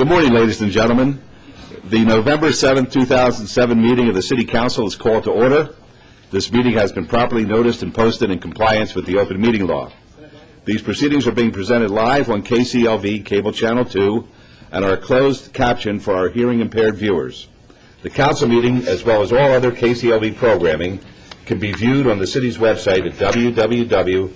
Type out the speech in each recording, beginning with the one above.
Good morning, ladies and gentlemen. The November 7th, 2007 meeting of the City Council is called to order. This meeting has been properly noticed and posted in compliance with the open meeting law. These proceedings are being presented live on KCLV Cable Channel 2 and are closed caption for our hearing impaired viewers. The council meeting, as well as all other KCLV programming, can be viewed on the city's website at www.kclv.tv.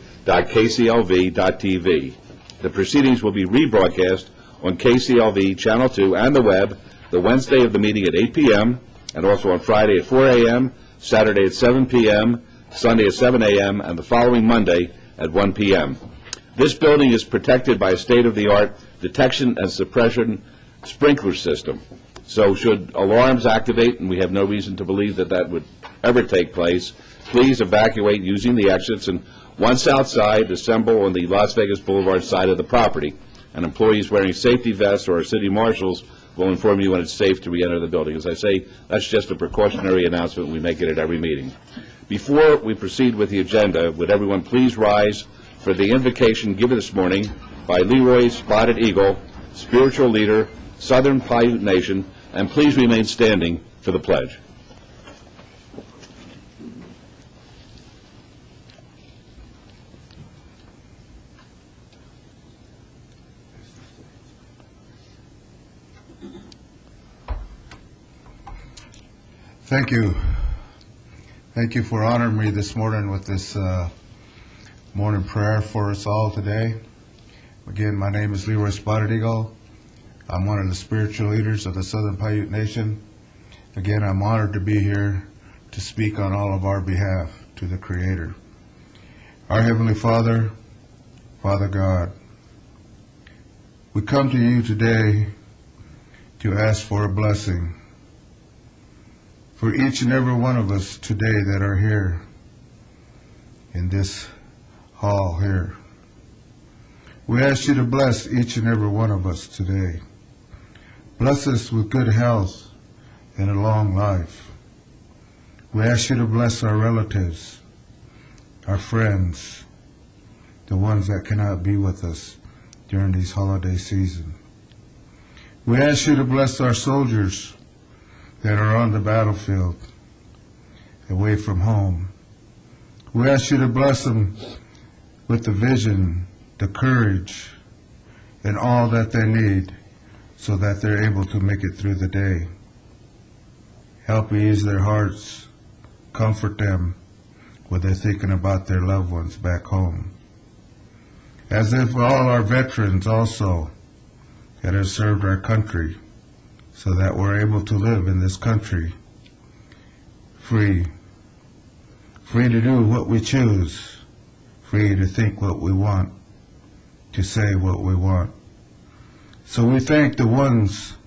The proceedings will be rebroadcast on KCLV Channel 2 and the web the Wednesday of the meeting at 8 p.m. and also on Friday at 4 a.m., Saturday at 7 p.m., Sunday at 7 a.m., and the following Monday at 1 p.m. This building is protected by a state-of-the-art detection and suppression sprinkler system. So should alarms activate, and we have no reason to believe that that would ever take place, please evacuate using the exits, and once outside, assemble on the Las Vegas Boulevard side of the property. And employees wearing safety vests or our city marshals will inform you when it's safe to re-enter the building. As I say, that's just a precautionary announcement. We make it at every meeting. Before we proceed with the agenda, would everyone please rise for the invocation given this morning by Leroy Spotted Eagle, spiritual leader, Southern Paiute Nation, and please remain standing for the pledge. Thank you. Thank you for honoring me this morning with this morning prayer for us all today. Again, my name is Leroy Spotted Eagle. I'm one of the spiritual leaders of the Southern Paiute Nation. Again, I'm honored to be here to speak on all of our behalf to the Creator. Our Heavenly Father, Father God, we come to you today to ask for a blessing for each and every one of us today that are here in this hall here. We ask you to bless each and every one of us today. Bless us with good health and a long life. We ask you to bless our relatives, our friends, the ones that cannot be with us during these holiday season. We ask you to bless our soldiers that are on the battlefield, away from home. We ask you to bless them with the vision, the courage, and all that they need so that they're able to make it through the day. Help ease their hearts, comfort them when they're thinking about their loved ones back home. As if all our veterans also that have served our country, so that we're able to live in this country free to do what we choose, free to think what we want, to say what we want. So we thank the ones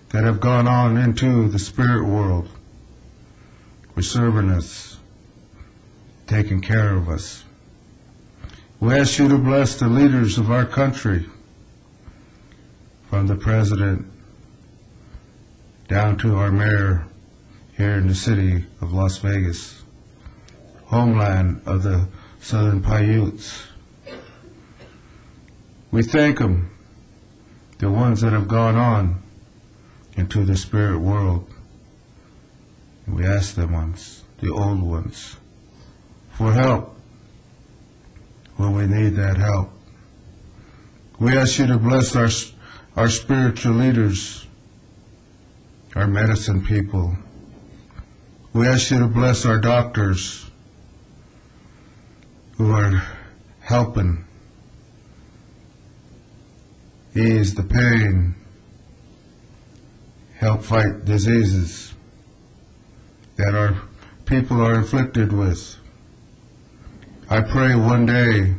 that have gone on into the spirit world for serving us, taking care of us. We ask you to bless the leaders of our country, from the president down to our mayor here in the city of Las Vegas, homeland of the Southern Paiutes. We thank them, the ones that have gone on into the spirit world. And we ask the ones, the old ones, for help when we need that help. We ask you to bless our spiritual leaders, our medicine people. We ask you to bless our doctors who are helping ease the pain, help fight diseases that our people are afflicted with. I pray one day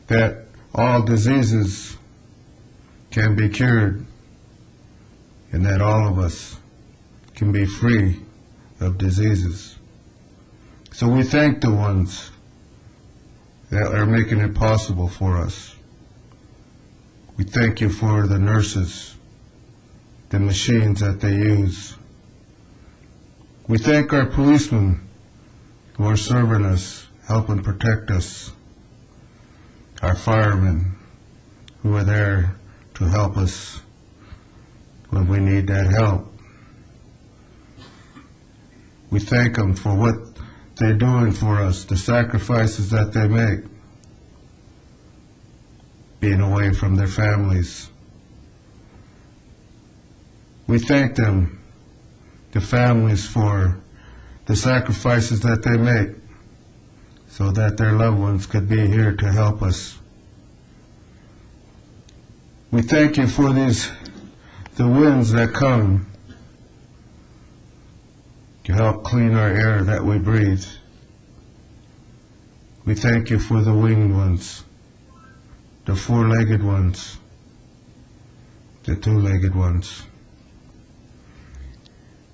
that all diseases can be cured and that all of us can be free of diseases. So we thank the ones that are making it possible for us. We thank you for the nurses, the machines that they use. We thank our policemen who are serving us, helping protect us, our firemen who are there to help us when we need that help. We thank them for what they're doing for us, the sacrifices that they make, being away from their families. We thank them, the families, for the sacrifices that they make so that their loved ones could be here to help us. We thank you for the winds that come to help clean our air that we breathe. We thank you for the winged ones, the four-legged ones, the two-legged ones.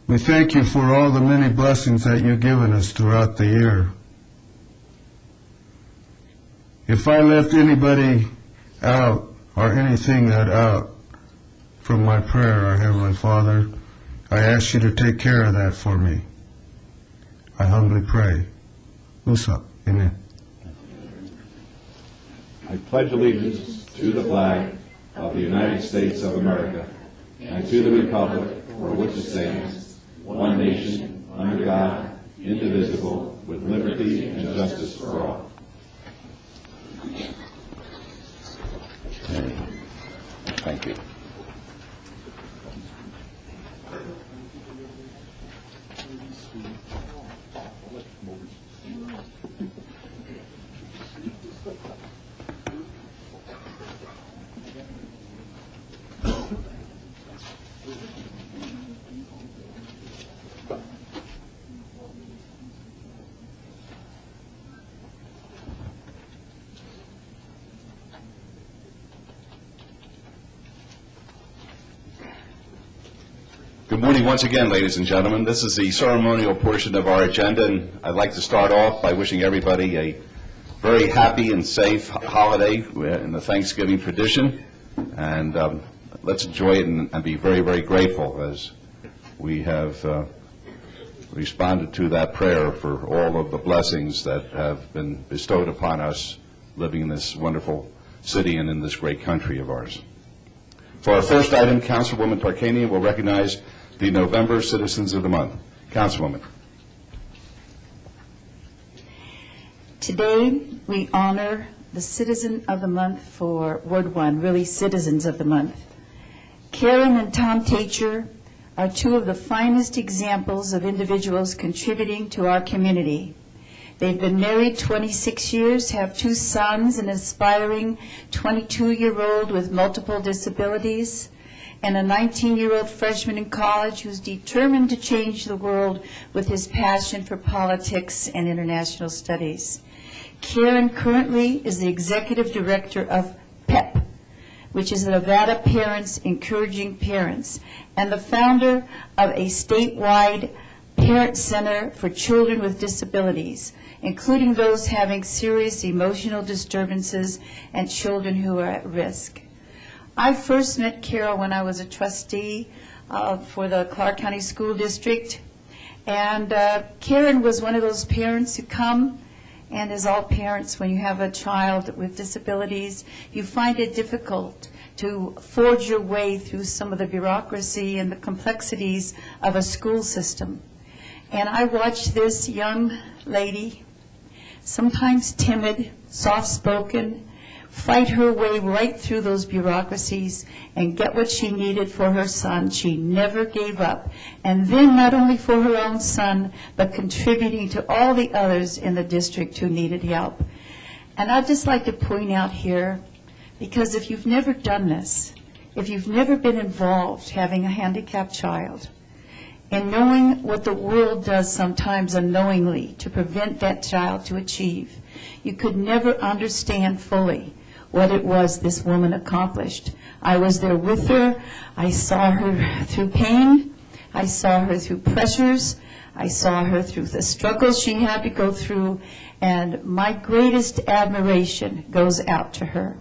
We thank you for all the many blessings that you've given us throughout the year. If I left anybody out or anything out from my prayer, our Heavenly Father, I ask you to take care of that for me. I humbly pray. Usa. Amen. I pledge allegiance to the flag of the United States of America and to the republic for which it stands, one nation, under God, indivisible, with liberty and justice for all. Thank you. Good morning once again, ladies and gentlemen. This is the ceremonial portion of our agenda, and I'd like to start off by wishing everybody a very happy and safe holiday in the Thanksgiving tradition. And let's enjoy it and be very, very grateful as we have responded to that prayer for all of the blessings that have been bestowed upon us living in this wonderful city and in this great country of ours. For our first item, Councilwoman Tarkanian will recognize the November Citizens of the Month. Councilwoman. Today, we honor the Citizen of the Month for Ward 1, really Citizens of the Month. Karen and Tom Tacher are two of the finest examples of individuals contributing to our community. They've been married 26 years, have 2 sons, an aspiring 22-year-old with multiple disabilities, and a 19-year-old freshman in college who's determined to change the world with his passion for politics and international studies. Karen currently is the executive director of PEP, which is the Nevada Parents Encouraging Parents, and the founder of a statewide parent center for children with disabilities, including those having serious emotional disturbances and children who are at risk. I first met Carol when I was a trustee for the Clark County School District, and Karen was one of those parents who come, and as all parents, when you have a child with disabilities, you find it difficult to forge your way through some of the bureaucracy and the complexities of a school system. And I watched this young lady, sometimes timid, soft-spoken, fight her way right through those bureaucracies and get what she needed for her son. She never gave up. And then not only for her own son, but contributing to all the others in the district who needed help. And I'd just like to point out here, because if you've never done this, if you've never been involved having a handicapped child, and knowing what the world does sometimes unknowingly to prevent that child to achieve, you could never understand fully what it was this woman accomplished. I was there with her. I saw her through pain. I saw her through pressures. I saw her through the struggles she had to go through, and my greatest admiration goes out to her.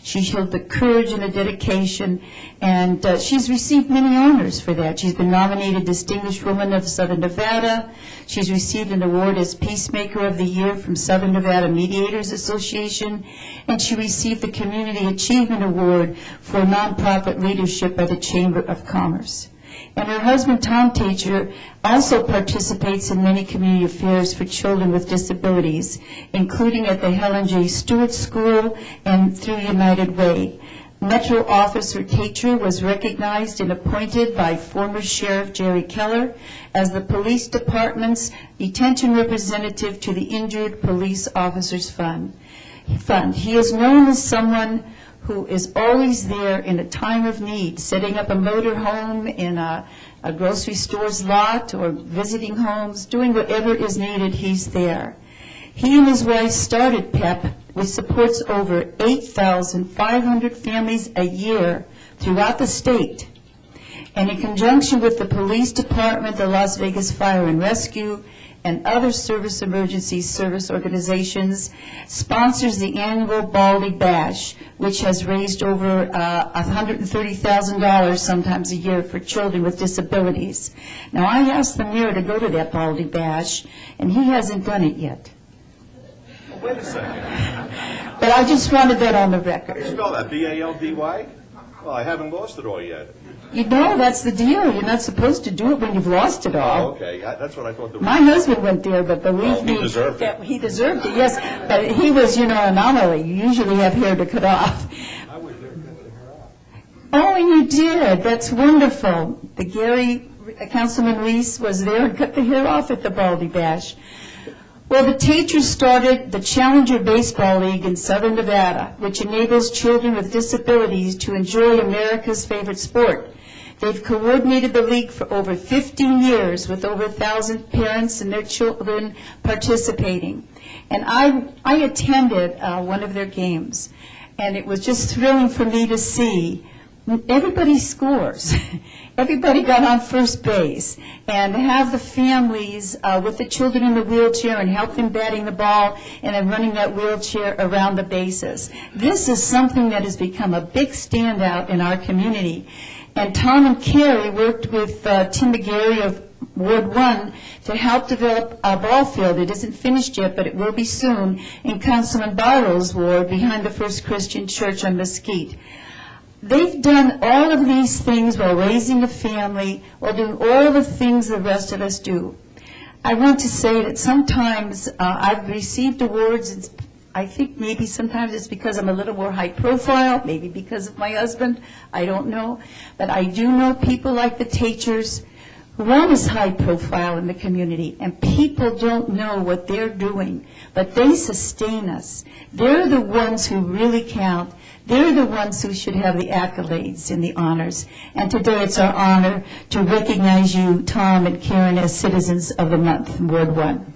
She showed the courage and the dedication, and she's received many honors for that. She's been nominated Distinguished Woman of Southern Nevada. She's received an award as Peacemaker of the Year from Southern Nevada Mediators Association, and she received the Community Achievement Award for nonprofit leadership by the Chamber of Commerce. And her husband, Tom Teacher, also participates in many community affairs for children with disabilities, including at the Helen J. Stewart School and through United Way. Metro Officer Teacher was recognized and appointed by former Sheriff Jerry Keller as the Police Department's detention representative to the Injured Police Officers Fund. He is known as someone who is always there in a time of need, setting up a motor home in a grocery store's lot or visiting homes, doing whatever is needed, he's there. He and his wife started PEP, which supports over 8,500 families a year throughout the state. And in conjunction with the police department, the Las Vegas Fire and Rescue, and other service emergency service organizations, sponsors the annual Baldy Bash, which has raised over $130,000 sometimes a year for children with disabilities. Now, I asked the mayor to go to that Baldy Bash, and he hasn't done it yet. Wait a second. But I just wanted that on the record. Spell that, B-A-L-D-Y? Well, I haven't lost it all yet. You know, that's the deal. You're not supposed to do it when you've lost it all. Oh, okay, that's what I thought. My husband went there, but believe me, he deserved it. He deserved it, yes. But he was, an anomaly. You usually have hair to cut off. I was there cutting her off. Oh, and you did. That's wonderful. Councilman Reese was there and cut the hair off at the Baldy Bash. Well, the teachers started the Challenger Baseball League in Southern Nevada, which enables children with disabilities to enjoy America's favorite sport. They've coordinated the league for over 15 years with over 1,000 parents and their children participating. And I attended one of their games, and it was just thrilling for me to see everybody scores. Everybody got on first base, and have the families with the children in the wheelchair and help them batting the ball and then running that wheelchair around the bases. This is something that has become a big standout in our community. And Tom and Carrie worked with Tim McGarry of Ward 1 to help develop a ball field. It isn't finished yet, but it will be soon, in Councilman Barrow's ward behind the First Christian Church on Mesquite. They've done all of these things while raising a family, while doing all the things the rest of us do. I want to say that sometimes I've received awards, and I think maybe sometimes it's because I'm a little more high profile, maybe because of my husband, I don't know. But I do know people like the Teachers who aren't as high profile in the community, and people don't know what they're doing, but they sustain us. They're the ones who really count. They're the ones who should have the accolades and the honors. And today it's our honor to recognize you, Tom and Karen, as Citizens of the Month, Ward 1.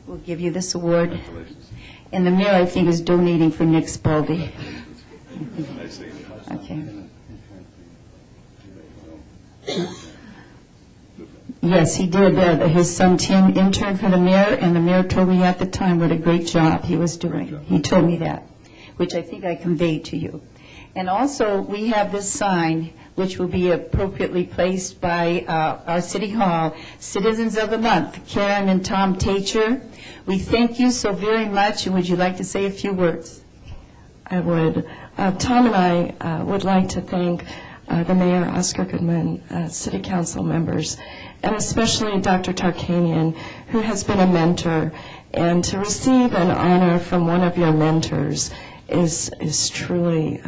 We'll give you this award. And the mayor, I think, is donating for next Baldy. Okay. Yes, he did. His son Tim interned for the mayor, and the mayor told me at the time what a great job he was doing. He told me that, which I think I conveyed to you. And also, we have this sign, which will be appropriately placed by our City Hall, Citizens of the Month, Karen and Tom Teacher. We thank you so very much, and would you like to say a few words? I would. Tom and I would like to thank the Mayor, Oscar Goodman, City Council members, and especially Dr. Tarkanian, who has been a mentor. And to receive an honor from one of your mentors is truly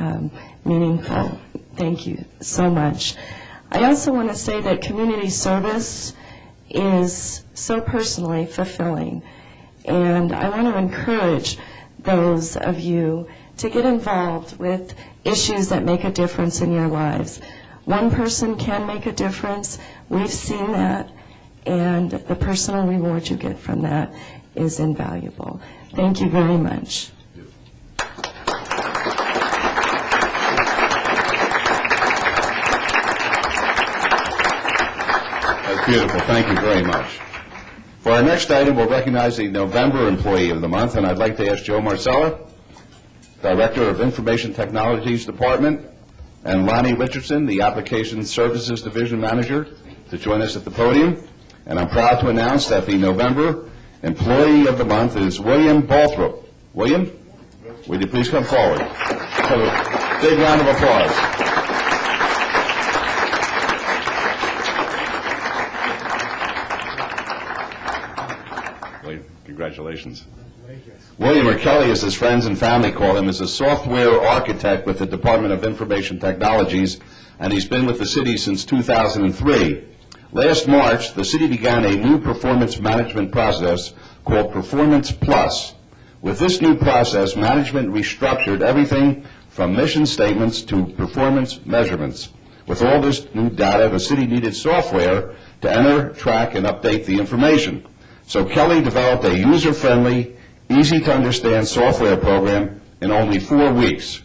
meaningful. Thank you so much. I also want to say that community service is so personally fulfilling, and I want to encourage those of you to get involved with issues that make a difference in your lives. One person can make a difference. We've seen that, and the personal reward you get from that is invaluable. Thank you very much. Beautiful, thank you very much. For our next item, we'll recognize the November Employee of the Month, and I'd like to ask Joe Marcella, Director of Information Technologies Department, and Lonnie Richardson, the Application Services Division Manager, to join us at the podium. And I'm proud to announce that the November Employee of the Month is William Balthrop. William, would you please come forward? Have a big round of applause. William, congratulations. William, or Kelly as his friends and family call him, is a software architect with the Department of Information Technologies, and he's been with the city since 2003. Last March, the city began a new performance management process called Performance Plus. With this new process, management restructured everything from mission statements to performance measurements. With all this new data, the city needed software to enter, track, and update the information. So Kelly developed a user-friendly, easy-to-understand software program in only 4 weeks.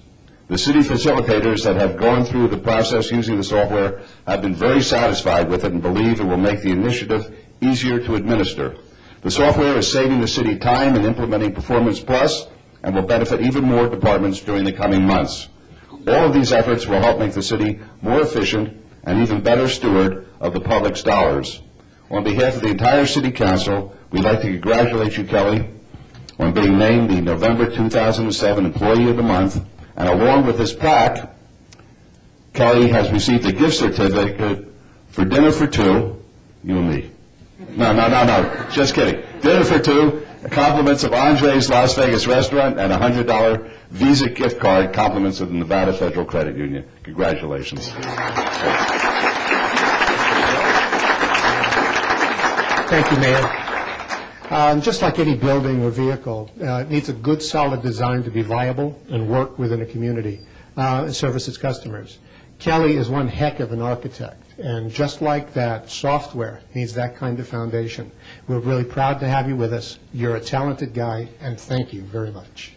The city facilitators that have gone through the process using the software have been very satisfied with it and believe it will make the initiative easier to administer. The software is saving the city time in implementing Performance Plus and will benefit even more departments during the coming months. All of these efforts will help make the city more efficient and even better steward of the public's dollars. On behalf of the entire City Council, we'd like to congratulate you, Kelly, on being named the November 2007 Employee of the Month. And along with this plaque, Kelly has received a gift certificate for dinner for two, you and me. No, just kidding. Dinner for two, compliments of Andre's Las Vegas Restaurant, and a $100 Visa gift card, compliments of the Nevada Federal Credit Union. Congratulations. Thank you, Mayor. Just like any building or vehicle, it needs a good, solid design to be viable and work within a community and service its customers. Kelly is one heck of an architect, and just like that, software needs that kind of foundation. We're really proud to have you with us. You're a talented guy, and thank you very much.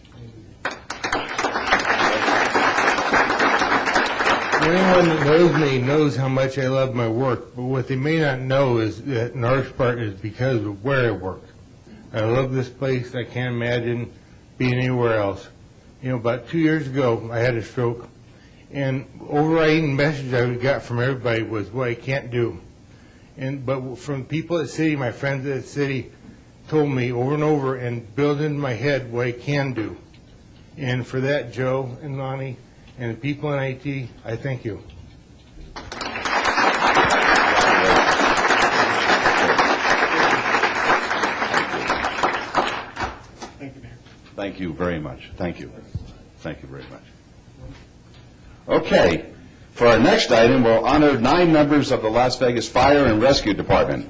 Anyone that knows me knows how much I love my work, but what they may not know is that in large part is because of where I work. I love this place. I can't imagine being anywhere else. You know, about 2 years ago, I had a stroke, and overriding message I got from everybody was what I can't do. But from people at the city, my friends at the city told me over and over and built into my head what I can do. And for that, Joe and Lonnie and the people in IT, I thank you. Thank you very much. Thank you. Thank you very much. Okay. For our next item, we'll honor 9 members of the Las Vegas Fire and Rescue Department.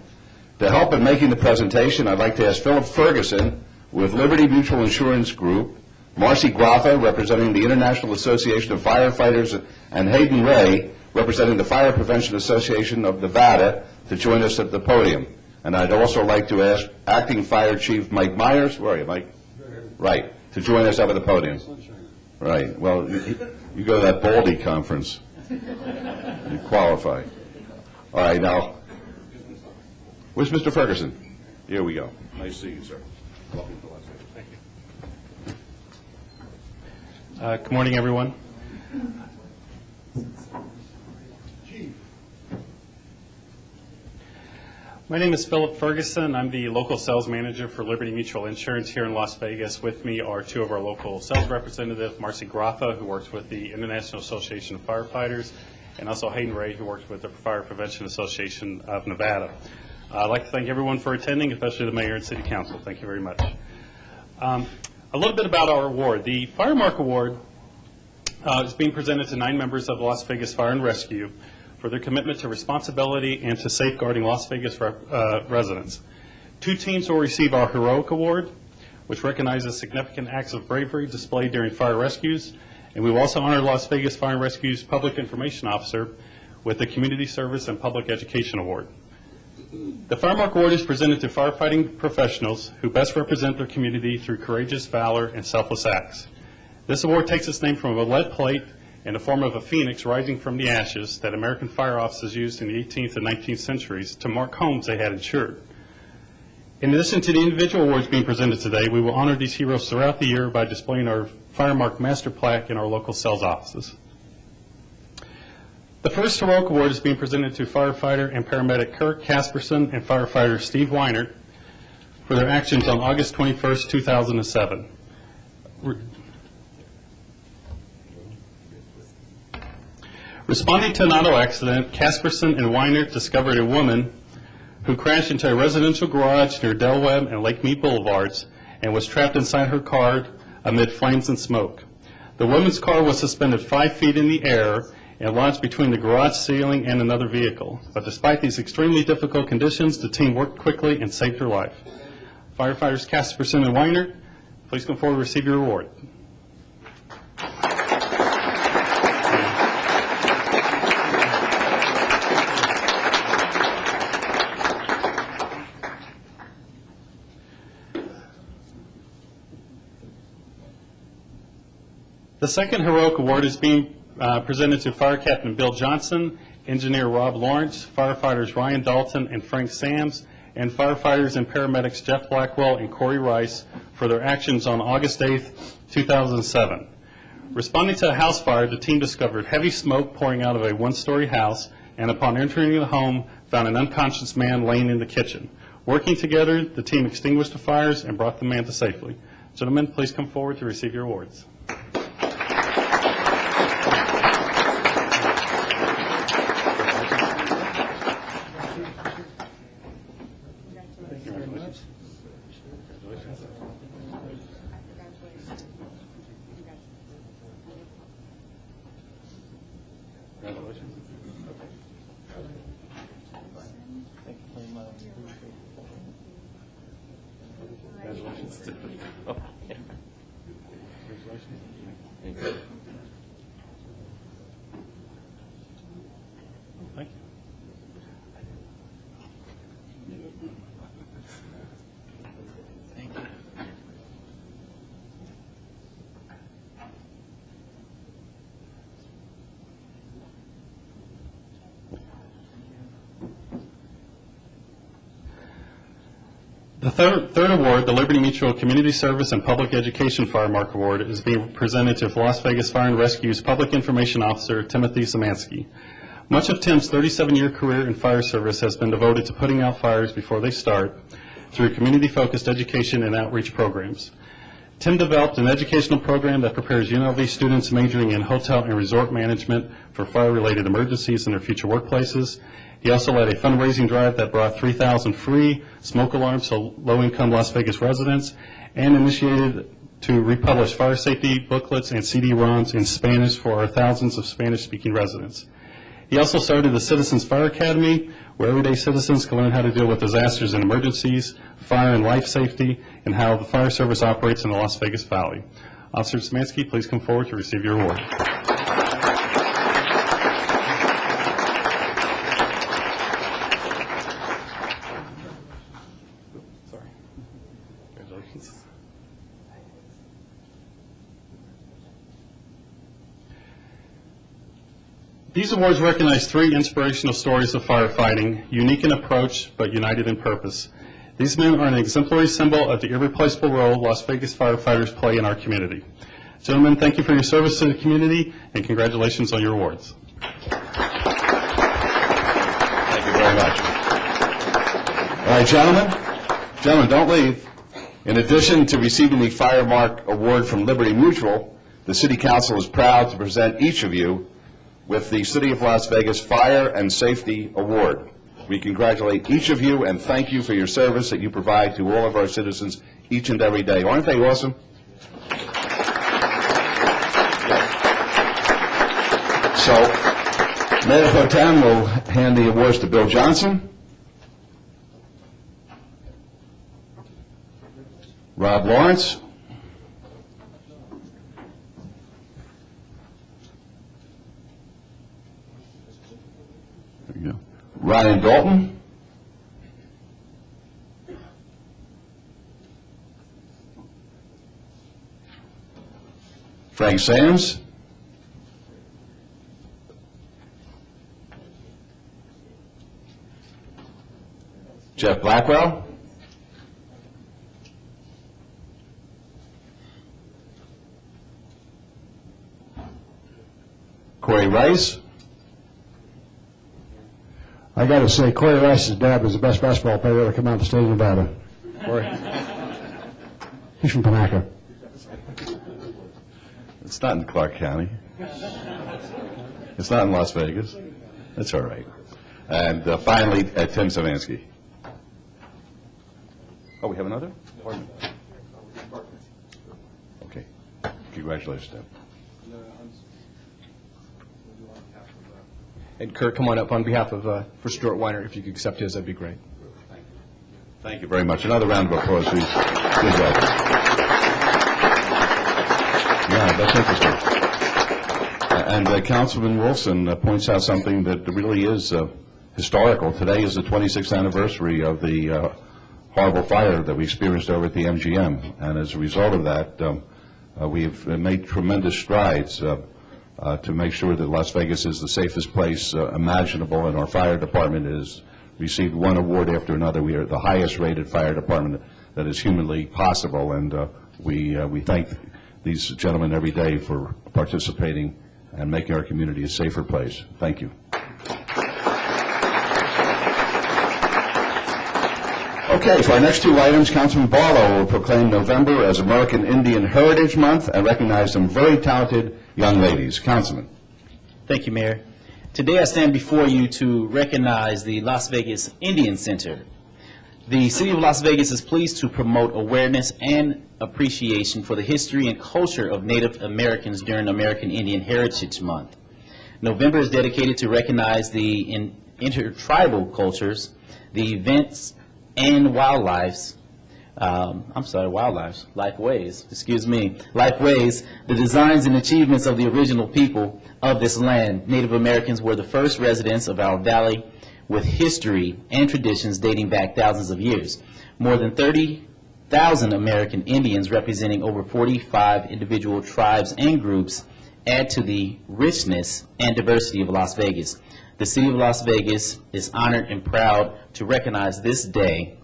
To help in making the presentation, I'd like to ask Philip Ferguson with Liberty Mutual Insurance Group, Marcy Graffa, representing the International Association of Firefighters, and Hayden Ray, representing the Fire Prevention Association of Nevada, to join us at the podium. And I'd also like to ask Acting Fire Chief Mike Myers, where are you, Mike? Right, to join us up at the podium. Right, well, you go to that Baldy conference. You qualify. All right, now, where's Mr. Ferguson? Here we go. Nice to see you, sir. Welcome to Las Vegas. Thank you. Good morning, everyone. My name is Philip Ferguson. I'm the local sales manager for Liberty Mutual Insurance here in Las Vegas. With me are 2 of our local sales representatives, Marcy Graffa, who works with the International Association of Firefighters, and also Hayden Ray, who works with the Fire Prevention Association of Nevada. I'd like to thank everyone for attending, especially the mayor and city council. Thank you very much. A little bit about our award. The Firemark Award is being presented to 9 members of Las Vegas Fire and Rescue for their commitment to responsibility and to safeguarding Las Vegas residents. 2 teams will receive our Heroic Award, which recognizes significant acts of bravery displayed during fire rescues, and we will also honor Las Vegas Fire and Rescue's Public Information Officer with the Community Service and Public Education Award. The Firemark Award is presented to firefighting professionals who best represent their community through courageous valor and selfless acts. This award takes its name from a lead plate in the form of a phoenix rising from the ashes that American fire officers used in the 18th and 19th centuries to mark homes they had insured. In addition to the individual awards being presented today, we will honor these heroes throughout the year by displaying our Fire Mark Master Plaque in our local sales offices. The first heroic award is being presented to firefighter and paramedic Kirk Casperson and firefighter Steve Weinert for their actions on August 21st, 2007. Responding to an auto accident, Casperson and Weinert discovered a woman who crashed into a residential garage near Del Webb and Lake Mead Boulevards and was trapped inside her car amid flames and smoke. The woman's car was suspended 5 feet in the air and lodged between the garage ceiling and another vehicle. But despite these extremely difficult conditions, the team worked quickly and saved her life. Firefighters Casperson and Weinert, please come forward and receive your award. The second heroic award is being presented to Fire Captain Bill Johnson, Engineer Rob Lawrence, firefighters Ryan Dalton and Frank Sams, and firefighters and paramedics Jeff Blackwell and Corey Rice for their actions on August 8th, 2007. Responding to a house fire, the team discovered heavy smoke pouring out of a one-story house, and upon entering the home, found an unconscious man laying in the kitchen. Working together, the team extinguished the fires and brought the man to safely. Gentlemen, please come forward to receive your awards. Thank you. The third award, the Liberty Mutual Community Service and Public Education Fire Mark Award, is being presented to Las Vegas Fire and Rescue's Public Information Officer, Timothy Szymanski. Much of Tim's 37-year career in fire service has been devoted to putting out fires before they start through community-focused education and outreach programs. Tim developed an educational program that prepares UNLV students majoring in hotel and resort management for fire-related emergencies in their future workplaces. He also led a fundraising drive that brought 3,000 free smoke alarms to low-income Las Vegas residents and initiated to republish fire safety booklets and CD-ROMs in Spanish for our thousands of Spanish-speaking residents. He also started the Citizens Fire Academy, where everyday citizens can learn how to deal with disasters and emergencies, fire and life safety, and how the fire service operates in the Las Vegas Valley. Officer Szymanski, please come forward to receive your award. Sorry. Congratulations. These awards recognize 3 inspirational stories of firefighting, unique in approach but united in purpose. These men are an exemplary symbol of the irreplaceable role Las Vegas firefighters play in our community. Gentlemen, thank you for your service to the community, and congratulations on your awards. Thank you very much. All right, gentlemen, don't leave. In addition to receiving the Fire Mark Award from Liberty Mutual, the City Council is proud to present each of you with the City of Las Vegas Fire and Safety Award. We congratulate each of you and thank you for your service that you provide to all of our citizens each and every day. Aren't they awesome? So, Mayor Hotan will hand the awards to Bill Johnson, Rob Lawrence, there you go, Ryan Dalton, Frank Sams, Jeff Blackwell. Corey Rice. I got to say, Corey Rice's dad was the best basketball player ever come out of the state of Nevada. He's from Panaca. It's not in Clark County. It's not in Las Vegas. That's all right. And finally, Tim Savansky. Oh, we have another? Pardon me. Okay. Congratulations, Tim. And Kurt, come on up on behalf of, for Stuart Weiner, if you could accept his, that'd be great. Thank you very much. Another round of applause, please. Good job. Yeah, that's interesting. And Councilman Wilson points out something that really is historical. Today is the 26th anniversary of the horrible fire that we experienced over at the MGM. And as a result of that, we've made tremendous strides to make sure that Las Vegas is the safest place imaginable, and our fire department has received one award after another. We are the highest rated fire department that is humanly possible, and we thank these gentlemen every day for participating and making our community a safer place. Thank you. Okay, for our next two items, Councilman Barlow will proclaim November as American Indian Heritage Month and recognize some very talented young ladies. Councilman. Thank you, Mayor. Today I stand before you to recognize the Las Vegas Indian Center. The City of Las Vegas is pleased to promote awareness and appreciation for the history and culture of Native Americans during American Indian Heritage Month. November is dedicated to recognize the intertribal cultures, the events and lifeways, the designs and achievements of the original people of this land. Native Americans were the first residents of our valley with history and traditions dating back thousands of years. More than 30,000 American Indians representing over 45 individual tribes and groups add to the richness and diversity of Las Vegas. The City of Las Vegas is honored and proud to recognize this day,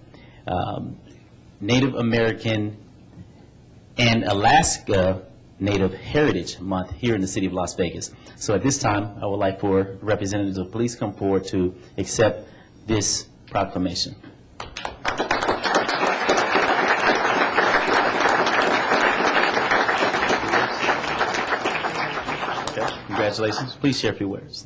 Native American and Alaska Native Heritage Month here in the City of Las Vegas. So at this time, I would like for representatives of police come forward to accept this proclamation. Okay, congratulations. Please share a few words.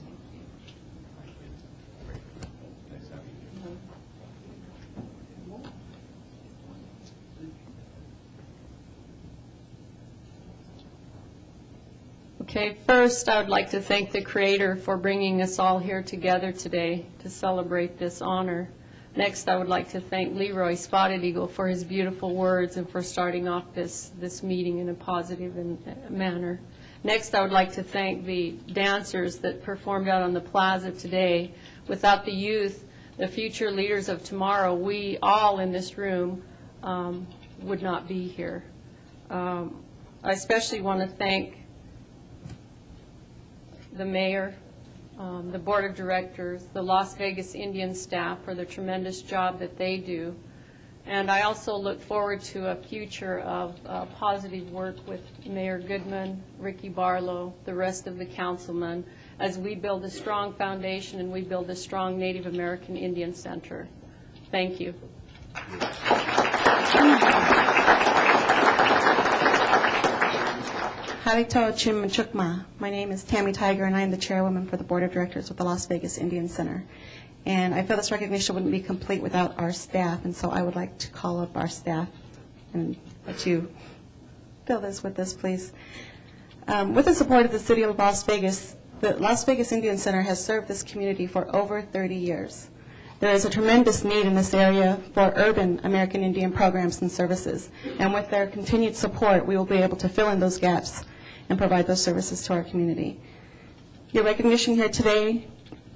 Okay, first I would like to thank the Creator for bringing us all here together today to celebrate this honor. Next, I would like to thank Leroy Spotted Eagle for his beautiful words and for starting off this meeting in a positive manner. Next, I would like to thank the dancers that performed out on the plaza today. Without the youth, the future leaders of tomorrow, we all in this room would not be here. I especially want to thank the mayor, the board of directors, the Las Vegas Indian staff for the tremendous job that they do. And I also look forward to a future of positive work with Mayor Goodman, Ricky Barlow, the rest of the councilmen, as we build a strong foundation and we build a strong Native American Indian Center. Thank you. Halito Chimachukma. My name is Tammy Tiger, and I am the chairwoman for the Board of Directors with the Las Vegas Indian Center. And I feel this recognition wouldn't be complete without our staff, and so I would like to call up our staff and let you fill this with us, please. With the support of the City of Las Vegas, the Las Vegas Indian Center has served this community for over 30 years. There is a tremendous need in this area for urban American Indian programs and services, and with their continued support, we will be able to fill in those gaps and provide those services to our community. Your recognition here today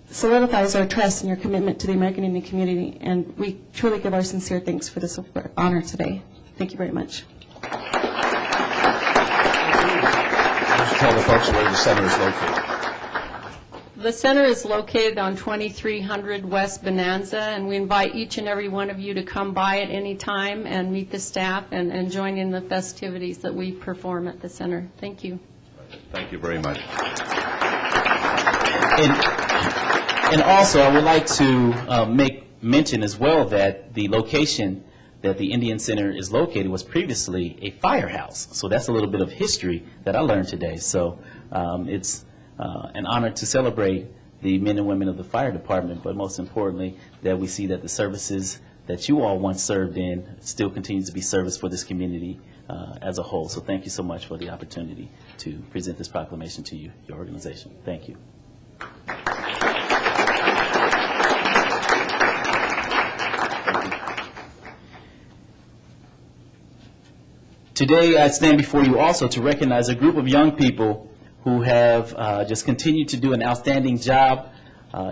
solidifies our trust in your commitment to the American Indian community, and we truly give our sincere thanks for this honor today. Thank you very much. Just tell the folks where the center is located. The center is located on 2300 West Bonanza, and we invite each and every one of you to come by at any time and meet the staff and join in the festivities that we perform at the center. Thank you. Thank you very much. And also, I would like to make mention as well that the location that the Indian Center is located was previously a firehouse. So that's a little bit of history that I learned today. So it's an honor to celebrate the men and women of the fire department, but most importantly, that we see that the services that you all once served in still continues to be service for this community as a whole. So thank you so much for the opportunity to present this proclamation to you, your organization. Thank you. Today, I stand before you also to recognize a group of young people who have just continued to do an outstanding job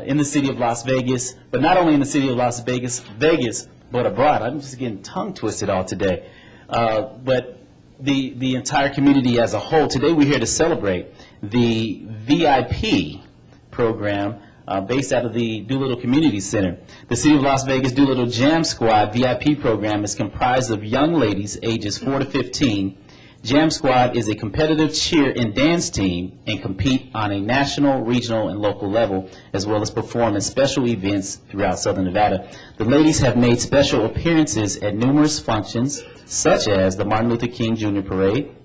in the city of Las Vegas, but not only in the city of Las Vegas, but abroad. I'm just getting tongue twisted all today. But the entire community as a whole. Today, we're here to celebrate the VIP program based out of the Doolittle Community Center. The City of Las Vegas Doolittle Jam Squad VIP program is comprised of young ladies ages 4 to 15. Jam Squad is a competitive cheer and dance team and compete on a national, regional, and local level, as well as perform in special events throughout Southern Nevada. The ladies have made special appearances at numerous functions, such as the Martin Luther King Jr. Parade,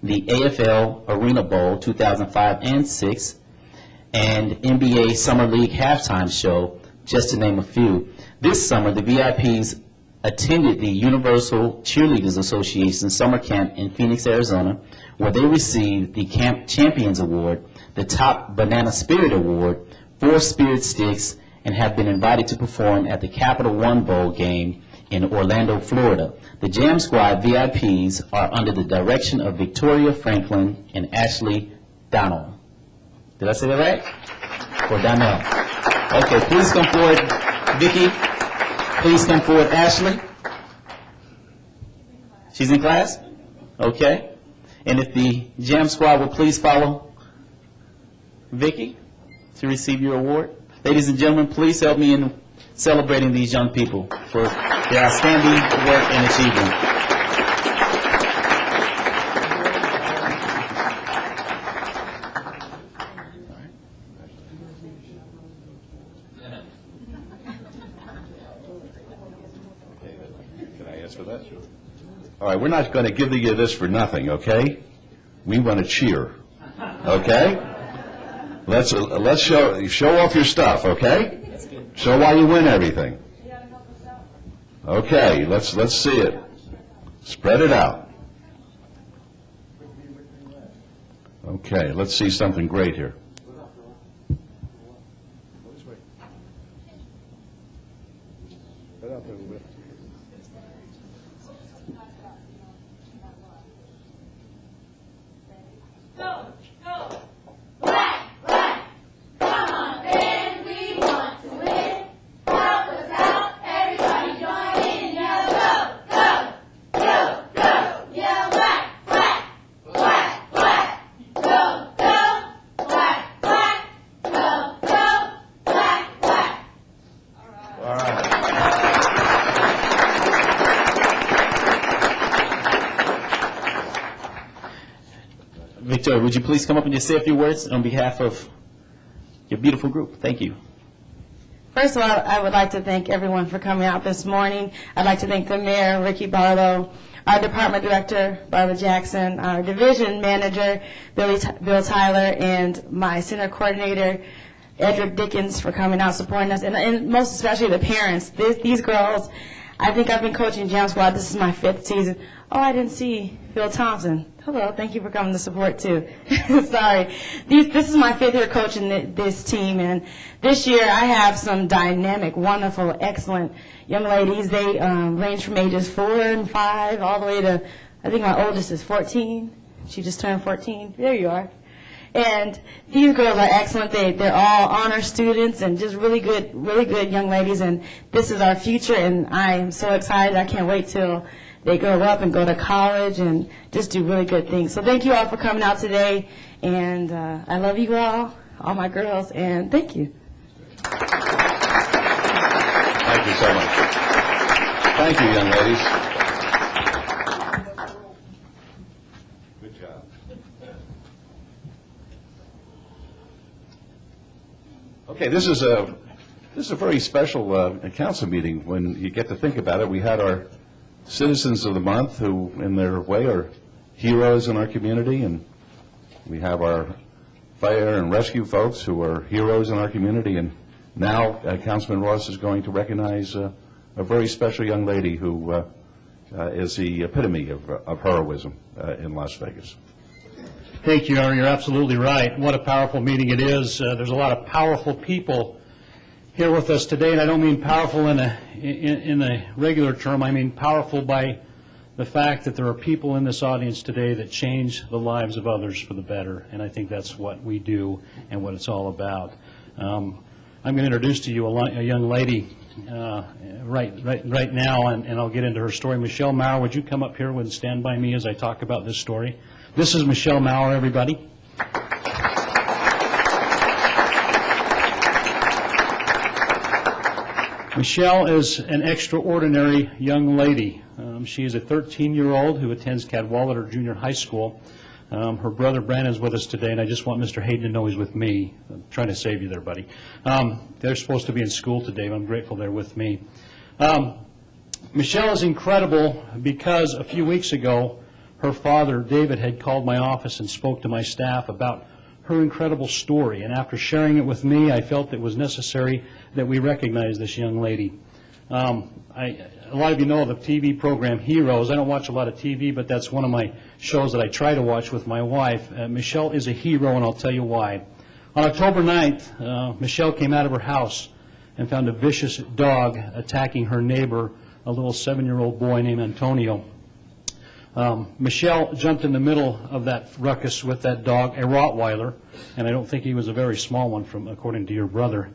the AFL Arena Bowl 2005 and 6, and NBA Summer League halftime show, just to name a few. This summer, the VIPs attended the Universal Cheerleaders Association Summer Camp in Phoenix, Arizona, where they received the Camp Champions Award, the Top Banana Spirit Award, 4 Spirit Sticks, and have been invited to perform at the Capital One Bowl game in Orlando, Florida. The Jam Squad VIPs are under the direction of Victoria Franklin and Ashley Donnell. Did I say that right? Or Donnell? Okay, please come forward, Vicki. Please come forward, Ashley. She's in class? Okay. And if the Jam Squad will please follow Vicki to receive your award. Ladies and gentlemen, please help me in celebrating these young people for their outstanding work and achievement. Can I ask for that? All right, we're not going to give you this for nothing, okay? We want to cheer, okay? Let's show off your stuff, okay? Show why you win everything. Okay, let's see it. Spread it out. Okay, let's see something great here. Victoria, would you please come up and just say a few words on behalf of your beautiful group? Thank you. First of all, I would like to thank everyone for coming out this morning. I'd like to thank the mayor, Ricky Barlow, our department director, Barbara Jackson, our division manager, Bill Tyler, and my center coordinator, Edric Dickens, for coming out supporting us, and most especially the parents. These girls, I think I've been coaching Jam Squad. This is my 5th season. Oh, I didn't see Phil Thompson. Hello, thank you for coming to support too. Sorry. This is my 5th year coaching this team, and this year I have some dynamic, wonderful, excellent young ladies. They range from ages 4 and 5 all the way to, I think my oldest is 14. She just turned 14. There you are. And these girls are excellent. They're all honor students and just really good young ladies, and this is our future, and I am so excited. I can't wait till they grow up and go to college and just do really good things. So thank you all for coming out today, and I love you all. all my girls, and thank you. Thank you so much. Thank you, young ladies. Good job. Okay, this is a very special council meeting when you get to think about it. We had our Citizens of the Month, who in their way are heroes in our community, and we have our fire and rescue folks who are heroes in our community, and now Councilman Ross is going to recognize a very special young lady who is the epitome of heroism in Las Vegas. Thank you, Aaron. You're absolutely right. What a powerful meeting it is. There's a lot of powerful people here with us today, and I don't mean powerful in a regular term. I mean powerful by the fact that there are people in this audience today that change the lives of others for the better, and I think that's what we do and what it's all about. I'm going to introduce to you a young lady right now, and I'll get into her story. Michelle Maurer, would you come up here and stand by me as I talk about this story? This is Michelle Maurer, everybody. Michelle is an extraordinary young lady. She is a 13-year-old who attends Cadwallader Junior High School. Her brother Brandon's with us today, and I just want Mr. Hayden to know he's with me. I'm trying to save you there, buddy. They're supposed to be in school today, but I'm grateful they're with me. Michelle is incredible because a few weeks ago, her father, David, had called my office and spoke to my staff about her incredible story. And after sharing it with me, I felt it was necessary that we recognize this young lady. A lot of you know the TV program Heroes. I don't watch a lot of TV, but that's one of my shows that I try to watch with my wife. Michelle is a hero, and I'll tell you why. On October 9th, Michelle came out of her house and found a vicious dog attacking her neighbor, a little 7-year-old boy named Antonio. Michelle jumped in the middle of that ruckus with that dog, a Rottweiler, and I don't think he was a very small one, according to your brother.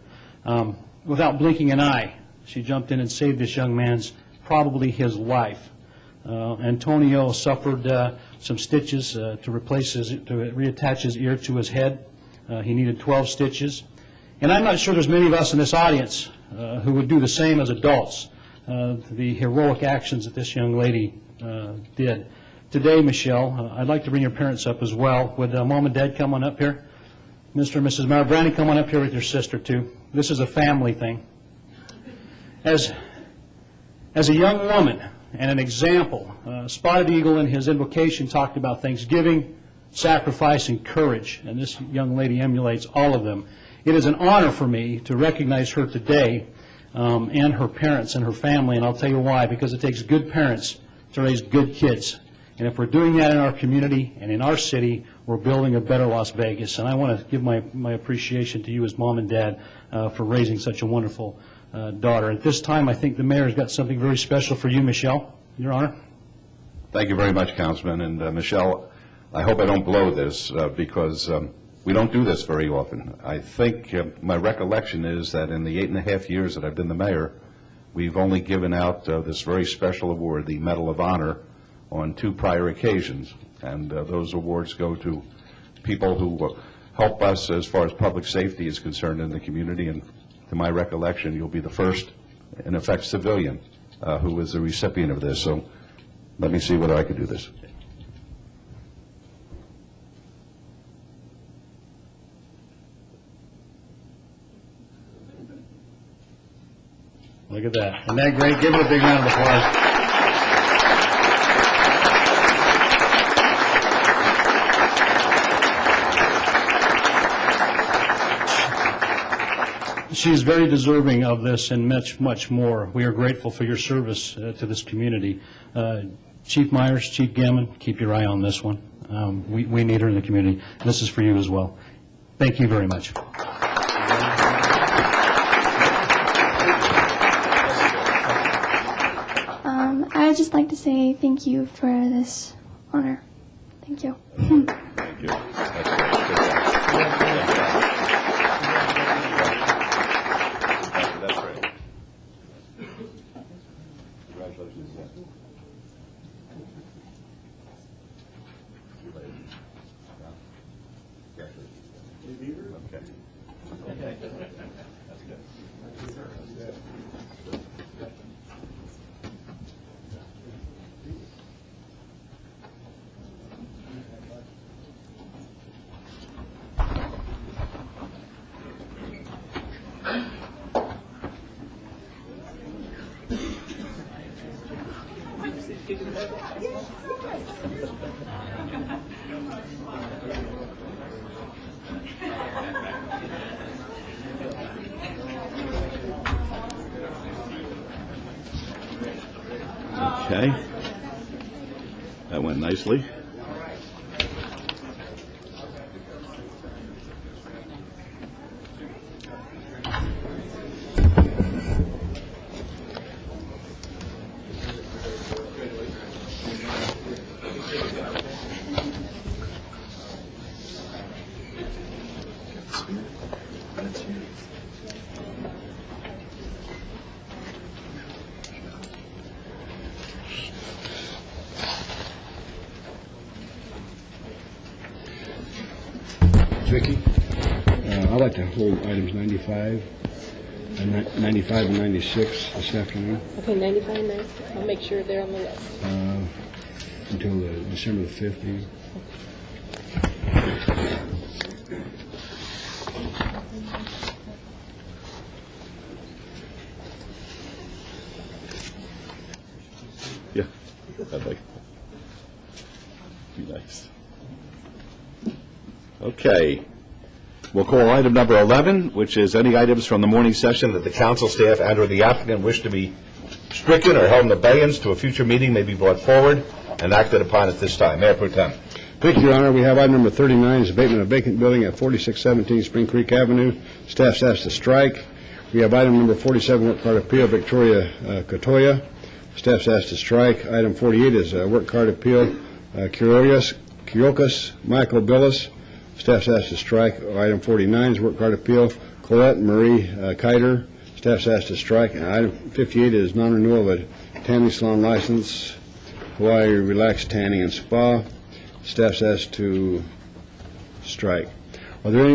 Without blinking an eye, she jumped in and saved this young man's, probably his life. Antonio suffered some stitches to reattach his ear to his head. He needed 12 stitches. And I'm not sure there's many of us in this audience who would do the same as adults, the heroic actions that this young lady did. Today, Michelle, I'd like to bring your parents up as well. Would Mom and Dad come on up here? Mr. and Mrs. Maurer, Brandon, come on up here with your sister, too. This is a family thing. As a young woman and an example, Spotted Eagle in his invocation talked about thanksgiving, sacrifice, and courage, and this young lady emulates all of them. It is an honor for me to recognize her today and her parents and her family, and I'll tell you why, because it takes good parents to raise good kids. And if we're doing that in our community and in our city, we're building a better Las Vegas. And I want to give my appreciation to you as Mom and Dad for raising such a wonderful daughter. At this time, I think the mayor's got something very special for you, Michelle. Your Honor. Thank you very much, Councilman. And Michelle, I hope I don't blow this because we don't do this very often. I think my recollection is that in the 8.5 years that I've been the mayor, we've only given out this very special award, the Medal of Honor, on 2 prior occasions. And those awards go to people who help us as far as public safety is concerned in the community. And to my recollection, you'll be the first, in effect, civilian who is the recipient of this. So let me see whether I can do this. Look at that. Isn't that great? Give her a big round of applause. She is very deserving of this and much, much more. We are grateful for your service to this community. Chief Myers, Chief Gammon, keep your eye on this one. We need her in the community. This is for you as well. Thank you very much. I'd just like to say thank you for this honor. Thank you. Thank you. That's great. Good job. That's great. Congratulations. Okay. Okay. That went nicely. Vicki, I'd like to hold items 95 and 96 this afternoon Okay, 95 and 96, I'll make sure they're on the list. until December the 5th. maybe. Yeah, that'd be nice. Okay. We'll call item number 11, which is any items from the morning session that the council staff and/or the applicant wish to be stricken or held in abeyance to a future meeting may be brought forward and acted upon at this time. Mayor Pro Tem. Thank you, Your Honor. We have item number 39, is abatement of vacant building at 4617 Spring Creek Avenue. Staff's asked to strike. We have item number 47, work card appeal, Victoria Katoya. Staff's asked to strike. Item 48 is work card appeal, Kiokas Michael Billis. Staff's asked to strike. Item 49 is work card appeal, Colette Marie Kiter. Staff's asked to strike. And item 58 is non-renewal of a tanning salon license, Hawaii Relaxed Tanning and Spa. Staff's asked to strike. Are there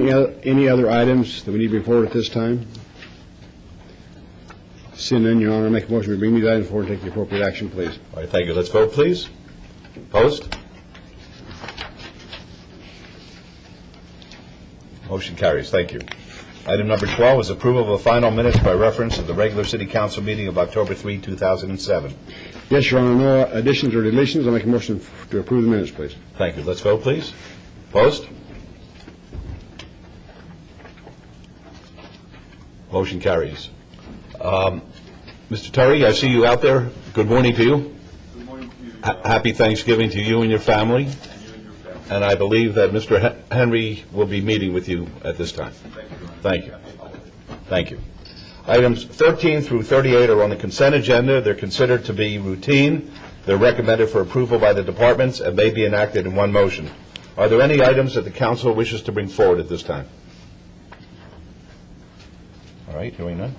any other items that we need to bring forward at this time? Seeing none, Your Honor, make a motion to bring these items forward and take the appropriate action, please. All right, thank you. Let's vote, please. Opposed? Motion carries. Thank you. Item number 12 is approval of the final minutes by reference to the regular city council meeting of October 3, 2007. Yes, Your Honor, no additions or deletions. I'll make a motion to approve the minutes, please. Thank you. Let's vote, please. Opposed? Motion carries. Mr. Terry, I see you out there. Good morning to you. Good morning to you. Happy Thanksgiving to you and your family. And I believe that Mr. Henry will be meeting with you at this time. Thank you. Thank you. Items 13 through 38 are on the consent agenda. They're considered to be routine. They're recommended for approval by the departments and may be enacted in one motion. Are there any items that the council wishes to bring forward at this time? All right, hearing none.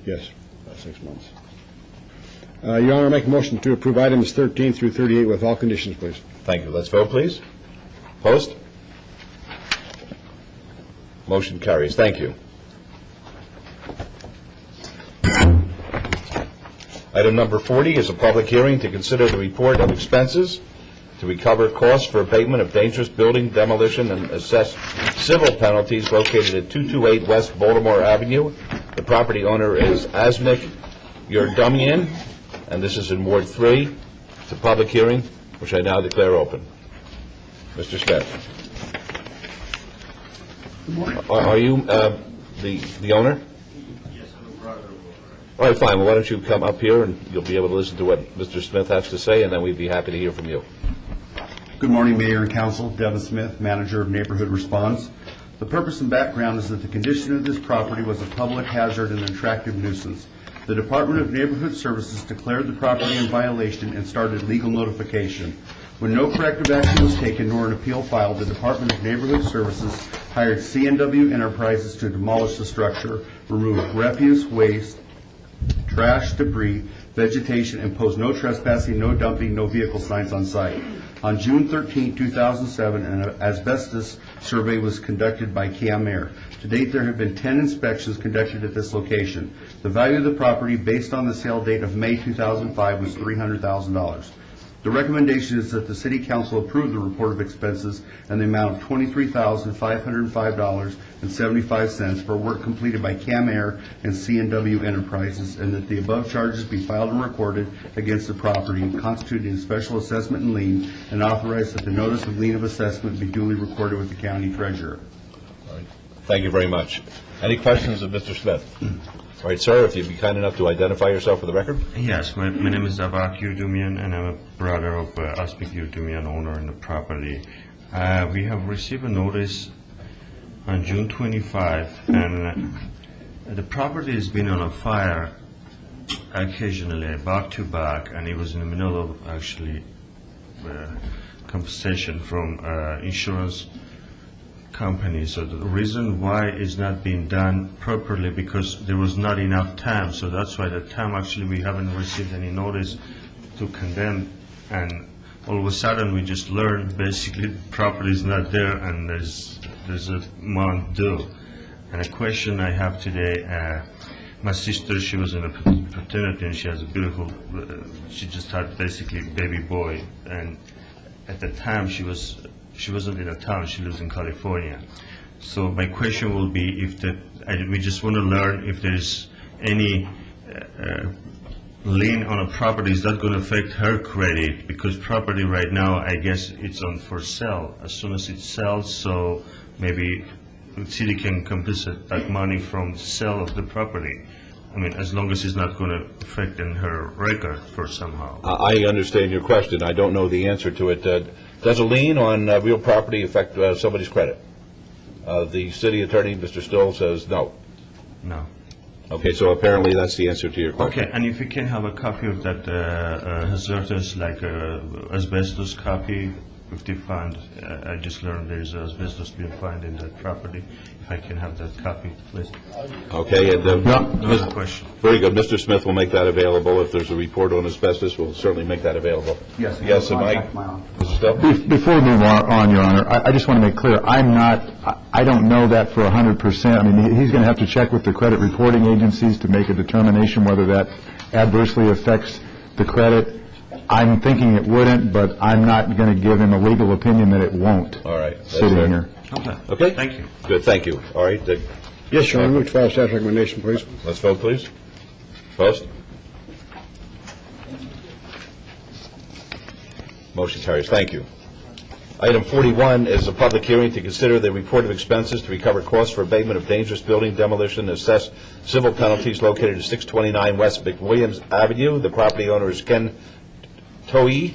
Yes, about 6 months. Your Honor, make a motion to approve items 13 through 38 with all conditions, please. Thank you. Let's vote, please. Opposed? Motion carries. Thank you. Item number 40 is a public hearing to consider the report of expenses to recover costs for abatement of dangerous building demolition and assess civil penalties located at 228 West Baltimore Avenue. The property owner is Asmik Yurdumian, and this is in Ward 3. It's a public hearing, which I now declare open. Mr. Smith. Are you the owner? Yes, I'm the brother. All right, fine. Well, why don't you come up here, and you'll be able to listen to what Mr. Smith has to say, and then we'd be happy to hear from you. Good morning, Mayor and Council. Devin Smith, Manager of Neighborhood Response. The purpose and background is that the condition of this property was a public hazard and an attractive nuisance. The Department of Neighborhood Services declared the property in violation and started legal notification. When no corrective action was taken nor an appeal filed, the Department of Neighborhood Services hired CNW Enterprises to demolish the structure, remove refuse, waste, trash, debris, vegetation, and post no trespassing, no dumping, no vehicle signs on site. On June 13, 2007, an asbestos survey was conducted by CAM Air. To date, there have been 10 inspections conducted at this location. The value of the property, based on the sale date of May 2005, was $300,000. The recommendation is that the City Council approve the report of expenses in the amount of $23,505.75 for work completed by CAM Air and C&W Enterprises, and that the above charges be filed and recorded against the property constituting a special assessment and lien, and authorize that the notice of lien of assessment be duly recorded with the county treasurer. Thank you very much. Any questions of Mr. Smith? All right, sir, if you'd be kind enough to identify yourself for the record. Yes, my name is Avak Yurdumian, and I'm a brother of Aspik Yurdumian, owner in the property. We have received a notice on June 25, and the property has been on a fire occasionally, back to back, and it was in the middle of actually compensation from insurance company. So the reason why it's not being done properly, because there was not enough time. So that's why the time actually we haven't received any notice to condemn, and all of a sudden we just learned basically the property is not there and there's a month due. And a question I have today, my sister, she was in a paternity and she has a beautiful, she just had basically baby boy, and at the time she wasn't in a town, she lives in California. So my question will be if we just want to learn if there's any lien on a property, is that going to affect her credit? Because property right now, I guess it's on for sale. As soon as it sells, so maybe the city can compensate that money from the sale of the property. I mean, as long as it's not going to affect in her record for somehow. I understand your question. I don't know the answer to it. Does a lien on real property affect somebody's credit? The city attorney, Mr. Stoll, says no. No. Okay, so apparently that's the answer to your question. Okay, and if you can have a copy of that hazardous, like asbestos copy, if they find, I just learned there's asbestos being found in that property. If I can have that copy, please. Okay, and No question. very good. Mr. Smith will make that available. If there's a report on asbestos, we'll certainly make that available. Yes. Yes, and Mike? Mr. Stoll? Before we move on, Your Honor, I just want to make clear, I don't know that for 100%. I mean, he's going to have to check with the credit reporting agencies to make a determination whether that adversely affects the credit. I'm thinking it wouldn't, but I'm not going to give him a legal opinion that it won't. All right. Sitting here. Okay? Thank you. Good, thank you. All right. Yes, Your Honor, move to file staff recommendation, please. Let's vote, please. Post. Motion carries. Thank you. Item 41 is a public hearing to consider the report of expenses to recover costs for abatement of dangerous building demolition and assess civil penalties located at 629 West McWilliams Avenue. The property owner is Ken Touy,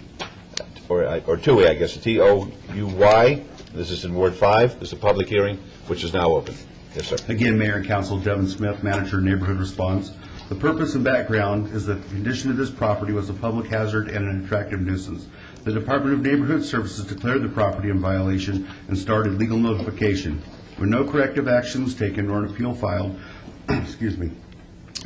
or Touy, I guess, T-O-U-Y. This is in Ward 5. This is a public hearing, which is now open. Yes, sir. Again, Mayor and Council, Devin Smith, Manager, Neighborhood Response. The purpose and background is that the condition of this property was a public hazard and an attractive nuisance. The Department of Neighborhood Services declared the property in violation and started legal notification. When no corrective action was taken nor an appeal filed, excuse me,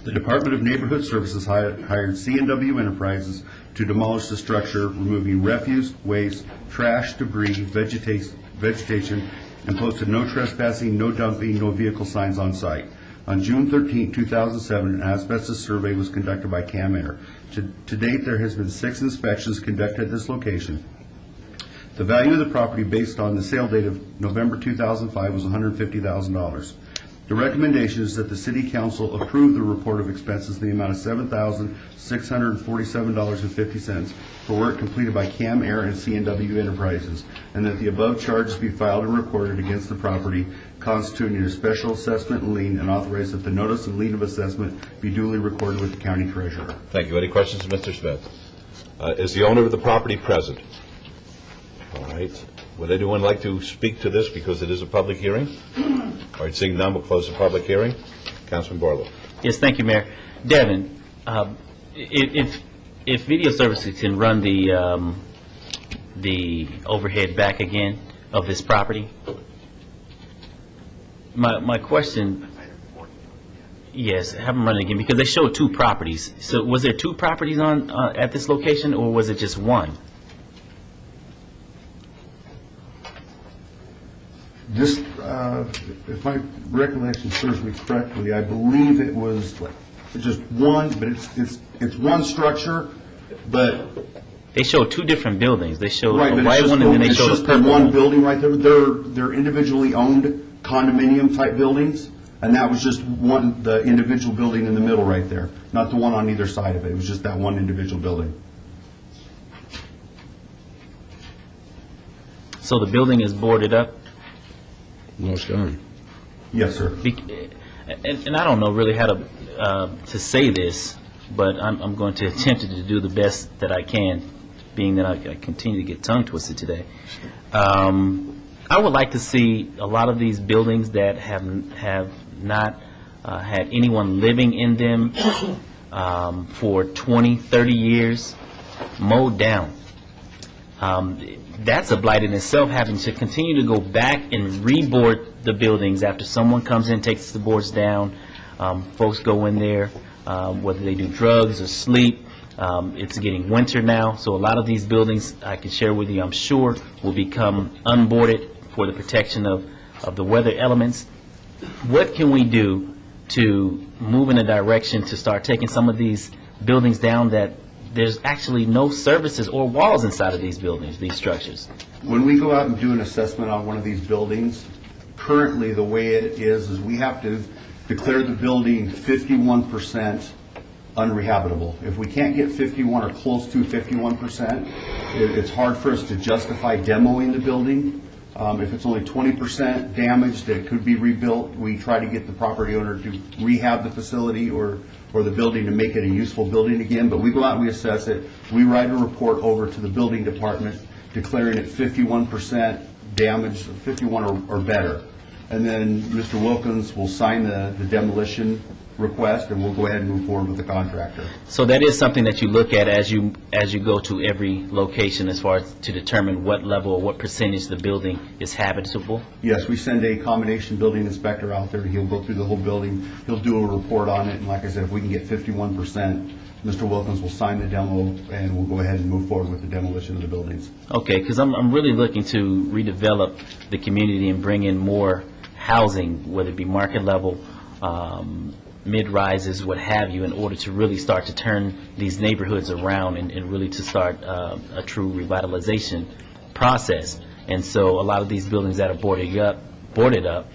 the Department of Neighborhood Services hired C&W Enterprises to demolish the structure, removing refuse, waste, trash, debris, vegetation, and posted no trespassing, no dumping, no vehicle signs on site. On June 13, 2007, an asbestos survey was conducted by CAM Air. To date, there has been 6 inspections conducted at this location. The value of the property based on the sale date of November 2005 was $150,000. The recommendation is that the City Council approve the report of expenses in the amount of $7,647.50 for work completed by CAM Air and C&W Enterprises, and that the above charges be filed and recorded against the property constituting a special assessment and lien, and authorize that the notice and lien of assessment be duly recorded with the county treasurer. Thank you. Any questions of Mr. Smith? Is the owner of the property present? All right. Would anyone like to speak to this because it is a public hearing? All right, seeing none, we'll close the public hearing. Councilman Barlow. Yes, thank you, Mayor. Devin, if video services can run the overhead back again of this property, my question Yes, have them run it again, because they showed two properties. So was there two properties on, at this location, or was it just one? This, if my recollection serves me correctly, I believe it was just one, but it's one structure, but. They showed two different buildings. They showed Right, a but it's white just one, and then they showed a the purple one one. building right there. They're individually owned condominium type buildings, and that was just one, the individual building in the middle right there, not the one on either side of it. It was just that one individual building. So the building is boarded up? No, it's gone. Yes, sir. And I don't know really how to say this, but I'm going to attempt to do the best that I can, being that I continue to get tongue twisted today. I would like to see a lot of these buildings that have not had anyone living in them for 20, 30 years mowed down. That's a blight in itself, having to continue to go back and reboard the buildings after someone comes in, takes the boards down. Folks go in there, whether they do drugs or sleep. It's getting winter now, so a lot of these buildings, I can share with you, I'm sure, will become unboarded for the protection of the weather elements. What can we do to move in a direction to start taking some of these buildings down that there's actually no services or walls inside of these buildings, these structures? When we go out and do an assessment on one of these buildings, currently the way it is we have to declare the building 51% unrehabitable. If we can't get 51 or close to 51%, it's hard for us to justify demoing the building. If it's only 20% damaged that could be rebuilt, we try to get the property owner to rehab the facility or the building to make it a useful building again. But we go out and we assess it. We write a report over to the building department declaring it 51% damaged, 51 or better. And then Mr. Wilkins will sign the demolition request, and we'll go ahead and move forward with the contractor. So that is something that you look at as you go to every location, as far as to determine what level or what percentage the building is habitable? Yes, we send a combination building inspector out there. He'll go through the whole building. He'll do a report on it, and like I said, if we can get 51%, Mr. Wilkins will sign the demo, and we'll go ahead and move forward with the demolition of the buildings. Okay, because I'm really looking to redevelop the community and bring in more housing, whether it be market level, mid-rises, what have you, in order to really start to turn these neighborhoods around and really to start a true revitalization process. And so a lot of these buildings that are boarded up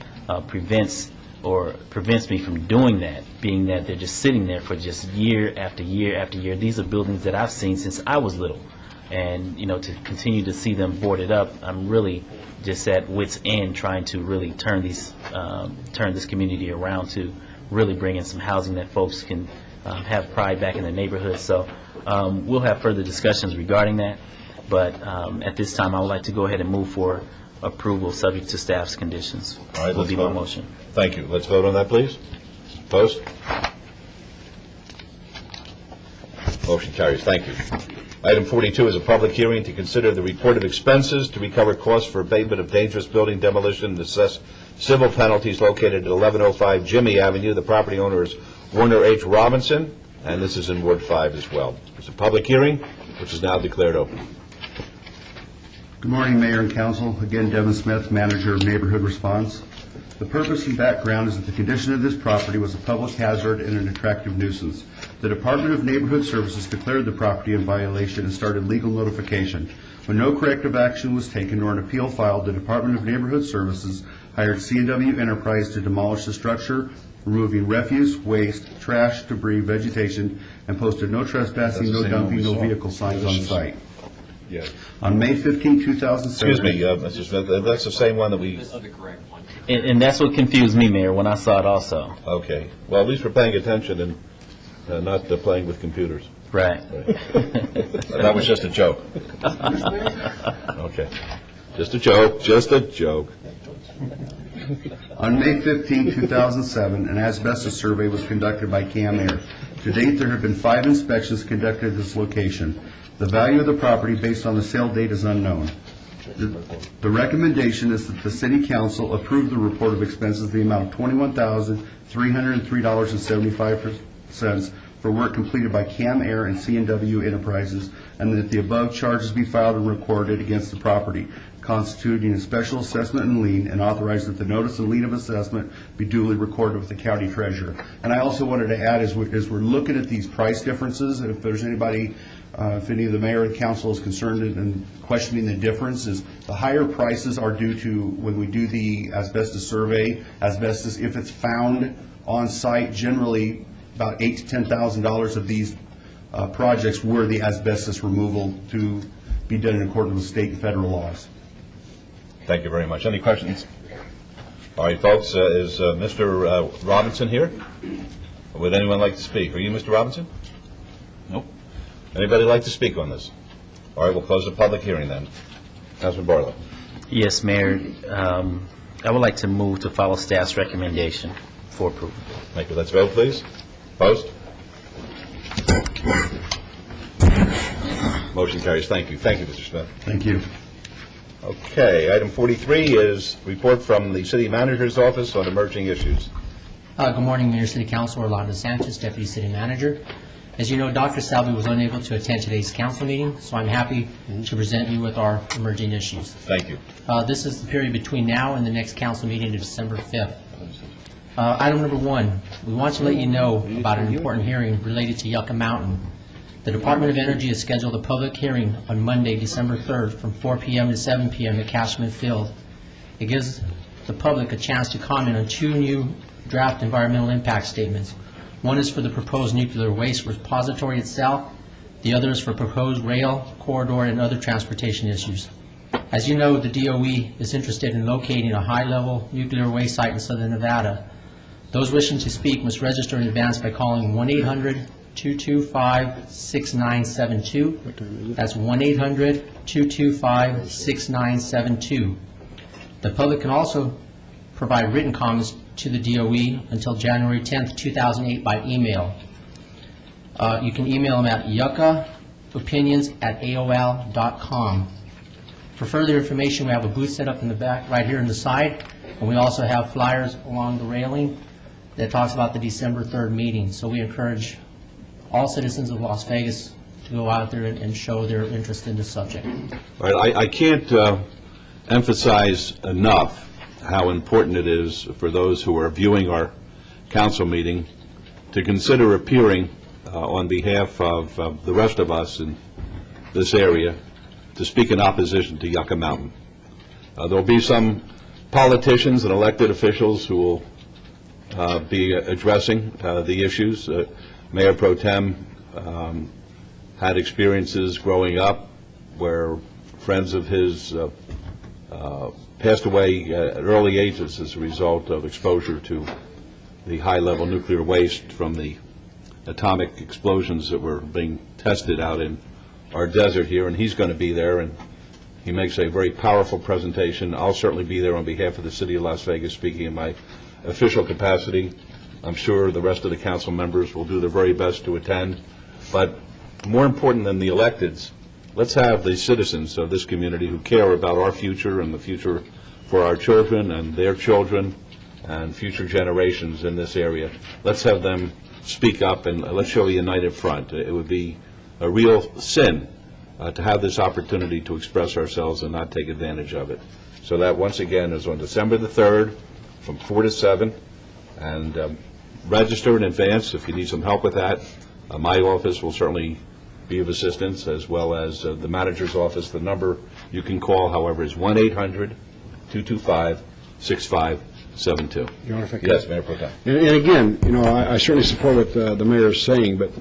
prevents me from doing that, being that they're just sitting there for just year after year after year. These are buildings that I've seen since I was little. And, to continue to see them boarded up, I'm really just at wit's end trying to really turn this community around to really bring in some housing that folks can have pride back in the neighborhood. So we'll have further discussions regarding that. But at this time, I would like to go ahead and move for approval, subject to staff's conditions. All right, Will let's be vote. my motion. Thank you. Let's vote on that, please. Opposed? Motion carries. Thank you. Item 42 is a public hearing to consider the report of expenses to recover costs for abatement of dangerous building demolition and assess civil penalties located at 1105 Jimmy Avenue. The property owner is Warner H. Robinson, and this is in Ward 5 as well. It's a public hearing, which is now declared open. Good morning, Mayor and Council. Again, Devin Smith, Manager of Neighborhood Response. The purpose and background is that the condition of this property was a public hazard and an attractive nuisance. The Department of Neighborhood Services declared the property in violation and started legal notification. When no corrective action was taken nor an appeal filed, the Department of Neighborhood Services hired C&W Enterprise to demolish the structure, removing refuse, waste, trash, debris, vegetation, and posted no trespassing, no dumping, no vehicle signs on site. Yeah. On May 15, 2007... Excuse me, Mr. Smith, that's the same one that we... And that's what confused me, Mayor, when I saw it also. Okay. Well, at least we're paying attention and not playing with computers. Right. That was just a joke. Okay. Just a joke. On May 15, 2007, an asbestos survey was conducted by CAM Air. To date, there have been 5 inspections conducted at this location. The value of the property based on the sale date is unknown. The recommendation is that the city council approve the report of expenses in the amount of $21,303.75 for work completed by CAM Air and C&W Enterprises, and that the above charges be filed and recorded against the property, constituting a special assessment and lien, and authorize that the notice and lien of assessment be duly recorded with the county treasurer. And I also wanted to add, as we're looking at these price differences, if there's anybody, if any of the mayor or the council is concerned and questioning the difference, is the higher prices are due to when we do the asbestos survey. Asbestos, if it's found on site, generally about $8,000 to $10,000 of these projects were the asbestos removal to be done in accordance with state and federal laws. Thank you very much. Any questions? All right, folks, is Mr. Robinson here? Would anyone like to speak? Are you Mr. Robinson? Nope. Anybody like to speak on this? All right, we'll close the public hearing then. Councilman Barlow. Yes, Mayor. I would like to move to follow staff's recommendation for approval. Thank you. Let's vote, please. Opposed? Motion carries. Thank you. Thank you, Mr. Smith. Thank you. Okay, item 43 is report from the city manager's office on emerging issues. Good morning, Mayor, City Council. Orlando Sanchez, Deputy City Manager. As you know, Dr. Salvi was unable to attend today's council meeting, so I'm happy to present you with our emerging issues. Thank you. This is the period between now and the next council meeting of December 5th. Item number 1, we want to let you know about an important hearing related to Yucca Mountain. The Department of Energy has scheduled a public hearing on Monday, December 3rd from 4 p.m. to 7 p.m. at Cashman Field. It gives the public a chance to comment on 2 new draft environmental impact statements. One is for the proposed nuclear waste repository itself. The other is for proposed rail, corridor, and other transportation issues. As you know, the DOE is interested in locating a high-level nuclear waste site in southern Nevada. Those wishing to speak must register in advance by calling 1-800-225-6972. That's 1-800-225-6972. The public can also provide written comments to the DOE until January 10th, 2008 by email. You can email them at yuccaopinions@aol.com. For further information, we have a booth set up in the back right here on the side, and we also have flyers along the railing that talks about the December 3rd meeting. So we encourage all citizens of Las Vegas to go out there and show their interest in the subject. All right, I can't emphasize enough how important it is for those who are viewing our council meeting to consider appearing on behalf of the rest of us in this area to speak in opposition to Yucca Mountain. There'll be some politicians and elected officials who will be addressing the issues. Mayor Pro Tem had experiences growing up where friends of his passed away at early ages as a result of exposure to the high-level nuclear waste from the atomic explosions that were being tested out in our desert here, and he's going to be there, and he makes a very powerful presentation. I'll certainly be there on behalf of the City of Las Vegas, speaking in my official capacity. I'm sure the rest of the council members will do their very best to attend, but more important than the electeds, let's have the citizens of this community who care about our future and the future for our children and their children and future generations in this area. Let's have them speak up and let's show a united front. It would be a real sin to have this opportunity to express ourselves and not take advantage of it. So that, once again, is on December the 3rd from 4 to 7. And register in advance if you need some help with that. My office will certainly be of assistance, as well as the manager's office. The number you can call, however, is 1-800-225-6572. Your Honor, if I could. Yes, Mayor Pro Tem. And again, you know, I certainly support what the mayor is saying, but,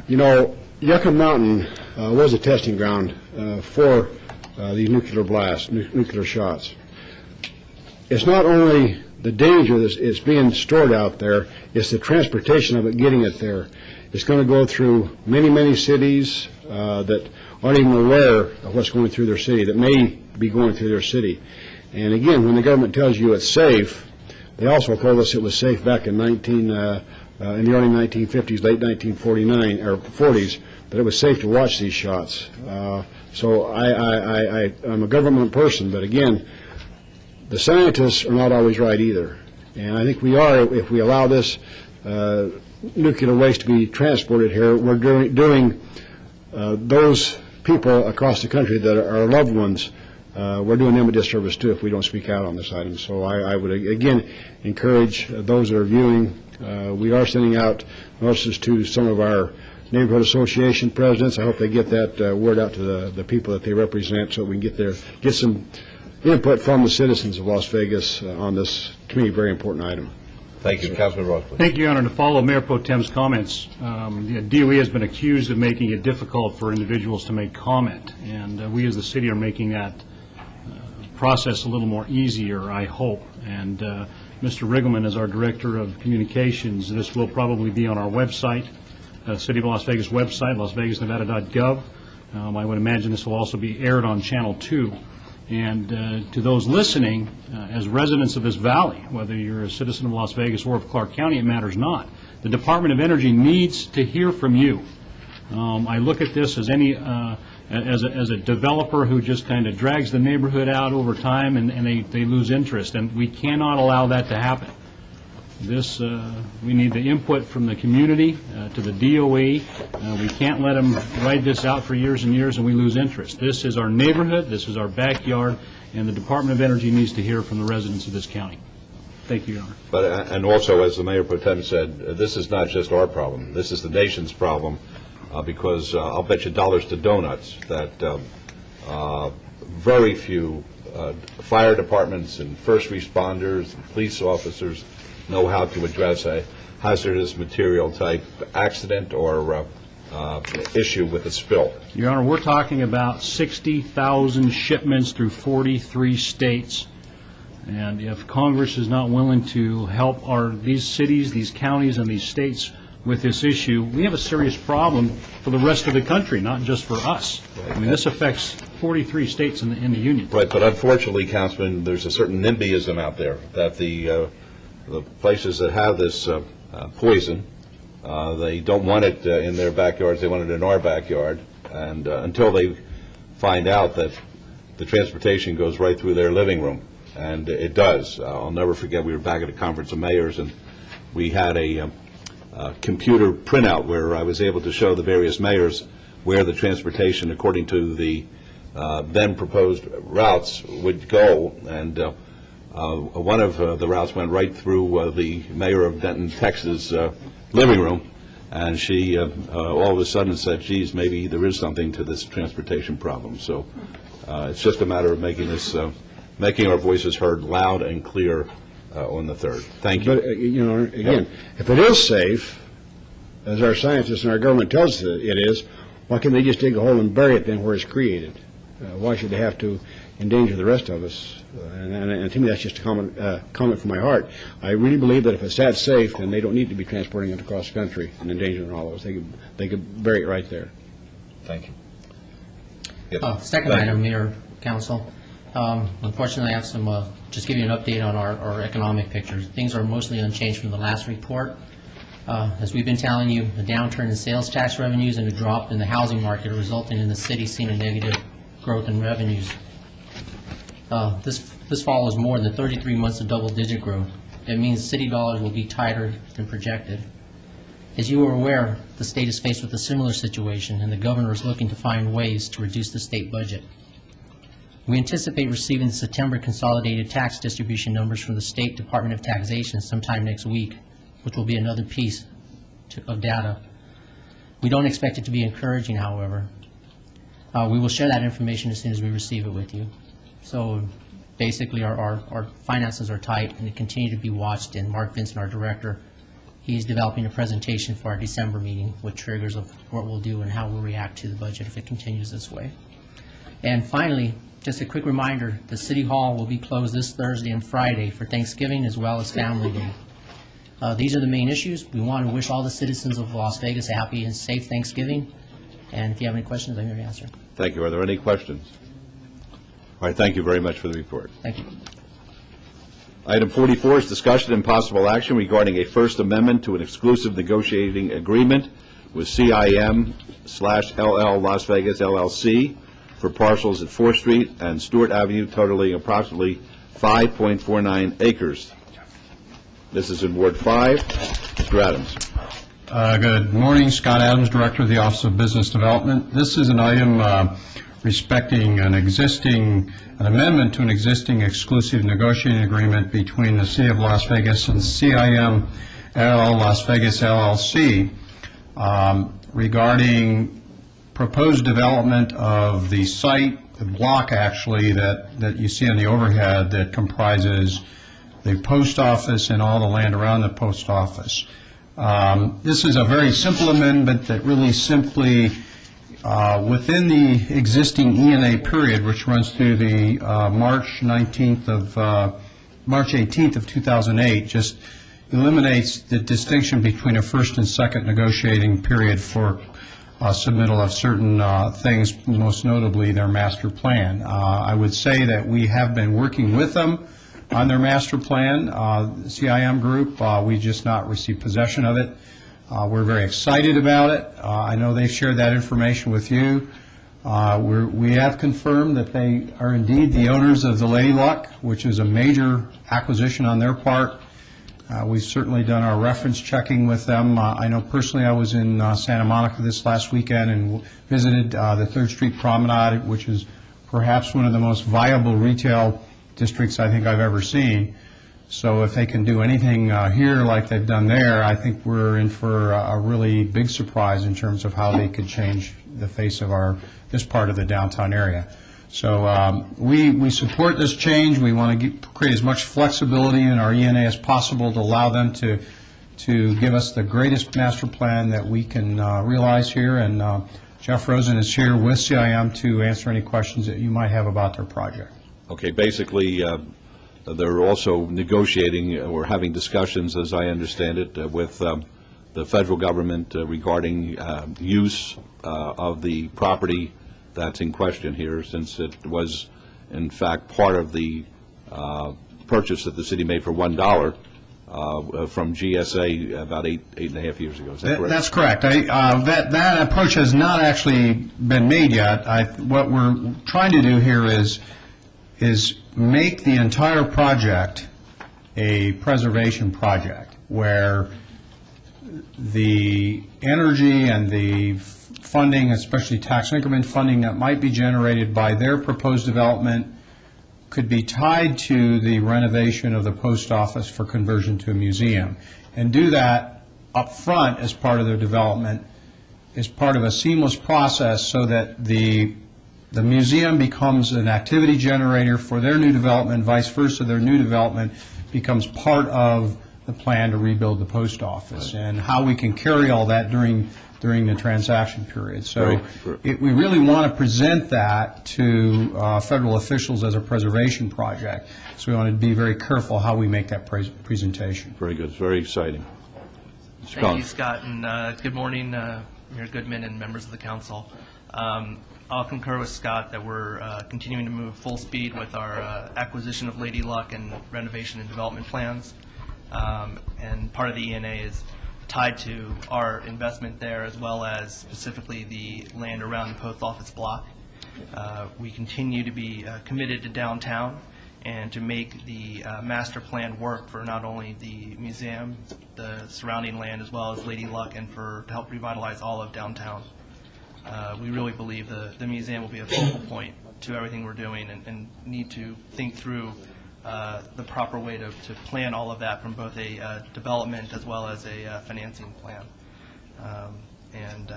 you know, Yucca Mountain was a testing ground for these nuclear blasts, nuclear shots. It's not only the danger that is being stored out there, it's the transportation of it, getting it there. It's going to go through many, many cities that aren't even aware of what's going through their city, that may be going through their city. And again, when the government tells you it's safe, they also told us it was safe back in the early 1950s, late 1949 or 40s, that it was safe to watch these shots. So I'm a government person, but again, the scientists are not always right either. And I think we are, if we allow this nuclear waste to be transported here, we're doing those people across the country that are our loved ones, we're doing them a disservice too if we don't speak out on this item. So I would again encourage those that are viewing. We are sending out notices to some of our neighborhood association presidents. I hope they get that word out to the people that they represent, so we can get some input from the citizens of Las Vegas on this, to me, very important item. Thank you, Councilman Ross. Thank you, Your Honor. To follow Mayor Pro Tem's comments, the DOE has been accused of making it difficult for individuals to make comment, and we as the city are making that process a little more easier, I hope. And Mr. Riggleman is our Director of Communications. This will probably be on our website, City of Las Vegas website, lasvegasnevada.gov. I would imagine this will also be aired on Channel 2. And to those listening, as residents of this valley, whether you're a citizen of Las Vegas or of Clark County, it matters not. The Department of Energy needs to hear from you. I look at this as as a developer who just kind of drags the neighborhood out over time, and they lose interest, and we cannot allow that to happen. We need the input from the community to the DOE. We can't let them ride this out for years and years and we lose interest. This is our neighborhood, this is our backyard, and the Department of Energy needs to hear from the residents of this county. Thank you, Your Honor. But and also, as the Mayor Pro Tem said, this is not just our problem. This is the nation's problem, because I'll bet you dollars to donuts that very few fire departments and first responders and police officers know how to address a hazardous material type accident or issue with a spill. Your Honor, we're talking about 60,000 shipments through 43 states. And if Congress is not willing to help these cities, these counties, and these states with this issue, we have a serious problem for the rest of the country, not just for us. I mean, this affects 43 states in the Union. Right, but unfortunately, Councilman, there's a certain NIMBYism out there that the places that have this poison, they don't want it in their backyards, they want it in our backyard, and until they find out that the transportation goes right through their living room, and it does. I'll never forget, we were back at a conference of mayors, and we had a computer printout where I was able to show the various mayors where the transportation, according to the then proposed routes, would go, and one of the routes went right through the mayor of Denton, Texas, living room, and she all of a sudden said, geez, maybe there is something to this transportation problem. So it's just a matter of making our voices heard loud and clear on the 3rd. Thank you. But, again, if it is safe, as our scientists and our government tells us it is, why can't they just dig a hole and bury it then where it's created? Why should they have to endanger the rest of us? And to me, that's just a comment from my heart. I really believe that if it's that safe, then they don't need to be transporting it across the country and endangering all of us. They could bury it right there. Thank you. Second item, Mayor, Council. Unfortunately, I have some, just give you an update on our economic pictures. Things are mostly unchanged from the last report. As we've been telling you, a downturn in sales tax revenues and a drop in the housing market are resulting in the city seeing a negative growth in revenues. This follows more than 33 months of double-digit growth. It means city dollars will be tighter than projected. As you are aware, the state is faced with a similar situation, and the governor is looking to find ways to reduce the state budget. We anticipate receiving the September consolidated tax distribution numbers from the State Department of Taxation sometime next week, which will be another piece of data. We don't expect it to be encouraging, however. We will share that information as soon as we receive it with you. So basically, our finances are tight, and they continue to be watched, and Mark Vincent, our director, he's developing a presentation for our December meeting with triggers of what we'll do and how we'll react to the budget if it continues this way. And finally, just a quick reminder, the City Hall will be closed this Thursday and Friday for Thanksgiving as well as Family Day. These are the main issues. We want to wish all the citizens of Las Vegas a happy and safe Thanksgiving. And if you have any questions, I'm here to answer. Thank you. Are there any questions? All right, thank you very much for the report. Thank you. Item 44 is discussion and possible action regarding a First Amendment to an exclusive negotiating agreement with CIM/LL Las Vegas LLC for parcels at 4th Street and Stewart Avenue totaling approximately 5.49 acres. This is in Ward 5. Mr. Adams. Good morning. Scott Adams, Director of the Office of Business Development. This is an item respecting an amendment to an existing exclusive negotiating agreement between the City of Las Vegas and CIM Las Vegas LLC regarding proposed development of the site, the block actually that you see on the overhead that comprises the post office and all the land around the post office. This is a very simple amendment that really simply, within the existing E&A period, which runs through the March 18th of 2008, just eliminates the distinction between a first and second negotiating period for submittal of certain things, most notably their master plan. I would say that we have been working with them on their master plan, the CIM group. We just not received possession of it. We're very excited about it. I know they've shared that information with you. We have confirmed that they are indeed the owners of the Lady Luck, which is a major acquisition on their part. We've certainly done our reference checking with them. I know personally I was in Santa Monica this last weekend and visited the 3rd Street Promenade, which is perhaps one of the most viable retail districts I think I've ever seen. So if they can do anything here like they've done there, I think we're in for a really big surprise in terms of how they could change the face of this part of the downtown area. So we support this change. We want to create as much flexibility in our E&A as possible to allow them to give us the greatest master plan that we can realize here. And Jeff Rosen is here with CIM to answer any questions that you might have about their project. Okay, basically, they're also negotiating or having discussions, as I understand it, with the federal government regarding use of the property that's in question here, since it was, in fact, part of the purchase that the city made for $1 from GSA about eight and a half years ago. Is that correct? That's correct. That approach has not actually been made yet. What we're trying to do here is make the entire project a preservation project where the energy and the funding, especially tax increment funding that might be generated by their proposed development, could be tied to the renovation of the post office for conversion to a museum, and do that up front as part of their development, as part of a seamless process, so that the museum becomes an activity generator for their new development, vice versa, their new development becomes part of the plan to rebuild the post office, and how we can carry all that during the transaction period. So we really want to present that to federal officials as a preservation project. So we want to be very careful how we make that presentation. Very good. It's very exciting. Thank you, Scott, and good morning, Mayor Goodman and members of the council. I'll concur with Scott that we're continuing to move full speed with our acquisition of Lady Luck and renovation and development plans. And part of the E&A is tied to our investment there, as well as specifically the land around the post office block. We continue to be committed to downtown and to make the master plan work for not only the museum, the surrounding land, as well as Lady Luck, and to help revitalize all of downtown. We really believe the museum will be a focal point to everything we're doing, and need to think through the proper way to plan all of that from both a development as well as a financing plan. And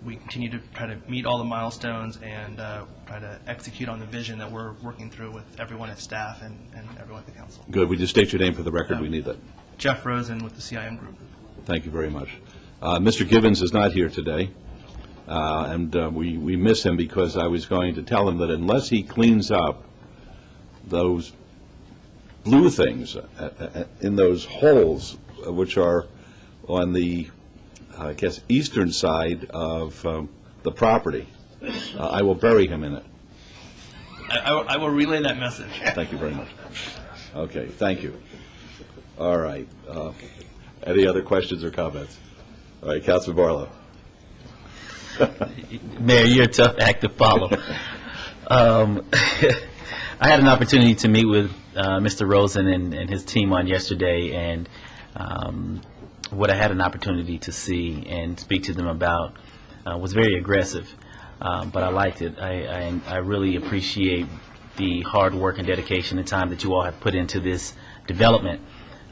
we continue to try to meet all the milestones and try to execute on the vision that we're working through with everyone at staff and everyone at the council. Good. We just state your name for the record. We need that. Jeff Rosen with the CIM Group. Thank you very much. Mr. Givens is not here today, and we miss him because I was going to tell him that unless he cleans up those blue things in those holes, which are on the, I guess, eastern side of the property, I will bury him in it. I will relay that message. Thank you very much. Okay, thank you. All right. Any other questions or comments? All right, Councilman Barlow. Mayor, you're a tough act to follow. I had an opportunity to meet with Mr. Rosen and his team on yesterday, and what I had an opportunity to see and speak to them about was very aggressive, but I liked it. I really appreciate the hard work and dedication and time that you all have put into this development,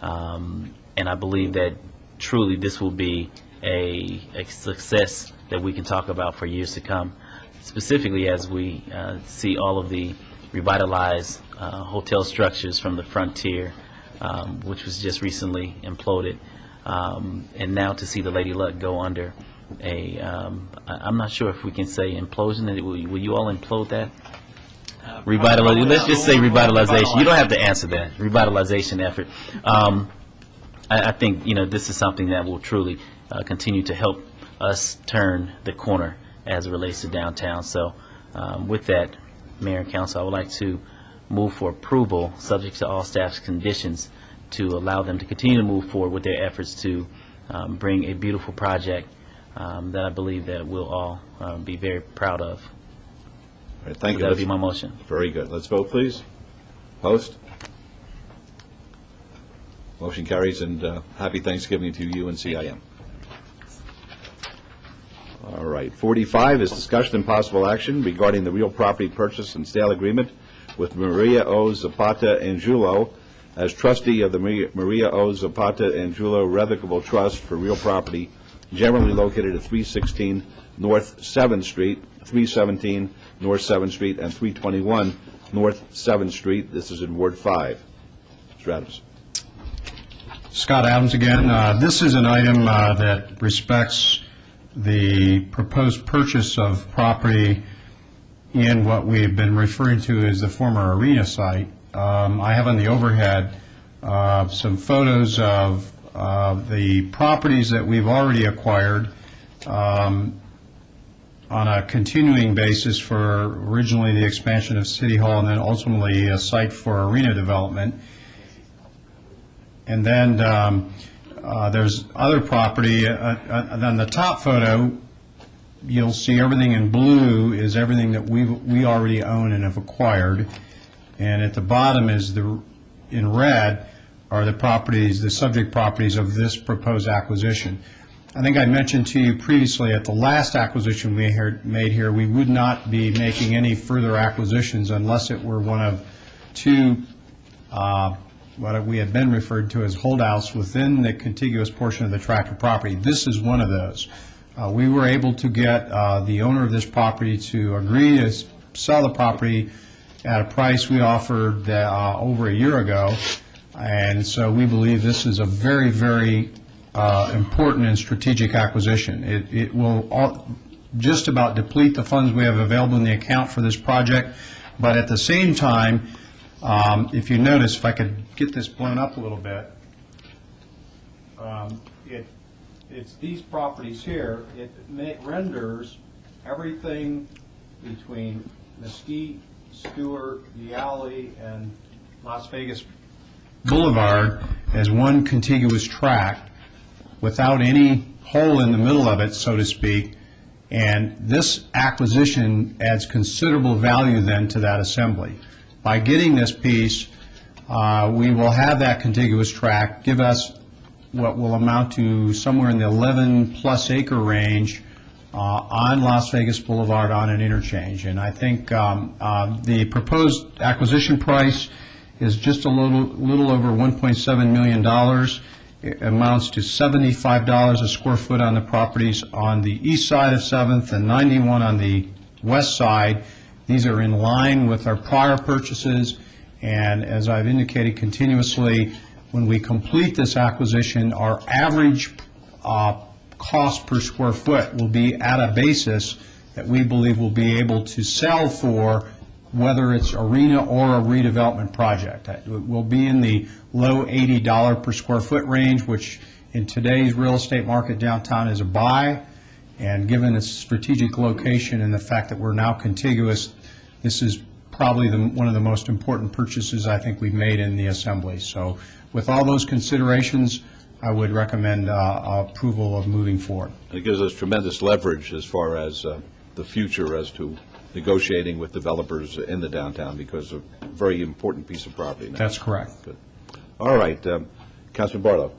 and I believe that truly this will be a success that we can talk about for years to come, specifically as we see all of the revitalized hotel structures from the Frontier, which was just recently imploded, and now to see the Lady Luck go under I'm not sure if we can say implosion. Will you all implode that? Revitalization. Let's just say revitalization. You don't have to answer that. Revitalization effort. I think this is something that will truly continue to help us turn the corner as it relates to downtown. So with that, Mayor and Council, I would like to move for approval, subject to all staff's conditions, to allow them to continue to move forward with their efforts to bring a beautiful project that I believe that we'll all be very proud of. All right, thank you. That would be my motion. Very good. Let's vote, please. Opposed? Motion carries, and happy Thanksgiving to you and CIM. All right. 45 is discussion and possible action regarding the real property purchase and sale agreement with Maria O. Zapata Angulo as trustee of the Maria O. Zapata Angulo Revocable Trust for real property generally located at 316 North 7th Street, 317 North 7th Street, and 321 North 7th Street. This is in Ward 5. Mr. Adams. Scott Adams again. This is an item that respects the proposed purchase of property in what we've been referring to as the former arena site. I have on the overhead some photos of the properties that we've already acquired on a continuing basis for originally the expansion of City Hall and then ultimately a site for arena development. And then there's other property. On the top photo, you'll see everything in blue is everything that we already own and have acquired. And at the bottom is in red are the properties, the subject properties of this proposed acquisition. I think I mentioned to you previously at the last acquisition we made here, we would not be making any further acquisitions unless it were one of two what we had been referred to as holdouts within the contiguous portion of the tract of property. This is one of those. We were able to get the owner of this property to agree to sell the property at a price we offered over a year ago, and so we believe this is a very, very important and strategic acquisition. It will just about deplete the funds we have available in the account for this project, but at the same time, if you notice, if I could get this blown up a little bit, it's these properties here. It renders everything between Mesquite, Stewart, the Alley, and Las Vegas Boulevard as one contiguous tract without any hole in the middle of it, so to speak. And this acquisition adds considerable value then to that assembly. By getting this piece, we will have that contiguous tract, give us what will amount to somewhere in the 11-plus acre range on Las Vegas Boulevard on an interchange. And I think the proposed acquisition price is just a little over $1.7 million. It amounts to $75 a square foot on the properties on the east side of 7th and 91 on the west side. These are in line with our prior purchases, and as I've indicated continuously, when we complete this acquisition, our average cost per square foot will be at a basis that we believe we'll be able to sell for, whether it's arena or a redevelopment project. It will be in the low $80 per square foot range, which in today's real estate market downtown is a buy. And given its strategic location and the fact that we're now contiguous, this is probably one of the most important purchases I think we've made in the assembly. So with all those considerations, I would recommend approval of moving forward. It gives us tremendous leverage as far as the future as to negotiating with developers in the downtown because of a very important piece of property now. That's correct. Good. All right, Councilman Barlow.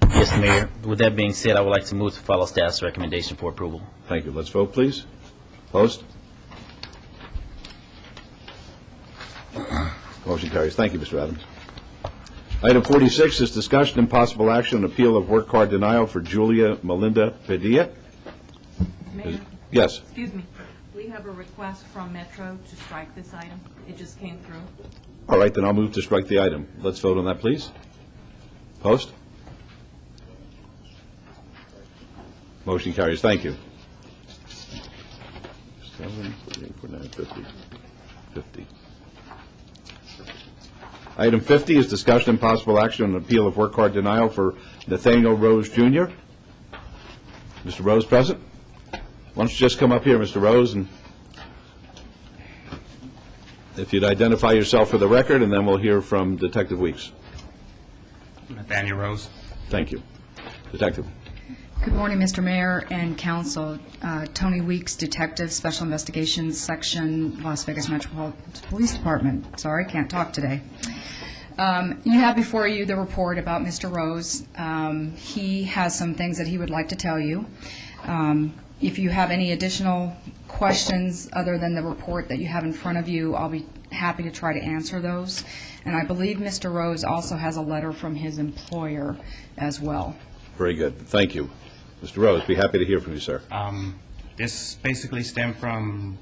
Yes, Mayor. With that being said, I would like to move to follow staff's recommendation for approval. Thank you. Let's vote, please. Opposed? Motion carries. Thank you, Mr. Adams. Item 46 is discussion and possible action on appeal of work card denial for Julia Melinda Padilla. Mayor? Yes. Excuse me. We have a request from Metro to strike this item. It just came through. All right, then I'll move to strike the item. Let's vote on that, please. Opposed? Motion carries. Thank you. 7, 8, 4, 9, 50. 50. Item 50 is discussion and possible action on an appeal of work card denial for Nathaniel Rose, Jr. Mr. Rose present? Why don't you just come up here, Mr. Rose, and if you'd identify yourself for the record, and then we'll hear from Detective Weeks. Nathaniel Rose. Thank you. Detective. Good morning, Mr. Mayor and Council. Tony Weeks, Detective, Special Investigations Section, Las Vegas Metropolitan Police Department. Sorry, can't talk today. You have before you the report about Mr. Rose. He has some things that he would like to tell you. If you have any additional questions other than the report that you have in front of you, I'll be happy to try to answer those. And I believe Mr. Rose also has a letter from his employer as well. Very good. Thank you. Mr. Rose, be happy to hear from you, sir. This basically stemmed from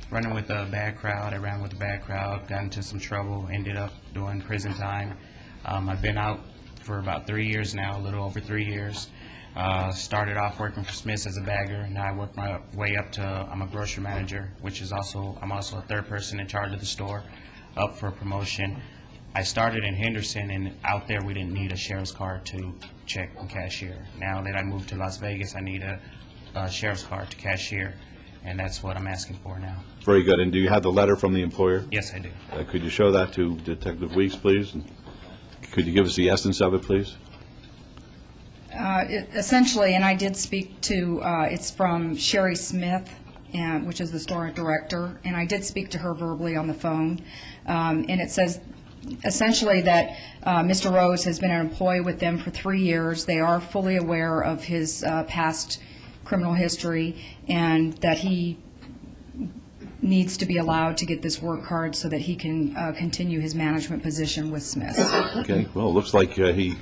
running with a bad crowd. I ran with a bad crowd, got into some trouble, ended up doing prison time. I've been out for about 3 years now, a little over 3 years. Started off working for Smith's as a bagger. Now I work my way up to, I'm a grocery manager, which is also, I'm also a third person in charge of the store, up for a promotion. I started in Henderson, and out there we didn't need a sheriff's card to check and cashier. Now that I moved to Las Vegas, I need a sheriff's card to cashier, and that's what I'm asking for now. Very good. And do you have the letter from the employer? Yes, I do. Could you show that to Detective Weeks, please? And could you give us the essence of it, please? Essentially, and I did speak to, it's from Sherry Smith, which is the store director, and I did speak to her verbally on the phone. And it says essentially that Mr. Rose has been an employee with them for 3 years. They are fully aware of his past criminal history, and that he needs to be allowed to get this work card so that he can continue his management position with Smith. Okay. Well, it looks like he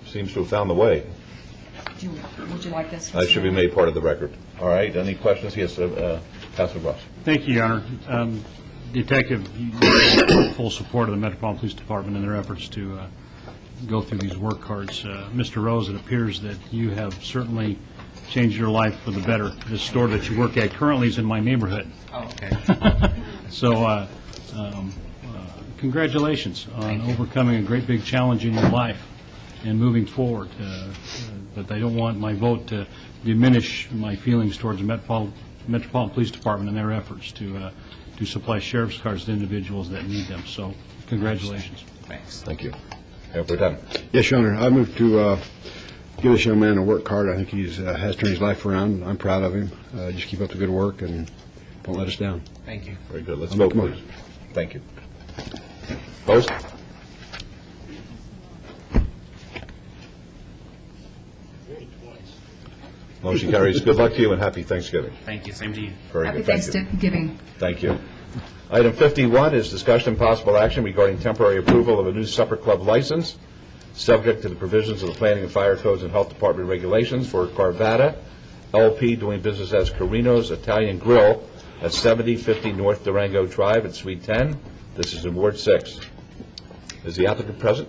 seems to have found the way. Would you like this? That should be made part of the record. All right. Any questions? Yes, Councilman Ross. Thank you, Your Honor. Detective, you have full support of the Metropolitan Police Department in their efforts to go through these work cards. Mr. Rose, it appears that you have certainly changed your life for the better. The store that you work at currently is in my neighborhood. Oh, okay. So congratulations on overcoming a great big challenge in your life and moving forward. But I don't want my vote to diminish my feelings towards the Metropolitan Police Department and their efforts to supply sheriff's cards to individuals that need them. So congratulations. Thanks. Thank you. We're done. Yes, Your Honor. I move to give this young man a work card. I think he has turned his life around. I'm proud of him. Just keep up the good work and don't let us down. Thank you. Very good. Let's I'll vote, make a please. Thank you. Opposed? Motion carries. Good luck to you and happy Thanksgiving. Thank you. Same to you. Very Happy good. Thank you. Thanksgiving. Thank you. Item 51 is discussion and possible action regarding temporary approval of a new supper club license, subject to the provisions of the Planning and Fire Codes and Health Department regulations for Carvada LP, doing business as Carino's Italian Grill at 7050 North Durango Drive at Suite 10. This is in Ward 6. Is the applicant present?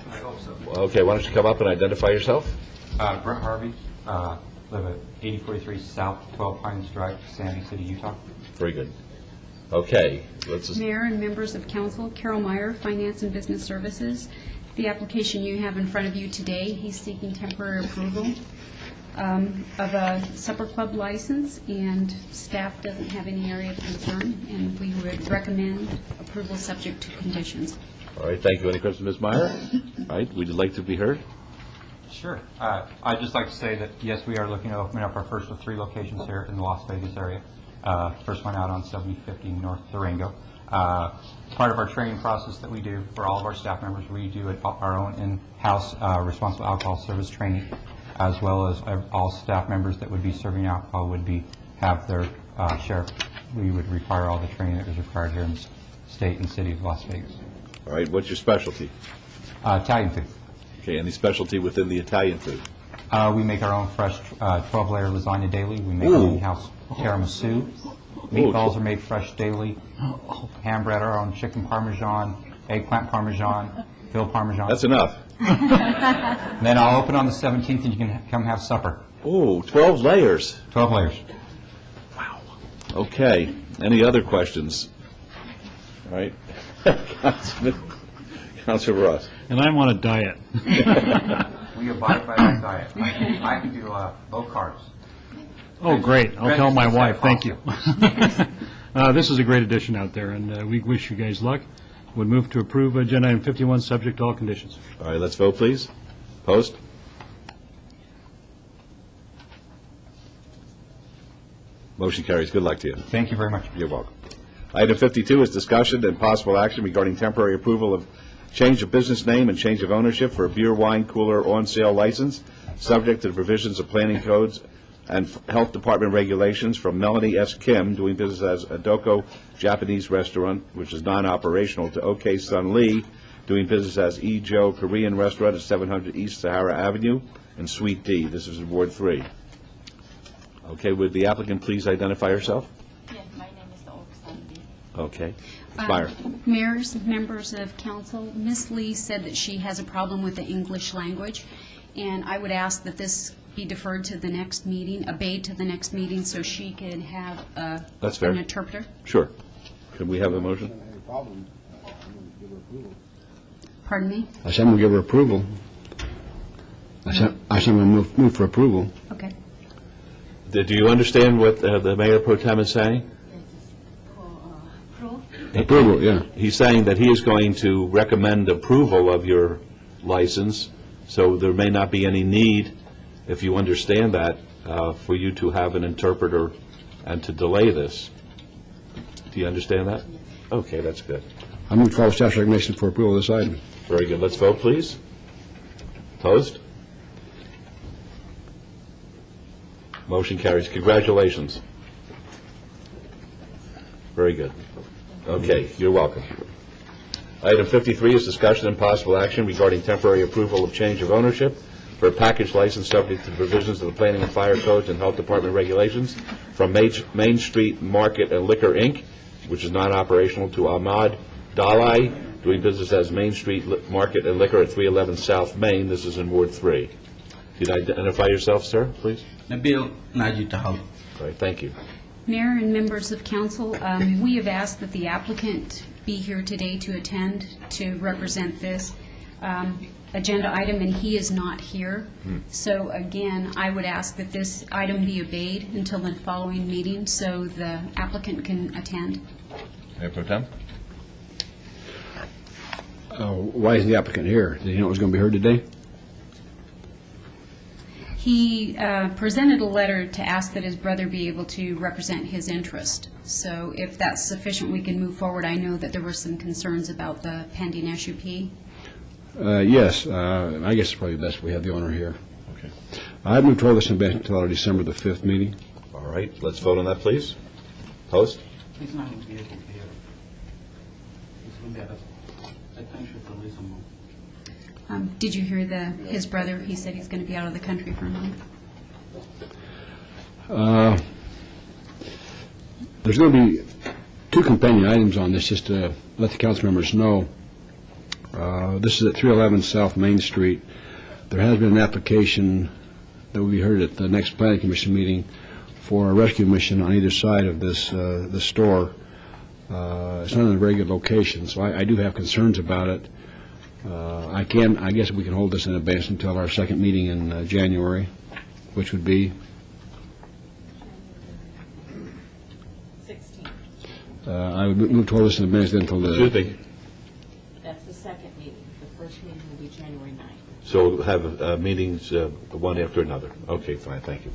I hope so. Okay, why don't you come up and identify yourself? Brent Harvey, live at 8043 South 12 Pines Drive, Sandy City, Utah. Very good. Okay, Mayor and members of council, Carol Meyer, Finance and Business Services. The application you have in front of you today, he's seeking temporary approval of a supper club license, and staff doesn't have any area of concern, and we would recommend approval subject to conditions. All right, thank you. Any questions, Ms. Meyer? All right, would you like to be heard? Sure. I'd just like to say that, yes, we are looking to open up our first of 3 locations here in the Las Vegas area. First one out on 7050 North Durango. Part of our training process that we do for all of our staff members, we do our own in-house responsible alcohol service training, as well as all staff members that would be serving alcohol would have their share. We would require all the training that is required here in the state and city of Las Vegas. All right, what's your specialty? Italian food. Okay, any specialty within the Italian food? We make our own fresh 12-layer lasagna daily. We make our in-house tiramisu. Meatballs are made fresh daily. Ham bread, our own chicken parmesan, eggplant parmesan, veal parmesan. That's enough. Then I'll open on the 17th, and you can come have supper. Oh, 12 layers. 12 layers. Okay, any other questions? All right. Councilor Ross. And I'm on a diet. We abide by that diet. I can do low carbs. Oh, great. I'll tell my wife. Thank you. This is a great addition out there, and we wish you guys luck. Would move to approve agenda item 51, subject to all conditions. All right, let's vote, please. Post. Motion carries. Good luck to you. Thank you very much. You're welcome. Item 52 is discussion and possible action regarding temporary approval of change of business name and change of ownership for a beer wine cooler on-sale license, subject to the provisions of planning codes and Health Department regulations from Melanie S. Kim, doing business as Adoko Japanese Restaurant, which is non-operational, to OK Sun Lee, doing business as E. Joe Korean Restaurant at 700 East Sahara Avenue in Suite D. This is in Ward 3. Okay, would the applicant please identify herself? Yes, my name is Oksandi. Okay. Ms. Meyer. Mayors, members of council, Ms. Lee said that she has a problem with the English language, and I would ask that this be deferred to the next meeting, obeyed to the next meeting, so she can have That's fair. an interpreter. Sure. Could we have a motion? Pardon me? I said I'm going to give her approval. I said I'm going to move for approval. Okay. Do you understand what the Mayor Pro Tem is saying? Approval, yeah. He's saying that he is going to recommend approval of your license, so there may not be any need, if you understand that, for you to have an interpreter and to delay this. Do you understand that? Okay, that's good. I move to follow staff's recommendation for approval of this item. Very good. Let's vote, please. Opposed? Motion carries. Congratulations. Very good. Okay, you're welcome. Item 53 is discussion and possible action regarding temporary approval of change of ownership for a package license subject to the provisions of the Planning and Fire Codes and Health Department regulations from Main Street Market and Liquor, Inc., which is non-operational, to Ahmad Dalai, doing business as Main Street Market and Liquor at 311 South Main. This is in Ward 3. Could you identify yourself, sir, please? Nabil Najitahal. All right, thank you. Mayor and members of council, we have asked that the applicant be here today to attend to represent this agenda item, and he is not here. So again, I would ask that this item be obeyed until the following meeting so the applicant can attend. Mayor Pro Tem? Why is the applicant here? Did he know it was going to be heard today? He presented a letter to ask that his brother be able to represent his interest. So if that's sufficient, we can move forward. I know that there were some concerns about the pending SUP. Yes. I guess it's probably best if we have the owner here. Okay. I move to hold this until our December the 5th meeting. All right, let's vote on that, please. Post. He's not going to be able to be here. He's going to be at a country for at least a month. Did you hear his brother? He said he's going to be out of the country for a month. There's going to be 2 companion items on this, just to let the council members know. This is at 311 South Main Street. There has been an application that will be heard at the next Planning Commission meeting for a rescue mission on either side of this store. It's not in a very good location, so I do have concerns about it. I guess we can hold this in advance until our second meeting in January, which would be 16. I would move to hold this in advance until the. Excuse me. That's the second meeting. The first meeting will be January 9th. So we'll have meetings one after another. Okay, fine, thank you.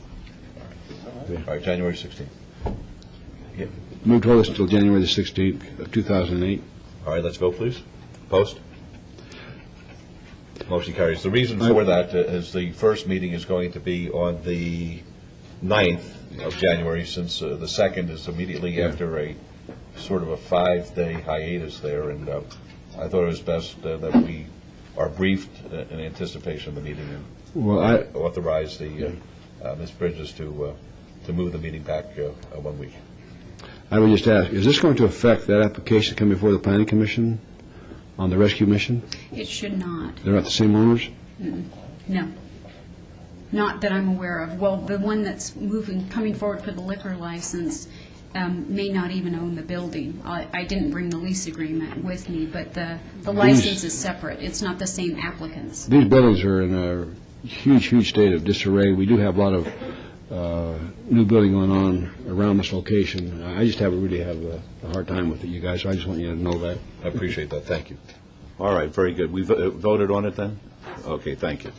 All right, January 16th. Move to hold this until January the 16th of 2008. All right, let's vote, please. Post. Motion carries. The reason for that is the first meeting is going to be on the 9th of January, since the 2nd is immediately after a sort of a 5-day hiatus there, and I thought it was best that we are briefed in anticipation of the meeting, and authorize the Ms. Bridges to move the meeting back 1 week. I would just ask, is this going to affect that application coming before the Planning Commission on the rescue mission? It should not. They're not the same owners? No. Not that I'm aware of. Well, the one that's coming forward for the liquor license may not even own the building. I didn't bring the lease agreement with me, but the license is separate. It's not the same applicants. These buildings are in a huge state of disarray. We do have a lot of new building going on around this location. I just really have a hard time with it, you guys, so I just want you to know that. I appreciate that. Thank you. All right, very good. We voted on it then? Okay, thank you.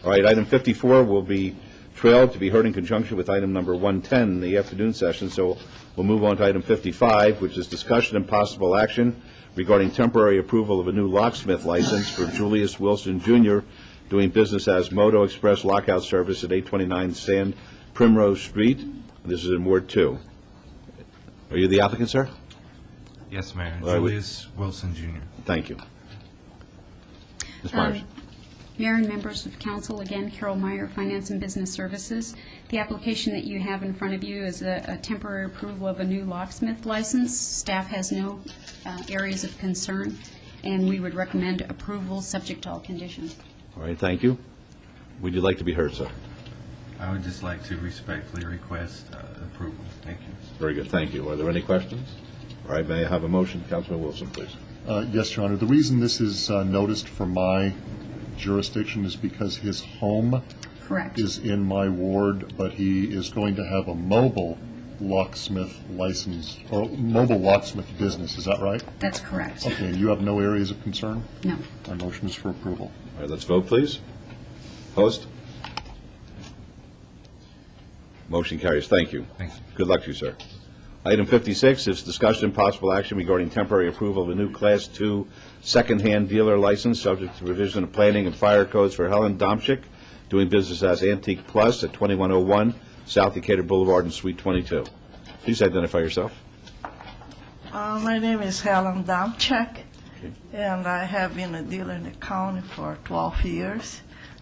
All right, item 54 will be trailed to be heard in conjunction with item number 110 in the afternoon session, so we'll move on to item 55, which is discussion and possible action regarding temporary approval of a new locksmith license for Julius Wilson, Jr., doing business as Moto Express Lockout Service at 829 San Primrose Street. This is in Ward 2. Are you the applicant, sir? Yes, Mayor. All right, Julius Wilson, Jr. Thank you. Ms. Myers. Mayor and members of council, again, Carol Meyer, Finance and Business Services. The application that you have in front of you is a temporary approval of a new locksmith license. Staff has no areas of concern, and we would recommend approval subject to all conditions. All right, thank you. Would you like to be heard, sir? I would just like to respectfully request approval. Thank you. Very good, thank you. Are there any questions? All right, may I have a motion? Councilman Wilson, please. Yes, Your Honor. The reason this is noticed for my jurisdiction is because his home is in my ward, but he is going to have a mobile locksmith license, or mobile locksmith business. Is that right? That's correct. Okay, and you have no areas of concern? No. My motion is for approval. All right, let's vote, please. Opposed? Motion carries. Thank you. Thank you. Good luck to you, sir. Item 56 is discussion and possible action regarding temporary approval of a new Class 2 second-hand dealer license subject to revision of planning and fire codes for Helen Domchick, doing business as Antique Plus at 2101 South Decatur Boulevard in Suite 22. Please identify yourself. My name is Helen Domchick, and I have been a dealer in the county for 12 years.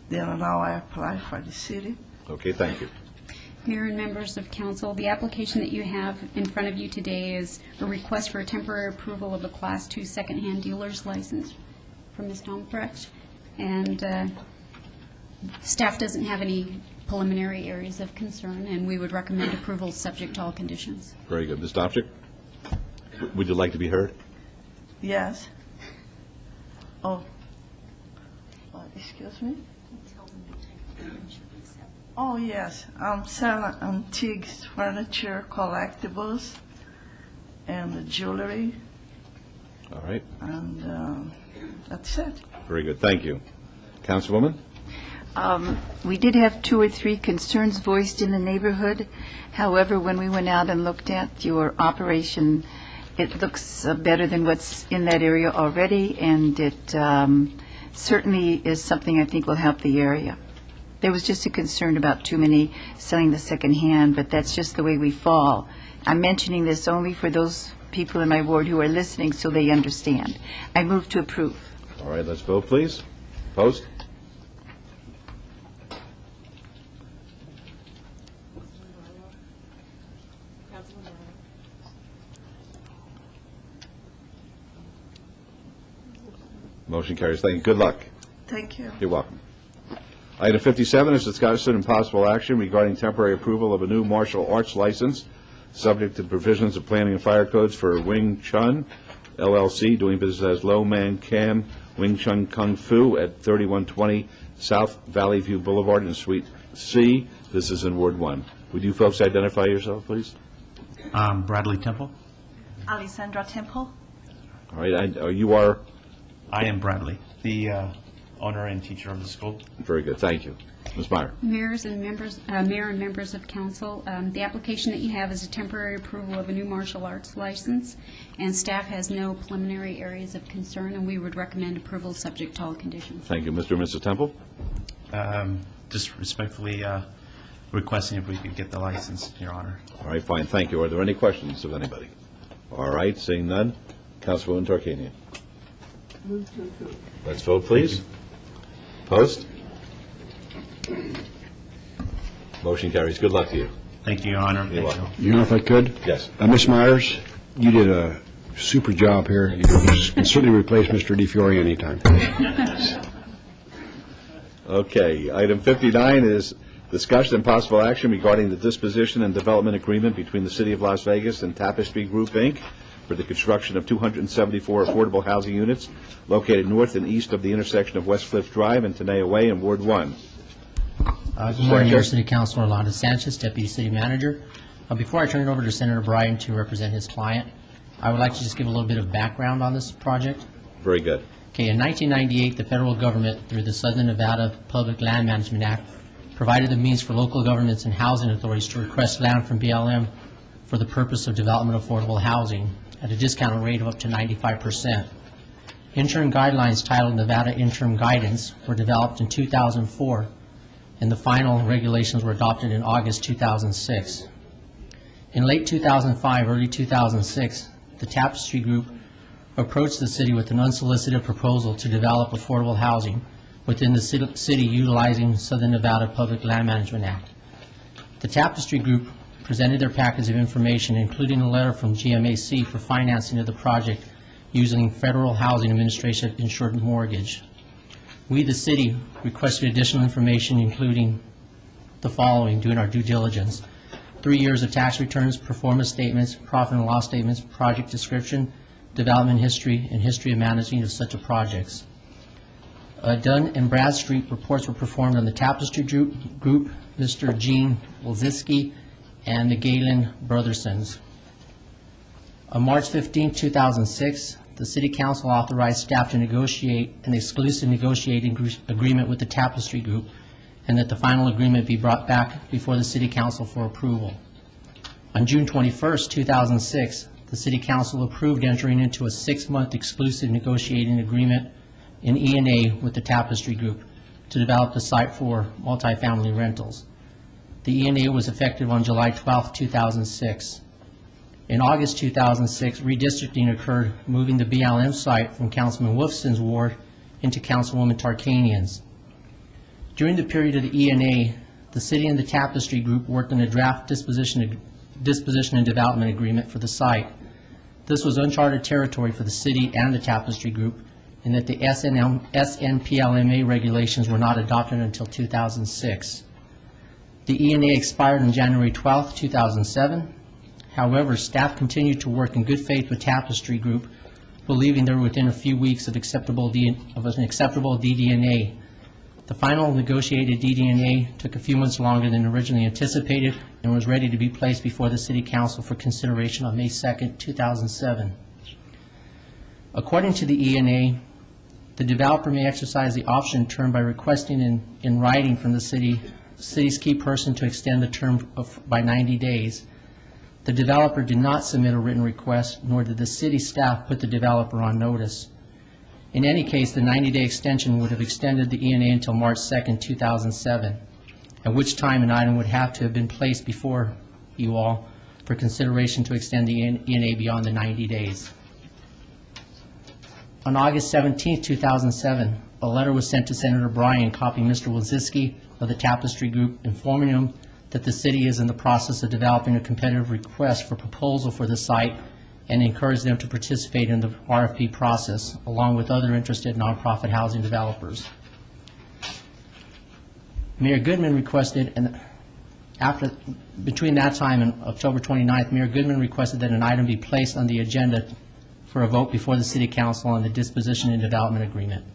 Then now I apply for the city. Okay, thank you. Mayor and members of council, the application that you have in front of you today is a request for a temporary approval of a Class 2 secondhand dealer's license from Ms. Domprecht. And staff doesn't have any preliminary areas of concern, and we would recommend approval subject to all conditions. Very good. Ms. Domchick, would you like to be heard? Yes. Oh, excuse me? Oh, yes. I'm selling antiques, furniture, collectibles, and jewelry. All right. And that's it. Very good. Thank you. Councilwoman? We did have 2 or 3 concerns voiced in the neighborhood. However, when we went out and looked at your operation, it looks better than what's in that area already, and it certainly is something I think will help the area. There was just a concern about too many selling the second hand, but that's just the way we fall. I'm mentioning this only for those people in my ward who are listening so they understand. I move to approve. All right, let's vote, please. Opposed? Motion carries. Thank you. Good luck. Thank you. You're welcome. Item 57 is discussion and possible action regarding temporary approval of a new martial arts license, subject to provisions of planning and fire codes for Wing Chun, LLC, doing business as Lo Man Cam Wing Chun Kung Fu at 3120 South Valley View Boulevard in Suite C. This is in Ward 1. Would you folks identify yourself, please? Bradley Temple. Alessandra Temple. All right, you are? I am Bradley. The owner and teacher of the school. Very good, thank you. Ms. Meyer. Mayor and members of council, the application that you have is a temporary approval of a new martial arts license, and staff has no preliminary areas of concern, and we would recommend approval subject to all conditions. Thank you. Mr. and Mrs. Temple? Just respectfully requesting if we could get the license, Your Honor. All right, fine, thank you. Are there any questions of anybody? All right, seeing none. Councilwoman Tarkanian. Let's vote, please. Opposed? Motion carries. Good luck to you. Thank you, Your Honor. You're welcome. You know, if I could? Yes. Ms. Myers, you did a super job here. You can certainly replace Mr. DeFiore anytime. Okay, item 59 is discussion and possible action regarding the disposition and development agreement between the City of Las Vegas and Tapestry Group, Inc. for the construction of 274 affordable housing units located north and east of the intersection of West Cliff Drive and Tenaya Way in Ward 1. Good morning, Mayor, City Councilor Rolando Sanchez, Deputy City Manager. Before I turn it over to Senator Bryan to represent his client, I would like to just give a little bit of background on this project. Very good. Okay, in 1998, the federal government, through the Southern Nevada Public Land Management Act, provided the means for local governments and housing authorities to request land from BLM for the purpose of development of affordable housing at a discounted rate of up to 95%. Interim guidelines titled Nevada Interim Guidance were developed in 2004, and the final regulations were adopted in August 2006. In late 2005, early 2006, the Tapestry Group approached the city with an unsolicited proposal to develop affordable housing within the city utilizing Southern Nevada Public Land Management Act. The Tapestry Group presented their package of information, including a letter from GMAC for financing of the project using Federal Housing Administration insured mortgage. We, the city, requested additional information, including the following during our due diligence: 3 years of tax returns, performance statements, profit and loss statements, project description, development history, and history of managing of such projects. Dunn and Bradstreet reports were performed on the Tapestry Group, Mr. Gene Wolzinski, and the Galen Brothersons. On March 15, 2006, the City Council authorized staff to negotiate an exclusive negotiating agreement with the Tapestry Group, and that the final agreement be brought back before the City Council for approval. On June 21, 2006, the City Council approved entering into a 6-month exclusive negotiating agreement in E&A with the Tapestry Group to develop the site for multifamily rentals. The E&A was effective on July 12, 2006. In August 2006, redistricting occurred, moving the BLM site from Councilman Wolfson's ward into Councilwoman Tarkanian's. During the period of the E&A, the city and the Tapestry Group worked on a draft disposition and development agreement for the site. This was uncharted territory for the city and the Tapestry Group, in that the SNPLMA regulations were not adopted until 2006. The E&A expired on January 12, 2007. However, staff continued to work in good faith with Tapestry Group, believing they were within a few weeks of an acceptable DD&A. The final negotiated DD&A took a few months longer than originally anticipated and was ready to be placed before the City Council for consideration on May 2, 2007. According to the E&A, the developer may exercise the option term by requesting in writing from the city's key person to extend the term by 90 days. The developer did not submit a written request, nor did the city staff put the developer on notice. In any case, the 90-day extension would have extended the E&A until March 2, 2007, at which time an item would have to have been placed before you all for consideration to extend the E&A beyond the 90 days. On August 17, 2007, a letter was sent to Senator Bryan copying Mr. Wolzinski of the Tapestry Group, informing him that the city is in the process of developing a competitive request for proposal for the site and encourage them to participate in the RFP process, along with other interested nonprofit housing developers. Mayor Goodman requested, and between that time and October 29th, Mayor Goodman requested that an item be placed on the agenda for a vote before the City Council on the disposition and development agreement.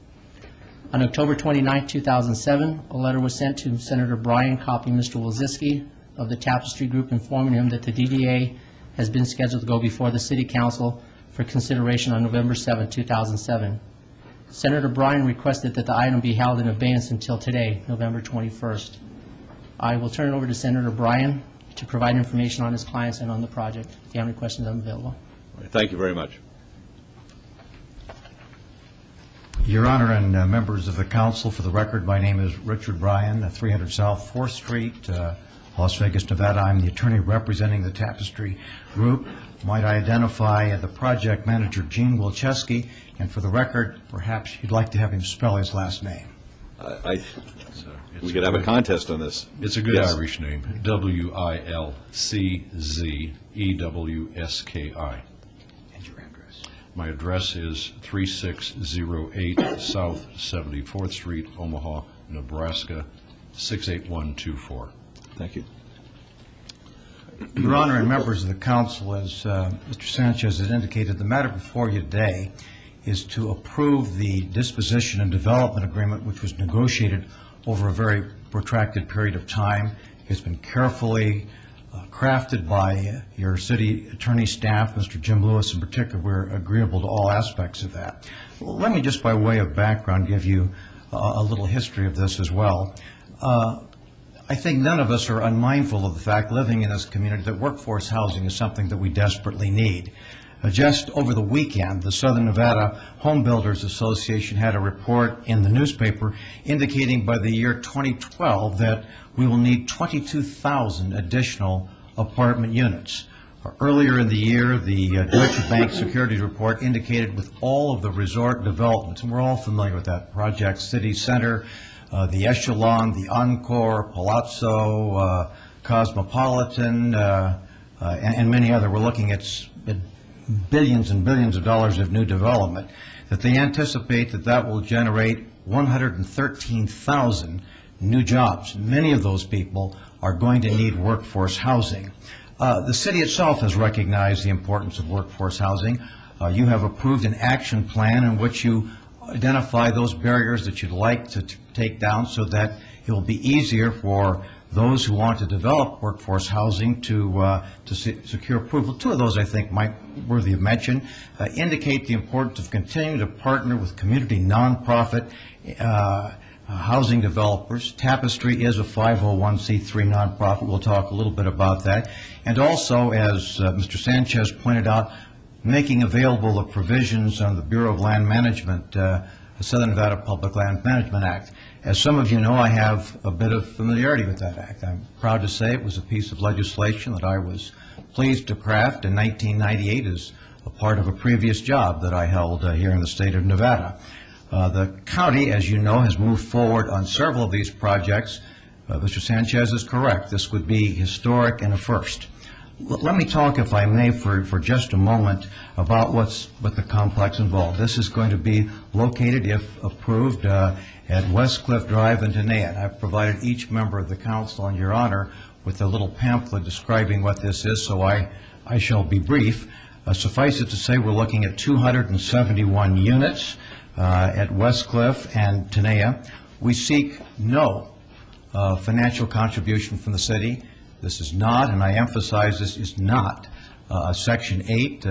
On October 29, 2007, a letter was sent to Senator Bryan copying Mr. Wolzinski of the Tapestry Group, informing him that the DDA has been scheduled to go before the City Council for consideration on November 7, 2007. Senator Bryan requested that the item be held in abeyance until today, November 21st. I will turn it over to Senator Bryan to provide information on his clients and on the project. If you have any questions, I'm available. Thank you very much. Your Honor and members of the council, for the record, my name is Richard Bryan, 300 South 4th Street, Las Vegas, Nevada. I'm the attorney representing the Tapestry Group. Might I identify the project manager, Gene Wilczewski, and for the record, perhaps you'd like to have him spell his last name. We could have a contest on this. It's a good Yes. Irish name, Wilczewski. And your address? My address is 3608 South 74th Street, Omaha, Nebraska, 68124. Thank you. Your Honor and members of the council, as Mr. Sanchez has indicated, the matter before you today is to approve the disposition and development agreement which was negotiated over a very protracted period of time. It's been carefully crafted by your city attorney staff, Mr. Jim Lewis in particular. We're agreeable to all aspects of that. Let me just by way of background give you a little history of this as well. I think none of us are unmindful of the fact, living in this community, that workforce housing is something that we desperately need. Just over the weekend, the Southern Nevada Home Builders Association had a report in the newspaper indicating by the year 2012 that we will need 22,000 additional apartment units. Earlier in the year, the Deutsche Bank Securities Report indicated with all of the resort developments, and we're all familiar with that project, City Center, the Echelon, the Encore, Palazzo, Cosmopolitan, and many other. We're looking at billions and billions of dollars of new development, that they anticipate that will generate 113,000 new jobs. Many of those people are going to need workforce housing. The city itself has recognized the importance of workforce housing. You have approved an action plan in which you identify those barriers that you'd like to take down so that it will be easier for those who want to develop workforce housing to secure approval. Two of those, I think, might be worthy of mention, indicate the importance of continuing to partner with community nonprofit housing developers. Tapestry is a 501c3 nonprofit. We'll talk a little bit about that. And also, as Mr. Sanchez pointed out, making available the provisions on the Bureau of Land Management, the Southern Nevada Public Land Management Act. As some of you know, I have a bit of familiarity with that act. I'm proud to say it was a piece of legislation that I was pleased to craft in 1998 as a part of a previous job that I held here in the state of Nevada. The county, as you know, has moved forward on several of these projects. Mr. Sanchez is correct. This would be historic and a first. Let me talk, if I may, for just a moment about what the complex involved. This is going to be located, if approved, at West Cliff Drive in Tenaya. And I've provided each member of the council, in your honor, with a little pamphlet describing what this is, so I shall be brief. Suffice it to say, we're looking at 271 units at West Cliff and Tenaya. We seek no financial contribution from the city. This is not, and I emphasize this is not, a Section 8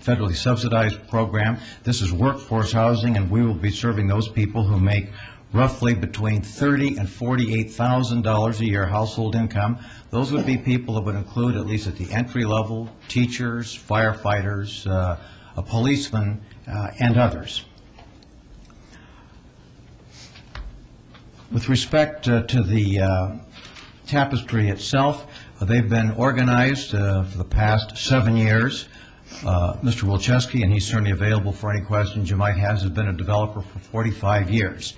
federally subsidized program. This is workforce housing, and we will be serving those people who make roughly between $30,000 and $48,000 a year household income. Those would be people that would include, at least at the entry level, teachers, firefighters, a policeman, and others. With respect to the Tapestry itself, they've been organized for the past 7 years. Mr. Wilczewski, and he's certainly available for any questions you might have, has been a developer for 45 years.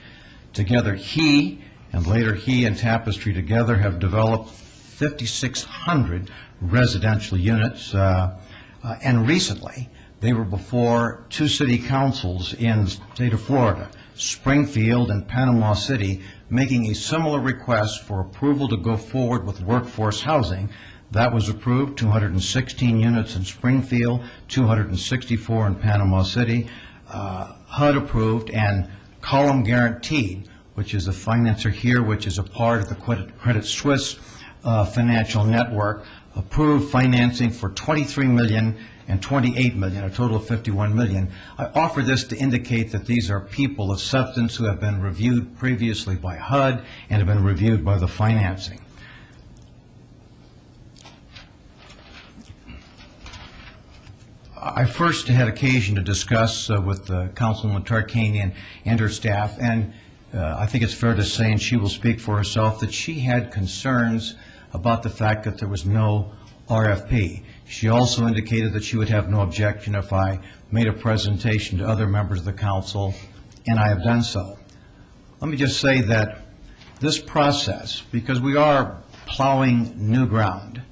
Together, he, and later he and Tapestry together, have developed 5,600 residential units. And recently, they were before two city councils in the state of Florida, Springfield and Panama City, making a similar request for approval to go forward with workforce housing. That was approved, 216 units in Springfield, 264 in Panama City. HUD approved, and Column Guaranteed, which is a financer here, which is a part of the Credit Suisse financial network, approved financing for $23 million and $28 million, a total of $51 million. I offer this to indicate that these are people of substance who have been reviewed previously by HUD and have been reviewed by the financing. I first had occasion to discuss with Councilwoman Tarkanian and her staff, and I think it's fair to say, and she will speak for herself, that she had concerns about the fact that there was no RFP. She also indicated that she would have no objection if I made a presentation to other members of the council, and I have done so. Let me just say that this process, because we are plowing new ground,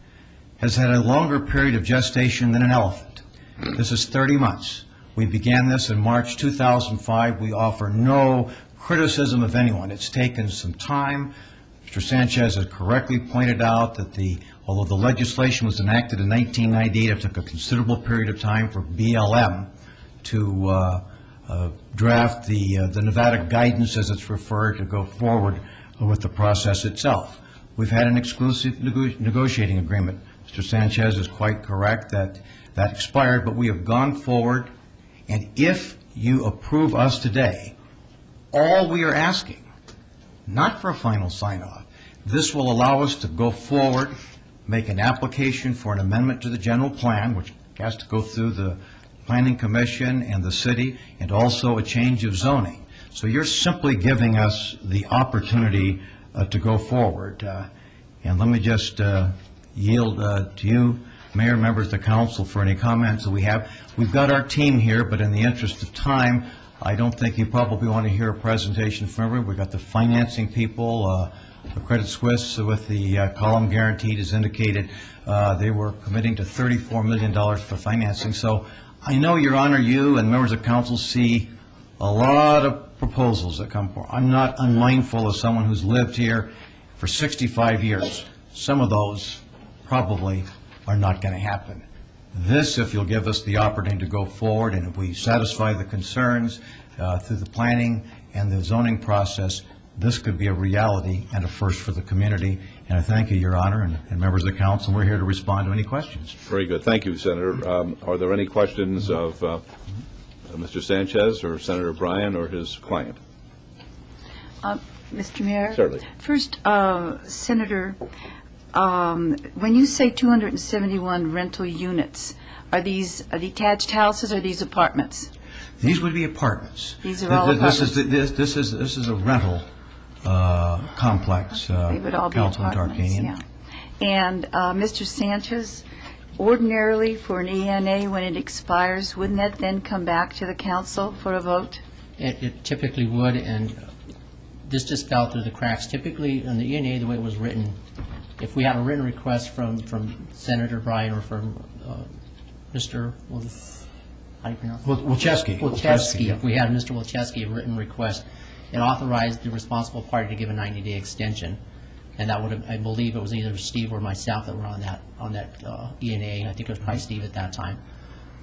has had a longer period of gestation than an elephant. This is 30 months. We began this in March 2005. We offer no criticism of anyone. It's taken some time. Mr. Sanchez has correctly pointed out that although the legislation was enacted in 1998, it took a considerable period of time for BLM to draft the Nevada guidance, as it's referred, to go forward with the process itself. We've had an exclusive negotiating agreement. Mr. Sanchez is quite correct that that expired, but we have gone forward, and if you approve us today, all we are asking, not for a final sign-off, this will allow us to go forward, make an application for an amendment to the general plan, which has to go through the Planning Commission and the city, and also a change of zoning. So you're simply giving us the opportunity to go forward. And let me just yield to you, Mayor, members of the council, for any comments that we have. We've got our team here, but in the interest of time, I don't think you probably want to hear a presentation from everyone. We've got the financing people. Credit Suisse, with the column guaranteed, has indicated they were committing to $34 million for financing. So I know, Your Honor, you and members of council see a lot of proposals that come forward. I'm not unmindful of someone who's lived here for 65 years. Some of those probably are not going to happen. This, if you'll give us the opportunity to go forward, and if we satisfy the concerns through the planning and the zoning process, this could be a reality and a first for the community. And I thank you, Your Honor, and members of the council. We're here to respond to any questions. Very good. Thank you, Senator. Are there any questions of Mr. Sanchez or Senator Bryan or his client? Mr. Mayor? Certainly. First, Senator, when you say 271 rental units, are these detached houses or are these apartments? These would be apartments. These are all apartments. This is a rental complex, They would all be Councilman apartments, Tarkanian. yeah. And Mr. Sanchez, ordinarily for an ENA, when it expires, wouldn't that then come back to the council for a vote? It typically would, and this just fell through the cracks. Typically, on the ENA, the way it was written, if we had a written request from Senator Bryan or from Mr. How do you pronounce it? Wilczewski. If we had Mr. Wilczewski, a written request, it authorized the responsible party to give a 90-day extension. And that would have, I believe it was either Steve or myself that were on that ENA. I think it was probably Steve at that time,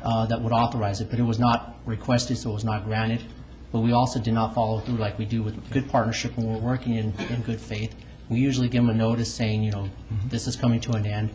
that would authorize it. But it was not requested, so it was not granted. But we also did not follow through like we do with good partnership when we're working in good faith. We usually give them a notice saying, you know, this is coming to an end.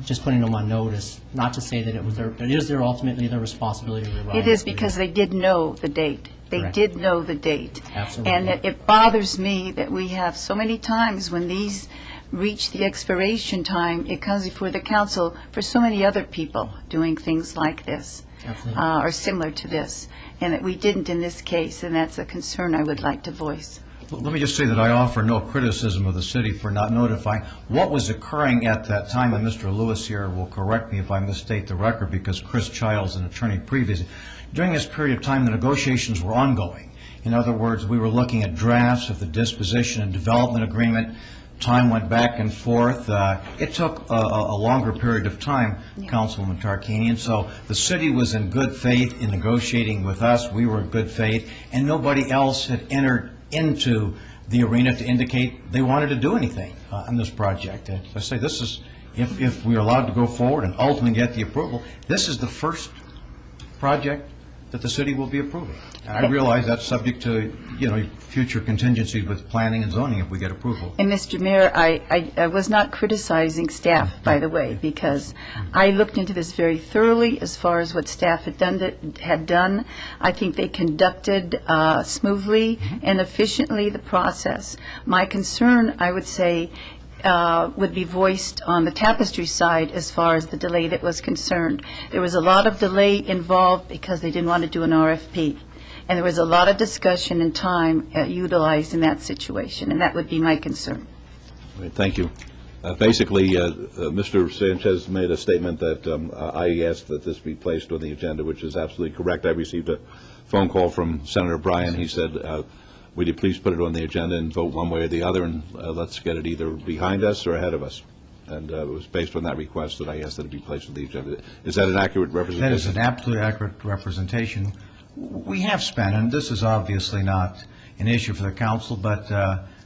Just putting them on notice, not to say that it is ultimately their responsibility to revise. It is because they did know the date. They Correct. did know the date. Absolutely. And it bothers me that we have so many times when these reach the expiration time, it comes before the council for so many other people doing things like this. Absolutely. Or similar to this, and that we didn't in this case, and that's a concern I would like to voice. Let me just say that I offer no criticism of the city for not notifying. What was occurring at that time, and Mr. Lewis here will correct me if I misstate the record, because Chris Childs, an attorney previously, during this period of time, the negotiations were ongoing. In other words, we were looking at drafts of the disposition and development agreement. Time went back and forth. It took a longer period of time, Councilwoman Tarkanian. So the city was in good faith in negotiating with us. We were in good faith, and nobody else had entered into the arena to indicate they wanted to do anything on this project. And I say this is, if we're allowed to go forward and ultimately get the approval, this is the first project that the city will be approving. And I realize that's subject to, future contingencies with planning and zoning if we get approval. And Mr. Mayor, I was not criticizing staff, by the way, because I looked into this very thoroughly as far as what staff had done. I think they conducted smoothly and efficiently the process. My concern, I would say, would be voiced on the Tapestry side as far as the delay that was concerned. There was a lot of delay involved because they didn't want to do an RFP. And there was a lot of discussion and time utilized in that situation, and that would be my concern. Right, thank you. Basically, Mr. Sanchez made a statement that I asked that this be placed on the agenda, which is absolutely correct. I received a phone call from Senator Bryan. He said, would you please put it on the agenda and vote one way or the other, and let's get it either behind us or ahead of us. And it was based on that request that I asked that it be placed on the agenda. Is that an accurate representation? That is an absolutely accurate representation. We have spent, and this is obviously not an issue for the council, but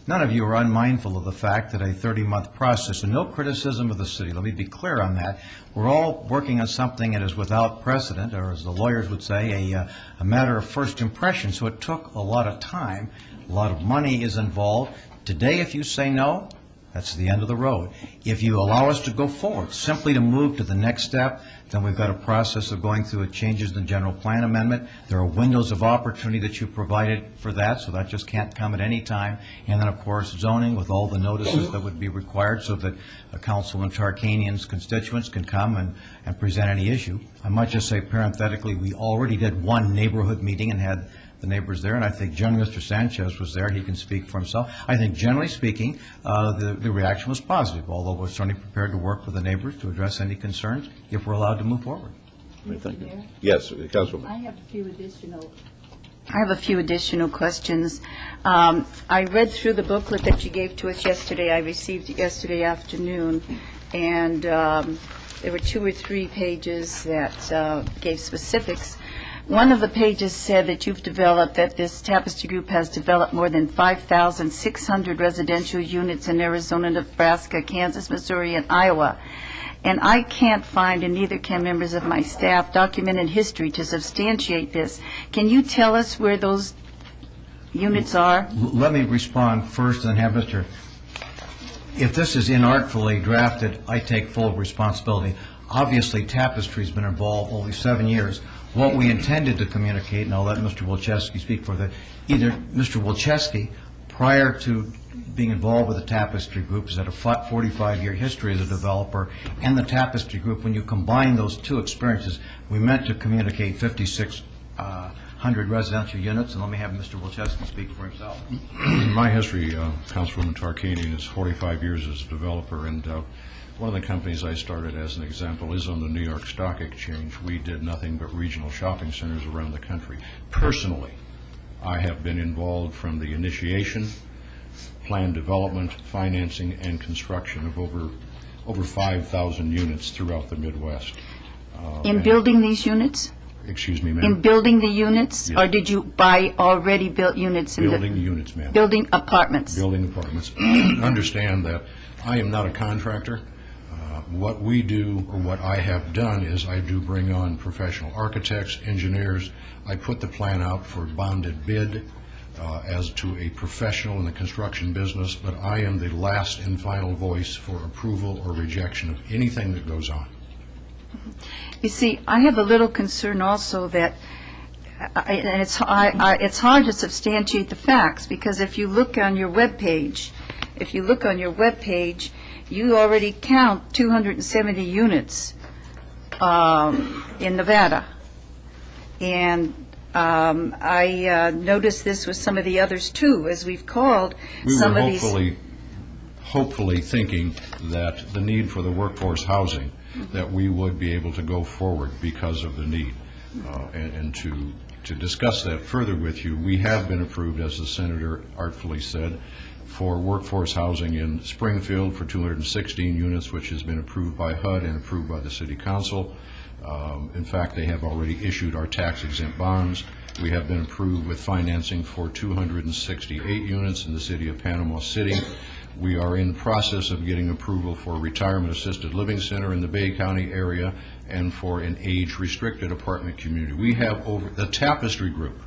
none of you are unmindful of the fact that a 30-month process, and no criticism of the city, let me be clear on that, we're all working on something that is without precedent, or as the lawyers would say, a matter of first impression. So it took a lot of time, a lot of money is involved. Today, if you say no, that's the end of the road. If you allow us to go forward, simply to move to the next step, then we've got a process of going through changes in the general plan amendment. There are windows of opportunity that you provided for that, so that just can't come at any time. And then, of course, zoning with all the notices that would be required so that Councilman Tarkanian's constituents can come and present any issue. I might just say parenthetically, we already did one neighborhood meeting and had the neighbors there, and I think generally Mr. Sanchez was there. He can speak for himself. I think generally speaking, the reaction was positive, although we're certainly prepared to work with the neighbors to address any concerns if we're allowed to move forward. Thank you. Yes, Councilwoman. I have a few additional questions. I read through the booklet that you gave to us yesterday. I received it yesterday afternoon, and there were 2 or 3 pages that gave specifics. One of the pages said that you've developed, that this Tapestry Group has developed more than 5,600 residential units in Arizona, Nebraska, Kansas, Missouri, and Iowa. And I can't find, and neither can members of my staff, documented history to substantiate this. Can you tell us where those units are? Let me respond first and have Mr. If this is inartfully drafted, I take full responsibility. Obviously, Tapestry's been involved only 7 years. What we intended to communicate, and I'll let Mr. Wilczewski speak for that, either Mr. Wilczewski, prior to being involved with the Tapestry Group, has had a 45-year history as a developer, and the Tapestry Group, when you combine those two experiences, we meant to communicate 5,600 residential units, and let me have Mr. Wilczewski speak for himself. My history, Councilwoman Tarkanian, is 45 years as a developer, and one of the companies I started, as an example, is on the New York Stock Exchange. We did nothing but regional shopping centers around the country. Personally, I have been involved from the initiation, plan development, financing, and construction of over 5,000 units throughout the Midwest. In building these units? Excuse me, ma'am? In building the units? Yes. Or did you buy already built units? Building units, ma'am. Building apartments? Building apartments. Understand that I am not a contractor. What we do, or what I have done, is I do bring on professional architects, engineers. I put the plan out for bonded bid as to a professional in the construction business, but I am the last and final voice for approval or rejection of anything that goes on. You see, I have a little concern also that, and it's hard to substantiate the facts, because if you look on your webpage, you already count 270 units in Nevada. And I noticed this with some of the others too, as we've called some of these. We were hopefully thinking that the need for the workforce housing, that we would be able to go forward because of the need. And to discuss that further with you, we have been approved, as the Senator artfully said, for workforce housing in Springfield for 216 units, which has been approved by HUD and approved by the City Council. In fact, they have already issued our tax-exempt bonds. We have been approved with financing for 268 units in the city of Panama City. We are in the process of getting approval for a retirement assisted living center in the Bay County area, and for an age-restricted apartment community. We have the Tapestry Group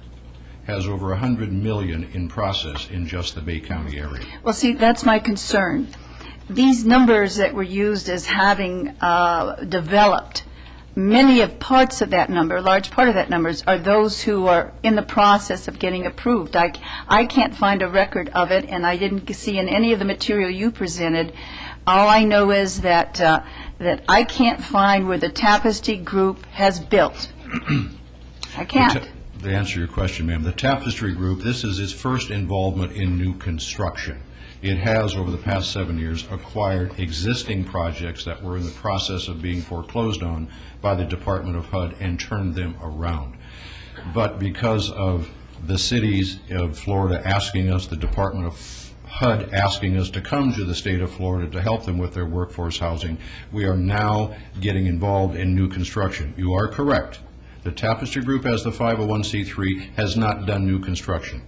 has over 100 million in process in just the Bay County area. Well, see, that's my concern. These numbers that were used as having developed, many of parts of that number, a large part of that numbers, are those who are in the process of getting approved. I can't find a record of it, and I didn't see in any of the material you presented. All I know is that I can't find where the Tapestry Group has built. I can't. To answer your question, ma'am, the Tapestry Group, this is its first involvement in new construction. It has, over the past 7 years, acquired existing projects that were in the process of being foreclosed on by the Department of HUD and turned them around. But because of the cities of Florida asking us, the Department of HUD asking us to come to the state of Florida to help them with their workforce housing, we are now getting involved in new construction. You are correct. The Tapestry Group, as the 501c3, has not done new construction.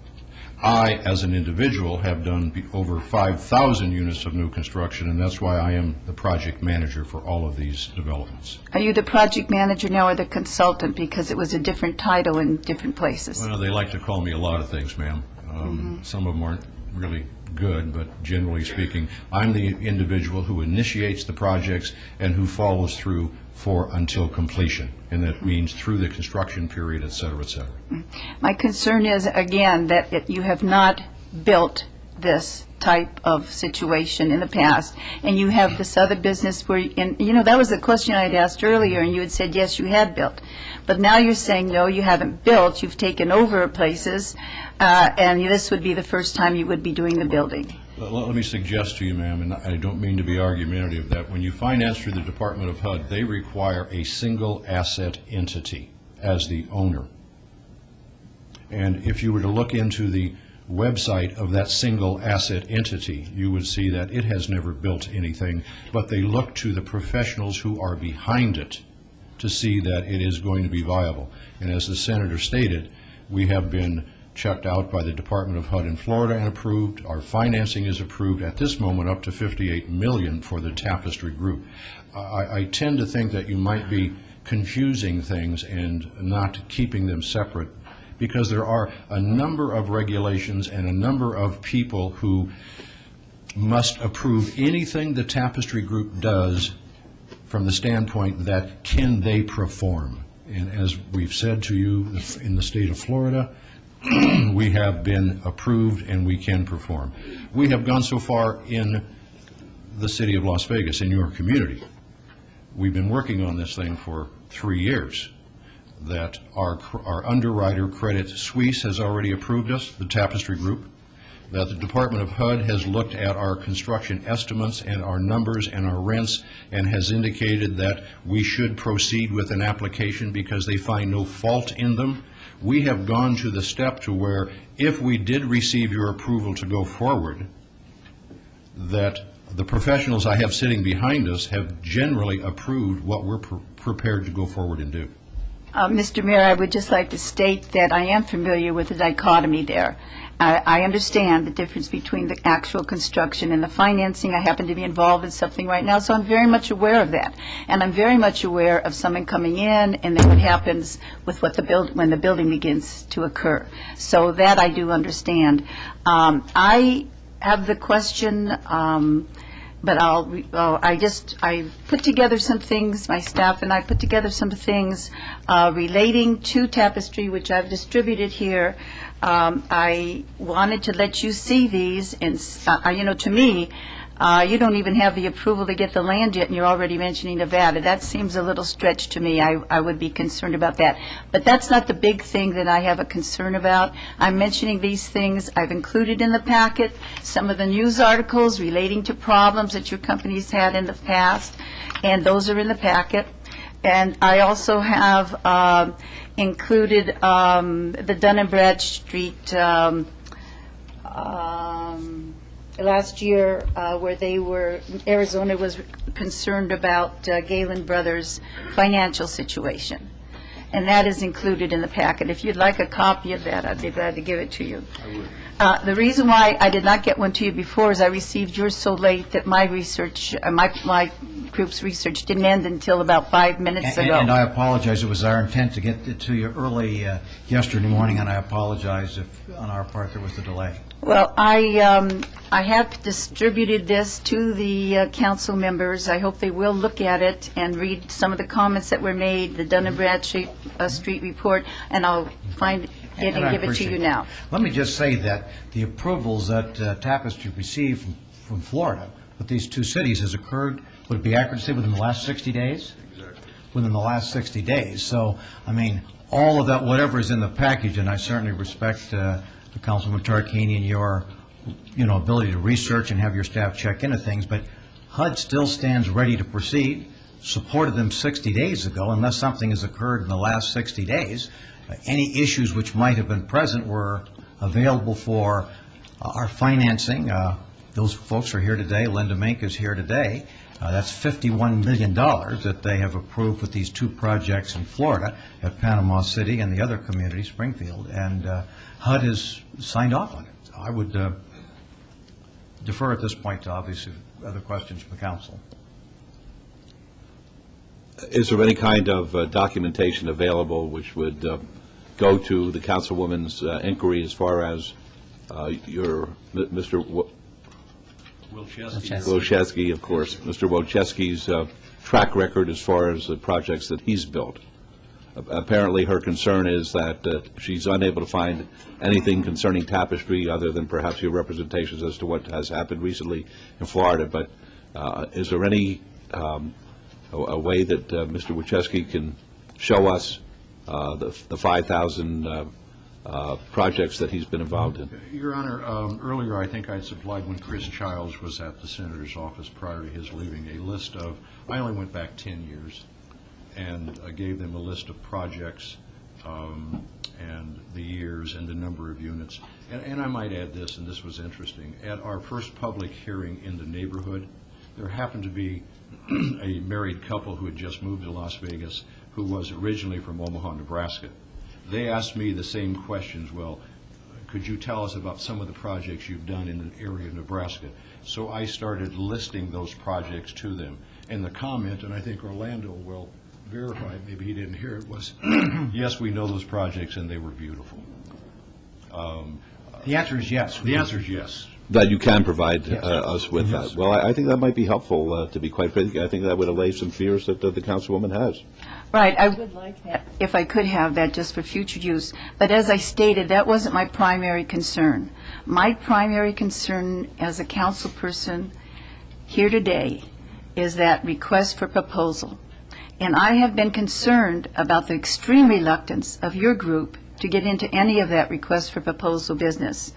I, as an individual, have done over 5,000 units of new construction, and that's why I am the project manager for all of these developments. Are you the project manager now or the consultant, because it was a different title in different places? Well, they like to call me a lot of things, ma'am. Some of them aren't really good, but generally speaking, I'm the individual who initiates the projects and who follows through until completion, and that means through the construction period, et cetera, et cetera. My concern is, again, that you have not built this type of situation in the past, and you have this other business where, and you know, that was the question I had asked earlier, and you had said, yes, you had built. But now you're saying, no, you haven't built, you've taken over places, and this would be the first time you would be doing the building. Let me suggest to you, ma'am, and I don't mean to be argumentative, that when you finance through the Department of HUD, they require a single asset entity as the owner. And if you were to look into the website of that single asset entity, you would see that it has never built anything, but they look to the professionals who are behind it to see that it is going to be viable. And as the Senator stated, we have been checked out by the Department of HUD in Florida and approved. Our financing is approved at this moment up to $58 million for the Tapestry Group. I tend to think that you might be confusing things and not keeping them separate, because there are a number of regulations and a number of people who must approve anything the Tapestry Group does from the standpoint that can they perform. And as we've said to you, in the state of Florida, we have been approved and we can perform. We have gone so far in the city of Las Vegas, in your community. We've been working on this thing for 3 years, that our underwriter, Credit Suisse, has already approved us, the Tapestry Group, that the Department of HUD has looked at our construction estimates and our numbers and our rents and has indicated that we should proceed with an application because they find no fault in them. We have gone to the step to where if we did receive your approval to go forward, that the professionals I have sitting behind us have generally approved what we're prepared to go forward and do. Mr. Mayor, I would just like to state that I am familiar with the dichotomy there. I understand the difference between the actual construction and the financing. I happen to be involved in something right now, so I'm very much aware of that. And I'm very much aware of someone coming in and then what happens with when the building begins to occur. So that I do understand. I have the question, but I put together some things, my staff and I put together some things relating to Tapestry, which I've distributed here. I wanted to let you see these, and to me, you don't even have the approval to get the land yet, and you're already mentioning Nevada. That seems a little stretch to me. I would be concerned about that. But that's not the big thing that I have a concern about. I'm mentioning these things. I've included in the packet some of the news articles relating to problems that your company's had in the past, and those are in the packet. And I also have included the Dun & Bradstreet last year where Arizona was concerned about Galen Brothers' financial situation. And that is included in the packet. If you'd like a copy of that, I'd be glad to give it to you. The reason why I did not get one to you before is I received yours so late that my research, my group's research didn't end until about 5 minutes ago. And I apologize, it was our intent to get it to you early yesterday morning, and I apologize if on our part there was a delay. Well, I have distributed this to the council members. I hope they will look at it and read some of the comments that were made, the Dun & Bradstreet Street report, and I'll find it and I give it to appreciate you it. now. Let me just say that the approvals that Tapestry received from Florida with these two cities has occurred, would it be accurate to say, within the last 60 days? Exactly. Within the last 60 days. So, I mean, all of that, whatever is in the package, and I certainly respect Councilman Tarquini and your, ability to research and have your staff check into things, but HUD still stands ready to proceed, supported them 60 days ago, unless something has occurred in the last 60 days. Any issues which might have been present were available for our financing. Those folks are here today. Linda Mink is here today. That's $51 million that they have approved with these two projects in Florida at Panama City and the other community, Springfield, and HUD has signed off on it. I would defer at this point to, obviously, other questions from the council. Is there any kind of documentation available which would go to the councilwoman's inquiry as far as your, Mr. Wojcicki, of course, Mr. Wojcicki's track record as far as the projects that he's built? Apparently her concern is that she's unable to find anything concerning Tapestry other than perhaps your representations as to what has happened recently in Florida. But is there any a way that Mr. Wojcicki can show us the 5,000 projects that he's been involved in? Your Honor, earlier I think I had supplied, when Chris Childs was at the Senator's office prior to his leaving, a list of, I only went back 10 years, and gave them a list of projects and the years and the number of units. And I might add this, and this was interesting. At our first public hearing in the neighborhood, there happened to be a married couple who had just moved to Las Vegas who was originally from Omaha, Nebraska. They asked me the same questions. Well, could you tell us about some of the projects you've done in the area of Nebraska? So I started listing those projects to them. And the comment, and I think Orlando will verify, maybe he didn't hear it, was, yes, we know those projects and they were beautiful. The answer is yes. The answer is yes. That you can provide us with that. Well, I think that might be helpful, to be quite frank. I think that would allay some fears that the councilwoman has. Right, I would like that, if I could have that just for future use. But as I stated, that wasn't my primary concern. My primary concern as a council person here today is that request for proposal. And I have been concerned about the extreme reluctance of your group to get into any of that request for proposal business.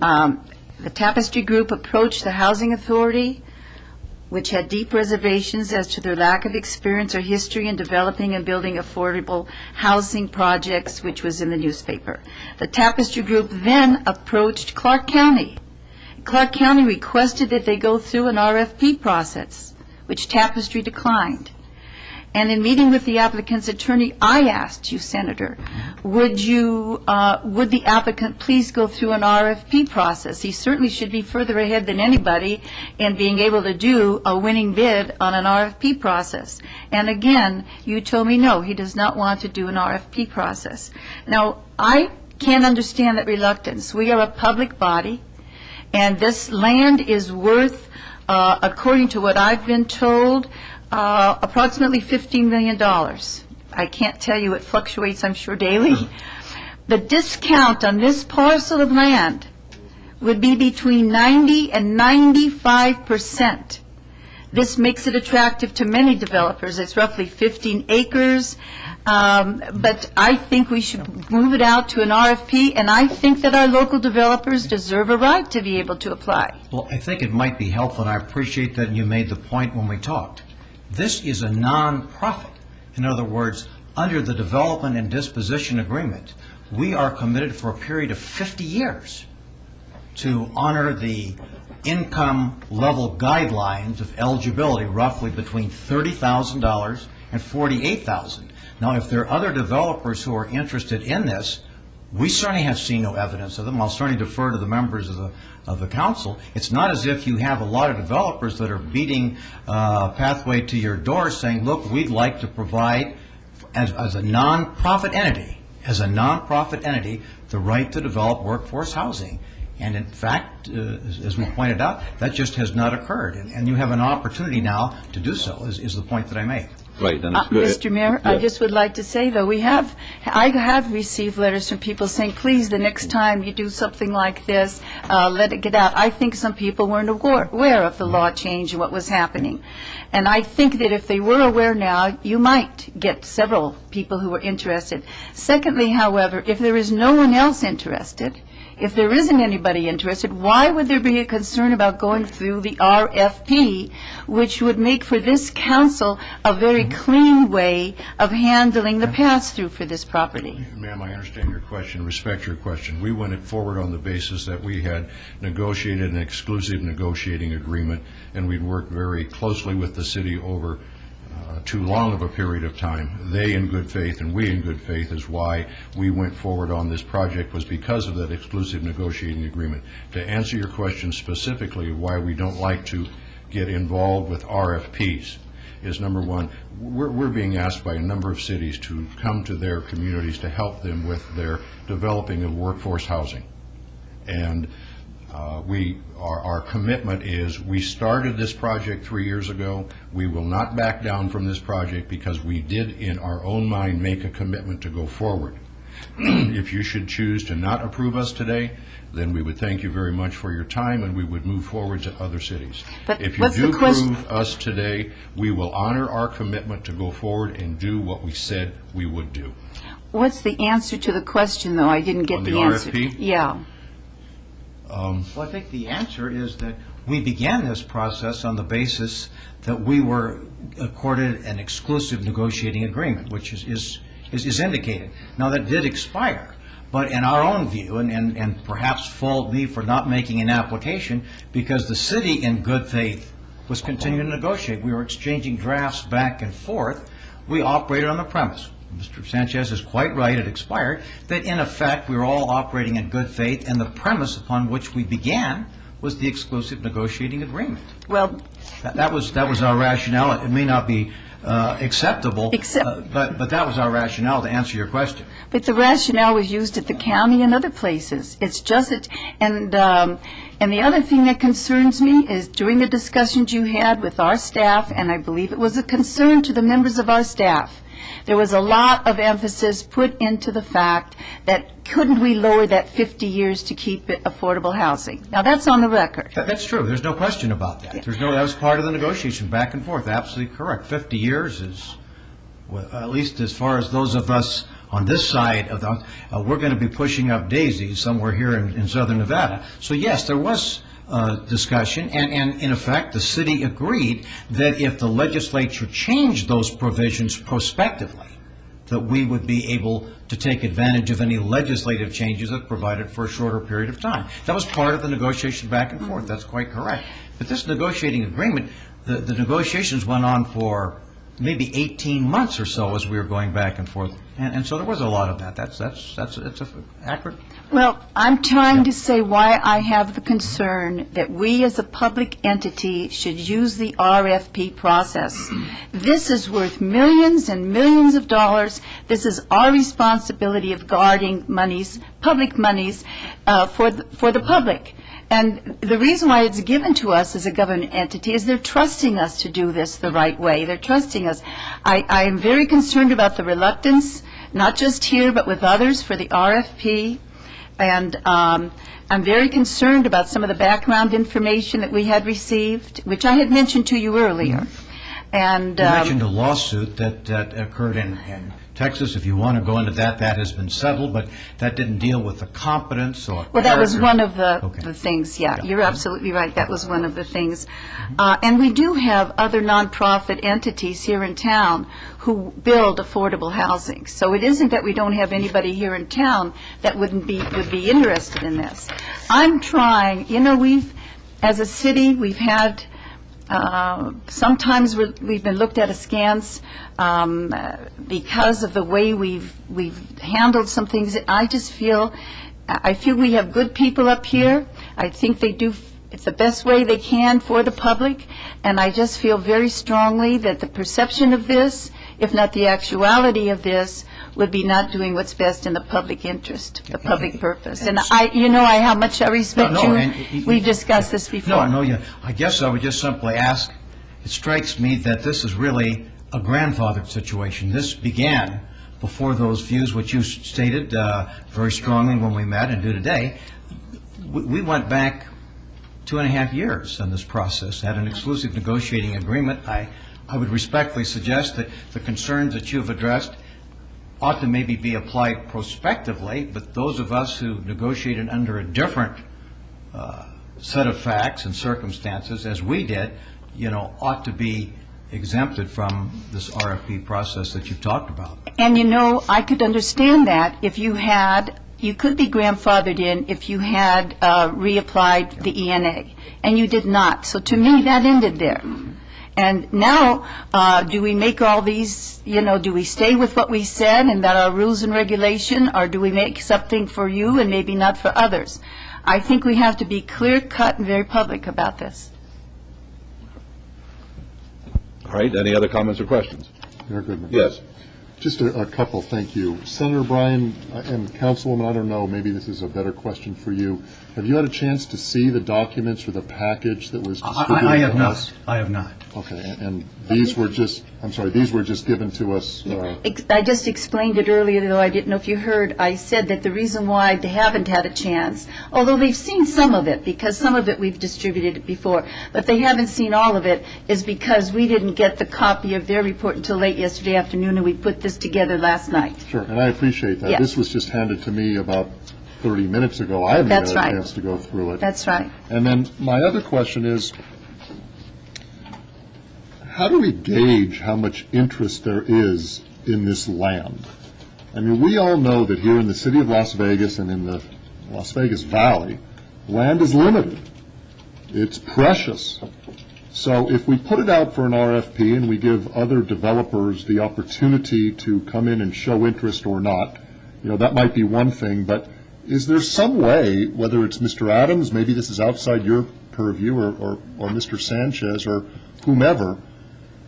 The Tapestry Group approached the Housing Authority, which had deep reservations as to their lack of experience or history in developing and building affordable housing projects, which was in the newspaper. The Tapestry Group then approached Clark County. Clark County requested that they go through an RFP process, which Tapestry declined. And in meeting with the applicant's attorney, I asked you, Senator, would the applicant please go through an RFP process? He certainly should be further ahead than anybody in being able to do a winning bid on an RFP process. And again, you told me no, he does not want to do an RFP process. Now, I can't understand that reluctance. We are a public body, and this land is worth, according to what I've been told, approximately $15 million. I can't tell you, it fluctuates, I'm sure, daily. The discount on this parcel of land would be between 90 and 95%. This makes it attractive to many developers. It's roughly 15 acres, but I think we should move it out to an RFP, and I think that our local developers deserve a right to be able to apply. Well, I think it might be helpful, and I appreciate that you made the point when we talked. This is a non-profit. In other words, under the development and disposition agreement, we are committed for a period of 50 years to honor the income level guidelines of eligibility, roughly between $30,000 and $48,000. Now, if there are other developers who are interested in this, We certainly have seen no evidence of them. I'll certainly defer to the members of the council. It's not as if you have a lot of developers that are beating Pathway to your door saying, look, we'd like to provide, as a nonprofit entity, the right to develop workforce housing. And in fact, as we pointed out, that just has not occurred. And you have an opportunity now to do so, is the point that I make. Right, and it's good. Mr. Mayor, I just would like to say, though, I have received letters from people saying, please, the next time you do something like this, let it get out. I think some people weren't aware of the law change and what was happening. And I think that if they were aware now, you might get several people who are interested. Secondly, however, if there is no one else interested, if there isn't anybody interested, why would there be a concern about going through the RFP, which would make for this council a very clean way of handling the pass-through for this property? Ma'am, I understand your question, respect your question. We went forward on the basis that we had negotiated an exclusive negotiating agreement, and we'd worked very closely with the city over too long of a period of time. They in good faith and we in good faith is why we went forward on this project, was because of that exclusive negotiating agreement. To answer your question specifically, why we don't like to get involved with RFPs is, number one, we're being asked by a number of cities to come to their communities to help them with their developing of workforce housing. And our commitment is, we started this project 3 years ago. We will not back down from this project because we did in our own mind make a commitment to go forward. If you should choose to not approve us today, then we would thank you very much for your time and we would move forward to other cities. But if you do approve us today, we will honor our commitment to go forward and do what we said we would do. What's the answer to the question, though? I didn't get the answer. On the RFP? Yeah. Well, I think the answer is that we began this process on the basis that we were accorded an exclusive negotiating agreement, which is indicated. Now, that did expire, but in our own view, and perhaps fault me for not making an application, because the city in good faith was continuing to negotiate. We were exchanging drafts back and forth. We operated on the premise. Mr. Sanchez is quite right, it expired, that in effect we were all operating in good faith, and the premise upon which we began was the exclusive negotiating agreement. Well, that was our rationale. It may not be acceptable, but that was our rationale to answer your question. But the rationale was used at the county and other places. It's just that, and the other thing that concerns me is during the discussions you had with our staff, and I believe it was a concern to the members of our staff, there was a lot of emphasis put into the fact that couldn't we lower that 50 years to keep it affordable housing? Now, that's on the record. That's true. There's no question about that. Yeah. That was part of the negotiation, back and forth. Absolutely correct. 50 years is, well, at least as far as those of us on this side of the, we're going to be pushing up daisies somewhere here in southern Nevada. So, yes, there was discussion, and in effect, the city agreed that if the legislature changed those provisions prospectively, that we would be able to take advantage of any legislative changes that provided for a shorter period of time. That was part of the negotiation back and forth. That's quite correct. But this negotiating agreement, the negotiations went on for maybe 18 months or so as we were going back and forth. And so there was a lot of that. That's accurate. Well, I'm trying to say why I have the concern that we as a public entity should use the RFP process. This is worth millions and millions of dollars. This is our responsibility of guarding monies, public monies, for the public. And the reason why it's given to us as a government entity is they're trusting us to do this the right way. They're trusting us. I am very concerned about the reluctance, not just here, but with others, for the RFP. And I'm very concerned about some of the background information that we had received, which I had mentioned to you earlier. And you mentioned a lawsuit that occurred in Texas. If you want to go into that, that has been settled, but that didn't deal with the competence or well, that was one of the things, yeah. You're absolutely right. That was one of the things. And we do have other nonprofit entities here in town who build affordable housing. So it isn't that we don't have anybody here in town that would be interested in this. I'm trying, as a city, we've had Sometimes we've been looked at askance because of the way we've handled some things. I feel we have good people up here. I think they do it's the best way they can for the public, and I just feel very strongly that the perception of this, if not the actuality of this, would be not doing what's best in the public interest, the public purpose. And how much I respect you. We've discussed this before. I guess I would just simply ask, it strikes me that this is really a grandfathered situation. This began before those views which you stated very strongly when we met and do today. We went back 2.5 years in this process, had an exclusive negotiating agreement. I would respectfully suggest that the concerns that you've addressed ought to maybe be applied prospectively, but those of us who negotiated under a different set of facts and circumstances, as we did, ought to be exempted from this RFP process that you've talked about. And I could understand that if you could be grandfathered in if you had reapplied the ENA, and you did not. So to me, that ended there. And now, do we make all these, do we stay with what we said and that our rules and regulation, or do we make something for you and maybe not for others? I think we have to be clear-cut and very public about this. All right, any other comments or questions? Mayor Goodman. Yes. Just a couple, thank you. Senator Bryan and Councilwoman, I don't know, maybe this is a better question for you. Have you had a chance to see the documents or the package that was distributed? I have not. I have not. Okay, and these were just given to us. I just explained it earlier, though I didn't know if you heard. I said that the reason why they haven't had a chance, although they've seen some of it, because some of it we've distributed before, but they haven't seen all of it, is because we didn't get the copy of their report until late yesterday afternoon, and we put this together last night. Sure, and I appreciate that. Yeah. This was just handed to me about 30 minutes ago. I haven't had a chance to go through it. That's right. And then my other question is, how do we gauge how much interest there is in this land? I mean, we all know that here in the city of Las Vegas and in the Las Vegas Valley, land is limited. It's precious. So if we put it out for an RFP and we give other developers the opportunity to come in and show interest or not, that might be one thing, but is there some way, whether it's Mr. Adams, maybe this is outside your purview, or Mr. Sanchez or whomever,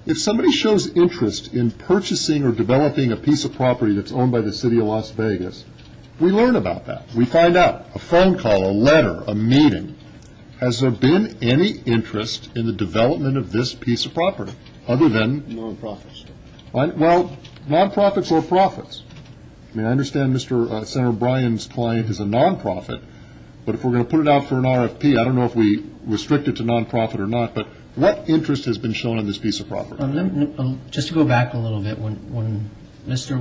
if somebody shows interest in purchasing or developing a piece of property that's owned by the city of Las Vegas, we learn about that. We find out. A phone call, a letter, a meeting. Has there been any interest in the development of this piece of property, other than Nonprofits. Well, nonprofits or profits? I mean, I understand Senator Bryan's client is a nonprofit, but if we're going to put it out for an RFP, I don't know if we restrict it to nonprofit or not, but what interest has been shown on this piece of property? Just to go back a little bit, when Mr.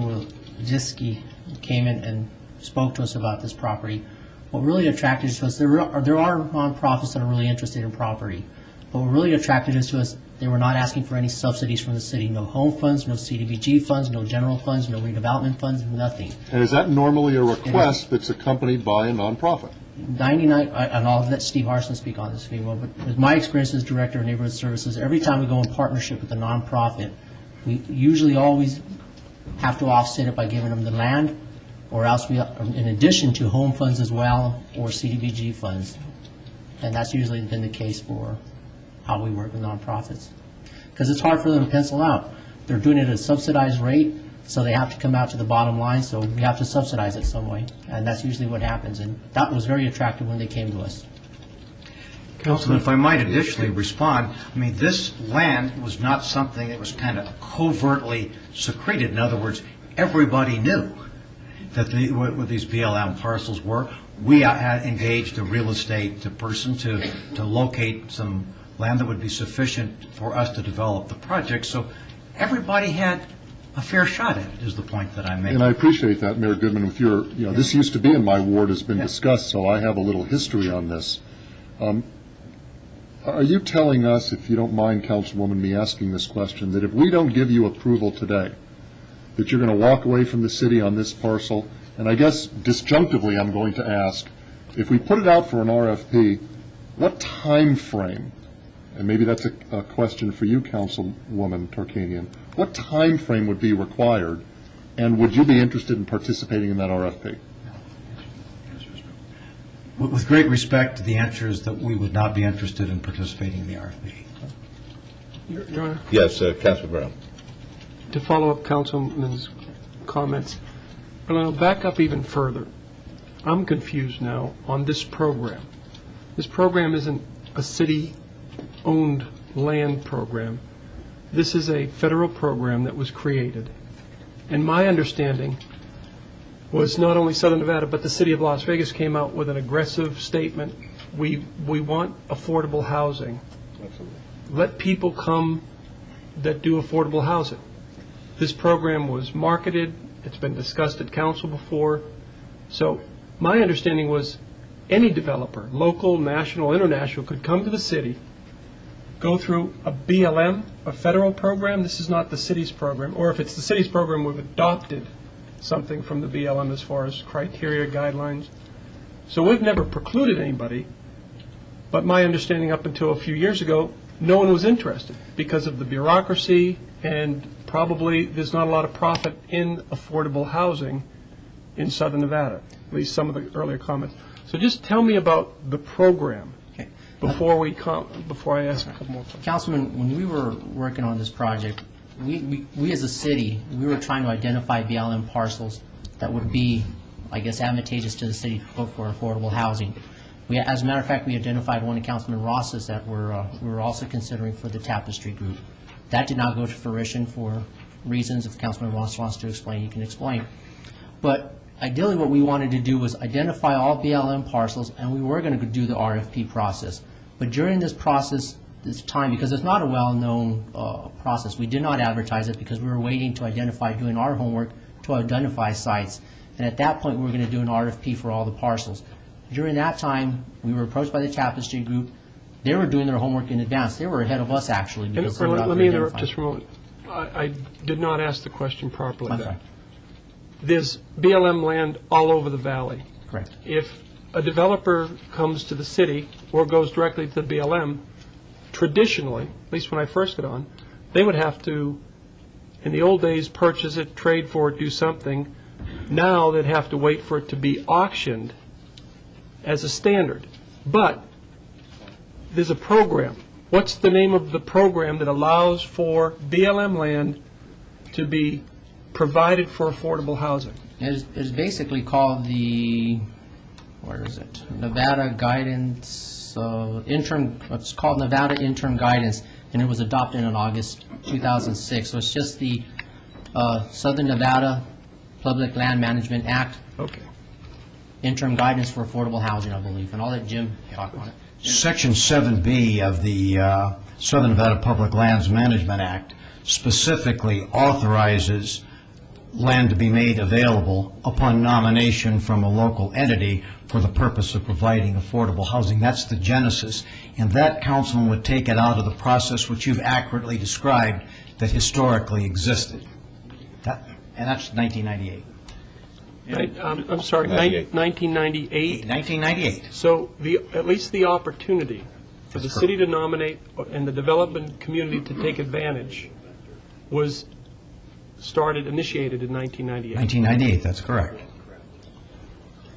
Wojcicki came in and spoke to us about this property, what really attracted us to us, there are nonprofits that are really interested in property, but what really attracted us to us, they were not asking for any subsidies from the city, no home funds, no CDBG funds, no general funds, no redevelopment funds, nothing. And is that normally a request that's accompanied by a nonprofit? 99, and I'll let Steve Harson speak on this if he will, but with my experience as Director of Neighborhood Services, every time we go in partnership with a nonprofit, we usually always have to offset it by giving them the land, or else we, in addition to home funds as well, or CDBG funds. And that's usually been the case for how we work with nonprofits. Because it's hard for them to pencil out. They're doing it at a subsidized rate, so they have to come out to the bottom line, so we have to subsidize it some way. And that's usually what happens. And that was very attractive when they came to us. Councilman, if I might additionally respond, I mean, this land was not something that was kind of covertly secreted. In other words, everybody knew that what these BLM parcels were. We had engaged a real estate person to locate some land that would be sufficient for us to develop the project. So everybody had a fair shot at it, is the point that I'm making. And I appreciate that, Mayor Goodman. With your, this used to be in my ward, has been discussed, so I have a little history on this. Are you telling us, if you don't mind, Councilwoman, me asking this question, that if we don't give you approval today, that you're going to walk away from the city on this parcel? And I guess disjunctively I'm going to ask, if we put it out for an RFP, what time frame and maybe that's a question for you, Councilwoman Tarkanian, what time frame would be required, and would you be interested in participating in that RFP? With great respect, the answer is that we would not be interested in participating in the RFP. Your Honor, Yes, Councilman Brown. to follow up Councilman's comments, but I'll back up even further. I'm confused now on this program. This program isn't a city-owned land program. This is a federal program that was created. And my understanding was not only Southern Nevada, but the city of Las Vegas came out with an aggressive statement. We want affordable housing. Let people come that do affordable housing. This program was marketed. It's been discussed at council before. So my understanding was any developer, local, national, international, could come to the city, go through a BLM, a federal program. This is not the city's program. Or if it's the city's program, we've adopted something from the BLM as far as criteria, guidelines. So we've never precluded anybody, but my understanding up until a few years ago, no one was interested because of the bureaucracy, and probably there's not a lot of profit in affordable housing in Southern Nevada, at least some of the earlier comments. So just tell me about the program before I ask a couple more questions. Councilman, when we were working on this project, we as a city, we were trying to identify BLM parcels that would be, I guess, advantageous to the city for affordable housing. As a matter of fact, we identified one of Councilman Ross's that we were also considering for the Tapestry Group. That did not go to fruition for reasons. If Councilman Ross wants to explain, he can explain. But ideally what we wanted to do was identify all BLM parcels, and we were going to do the RFP process. But during this process, this time, because it's not a well-known process, we did not advertise it because we were waiting to identify, doing our homework to identify sites. And at that point, we were going to do an RFP for all the parcels. During that time, we were approached by the Tapestry Group. They were doing their homework in advance. They were ahead of us, actually. Because they were Let me interrupt just for a moment. I did not ask the question properly. Okay. There's BLM land all over the valley. Correct. If a developer comes to the city or goes directly to the BLM, traditionally, at least when I first got on, they would have to, in the old days, purchase it, trade for it, do something. Now they'd have to wait for it to be auctioned as a standard. But there's a program. What's the name of the program that allows for BLM land to be provided for affordable housing? It's basically called the, where is it? Nevada Guidance, it's called Nevada Interim Guidance, and it was adopted in August 2006. So it's just the Southern Nevada Public Land Management Act. Okay. Interim Guidance for Affordable Housing, I believe, and I'll let Jim talk on it. Section 7B of the Southern Nevada Public Lands Management Act specifically authorizes land to be made available upon nomination from a local entity for the purpose of providing affordable housing. That's the genesis. And that, Councilman, would take it out of the process which you've accurately described that historically existed. And that's 1998. I'm sorry, 1998? 1998. So at least the opportunity for the city to nominate and the development community to take advantage was initiated in 1998. 1998, that's correct.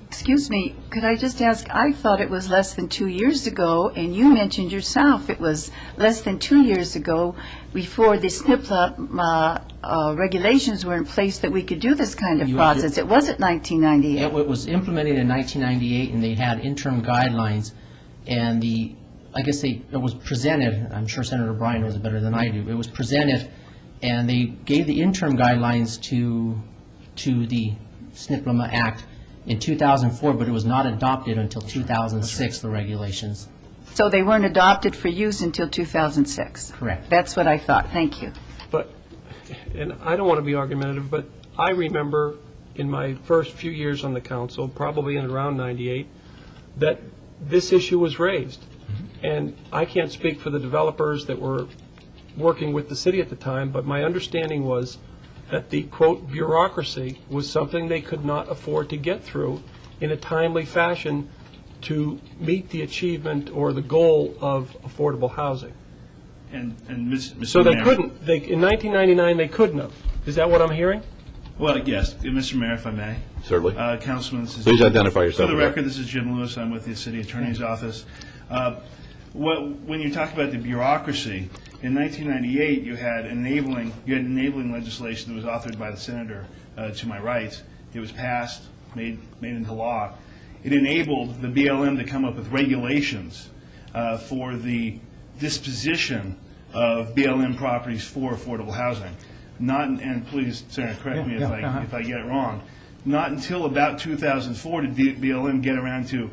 Excuse me, could I just ask, I thought it was less than 2 years ago, and you mentioned yourself it was less than 2 years ago before the SNPLA regulations were in place that we could do this kind of process. It wasn't 1998. It was implemented in 1998, and they had interim guidelines, and it was presented, I'm sure Senator Bryan knows it better than I do, it was presented, and they gave the interim guidelines to the SNPLA Act in 2004, but it was not adopted until 2006, the regulations. So they weren't adopted for use until 2006? Correct. That's what I thought. Thank you. But, and I don't want to be argumentative, but I remember in my first few years on the council, probably in around 98, that this issue was raised. And I can't speak for the developers that were working with the city at the time, but my understanding was that the, quote, bureaucracy was something they could not afford to get through in a timely fashion to meet the achievement or the goal of affordable housing. And Mr. So they Mayor- couldn't, in 1999, they couldn't have. Is that what I'm hearing? Well, yes, Mr. Mayor, if I may. Certainly. Councilman, this is... Please identify yourself. For the record, this is Jim Lewis. I'm with the City Attorney's Office. When you talk about the bureaucracy, in 1998, you had enabling legislation that was authored by the senator to my right. It was passed, made into law. It enabled the BLM to come up with regulations for the disposition of BLM properties for affordable housing. And please, Senator, correct me if I get it wrong. Not until about 2004 did BLM get around to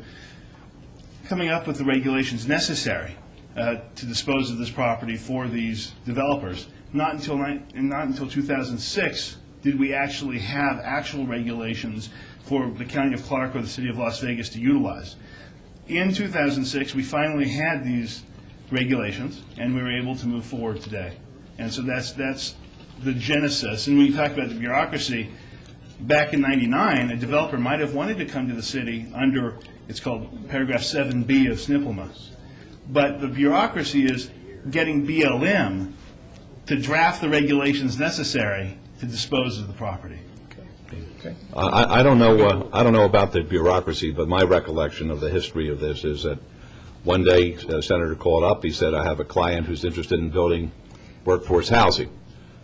coming up with the regulations necessary to dispose of this property for these developers. Not until 2006 did we actually have actual regulations for the County of Clark or the City of Las Vegas to utilize. In 2006, we finally had these regulations, and we were able to move forward today. And so that's the genesis. And when you talk about the bureaucracy, back in '99, a developer might have wanted to come to the city under, it's called paragraph 7B of SNPLMA. But the bureaucracy is getting BLM to draft the regulations necessary to dispose of the property. I don't know about the bureaucracy, but my recollection of the history of this is that one day a senator called up. He said, I have a client who's interested in building workforce housing.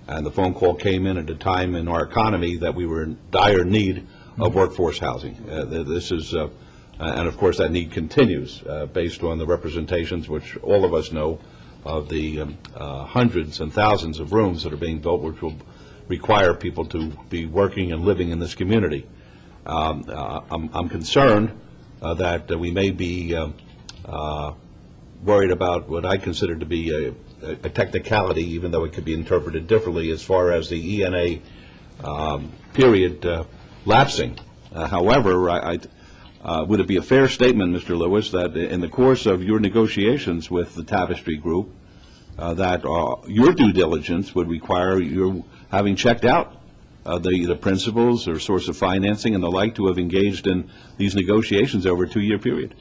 And the phone call came in at a time in our economy that we were in dire need of workforce housing. And of course that need continues based on the representations, which all of us know, of the hundreds and thousands of rooms that are being built, which will require people to be working and living in this community. I'm concerned that we may be worried about what I consider to be a technicality, even though it could be interpreted differently, as far as the ENA period lapsing. However, would it be a fair statement, Mr. Lewis, that in the course of your negotiations with the Tapestry Group, that your due diligence would require you having checked out the principles or source of financing and the like to have engaged in these negotiations over a 2-year period?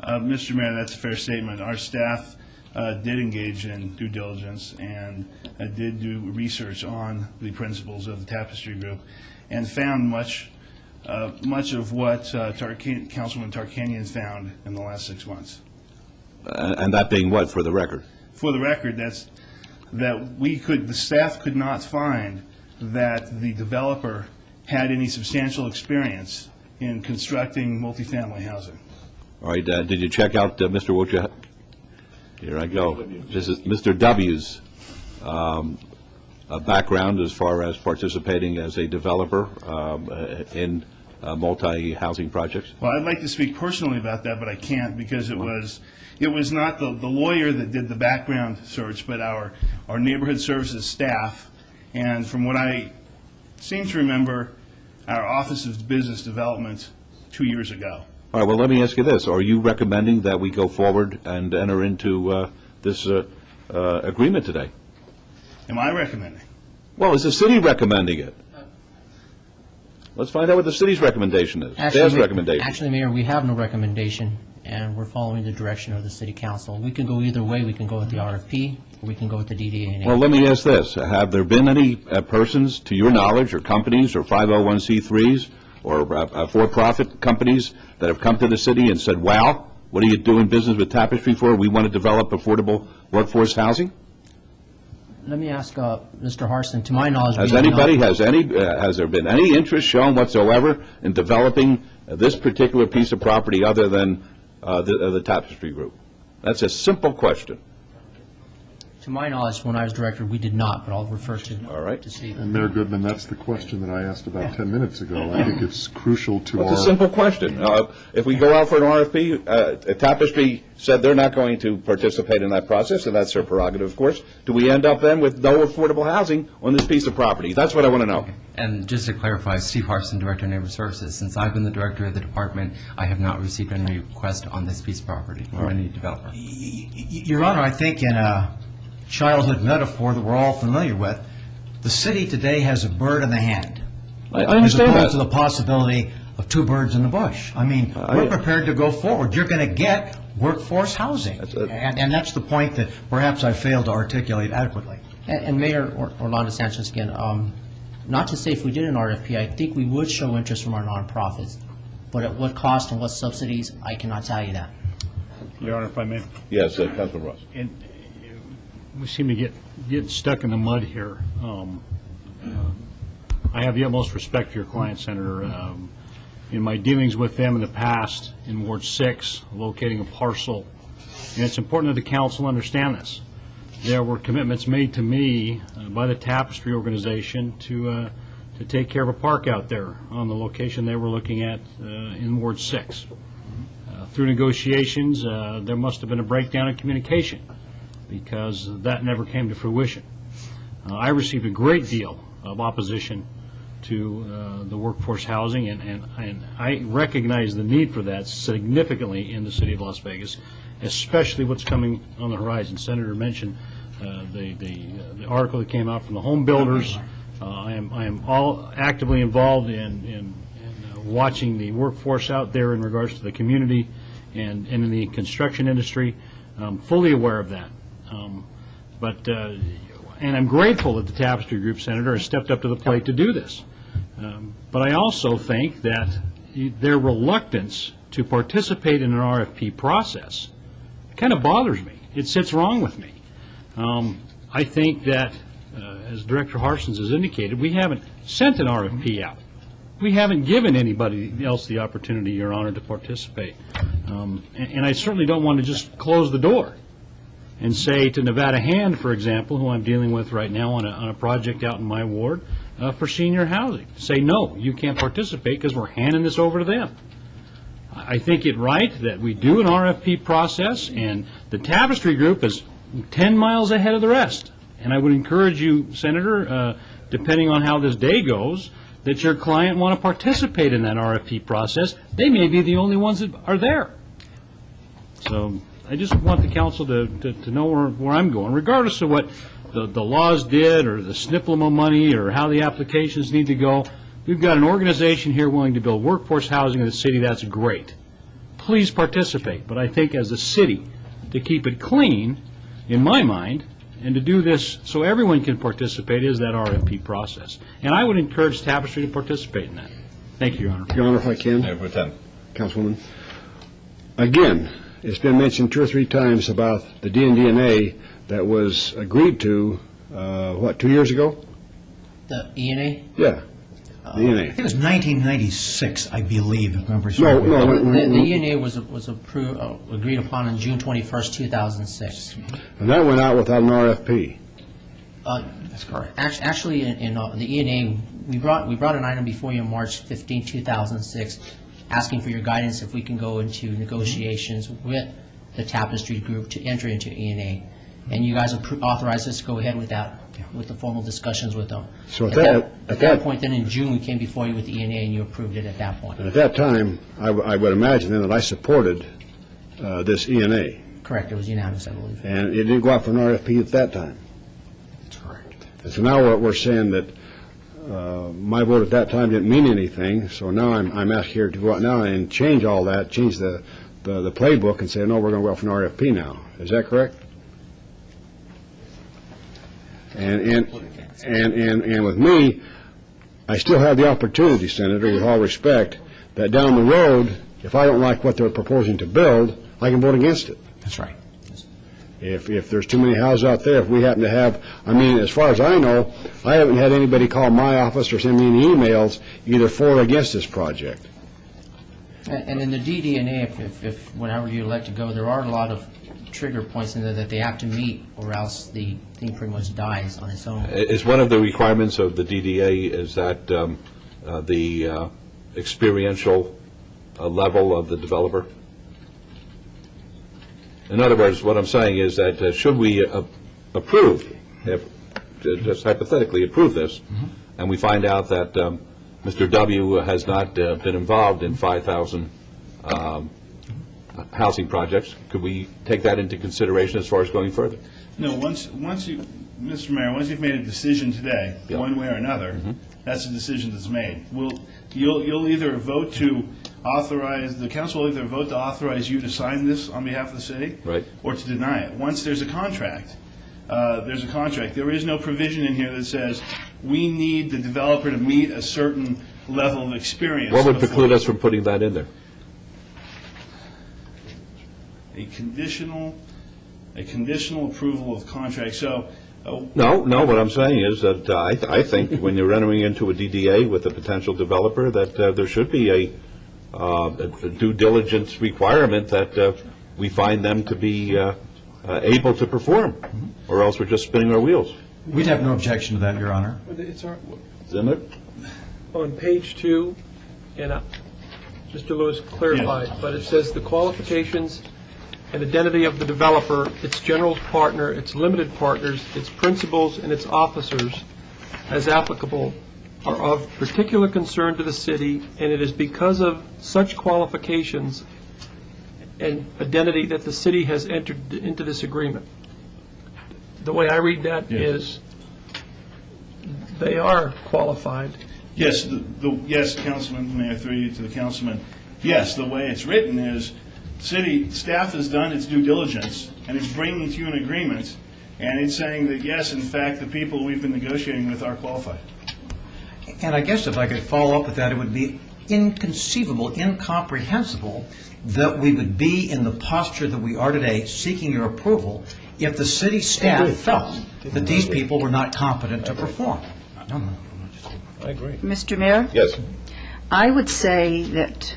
Mr. Mayor, that's a fair statement. Our staff did engage in due diligence and did do research on the principles of the Tapestry Group and found much of what Councilman Tarkanian found in the last 6 months. And that being what, for the record? For the record, the staff could not find that the developer had any substantial experience in constructing multifamily housing. All right. Did you check out Mr. Wojciech? Here I go. This is Mr. W's background as far as participating as a developer in multi-housing projects? Well, I'd like to speak personally about that, but I can't because it was not the lawyer that did the background search, but our neighborhood services staff. And from what I seem to remember, our Office of Business Development 2 years ago. All right, well, let me ask you this. Are you recommending that we go forward and enter into this agreement today? Am I recommending? Well, is the city recommending it? Let's find out what the city's recommendation is. Staff's recommendation. Actually, Mayor, we have no recommendation, and we're following the direction of the city council. We can go either way. We can go with the RFP, or we can go with the DDA&A. Well, let me ask this. Have there been any persons, to your knowledge, or companies, or 501c3s, or for-profit companies that have come to the city and said, wow, what are you doing business with Tapestry for? We want to develop affordable workforce housing? Let me ask Mr. Harston. To my knowledge, has there been any interest shown whatsoever in developing this particular piece of property other than the Tapestry Group? That's a simple question. To my knowledge, when I was director, we did not, but I'll refer to see. And Mayor Goodman, that's the question that I asked about 10 minutes ago. I think it's crucial to It's a simple question. If we go out for an RFP, Tapestry said they're not going to participate in that process, and that's their prerogative, of course. Do we end up then with no affordable housing on this piece of property? That's what I want to know. And just to clarify, Steve Harston, Director of Neighborhood Services. Since I've been the director of the department, I have not received any request on this piece of property from any developer. Your Honor, I think in a childhood metaphor that we're all familiar with, the city today has a bird in the hand. I understand As that. opposed to the possibility of two birds in the bush. I mean, we're prepared to go forward. You're going to get workforce housing. And that's the point that perhaps I failed to articulate adequately. And Mayor Orlando Sanchez again, not to say if we did an RFP, I think we would show interest from our nonprofits, but at what cost and what subsidies, I cannot tell you that. Your Honor, if I may. Yes, Councilman Ross. And we seem to get stuck in the mud here. I have the utmost respect for your client, Senator. In my dealings with them in the past in Ward 6, locating a parcel, and it's important that the council understand this. There were commitments made to me by the Tapestry organization to take care of a park out there on the location they were looking at in Ward 6. Through negotiations, there must have been a breakdown in communication because that never came to fruition. I received a great deal of opposition to the workforce housing, and I recognize the need for that significantly in the city of Las Vegas, especially what's coming on the horizon. Senator mentioned the article that came out from the home builders. I am all actively involved in watching the workforce out there in regards to the community and in the construction industry. I'm fully aware of that. And I'm grateful that the Tapestry Group, Senator, has stepped up to the plate to do this. But I also think that their reluctance to participate in an RFP process kind of bothers me. It sits wrong with me. I think that, as Director Harsons has indicated, we haven't sent an RFP out. We haven't given anybody else the opportunity, Your Honor, to participate. And I certainly don't want to just close the door and say to Nevada Hand, for example, who I'm dealing with right now on a project out in my ward for senior housing, say, no, you can't participate because we're handing this over to them. I think it's right that we do an RFP process, and the Tapestry Group is 10 miles ahead of the rest. And I would encourage you, Senator, depending on how this day goes, that your client want to participate in that RFP process. They may be the only ones that are there. So I just want the council to know where I'm going, regardless of what the laws did or the SNPLMA money or how the applications need to go. We've got an organization here willing to build workforce housing in the city. That's great. Please participate. But I think as a city, to keep it clean, in my mind, and to do this so everyone can participate is that RFP process. And I would encourage Tapestry to participate in that. Thank you, Your Honor. Your Honor, if I can. Councilwoman. Again, it's been mentioned 2 or 3 times about the DNDNA that was agreed to, 2 years ago? The ENA? Yeah, the ENA. I think it was 1996, I believe, if memory serves me. The ENA was agreed upon on June 21st, 2006. And that went out without an RFP. That's correct. Actually, in the ENA, we brought an item before you on March 15, 2006, asking for your guidance if we can go into negotiations with the Tapestry Group to enter into ENA. And you guys authorized us to go ahead with that, with the formal discussions with them. So at that point, then in June, we came before you with the ENA, and you approved it at that point. And at that time, I would imagine then that I supported this ENA. Correct. It was unanimous, I believe. And it didn't go out for an RFP at that time. That's correct. And so now we're saying that my vote at that time didn't mean anything, so now I'm asked here to go out now and change all that, change the playbook and say, no, we're going to go out for an RFP now. Is that correct? And with me, I still have the opportunity, Senator, with all respect, that down the road, if I don't like what they're proposing to build, I can vote against it. That's right. If there's too many houses out there, if we happen to have, I mean, as far as I know, I haven't had anybody call my office or send me any emails either for or against this project. And in the DDNA, if whenever you elect to go, there are a lot of trigger points in there that they have to meet, or else the thing pretty much dies on its own. Is one of the requirements of the DDA is that the experiential level of the developer? In other words, what I'm saying is that should we approve, just hypothetically approve this, and we find out that Mr. W. has not been involved in 5,000 housing projects, could we take that into consideration as far as going further? No, once you, Mr. Mayor, once you've made a decision today, one way or another, that's the decision that's made. You'll either vote to authorize, the council will either vote to authorize you to sign this on behalf of the city, Right. or to deny it. Once there's a contract, there's a contract. There is no provision in here that says we need the developer to meet a certain level of experience. What would before- preclude us from putting that in there? A conditional approval of contract. So, No, what I'm saying is that I think when you're entering into a DDA with a potential developer, that there should be a due diligence requirement that we find them to be able to perform, or else we're just spinning our wheels. We'd have no objection to that, Your Honor. Isn't it? On page 2, and Mr. Lewis clarified, but it says the qualifications and identity of the developer, its general partner, its limited partners, its principals, and its officers, as applicable, are of particular concern to the city, and it is because of such qualifications and identity that the city has entered into this agreement. The way I read that is they are qualified. yes, yes, Councilman, may I throw you to the councilman? Yes, the way it's written is, city staff has done its due diligence, and it's bringing to you an agreement, and it's saying that, yes, in fact, the people we've been negotiating with are qualified. And I guess if I could follow up with that, it would be inconceivable, incomprehensible that we would be in the posture that we are today, seeking your approval, if the city staff felt that these people were not competent to perform. I agree. Mr. Mayor? Yes. I would say that,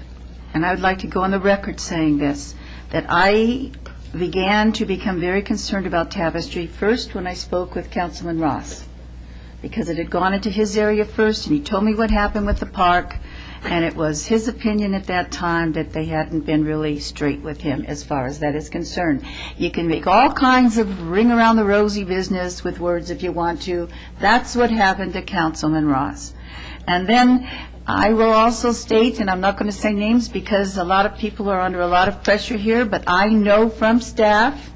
and I would like to go on the record saying this, that I began to become very concerned about Tapestry first when I spoke with Councilman Ross, because it had gone into his area first, and he told me what happened with the park, and it was his opinion at that time that they hadn't been really straight with him as far as that is concerned. You can make all kinds of ring around the rosy business with words if you want to. That's what happened to Councilman Ross. And then I will also state, and I'm not going to say names because a lot of people are under a lot of pressure here, but I know from staff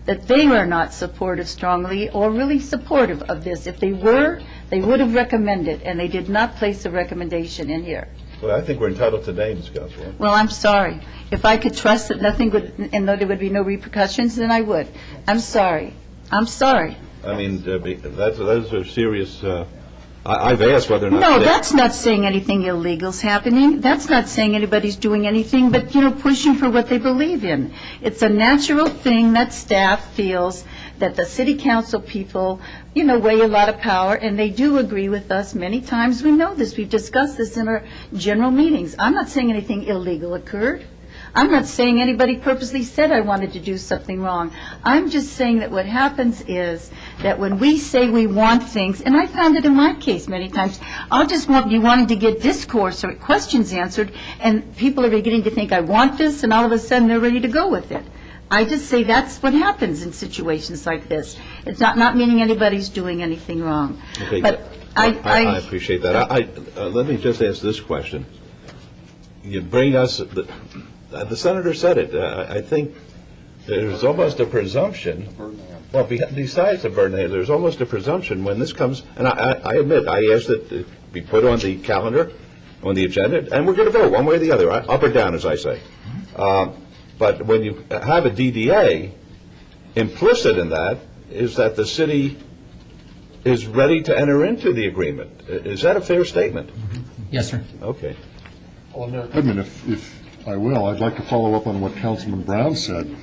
that they were not supportive strongly or really supportive of this. If they were, they would have recommended, and they did not place a recommendation in here. Well, I think we're entitled to names, Councilwoman. Well, I'm sorry. If I could trust that nothing would, and that there would be no repercussions, then I would. I'm sorry. I'm sorry. I mean, those are serious, I've asked whether or not... No, that's not saying anything illegal's happening. That's not saying anybody's doing anything but, pushing for what they believe in. It's a natural thing that staff feels that the city council people, weigh a lot of power, and they do agree with us many times. We know this. We've discussed this in our general meetings. I'm not saying anything illegal occurred. I'm not saying anybody purposely said I wanted to do something wrong. I'm just saying that what happens is that when we say we want things, and I found it in my case many times, I'll just be wanting to get discourse or questions answered, and people are beginning to think I want this, and all of a sudden they're ready to go with it. I just say that's what happens in situations like this. It's not meaning anybody's doing anything wrong. Okay, But I appreciate that. Let me just ask this question. You bring us... The senator said it. I think there's almost a presumption, well, besides the burden, there's almost a presumption when this comes, and I admit, I asked it to be put on the calendar, on the agenda, and we're going to vote one way or the other, up or down, as I say. But when you have a DDA, implicit in that is that the city is ready to enter into the agreement. Is that a fair statement? Yes, sir. Okay. Edmund, if I will, I'd like to follow up on what Councilman Brown said.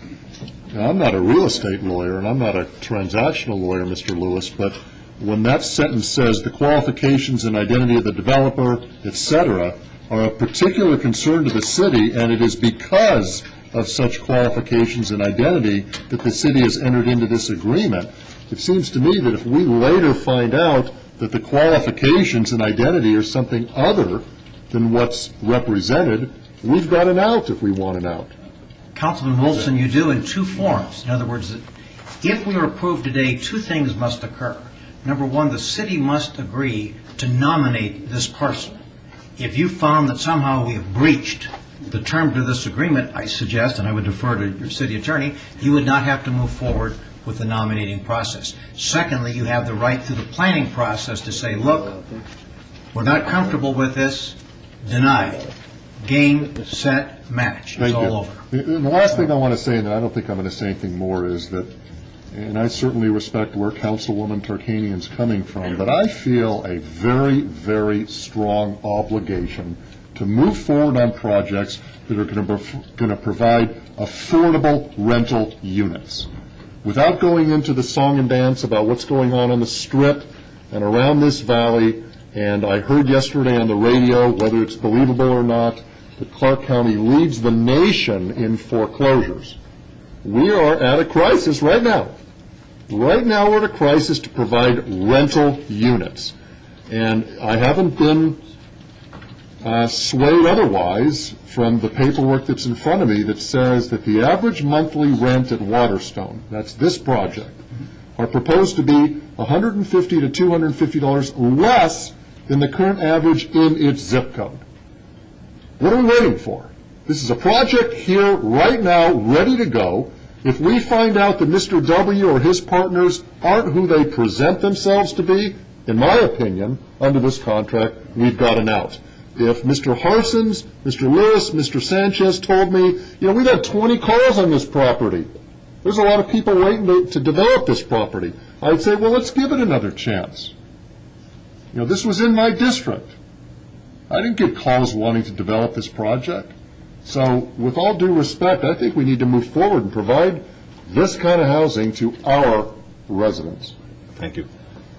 Now, I'm not a real estate lawyer, and I'm not a transactional lawyer, Mr. Lewis, but when that sentence says the qualifications and identity of the developer, et cetera, are of particular concern to the city, and it is because of such qualifications and identity that the city has entered into this agreement, it seems to me that if we later find out that the qualifications and identity are something other than what's represented, we've got an out if we want an out. Councilman Wolfson, you do in two forms. In other words, if we are approved today, two things must occur. Number one, the city must agree to nominate this person. If you found that somehow we have breached the terms of this agreement, I suggest, and I would defer to your city attorney, you would not have to move forward with the nominating process. Secondly, you have the right through the planning process to say, look, We're not comfortable with this. Deny. Game, set, match. It's Thank you. all over. And the last thing I want to say, and I don't think I'm going to say anything more, is that, and I certainly respect where Councilwoman Tarkanian's coming from, but I feel a very, very strong obligation to move forward on projects that are going to provide affordable rental units. Without going into the song and dance about what's going on the Strip and around this valley, and I heard yesterday on the radio, whether it's believable or not, that Clark County leads the nation in foreclosures. We are at a crisis right now. Right now we're at a crisis to provide rental units. And I haven't been swayed otherwise from the paperwork that's in front of me that says that the average monthly rent at Waterstone, that's this project, are proposed to be $150 to $250 less than the current average in its zip code. What are we waiting for? This is a project here right now, ready to go. If we find out that Mr. W. or his partners aren't who they present themselves to be, in my opinion, under this contract, we've got an out. If Mr. Harsons, Mr. Lewis, Mr. Sanchez told me, we've had 20 calls on this property. There's a lot of people waiting to develop this property. I'd say, well, let's give it another chance. This was in my district. I didn't get calls wanting to develop this project. So with all due respect, I think we need to move forward and provide this kind of housing to our residents. Thank you.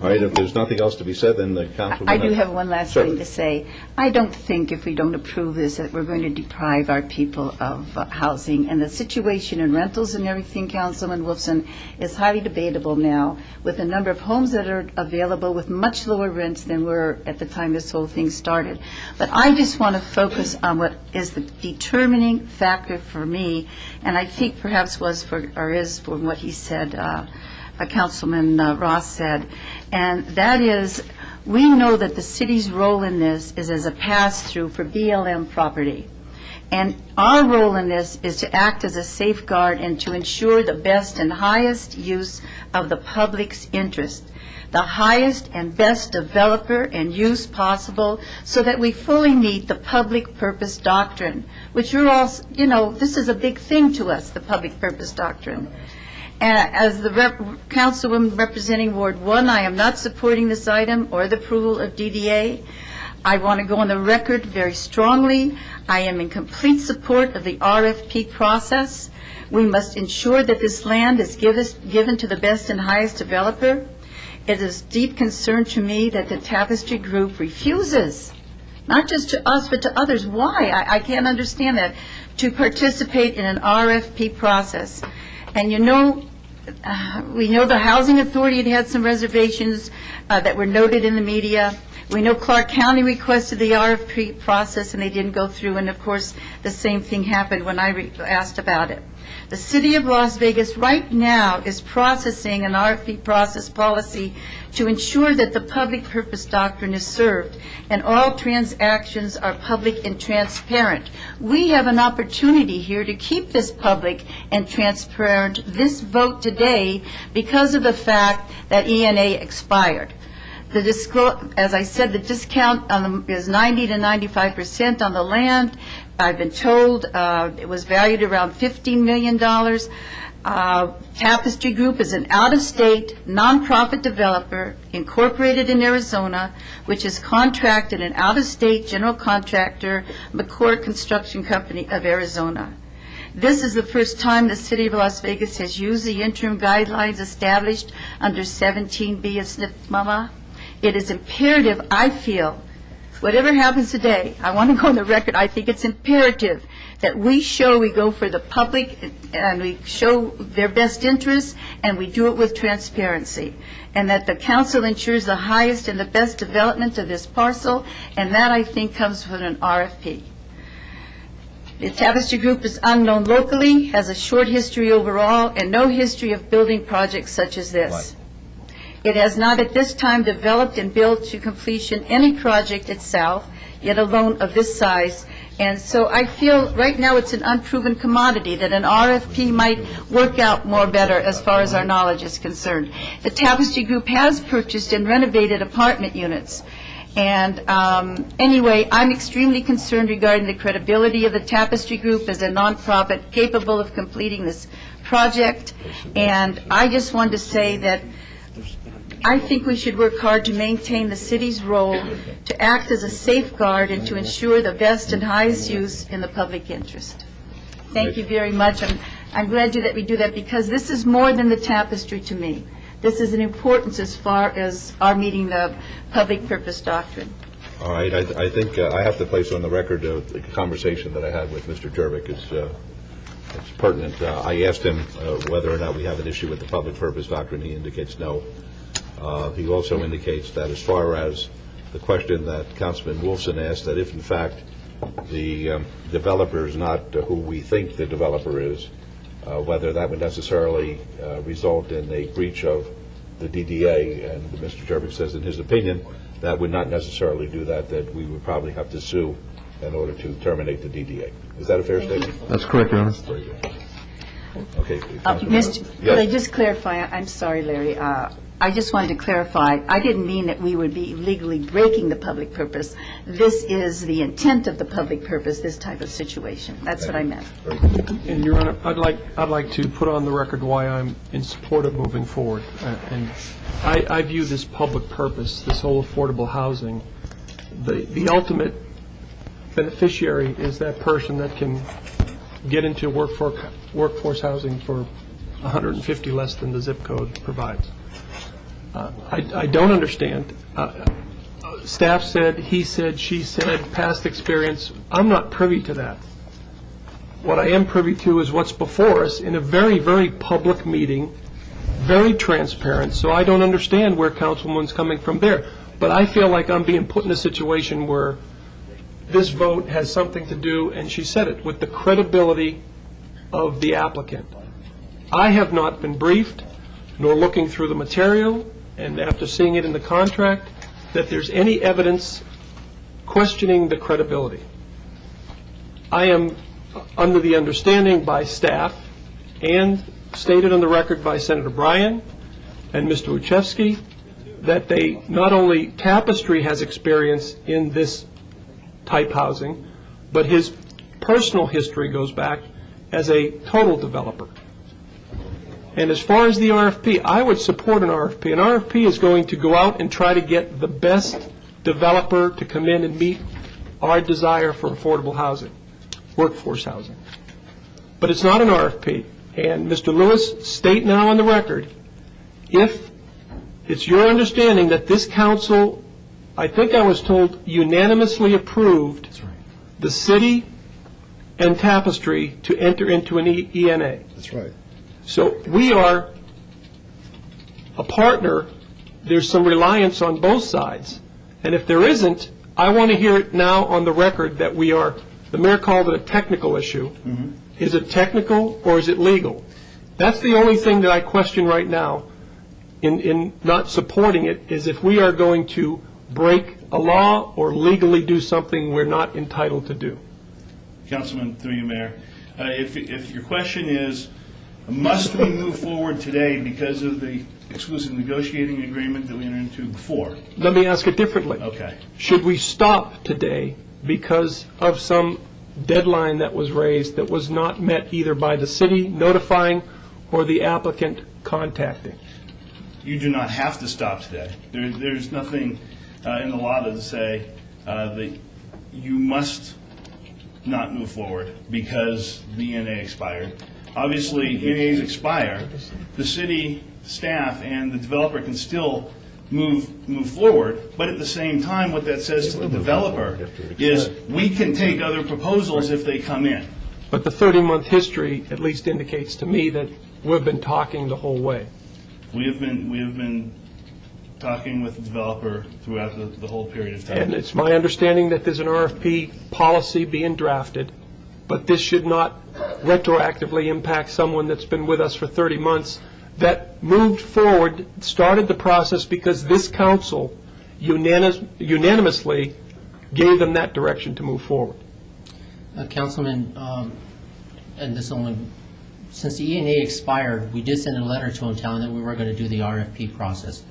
All right, if there's nothing else to be said, then the council... I do have one last thing to say. I don't think if we don't approve this that we're going to deprive our people of housing. And the situation in rentals and everything, Councilman Wolfson, is highly debatable now with the number of homes that are available with much lower rents than were at the time this whole thing started. But I just want to focus on what is the determining factor for me, and I think perhaps is for what he said, Councilman Ross said, and that is we know that the city's role in this is as a pass-through for BLM property. And our role in this is to act as a safeguard and to ensure the best and highest use of the public's interest, the highest and best developer and use possible so that we fully meet the public purpose doctrine, which you're all, this is a big thing to us, the public purpose doctrine. As the Councilwoman representing Ward 1, I am not supporting this item or the approval of DDA. I want to go on the record very strongly. I am in complete support of the RFP process. We must ensure that this land is given to the best and highest developer. It is deep concern to me that the Tapestry Group refuses, not just to us but to others. Why? I can't understand that, to participate in an RFP process. And we know the Housing Authority had some reservations that were noted in the media. We know Clark County requested the RFP process and they didn't go through, and of course the same thing happened when I asked about it. The City of Las Vegas right now is processing an RFP process policy to ensure that the public purpose doctrine is served and all transactions are public and transparent. We have an opportunity here to keep this public and transparent, this vote today, because of the fact that ENA expired. As I said, the discount is 90 to 95% on the land. I've been told it was valued around $15 million. Tapestry Group is an out-of-state, nonprofit developer incorporated in Arizona, which is contracted an out-of-state general contractor, McCord Construction Company of Arizona. This is the first time the City of Las Vegas has used the interim guidelines established under 17B of SNF-MAMA. It is imperative, I feel, whatever happens today, I want to go on the record, I think it's imperative that we go for the public and we show their best interests and we do it with transparency. And that the council ensures the highest and the best development of this parcel, and that I think comes with an RFP. The Tapestry Group is unknown locally, has a short history overall, and no history of building projects such as this. Right. It has not at this time developed and built to completion any project itself, yet alone of this size. And so I feel right now it's an unproven commodity that an RFP might work out more better as far as our knowledge is concerned. The Tapestry Group has purchased and renovated apartment units. And anyway, I'm extremely concerned regarding the credibility of the Tapestry Group as a nonprofit capable of completing this project. And I just wanted to say that I think we should work hard to maintain the city's role to act as a safeguard and to ensure the best and highest use in the public interest. Thank you very much. I'm glad that we do that, because this is more than the Tapestry to me. This is an importance as far as our meeting the public purpose doctrine. All right, I think I have to place on the record the conversation that I had with Mr. Jervik. It's pertinent. I asked him whether or not we have an issue with the public purpose doctrine. He indicates no. He also indicates that as far as the question that Councilman Wolfson asked, that if in fact the developer is not who we think the developer is, whether that would necessarily result in a breach of the DDA, and Mr. Jervik says in his opinion that would not necessarily do that, that we would probably have to sue in order to terminate the DDA. Is that a fair statement? That's correct, Your Honor. Very good. Okay. Could I just clarify? I'm sorry, Larry. I just wanted to clarify. I didn't mean that we would be legally breaking the public purpose. This is the intent of the public purpose, this type of situation. That's what I meant. And, Your Honor, I'd like to put on the record why I'm in support of moving forward. And I view this public purpose, this whole affordable housing, the ultimate beneficiary is that person that can get into workforce housing for $150 less than the zip code provides. I don't understand. Staff said, he said, she said, past experience. I'm not privy to that. What I am privy to is what's before us in a very, very public meeting, very transparent, so I don't understand where Councilwoman's coming from there. But I feel like I'm being put in a situation where this vote has something to do, and she said it, with the credibility of the applicant. I have not been briefed, nor looking through the material, and after seeing it in the contract, that there's any evidence questioning the credibility. I am under the understanding by staff and stated on the record by Senator Bryan and Mr. Uchevsky that they not only Tapestry has experience in this type housing, but his personal history goes back as a total developer. And as far as the RFP, I would support an RFP. An RFP is going to go out and try to get the best developer to come in and meet our desire for affordable housing, workforce housing. But it's not an RFP. And Mr. Lewis, state now on the record, if it's your understanding that this council, I think I was told, unanimously approved the city and Tapestry to enter into an ENA. That's right. So we are a partner. There's some reliance on both sides. And if there isn't, I want to hear it now on the record that we are, the mayor called it a technical issue. Mm-hmm. Is it technical or is it legal? That's the only thing that I question right now in not supporting it, is if we are going to break a law or legally do something we're not entitled to do. Councilman, through you, Mayor, if your question is, must we move forward today because of the exclusive negotiating agreement that we entered into before? Let me ask it differently. Okay. Should we stop today because of some deadline that was raised that was not met either by the city notifying or the applicant contacting? You do not have to stop today. There's nothing in the law that say that you must not move forward because the ENA expired. Obviously, ENAs expire. The city staff and the developer can still move forward, but at the same time, what that says to the developer is we can take other proposals if they come in. But the 30-month history at least indicates to me that we've been talking the whole way. We have been talking with the developer throughout the whole period of time. And it's my understanding that there's an RFP policy being drafted, but this should not retroactively impact someone that's been with us for 30 months that moved forward, started the process because this council unanimously gave them that direction to move forward. Councilman, and this only, since the ENA expired, we did send a letter to them telling them we were going to do the RFP process.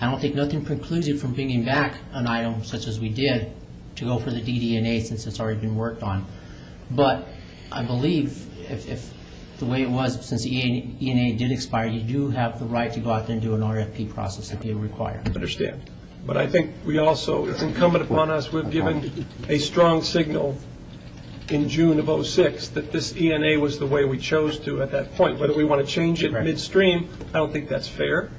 I don't think nothing precludes you from bringing back an item such as we did to go for the DD&A since it's already been worked on. But I believe if the way it was, since the E&A did expire, you do have the right to go out there and do an RFP process if you require. Understand. But I think we also, it's incumbent upon us, we've given a strong signal in June of '06 that this E&A was the way we chose to at that point. Whether we want to change it midstream, I don't think that's fair.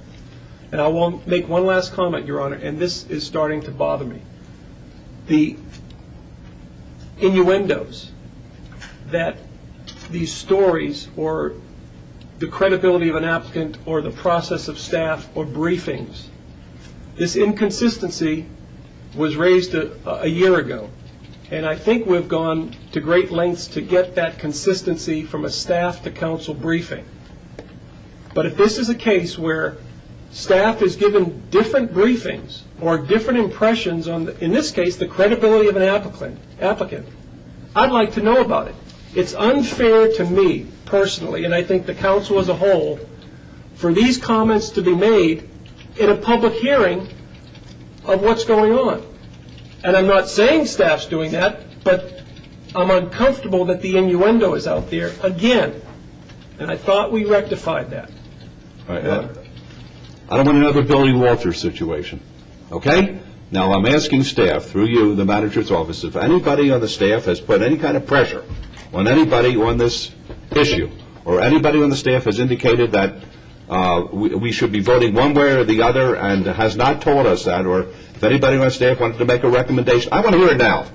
And I will make one last comment, Your Honor, and this is starting to bother me. The innuendos that these stories or the credibility of an applicant or the process of staff or briefings, this inconsistency was raised a year ago. And I think we've gone to great lengths to get that consistency from a staff to council briefing. But if this is a case where staff is given different briefings or different impressions on, in this case, the credibility of an applicant, I'd like to know about it. It's unfair to me personally, and I think the council as a whole, for these comments to be made in a public hearing of what's going on. And I'm not saying staff's doing that, but I'm uncomfortable that the innuendo is out there again. And I thought we rectified that. All right, I don't want another Billy Walters situation, okay? Now, I'm asking staff, through you, the manager's office, if anybody on the staff has put any kind of pressure on anybody on this issue, or anybody on the staff has indicated that we should be voting one way or the other and has not told us that, or if anybody on staff wanted to make a recommendation, I want to hear it now.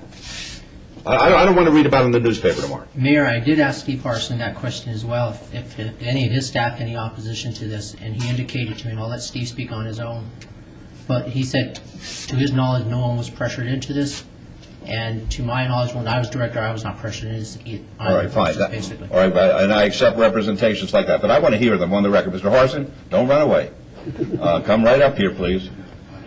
I don't want to read about it in the newspaper tomorrow. Mayor, I did ask Steve Parson that question as well, if any of his staff had any opposition to this, and he indicated to me, and I'll let Steve speak on his own, but he said, to his knowledge, no one was pressured into this, and to my knowledge, when I was director, I was not pressured into this either. All right, fine. Basically. All right, and I accept representations like that, but I want to hear them on the record. Mr. Harson, don't run away. Come right up here, please.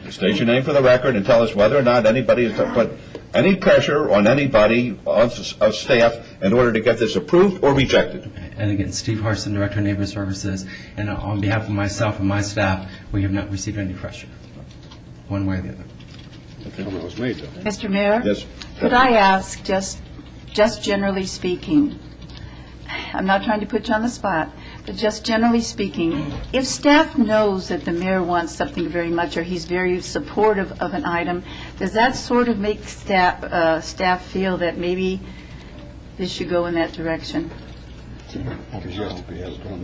State your name for the record and tell us whether or not anybody has put any pressure on anybody of staff in order to get this approved or rejected. And again, Steve Harson, Director of Neighbor Services, and on behalf of myself and my staff, we have not received any pressure, one way or the other. Mr. Mayor? Yes. Could I ask, just generally speaking, I'm not trying to put you on the spot, but just generally speaking, if staff knows that the mayor wants something very much or he's very supportive of an item, does that sort of make staff feel that maybe this should go in that direction?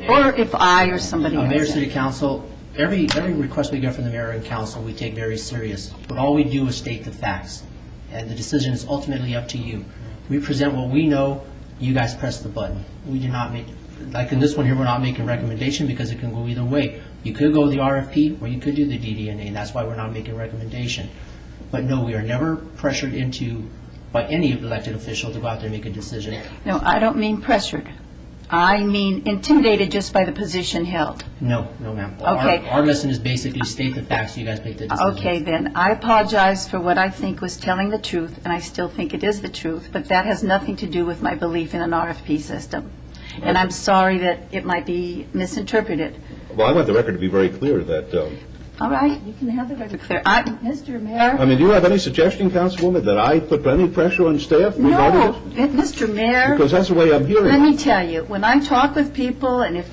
Or if I or somebody else. Mayor, City Council, every request we get from the mayor and council, we take very serious. But all we do is state the facts, and the decision is ultimately up to you. We present what we know, you guys press the button. We do not make, like in this one here, we're not making a recommendation because it can go either way. You could go with the RFP, or you could do the DD&A, and that's why we're not making a recommendation. But no, we are never pressured into, by any elected official, to go out there and make a decision. No, I don't mean pressured. I mean intimidated just by the position held. No, ma'am. Okay. Our lesson is basically state the facts, you guys make the decision. Okay, then. I apologize for what I think was telling the truth, and I still think it is the truth, but that has nothing to do with my belief in an RFP system. And I'm sorry that it might be misinterpreted. Well, I want the record to be very clear that... All right, you can have the record clear. Mr. Mayor? I mean, do you have any suggestion, Councilwoman, that I put any pressure on staff regarding No, this? Mr. Mayor. Because that's the way I'm hearing it. Let me tell you, when I talk with people, and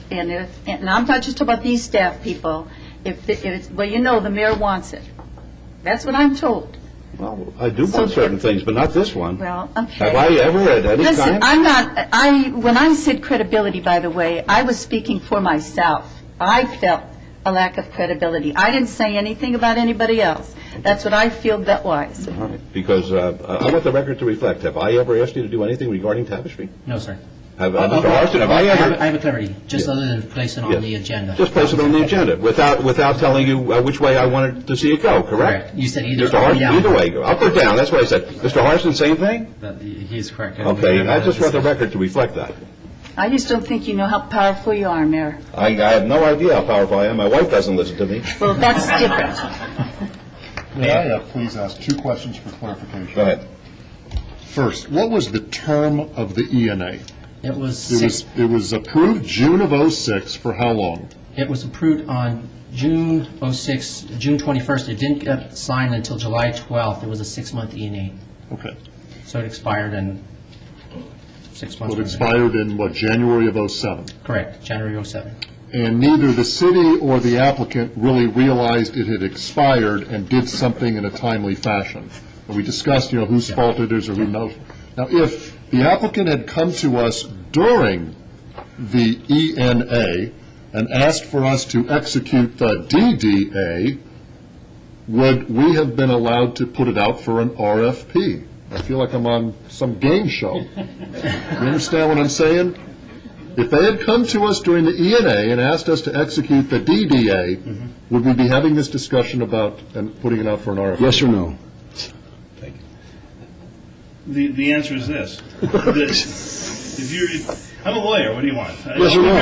I'm not just about these staff people, if it's, well, you know, the mayor wants it. That's what I'm told. Well, I do want certain things, but not this one. Well, okay. Have I ever at any Listen, time? When I said credibility, by the way, I was speaking for myself. I felt a lack of credibility. I didn't say anything about anybody else. That's what I feel that was. All right. Because I want the record to reflect. Have I ever asked you to do anything regarding Tapestry? No, sir. Mr. Harson, have I ever? I have a clarity, just other than place it on the agenda. Just place it on the agenda, without telling you which way I wanted to see it go, correct? You said either Mr. up or Harson, down. either way, up or down, that's what I said. Mr. Harson, same thing? He's correct. Okay, I just want the record to reflect that. I just don't think you know how powerful you are, Mayor. I have no idea how powerful I am. My wife doesn't listen to me. Well, that's different. May I please ask two questions for clarification? Go ahead. First, what was the term of the ENA? It was approved June of '06 for how long? It was approved on June 06, June 21st. It didn't get signed until July 12th. It was a 6-month E&A. Okay. So it expired in 6 months. Well, it expired in, what, January of '07? Correct, January 07. And neither the city or the applicant really realized it had expired and did something in a timely fashion. And we discussed, whose fault it is or who knows. Now, if the applicant had come to us during the ENA and asked for us to execute the DDA, would we have been allowed to put it out for an RFP? I feel like I'm on some game show. You understand what I'm saying? If they had come to us during the ENA and asked us to execute the DDA, would we be having this discussion about and putting it out for an RFP? Yes or no? The answer is this. I'm a lawyer. What do you want? Yes or no?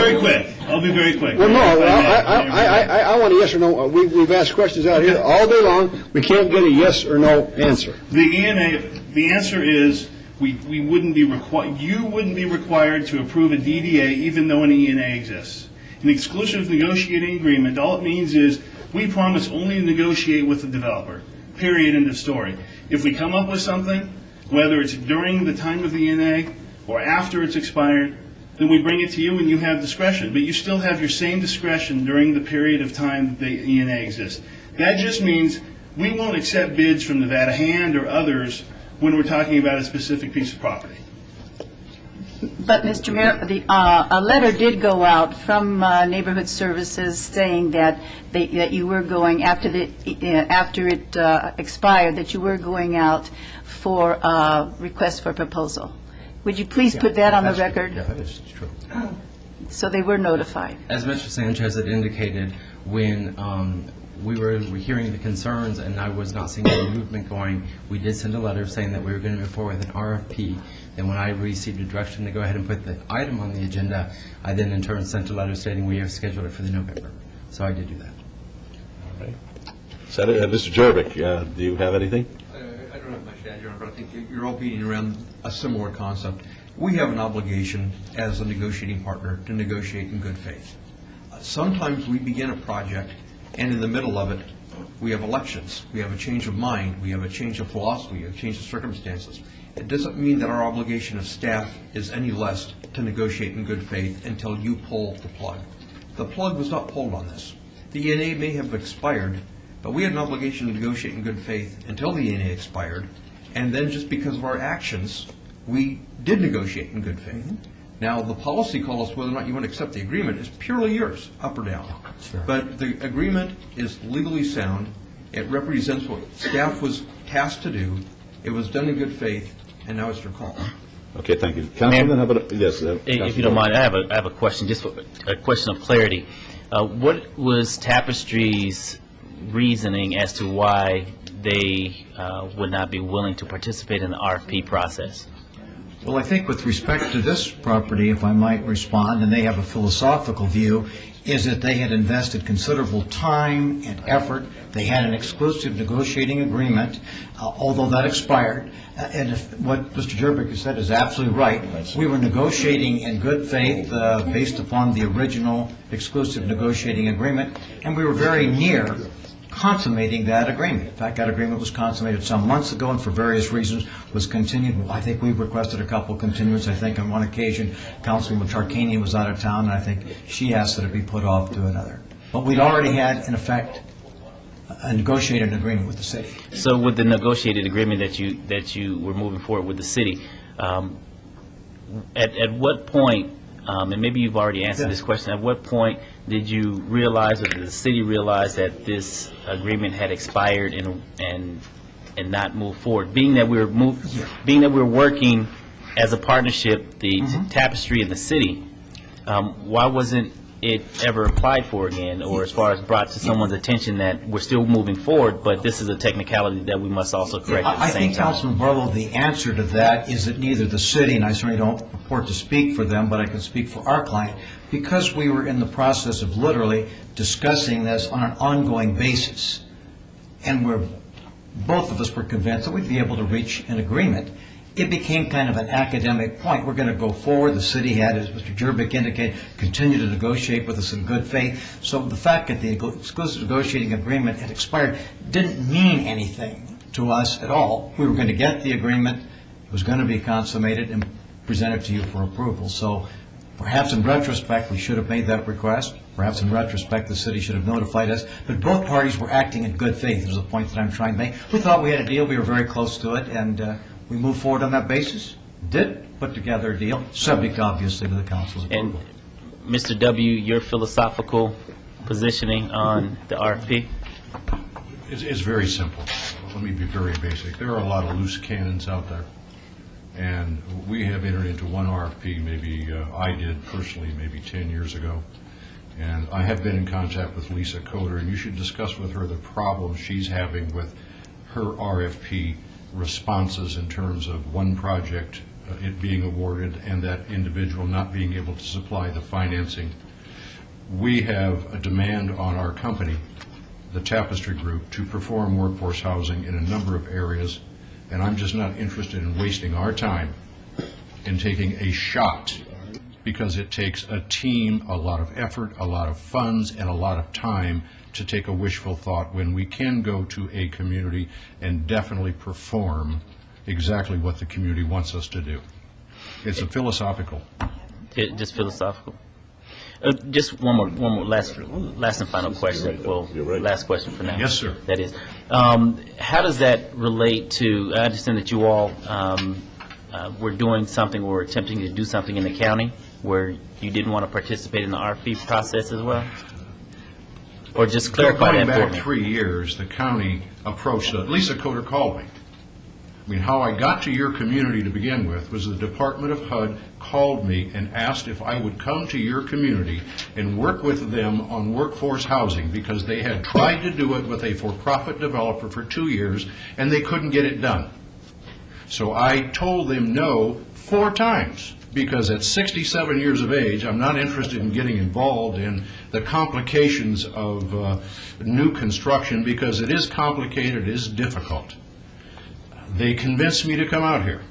I'll be very quick. Well, no, I want a yes or no. We've asked questions out here all day long. We can't get a yes or no answer. The ENA, the answer is we wouldn't be required. You wouldn't be required to approve a DDA even though an ENA exists. An exclusive negotiating agreement, all it means is we promise only to negotiate with the developer. Period. End of story. If we come up with something, whether it's during the time of the ENA or after it's expired, then we bring it to you and you have discretion. But you still have your same discretion during the period of time that the ENA exists. That just means we won't accept bids from Nevada Hand or others when we're talking about a specific piece of property. But, Mr. Mayor, a letter did go out from Neighborhood Services saying that you were going, after it expired, that you were going out for a request for proposal. Would you please put that on the record? Yeah, that is true. So they were notified. As Mr. Sanchez had indicated, when we were hearing the concerns and I was not seeing any movement going, we did send a letter saying that we were going to move forward with an RFP. Then when I received a direction to go ahead and put the item on the agenda, I then in turn sent a letter stating we have scheduled it for the November. So I did do that. All right. Mr. Jervik, do you have anything? I don't have much to add, Your Honor, but I think you're all beating around a similar concept. We have an obligation as a negotiating partner to negotiate in good faith. Sometimes we begin a project, and in the middle of it, we have elections, we have a change of mind, we have a change of philosophy, a change of circumstances. It doesn't mean that our obligation of staff is any less to negotiate in good faith until you pull the plug. The plug was not pulled on this. The ENA may have expired, but we had an obligation to negotiate in good faith until the ENA expired, and then just because of our actions, we did negotiate in good faith. Now, the policy call as to whether or not you want to accept the agreement is purely yours, up or down. Sure. But the agreement is legally sound. It represents what staff was tasked to do. It was done in good faith, and now it's your call. Okay, thank you. Councilman, how about, yes. If you don't mind, I have a question, just a question of clarity. What was Tapestry's reasoning as to why they would not be willing to participate in the RFP process? Well, I think with respect to this property, if I might respond, and they have a philosophical view, is that they had invested considerable time and effort. They had an exclusive negotiating agreement, although that expired. And if what Mr. Jervik has said is absolutely right. We were negotiating in good faith based upon the original exclusive negotiating agreement, and we were very near consummating that agreement. In fact, that agreement was consummated some months ago and for various reasons was continued. I think we requested a couple of continuances. I think on one occasion, Councilwoman Tarkanian was out of town, and I think she asked that it be put off to another. But we'd already had, in effect, a negotiated agreement with the city. So with the negotiated agreement that you were moving forward with the city, at what point, and maybe you've already answered this question, at what point did you realize, or did the city realize that this agreement had expired and not move forward? Being that we're working as a partnership, the Tapestry and the city, why wasn't it ever applied for again, or as far as brought to someone's attention that we're still moving forward, but this is a technicality that we must also correct at the same time? I think, Councilman Barlow, the answer to that is that neither the city, and I certainly don't purport to speak for them, but I can speak for our client, because we were in the process of literally discussing this on an ongoing basis, and both of us were convinced that we'd be able to reach an agreement. it became kind of an academic point. We're going to go forward. The city had, as Mr. Jerbick indicated, continue to negotiate with us in good faith. So the fact that the exclusive negotiating agreement had expired didn't mean anything to us at all. We were going to get the agreement. It was going to be consummated and presented to you for approval. So perhaps in retrospect, we should have made that request. Perhaps in retrospect, the city should have notified us. But both parties were acting in good faith, is the point that I'm trying to make. We thought we had a deal. We were very close to it, and we moved forward on that basis. Did put together a deal, subject, obviously, to the council's approval. And Mr. W., your philosophical positioning on the RFP? It's very simple. Let me be very basic. There are a lot of loose cannons out there. And we have entered into one RFP, maybe I did personally, maybe 10 years ago. And I have been in contact with Lisa Coder, and you should discuss with her the problems she's having with her RFP responses in terms of one project, it being awarded, and that individual not being able to supply the financing. We have a demand on our company, the Tapestry Group, to perform workforce housing in a number of areas, and I'm just not interested in wasting our time in taking a shot, because it takes a team, a lot of effort, a lot of funds, and a lot of time to take a wishful thought when we can go to a community and definitely perform exactly what the community wants us to do. It's a philosophical. Just philosophical. Just one more last and final question. Well, last question for now. Yes, sir. That is, how does that relate to? I understand that you all were doing something, or attempting to do something in the county where you didn't want to participate in the RFP process as well, or just clarify that for me. Going back 3 years, the county approached us. Lisa Coder called me. I mean, how I got to your community to begin with was the Department of HUD called me and asked if I would come to your community and work with them on workforce housing, because they had tried to do it with a for-profit developer for 2 years and they couldn't get it done. So I told them no 4 times, because at 67 years of age, I'm not interested in getting involved in the complications of new construction, because it is complicated, it is difficult. They convinced me to come out here.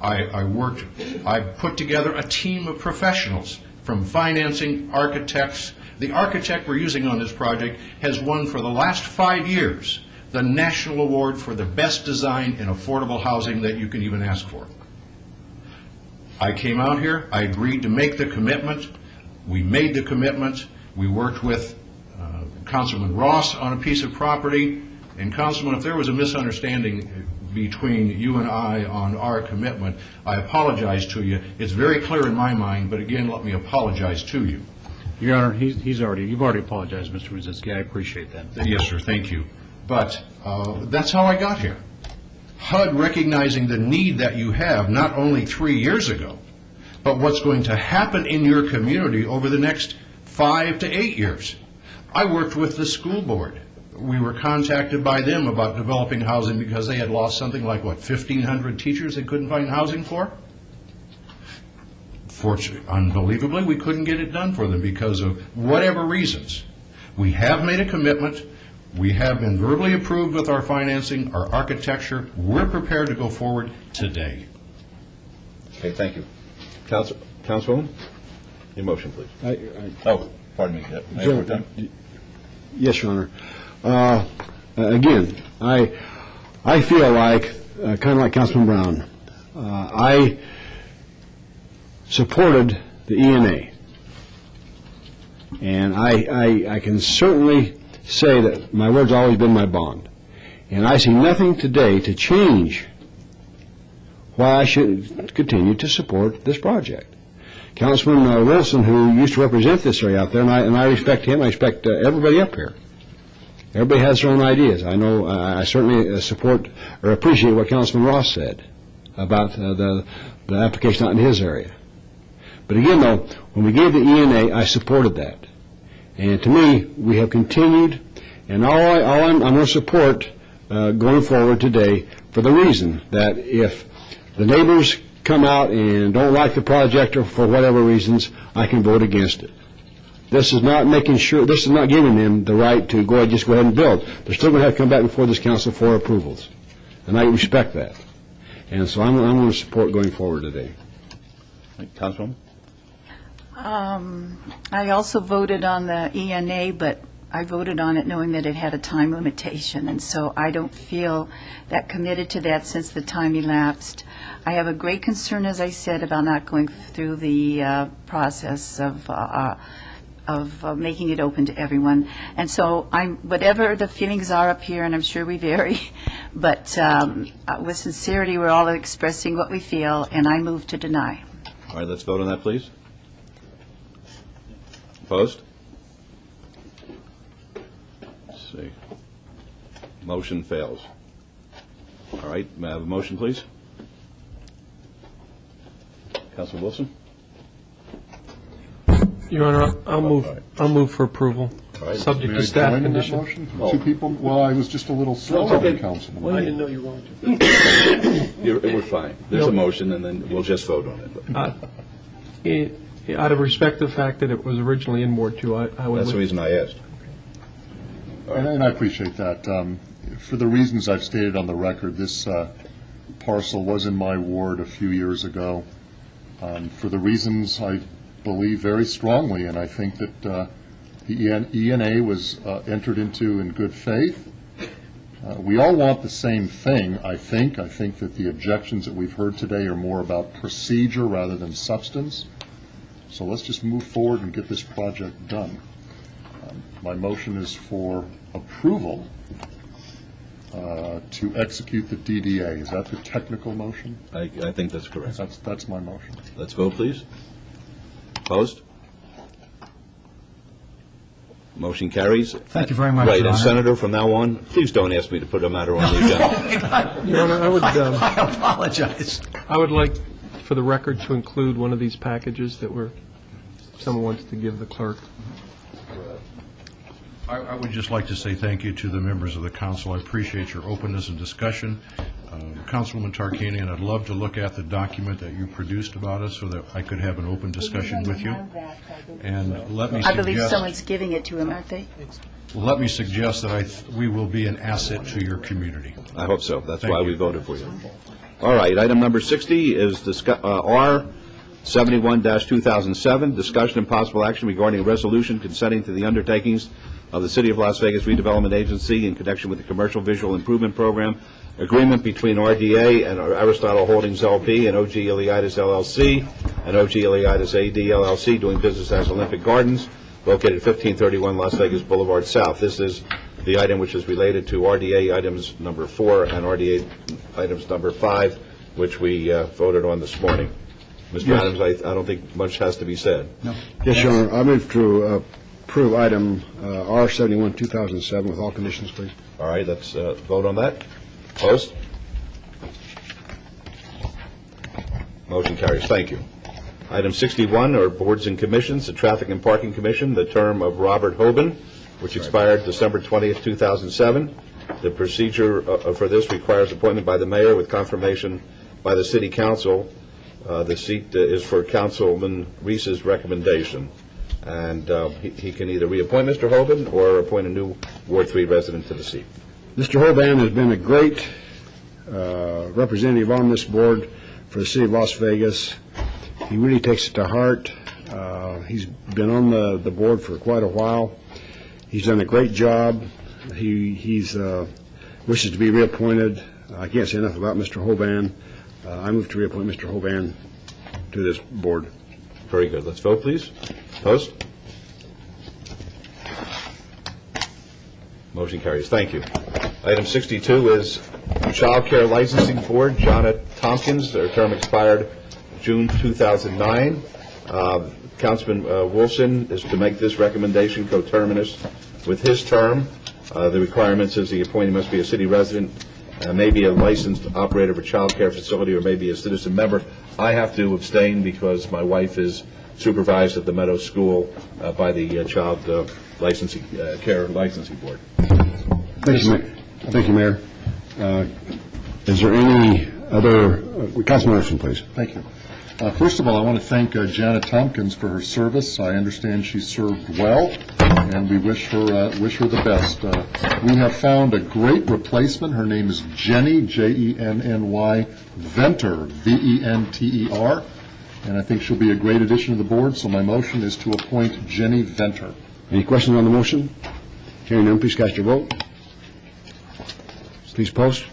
I put together a team of professionals from financing, architects. The architect we're using on this project has won for the last 5 years the National Award for the best design in affordable housing that you can even ask for. I came out here, I agreed to make the commitment. We made the commitment. We worked with Councilman Ross on a piece of property. And Councilman, if there was a misunderstanding between you and I on our commitment, I apologize to you. It's very clear in my mind, but again, let me apologize to you. Your Honor, you've already apologized, Mr. Brzezinski. I appreciate that. Yes, sir, thank you. But that's how I got here. HUD recognizing the need that you have, not only 3 years ago, but what's going to happen in your community over the next 5 to 8 years. I worked with the school board. We were contacted by them about developing housing because they had lost something like, 1,500 teachers they couldn't find housing for? Fortunately, unbelievably, we couldn't get it done for them because of whatever reasons. We have made a commitment. We have been verbally approved with our financing, our architecture. We're prepared to go forward today. Okay, thank you. Councilwoman, your motion, please. Pardon me. Yes, Your Honor. Again, I feel like, kind of like Councilman Brown, I supported the ENA. And I can certainly say that my word's always been my bond. And I see nothing today to change why I should continue to support this project. Councilman Wilson, who used to represent this area out there, and I respect him, I respect everybody up here. Everybody has their own ideas. I know I certainly support or appreciate what Councilman Ross said about the application out in his area. But again, though, when we gave the ENA, I supported that. And to me, we have continued, and I'm going to support going forward today for the reason that if the neighbors come out and don't like the project or for whatever reasons, I can vote against it. This is not this is not giving them the right to just go ahead and build. They're still going to have to come back before this council for approvals. And I respect that. And so I'm going to support going forward today. Councilwoman? I also voted on the ENA, but I voted on it knowing that it had a time limitation, and so I don't feel that committed to that since the time elapsed. I have a great concern, as I said, about not going through the process of making it open to everyone. And so whatever the feelings are up here, and I'm sure we vary, but with sincerity, we're all expressing what we feel, and I move to deny. All right, let's vote on that, please. Opposed? Let's see. Motion fails. All right, may I have a motion, please? Councilor Wilson? Your Honor, I'll move for approval, subject to staff May I join in that condition. motion? Two people? Well, I was just a little slow, Councilman. I didn't know you were going to. We're fine. There's a motion, and then we'll just vote on it. Out of respect to the fact that it was originally in Ward 2, I would... That's the reason I asked. And I appreciate that. For the reasons I've stated on the record, this parcel was in my ward a few years ago. For the reasons I believe very strongly, and I think that the ENA was entered into in good faith. We all want the same thing, I think. I think that the objections that we've heard today are more about procedure rather than substance. So let's just move forward and get this project done. My motion is for approval to execute the DDA. Is that the technical motion? I think that's correct. That's my motion. Let's vote, please. Opposed? Motion carries. Thank you very much, Right, Your and Honor. Senator, from now on, please don't ask me to put a matter on the agenda. Your Honor, I would... I apologize. I would like, for the record, to include one of these packages that someone wants to give the clerk. I would just like to say thank you to the members of the council. I appreciate your openness and discussion. Councilwoman Tarkanian, I'd love to look at the document that you produced about us so that I could have an open discussion with you. And let me I believe suggest, someone's giving it to him, aren't they? let me suggest that we will be an asset to your community. I hope so. That's Thank why you. we voted for you. All right, item number 60 is R 71-2007, discussion and possible action regarding a resolution consenting to the undertakings of the City of Las Vegas Redevelopment Agency in connection with the Commercial Visual Improvement Program, agreement between RDA and Aristotle Holdings LP and OG Eliitis LLC and OG Eliitis AD LLC doing business as Olympic Gardens, located at 1531 Las Vegas Boulevard South. This is the item which is related to RDA items number 4 and RDA items number 5, which we voted on this morning. Mr. Yes. Adams, I don't think much has to be said. No. Yes, Your Honor. I move to approve item R 71-2007 with all conditions, please. All right, let's vote on that. Opposed? Motion carries. Thank you. Item 61 are boards and commissions, the Traffic and Parking Commission, the term of Robert Hoban, which expired December 20th, 2007. The procedure for this requires appointment by the mayor with confirmation by the city council. The seat is for Councilman Reese's recommendation. And he can either reappoint Mr. Hoban or appoint a new Ward 3 resident to the seat. Mr. Hoban has been a great representative on this board for the City of Las Vegas. He really takes it to heart. He's been on the board for quite a while. He's done a great job. He wishes to be reappointed. I can't say enough about Mr. Hoban. I move to reappoint Mr. Hoban to this board. Very good. Let's vote, please. Opposed? Motion carries. Thank you. Item 62 is Child Care Licensing Board, Jonna Tompkins. Their term expired June 2009. Councilman Wilson is to make this recommendation coterminous with his term. The requirements is the appointee must be a city resident, may be a licensed operator of a child care facility, or may be a citizen member. I have to abstain because my wife is supervised at the Meadow School by the Child Care Licensing Board. Thank you, Mayor. Is there any other? Councilman Anderson, please. Thank you. First of all, I want to thank Janet Tompkins for her service. I understand she served well, and we wish her the best. We have found a great replacement. Her name is Jenny, Jenny Venter, Venter, and I think she'll be a great addition to the board, so my motion is to appoint Jenny Venter. Any questions on the motion? Hearing none, please cast your vote. Please post.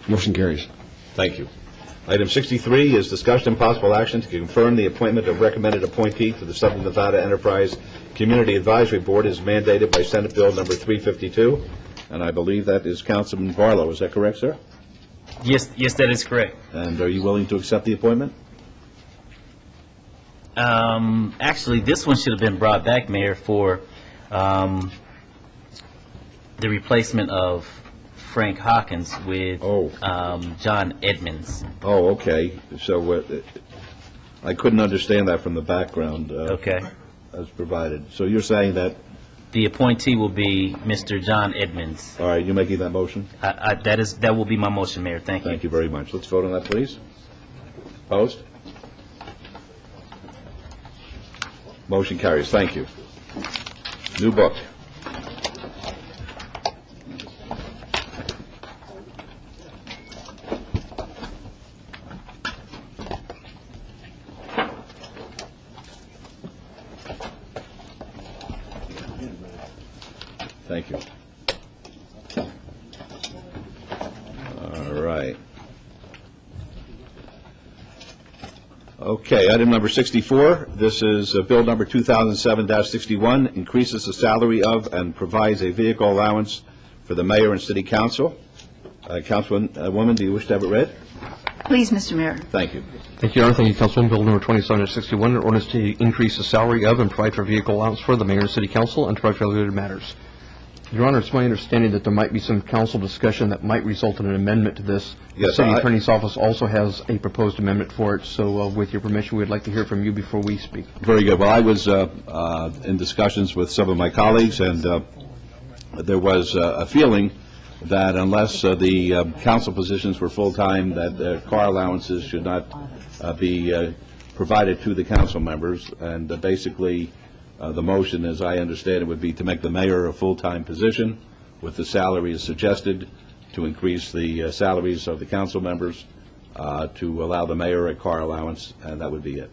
Motion carries. Thank you. Item 63 is discussion and possible action to confirm the appointment of recommended appointee to the Southern Nevada Enterprise Community Advisory Board is mandated by Senate Bill number 352, And I believe that is Councilman Barlow. Is that correct, sir? Yes, that is correct. And are you willing to accept the appointment? Actually, this one should have been brought back, Mayor, for the replacement of Frank Hawkins with John Edmonds. Oh, okay. So I couldn't understand that from the background. Okay. As provided. So you're saying that the appointee will be Mr. John Edmonds. All right, you making that motion? That will be my motion, Mayor. Thank you. Thank you very much. Let's vote on that, please. Opposed? Motion carries. Thank you. New book. Thank you. All right. Okay, item number 64. This is Bill number 2007-61, increases the salary of and provides a vehicle allowance for the mayor and city council. Councilwoman, do you wish to have it read? Please, Mr. Mayor. Thank you. Thank you, Your Honor. Thank you, Councilman. Bill number 27-61, an ordinance to increase the salary of and provide for vehicle allowance for the mayor and city council and to provide for related matters. Your Honor, it's my understanding that there might be some council discussion that might result in an amendment to this. Yes, the City Attorney's Office also has a proposed amendment for it, so with your permission, we'd like to hear from you before we speak. Very good. Well, I was in discussions with some of my colleagues, and there was a feeling that unless the council positions were full-time, that car allowances should not be provided to the council members, and basically the motion, as I understand it, would be to make the mayor a full-time position with the salary as suggested, to increase the salaries of the council members, to allow the mayor a car allowance, and that would be it.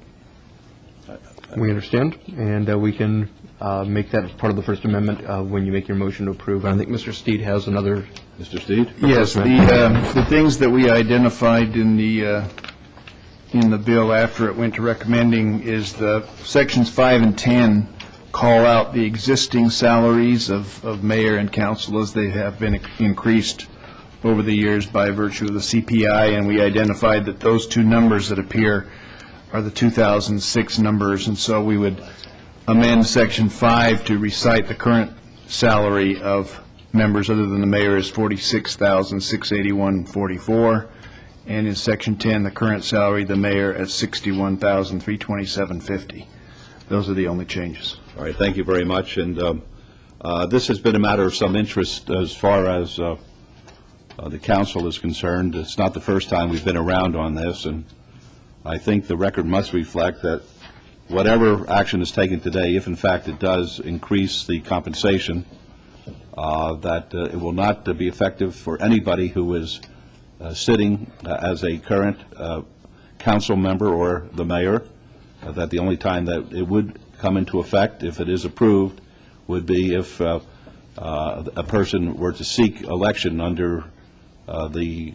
We understand, and we can make that as part of the First Amendment when you make your motion to approve. I think Mr. Steed has another. Mr. Steed? Yes, the things that we identified in the bill after it went to recommending is the sections 5 and 10 call out the existing salaries of mayor and council as they have been increased over the years by virtue of the CPI, and we identified that those two numbers that appear are the 2006 numbers, and so we would amend section 5 to recite the current salary of members other than the mayor is $46,681.44, and in section 10 the current salary of the mayor at $61,327.50. Those are the only changes. All right, thank you very much. And this has been a matter of some interest as far as the council is concerned. It's not the first time we've been around on this, and I think the record must reflect that whatever action is taken today, if in fact it does increase the compensation, that it will not be effective for anybody who is sitting as a current council member or the mayor, that the only time that it would come into effect, if it is approved, would be if a person were to seek election under the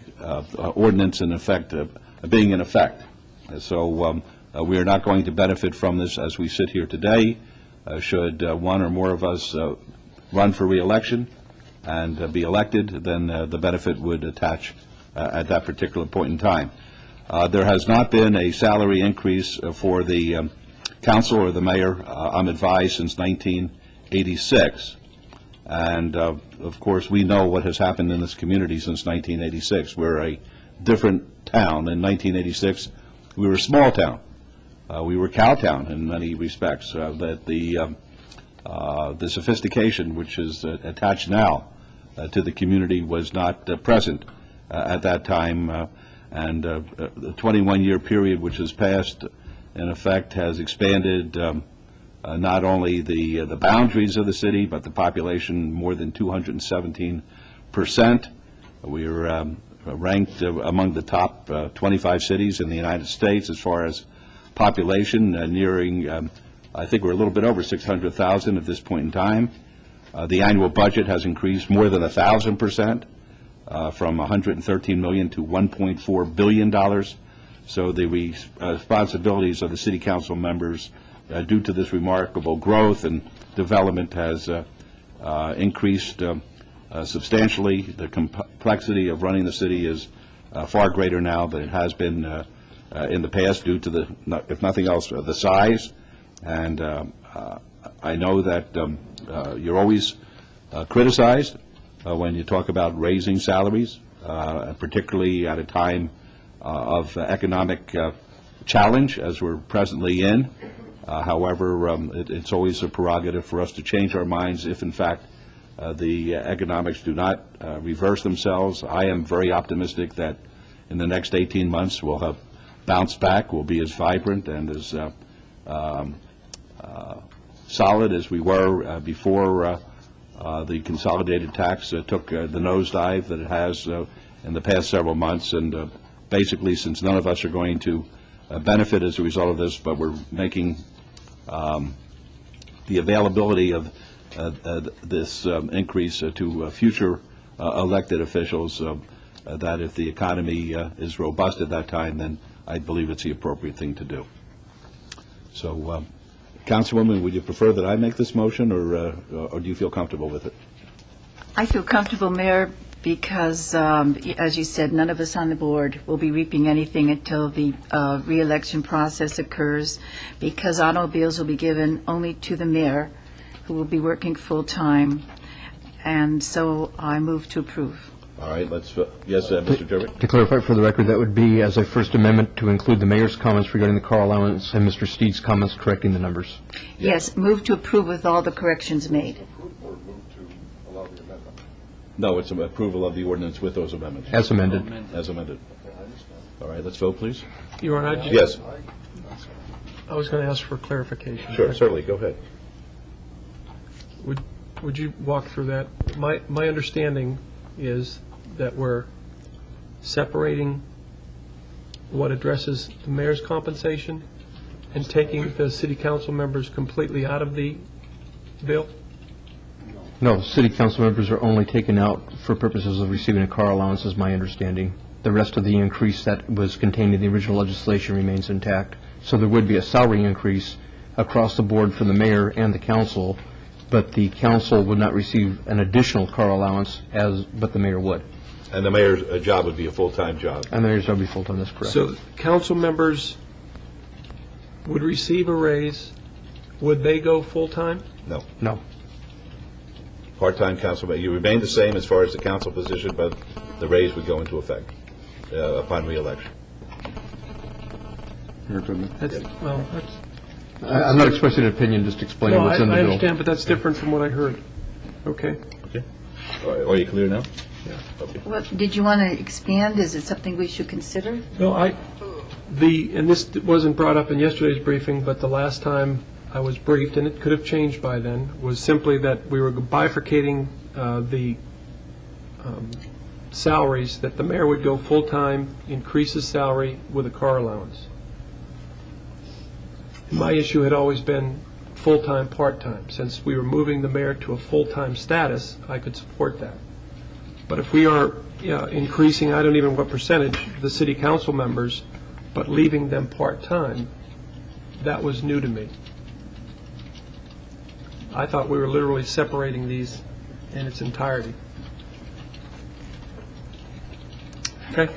ordinance in effect, being in effect. So we are not going to benefit from this as we sit here today. Should one or more of us run for re-election and be elected, then the benefit would attach at that particular point in time. There has not been a salary increase for the council or the mayor, I'm advised, since 1986. And, of course, we know what has happened in this community since 1986. We're a different town. In 1986, we were a small town. We were Cowtown in many respects. That the sophistication which is attached now to the community was not present at that time. And the 21-year period which has passed, in effect, has expanded not only the boundaries of the city, but the population more than 217%. We are ranked among the top 25 cities in the United States as far as population, nearing, I think we're a little bit over 600,000 at this point in time. The annual budget has increased more than 1,000%, from $113 million to $1.4 billion. So the responsibilities of the city council members, due to this remarkable growth and development, has increased substantially. The complexity of running the city is far greater now than it has been in the past, due to the, if nothing else, the size. And I know that you're always criticized when you talk about raising salaries, particularly at a time of economic challenge as we're presently in. However, it's always a prerogative for us to change our minds if, in fact, the economics do not reverse themselves. I am very optimistic that in the next 18 months we'll have bounced back, we'll be as vibrant and as solid as we were before the consolidated tax took the nosedive that it has in the past several months. And basically, since none of us are going to benefit as a result of this, but we're making the availability of this increase to future elected officials, that if the economy is robust at that time, then I believe it's the appropriate thing to do. So, Councilwoman, would you prefer that I make this motion, or do you feel comfortable with it? I feel comfortable, Mayor, because, as you said, none of us on the board will be reaping anything until the re-election process occurs, because automobiles will be given only to the mayor, who will be working full-time, and so I move to approve. All right, let's, yes, Mr. Jervik? To clarify for the record, that would be as a first amendment to include the mayor's comments regarding the car allowance and Mr. Steed's comments correcting the numbers. Yes, move to approve with all the corrections made. No, it's an approval of the ordinance with those amendments. As amended. As amended. All right, let's vote, please. Your Honor, Yes. I was going to ask for clarification. Sure, certainly, go ahead. Would you walk through that? My understanding is that we're separating what addresses the mayor's compensation and taking the city council members completely out of the bill? No, city council members are only taken out for purposes of receiving a car allowance, is my understanding. The rest of the increase that was contained in the original legislation remains intact. So there would be a salary increase across the board for the mayor and the council, but the council would not receive an additional car allowance, but the mayor would. And the mayor's job would be a full-time job. And the mayor's job would be full-time, that's correct. So council members would receive a raise. Would they go full-time? No. No. Part-time council, you remain the same as far as the council position, but the raise would go into effect upon re-election. I'm not expressing an opinion, just explaining what's in the bill. I understand, but that's different from what I heard. Okay. Okay. All right. Are you clear now? Yeah. Okay. Well, did you want to expand? Is it something we should consider? No, and this wasn't brought up in yesterday's briefing, but the last time I was briefed, and it could have changed by then, was simply that we were bifurcating the salaries, that the mayor would go full-time, increase his salary with a car allowance. My issue had always been full-time, part-time. Since we were moving the mayor to a full-time status, I could support that. But if we are increasing, I don't even know what percentage, the city council members, but leaving them part-time, that was new to me. I thought we were literally separating these in its entirety. Okay.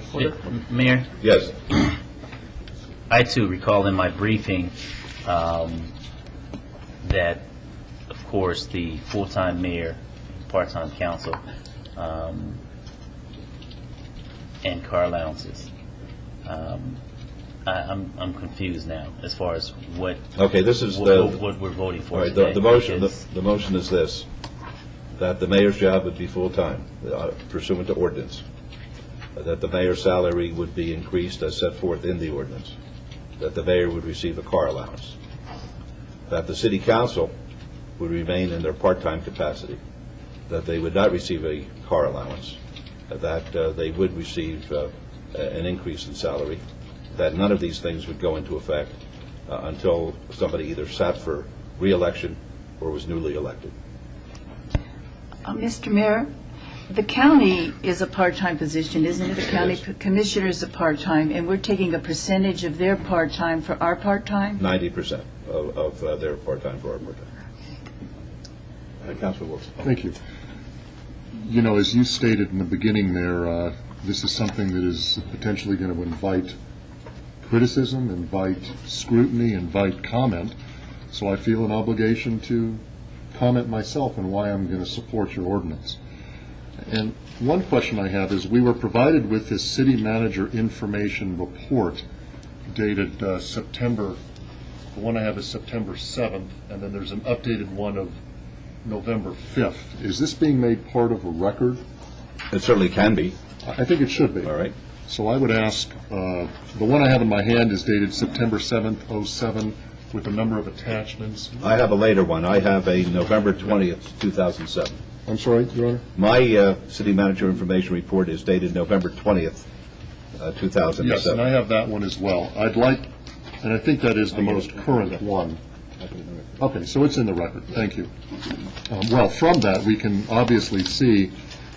Mayor? Yes. I, too, recall in my briefing that, of course, the full-time mayor, part-time council, and car allowances. I'm confused now as far as what. Okay, this is what we're voting for. All right, today, the motion is this: that the mayor's job would be full-time, pursuant to ordinance. That the mayor's salary would be increased as set forth in the ordinance. That the mayor would receive a car allowance. that the city council would remain in their part-time capacity, that they would not receive a car allowance, that they would receive an increase in salary, that none of these things would go into effect until somebody either sat for re-election or was newly elected. Mr. Mayor, the county is a part-time position, isn't it? The county commissioner is a part-time, and we're taking a percentage of their part-time for our part-time? 90% of their part-time for our part-time. Councilman Wilson. Thank you. You know, as you stated in the beginning there, this is something that is potentially going to invite criticism, invite scrutiny, invite comment. So I feel an obligation to comment myself on why I'm going to support your ordinance. And one question I have is, we were provided with this city manager information report dated September, the one I have is September 7th, and then there's an updated one of November 5th. Is this being made part of a record? It certainly can be. I think it should be. All right. So I would ask, the one I have in my hand is dated September 7th, 07, with a number of attachments. I have a later one. I have a November 20th, 2007. I'm sorry, Your Honor? My city manager information report is dated November 20th, 2007. Yes, and I have that one as well. I'd like, and I think that is the most current one. Okay, so it's in the record. Thank you. Well, from that, we can obviously see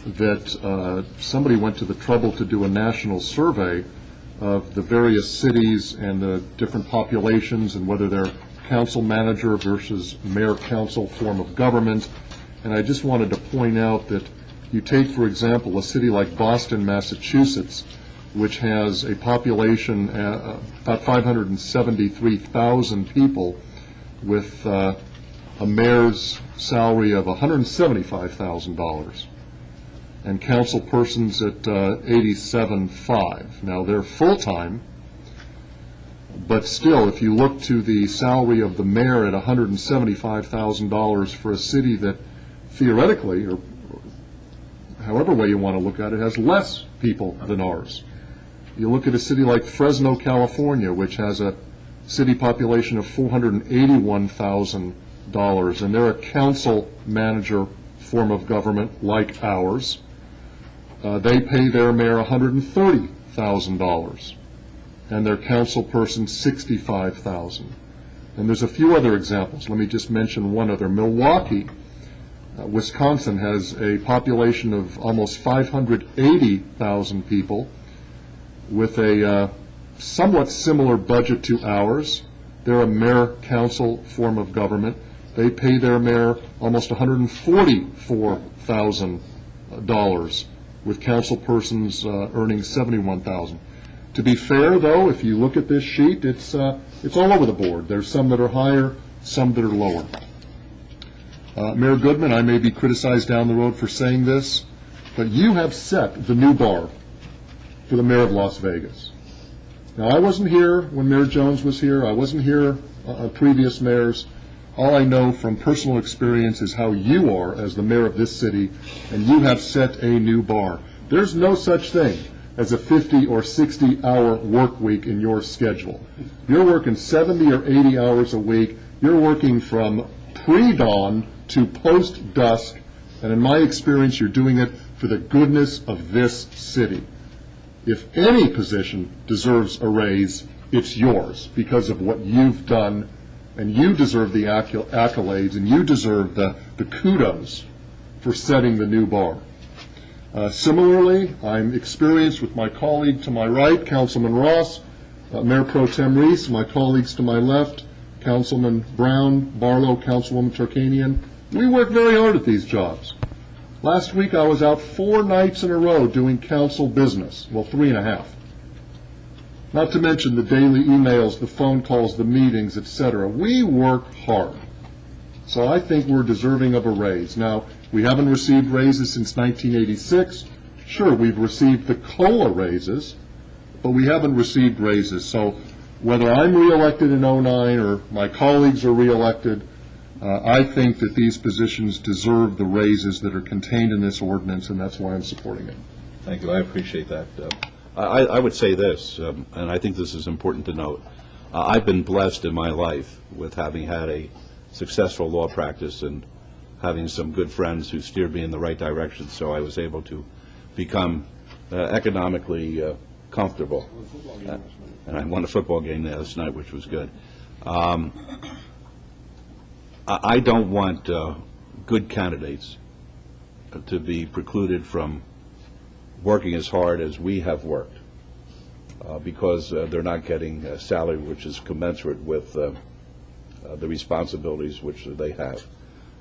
that somebody went to the trouble to do a national survey of the various cities and the different populations and whether they're council manager versus mayor-council form of government. And I just wanted to point out that you take, for example, a city like Boston, Massachusetts, which has a population about 573,000 people with a mayor's salary of $175,000 and council persons at $87,500. Now, they're full-time, but still, if you look to the salary of the mayor at $175,000 for a city that theoretically, or however way you want to look at it, has less people than ours. You look at a city like Fresno, California, which has a city population of $481,000, and they're a council manager form of government like ours. They pay their mayor $130,000, and their council person $65,000. And there's a few other examples. Let me just mention one other. Milwaukee, Wisconsin, has a population of almost 580,000 people with a somewhat similar budget to ours. They're a mayor-council form of government. They pay their mayor almost $144,000, with council persons earning $71,000. To be fair, though, if you look at this sheet, it's all over the board. There's some that are higher, some that are lower. Mayor Goodman, I may be criticized down the road for saying this, but you have set the new bar for the mayor of Las Vegas. Now, I wasn't here when Mayor Jones was here. I wasn't here previous mayors. All I know from personal experience is how you are as the mayor of this city, and you have set a new bar. There's no such thing as a 50 or 60-hour work week in your schedule. You're working 70 or 80 hours a week. You're working from pre-dawn to post-dusk, and in my experience, you're doing it for the goodness of this city. If any position deserves a raise, it's yours because of what you've done, and you deserve the accolades, and you deserve the kudos for setting the new bar. Similarly, I'm experienced with my colleague to my right, Councilman Ross, Mayor Pro Tem Reese, my colleagues to my left, Councilman Brown, Barlow, Councilwoman Tarkanian. We work very hard at these jobs. Last week I was out 4 nights in a row doing council business, well, 3.5. Not to mention the daily emails, the phone calls, the meetings, etc. We work hard. So I think we're deserving of a raise. Now, we haven't received raises since 1986. Sure, we've received the COLA raises, but we haven't received raises. So whether I'm reelected in 09 or my colleagues are reelected, I think that these positions deserve the raises that are contained in this ordinance, and that's why I'm supporting it. Thank you. I appreciate that. I would say this, and I think this is important to note. I've been blessed in my life with having had a successful law practice and having some good friends who steered me in the right direction, so I was able to become economically comfortable. And I won a football game last night, which was good. I don't want good candidates to be precluded from working as hard as we have worked because they're not getting a salary which is commensurate with the responsibilities which they have.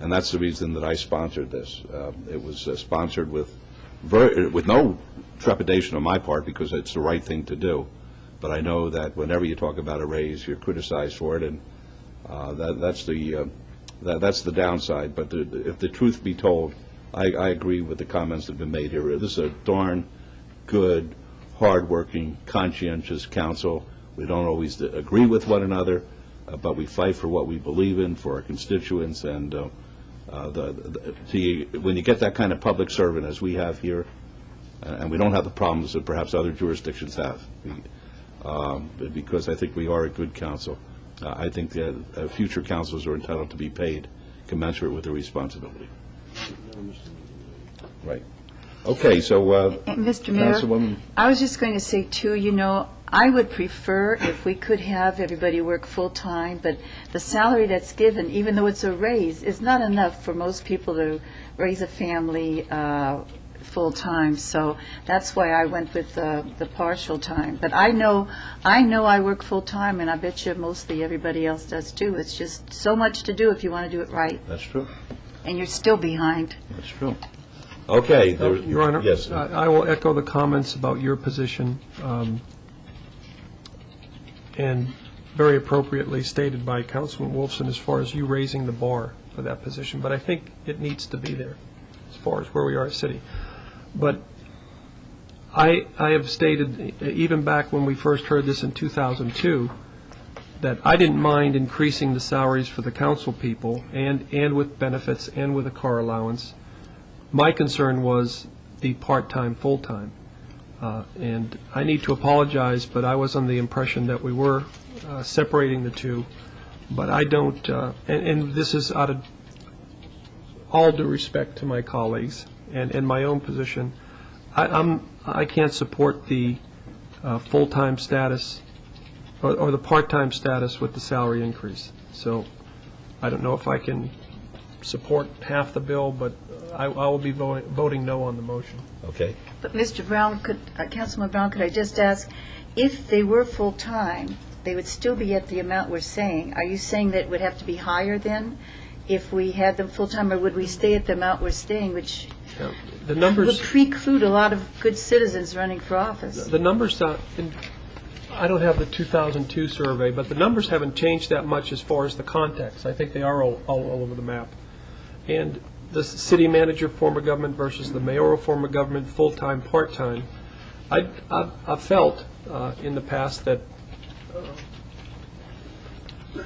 And that's the reason that I sponsored this. It was sponsored with no trepidation on my part because it's the right thing to do. But I know that whenever you talk about a raise, you're criticized for it, and that's the downside. But if the truth be told, I agree with the comments that have been made here. This is a darn good, hard-working, conscientious council. We don't always agree with one another, but we fight for what we believe in, for our constituents, and when you get that kind of public servant as we have here, and we don't have the problems that perhaps other jurisdictions have, because I think we are a good council. I think that future councils are entitled to be paid commensurate with their responsibility. Right. Okay, so Mr. Mayor, Councilwoman. I was just going to say, too, I would prefer if we could have everybody work full-time, but the salary that's given, even though it's a raise, is not enough for most people to raise a family full-time. So that's why I went with the partial time. But I know I work full-time, and I bet you mostly everybody else does, too. It's just so much to do if you want to do it right. That's true. And you're still behind. That's true. Okay. Your Honor, yes. I will echo the comments about your position, and very appropriately stated by Councilman Wolfson as far as you raising the bar for that position. But I think it needs to be there as far as where we are as a city. But I have stated, even back when we first heard this in 2002, that I didn't mind increasing the salaries for the council people and with benefits and with a car allowance. My concern was the part-time, full-time. And I need to apologize, but I was under the impression that we were separating the two. But I don't, and this is out of all due respect to my colleagues and my own position. I can't support the full-time status or the part-time status with the salary increase. So I don't know if I can support half the bill, but I will be voting no on the motion. Okay. But Mr. Brown, Councilman Brown, could I just ask, if they were full-time, they would still be at the amount we're saying. Are you saying that it would have to be higher then if we had them full-time, or would we stay at the amount we're staying, which the numbers would preclude a lot of good citizens running for office? The numbers, I don't have the 2002 survey, but the numbers haven't changed that much as far as the context. I think they are all over the map. And the city manager form of government versus the mayoral form of government, full-time, part-time, I've felt in the past that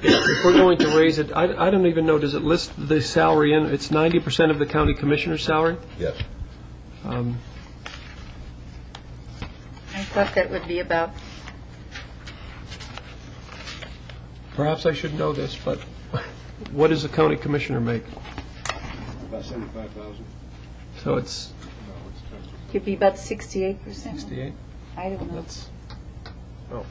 if we're going to raise it, I don't even know, does it list the salary in, it's 90% of the county commissioner's salary? Yes. I thought that would be about... Perhaps I should know this, but what does a county commissioner make? About 75,000. So it's... Could be about 68%. 68? I don't know. Oh.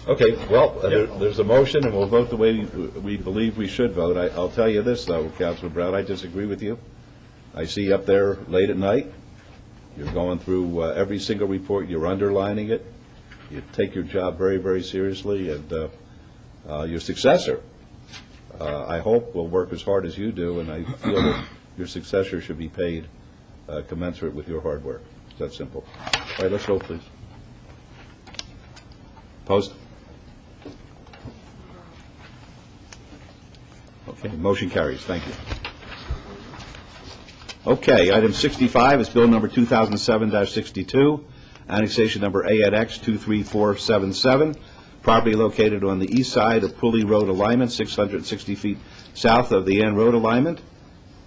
Okay, well, there's a motion, and we'll vote the way we believe we should vote. I'll tell you this, though, Councilman Brown, I disagree with you. I see you up there late at night. You're going through every single report. You're underlining it. You take your job very, very seriously, and your successor, I hope, will work as hard as you do, and I feel that your successor should be paid commensurate with your hard work. It's that simple. All right, let's vote, please. Post. Okay, motion carries. Thank you. Okay, item 65 is bill number 2007-62, annexation number ANX 23477, property located on the east side of Pulley Road alignment, 660 feet south of the Ann Road alignment.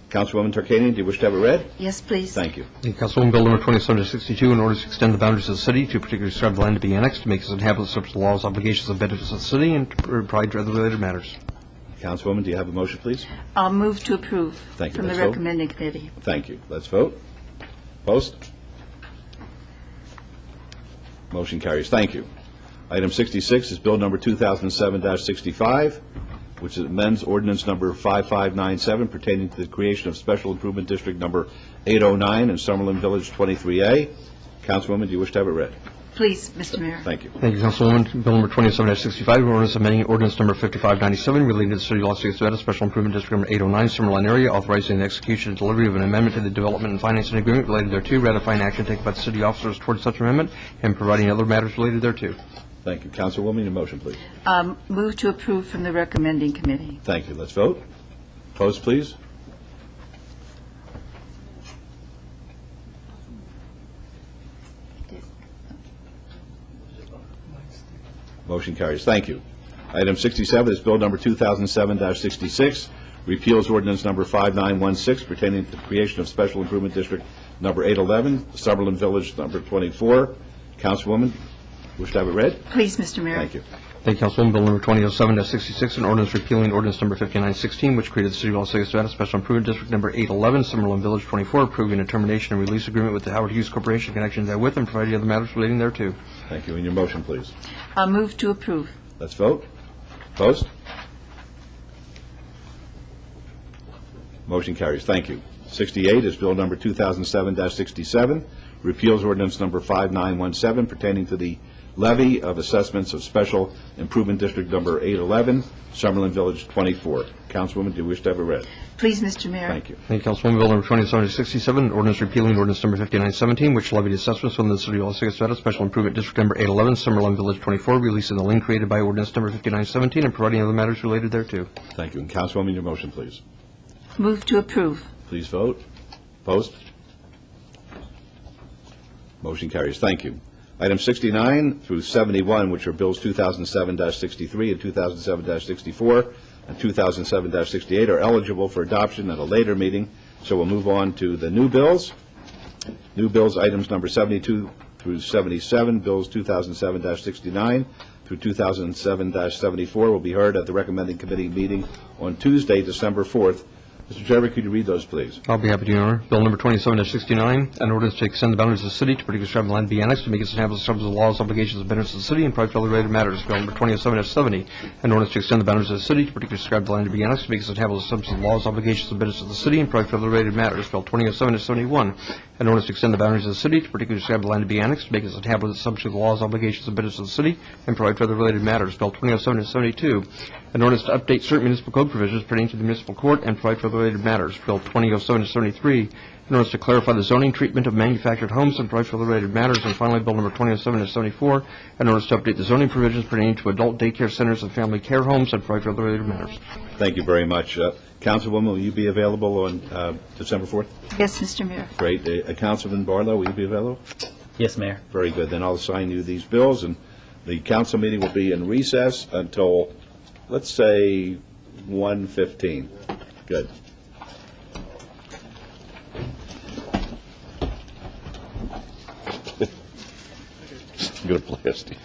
Councilwoman Tarkanian, do you wish to have it read? Yes, please. Thank you. Councilwoman Bill number 2762, in order to extend the boundaries of the city to particularly describe the land to be annexed, to make its inhabitants subject to the laws, obligations, and benefits of the city, and to provide for other related matters. Councilwoman, do you have a motion, please? I'll move to approve. Thank you. From the Let's vote. recommending committee. Thank you. Let's vote. Post. Motion carries. Thank you. Item 66 is Bill number 2007-65, which amends ordinance number 5597 pertaining to the creation of Special Improvement District number 809 in Summerlin Village 23A. Councilwoman, do you wish to have it read? Please, Mr. Mayor. Thank you. Thank you, Councilwoman. Bill number 27-65, ordinance amending ordinance number 5597 relating to the City of Las Vegas, Nevada Special Improvement District number 809, Summerlin area, authorizing the execution and delivery of an amendment to the development and financing agreement related thereto, ratifying action taken by the city officers towards such amendment, and providing other matters related thereto. Thank you. Councilwoman, your motion, please. Move to approve from the recommending committee. Thank you. Let's vote. Post, please. Motion carries. Thank you. Item 67 is Bill number 2007-66, repeals ordinance number 5916 pertaining to the creation of Special Improvement District number 811, Summerlin Village number 24. Councilwoman, wish to have it read? Please, Mr. Mayor. Thank you. Thank you, Councilwoman. Bill number 2007-66, an ordinance repealing ordinance number 5916, which created the City of Las Vegas, Nevada Special Improvement District number 811, Summerlin Village 24, approving a termination and release agreement with the Howard Hughes Corporation in connection therewith, and providing other matters relating thereto. Thank you. And your motion, please. Move to approve. Let's vote. Post. Motion carries. Thank you. 68 is Bill number 2007-67, repeals ordinance number 5917 pertaining to the levy of assessments of Special Improvement District number 811, Summerlin Village 24. Councilwoman, do you wish to have it read? Please, Mr. Mayor. Thank you. Thank you, Councilwoman. Bill number 27-67, an ordinance repealing ordinance number 5917, which levied assessments within the City of Las Vegas, Nevada Special Improvement District number 811, Summerlin Village 24, releasing the lien created by ordinance number 5917, and providing other matters related thereto. Thank you. And Councilwoman, your motion, please. Move to approve. Please vote. Post. Motion carries. Thank you. Items 69 through 71, which are bills 2007-63 and 2007-64 and 2007-68, are eligible for adoption at a later meeting, so we'll move on to the new bills. New bills, items number 72 through 77, bills 2007-69 through 2007-74 will be heard at the recommending committee meeting on Tuesday, December 4th. Mr. Jerry, could you read those, please? I'll be happy to, Your Honor. Bill number 27-69, an ordinance to extend the boundaries of the city to particularly describe the land to be annexed to make its inhabitants subject to the laws, obligations, and benefits of the city and provide for other related matters. Bill number 27-70, an ordinance to extend the boundaries of the city to particularly describe the land to be annexed to make its inhabitants subject to the laws, obligations, and benefits of the city and provide for other related matters. Bill 2007-71, an ordinance to extend the boundaries of the city to particularly describe the land to be annexed to make its inhabitants subject to the laws, obligations, and benefits of the city and provide for other related matters. Bill 2007-72, an ordinance to update certain municipal code provisions pertaining to the municipal court and provide for other related matters. Bill 2007-73, in order to clarify the zoning treatment of manufactured homes and provide for related matters. And finally, Bill number 2007-74, in order to update the zoning provisions pertaining to adult daycare centers and family care homes and provide for other related matters. Thank you very much. Councilwoman, will you be available on December 4th? Yes, Mr. Mayor. Great. Councilman Barlow, will you be available? Yes, Mayor. Very good. Then I'll assign you these bills, and the council meeting will be in recess until, let's say, 1:15. Good. I'm going to blast you.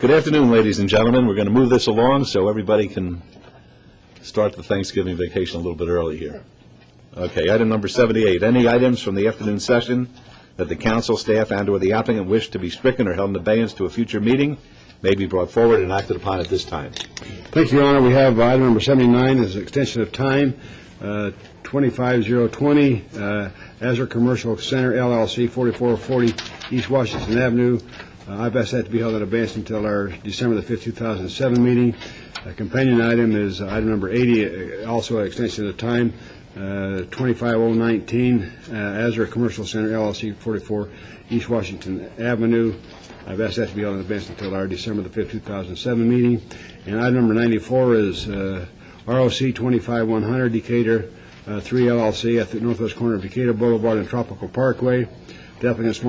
Good afternoon, ladies and gentlemen. We're going to move this along so everybody can start the Thanksgiving vacation a little bit early here. Okay, item number 78. Any items from the afternoon session that the council, staff, and/or the applicant wish to be stricken or held in abeyance to a future meeting may be brought forward and acted upon at this time. Thank you, Your Honor. We have item number 79 is extension of time, 25020, Azure Commercial Center, LLC, 4440 East Washington Avenue. I've asked that to be held in abeyance until our December the 5th, 2007 meeting. A companion item is item number 80, also an extension of time, 25019, Azure Commercial Center, LLC, 44 East Washington Avenue. I've asked that to be held in abeyance until our December the 5th, 2007 meeting. And item number 94 is ROC 25100, Decatur 3 LLC at the northwest corner of Decatur Boulevard and Tropical Parkway. The applicant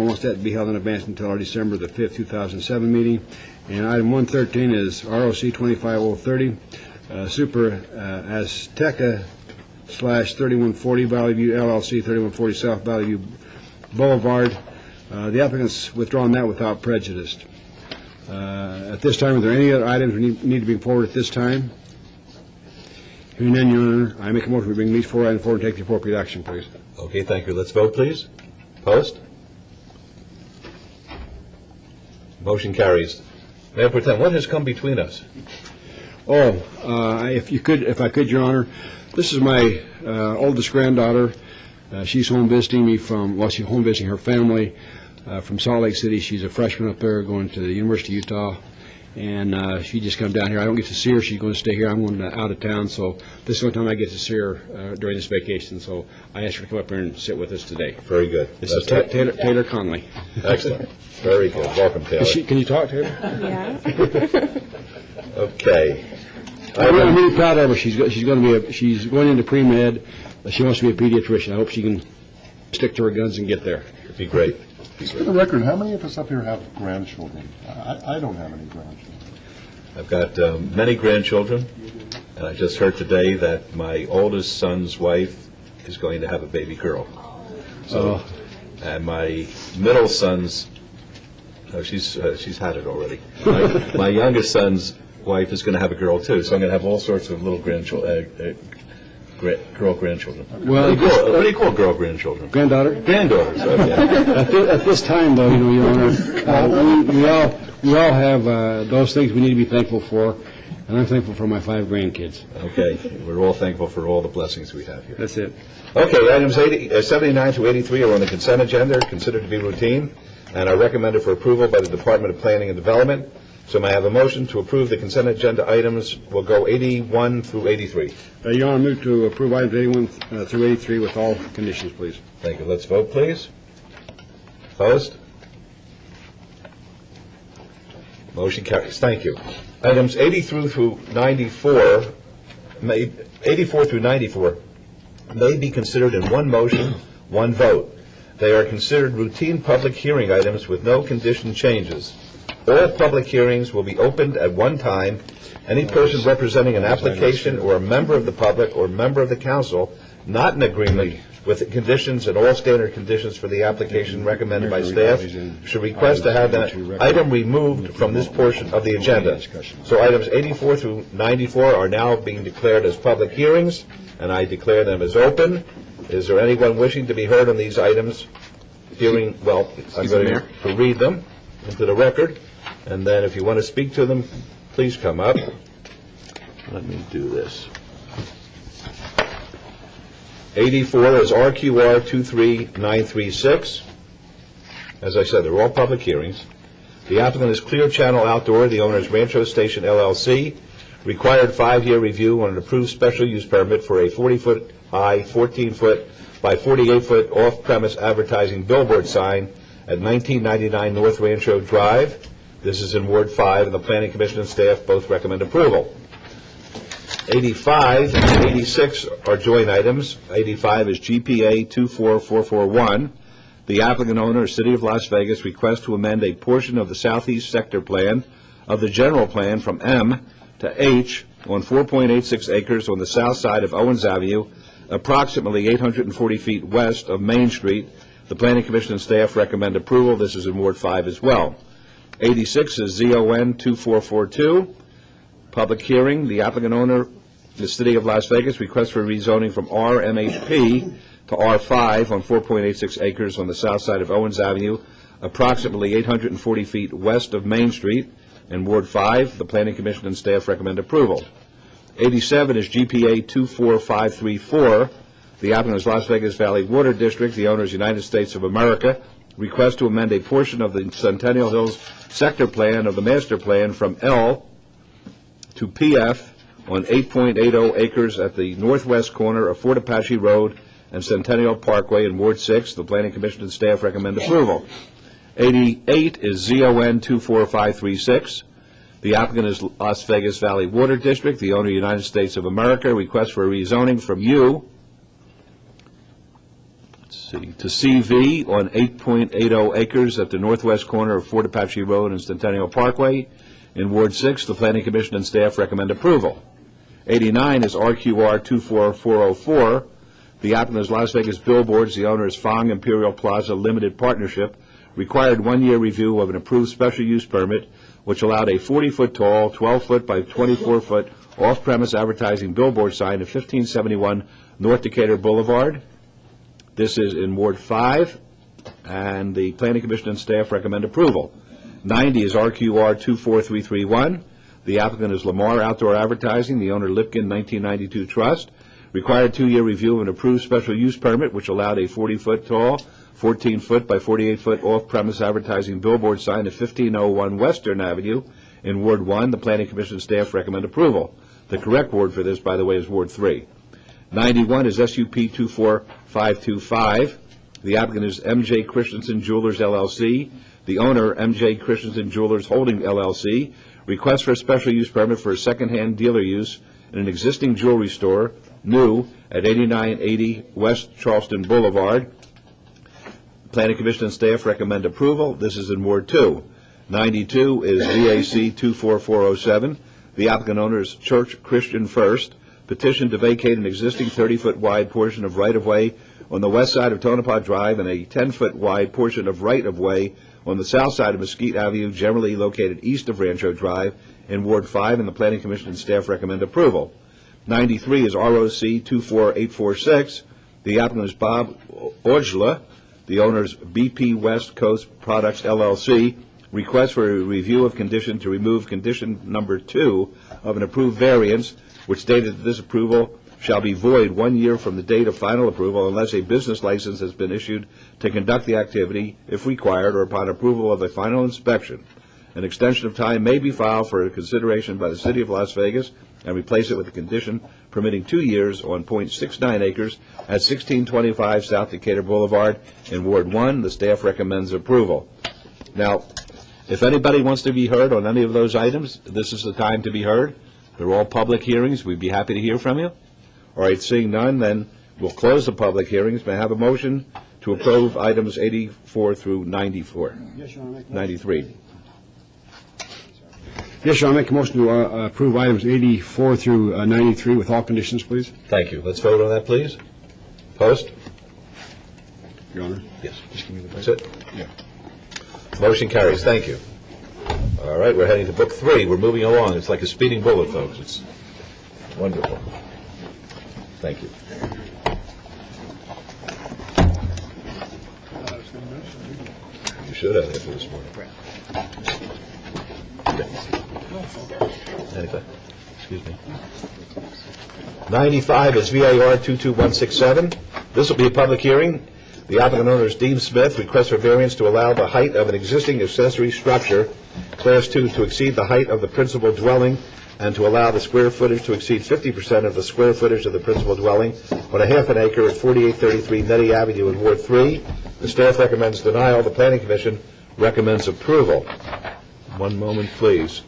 wants that to be held in advance until our December the 5th, 2007 meeting. And item 113 is ROC 25030, Super Azteca / 3140 Valley View LLC, 3140 South Valley View Boulevard. The applicant's withdrawn that without prejudice. At this time, are there any other items we need to bring forward at this time? Hearing none, Your Honor, I make a motion to bring these 4 items forward and take the appropriate action, please. Okay, thank you. Let's vote, please. Opposed? Motion carries. Mayor Pro Tem, what has come between us? If I could, Your Honor, this is my oldest granddaughter. She's home visiting me she's home visiting her family from Salt Lake City. She's a freshman up there going to the University of Utah. And she just come down here. I don't get to see her. She's going to stay here. I'm going out of town, so this is the only time I get to see her during this vacation. So I asked her to come up here and sit with us today. Very good. This is Taylor Conley. Excellent. Very good. Welcome, Taylor. Can you talk, Taylor? Yeah. Okay. I'm really proud of her. She's going into pre-med. She wants to be a pediatrician. I hope she can stick to her guns and get there. It'd be great. For the record, how many of us up here have grandchildren? I don't have any grandchildren. I've got many grandchildren, and I just heard today that my oldest son's wife is going to have a baby girl. So, and my middle son's, she's had it already. My youngest son's wife is going to have a girl too. So I'm going to have all sorts of little grandchildren. Girl grandchildren. Well, what do you call girl grandchildren? Granddaughter. Granddaughters. Okay. At this time, though, Your Honor, we all have those things we need to be thankful for, and I'm thankful for my 5 grandkids. Okay, we're all thankful for all the blessings we have here. That's it. Okay, items 79 to 83 are on the consent agenda, considered to be routine, and are recommended for approval by the Department of Planning and Development. So may I have a motion to approve the consent agenda items? We'll go 81 through 83. Your Honor, move to approve items 81 through 83 with all conditions, please. Thank you. Let's vote, please. Opposed? Motion carries. Thank you. Items 84 through 94 may be considered in one motion, one vote. They are considered routine public hearing items with no condition changes. All public hearings will be opened at one time. Any person representing an application or a member of the public or member of the council not in agreement with the conditions and all standard conditions for the application recommended by staff should request to have that item removed from this portion of the agenda. So items 84 through 94 are now being declared as public hearings, and I declare them as open. Is there anyone wishing to be heard on these items? I'm going to read them into the record. And then if you want to speak to them, please come up. Let me do this. 84 is RQR 23936. As I said, they're all public hearings. The applicant is Clear Channel Outdoor. The owner is Rancho Station, LLC. Required 5-year review on an approved special use permit for a 40-foot high, 14-foot by 48-foot off-premise advertising billboard sign at 1999 North Rancho Drive. This is in Ward 5, and the Planning Commission and staff both recommend approval. 85 and 86 are joint items. 85 is GPA 24441. The applicant owner, City of Las Vegas, requests to amend a portion of the southeast sector plan of the general plan from M to H on 4.86 acres on the south side of Owens Avenue, approximately 840 feet west of Main Street. The Planning Commission and staff recommend approval. This is in Ward 5 as well. 86 is ZON 2442. Public hearing, the applicant owner, the City of Las Vegas, requests for rezoning from RMHP to R5 on 4.86 acres on the south side of Owens Avenue, approximately 840 feet west of Main Street in Ward 5. The Planning Commission and staff recommend approval. 87 is GPA 24534. The applicant is Las Vegas Valley Water District. The owner is United States of America. Request to amend a portion of the Centennial Hills sector plan of the master plan from L to PF on 8.80 acres at the northwest corner of Fort Apache Road and Centennial Parkway in Ward 6. The Planning Commission and staff recommend approval. 88 is ZON 24536. The applicant is Las Vegas Valley Water District. The owner, United States of America. Request for a rezoning from U to CV on 8.80 acres at the northwest corner of Fort Apache Road and Centennial Parkway in Ward 6. The Planning Commission and staff recommend approval. 89 is RQR 24404. The applicant is Las Vegas Billboards. The owner is Fong Imperial Plaza Limited Partnership. Required one-year review of an approved special use permit, which allowed a 40-foot tall, 12-foot by 24-foot off-premise advertising billboard sign at 1571 North Decatur Boulevard. This is in Ward 5, and the Planning Commission and staff recommend approval. 90 is RQR 24331. The applicant is Lamar Outdoor Advertising. The owner, Lipkin 1992 Trust. Required 2-year review of an approved special use permit, which allowed a 40-foot tall, 14-foot by 48-foot off-premise advertising billboard sign at 1501 Western Avenue in Ward 1. The Planning Commission staff recommend approval. The correct ward for this, by the way, is Ward 3. 91 is SUP 24525. The applicant is MJ Christensen Jewelers, LLC. The owner, MJ Christensen Jewelers Holding, LLC. Request for a special use permit for a second-hand dealer use in an existing jewelry store, new, at 8980 West Charleston Boulevard. Planning Commission and staff recommend approval. This is in Ward 2. 92 is VAC 24407. The applicant owner is Church Christian First. Petition to vacate an existing 30-foot wide portion of right-of-way on the west side of Tonopah Drive and a 10-foot wide portion of right-of-way on the south side of Mesquite Avenue, generally located east of Rancho Drive in Ward 5, and the Planning Commission and staff recommend approval. 93 is ROC 24846. The applicant is Bob Ojla. The owner is BP West Coast Products, LLC. Request for a review of condition to remove condition number 2 of an approved variance, which stated that this approval shall be void 1 year from the date of final approval unless a business license has been issued to conduct the activity, if required, or upon approval of a final inspection. An extension of time may be filed for consideration by the City of Las Vegas and replace it with a condition permitting 2 years on .69 acres at 1625 South Decatur Boulevard in Ward 1. The staff recommends approval. Now, if anybody wants to be heard on any of those items, this is the time to be heard. They're all public hearings. We'd be happy to hear from you. All right, seeing none, then we'll close the public hearings. May I have a motion to approve items 84 through 94? Yes, Your Honor. 93. Yes, Your Honor, I make a motion to approve items 84 through 93 with all conditions, please. Thank you. Let's vote on that, please. Post? Your Honor. Yes. That's it? Yeah. Motion carries. Thank you. All right, we're heading to Book 3. We're moving along. It's like a speeding bullet, folks. It's wonderful. Thank you. You should have after this morning. Anything? Excuse me. 95 is VAR 22167. This will be a public hearing. The applicant owner is Dean Smith. Requests for variance to allow the height of an existing accessory structure, Class 2, to exceed the height of the principal dwelling and to allow the square footage to exceed 50% of the square footage of the principal dwelling on a half an acre at 4833 Nettie Avenue in Ward 3. The staff recommends denial. The Planning Commission recommends approval. One moment, please.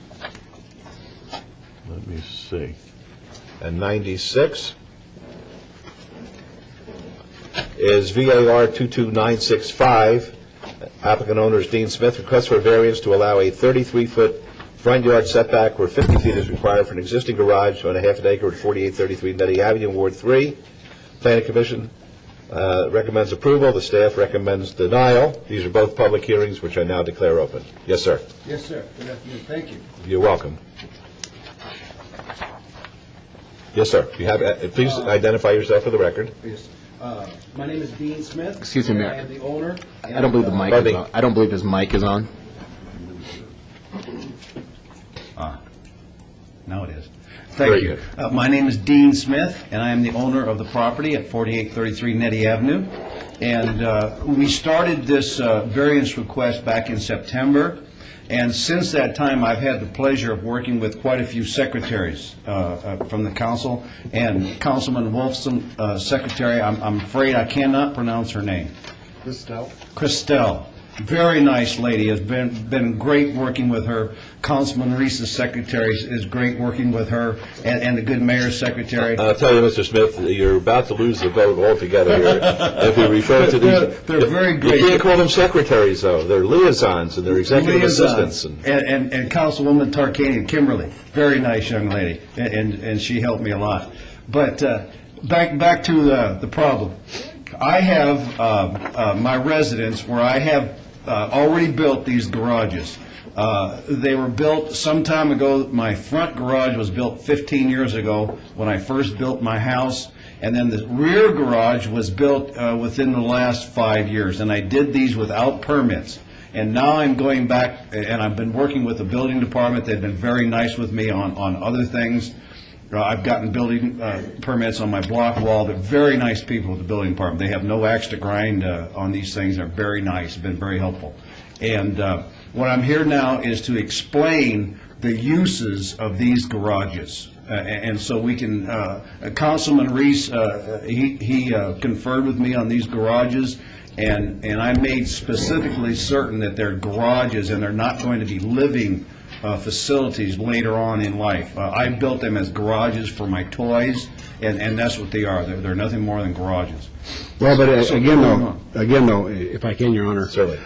Let me see. And 96 is VAR 22965. Applicant owner is Dean Smith. Requests for a variance to allow a 33-foot front yard setback where 50 feet is required for an existing garage on a half an acre at 4833 Nettie Avenue, Ward 3. Planning Commission recommends approval. The staff recommends denial. These are both public hearings, which I now declare open. Yes, sir. Yes, sir. Good afternoon. Thank you. You're welcome. Yes, sir. You have, please identify yourself for the record. Yes. My name is Dean Smith. Excuse me, Mayor. I am the owner. I don't believe the mic is on. I don't believe his mic is on. Now it is. Very Thank you. My name is Dean Smith, and I am the owner of the property at 4833 Nettie Avenue. And we started this variance request back in September, and since that time, I've had the pleasure of working with quite a few secretaries from the council, and Councilman Wolfson's secretary, I'm afraid I cannot pronounce her name. Christelle. Very nice lady, has been great working with her. Councilman Reese's secretary is great working with her, and the good mayor's secretary. I'll tell you, Mr. Smith, you're about to lose the vote altogether here. If we refer to these... They're very great. You can't call them secretaries, though. They're liaisons, and they're executive assistants. And Councilwoman Tarkanian, Kimberly, very nice young lady, and she helped me a lot. But back to the problem. I have my residence where I have already built these garages. They were built some time ago. My front garage was built 15 years ago when I first built my house, and then the rear garage was built within the last 5 years, and I did these without permits. And now I'm going back, and I've been working with the building department. They've been very nice with me on other things. I've gotten building permits on my block wall. They're very nice people at the building department. They have no axe to grind on these things. They're very nice, been very helpful. And what I'm here now is to explain the uses of these garages. And so we can, Councilman Reese, he conferred with me on these garages, and I made specifically certain that they're garages and they're not going to be living facilities later on in life. I built them as garages for my toys, and that's what they are. They're nothing more than garages. Well, but again, though, if I can, Your Honor. Certainly.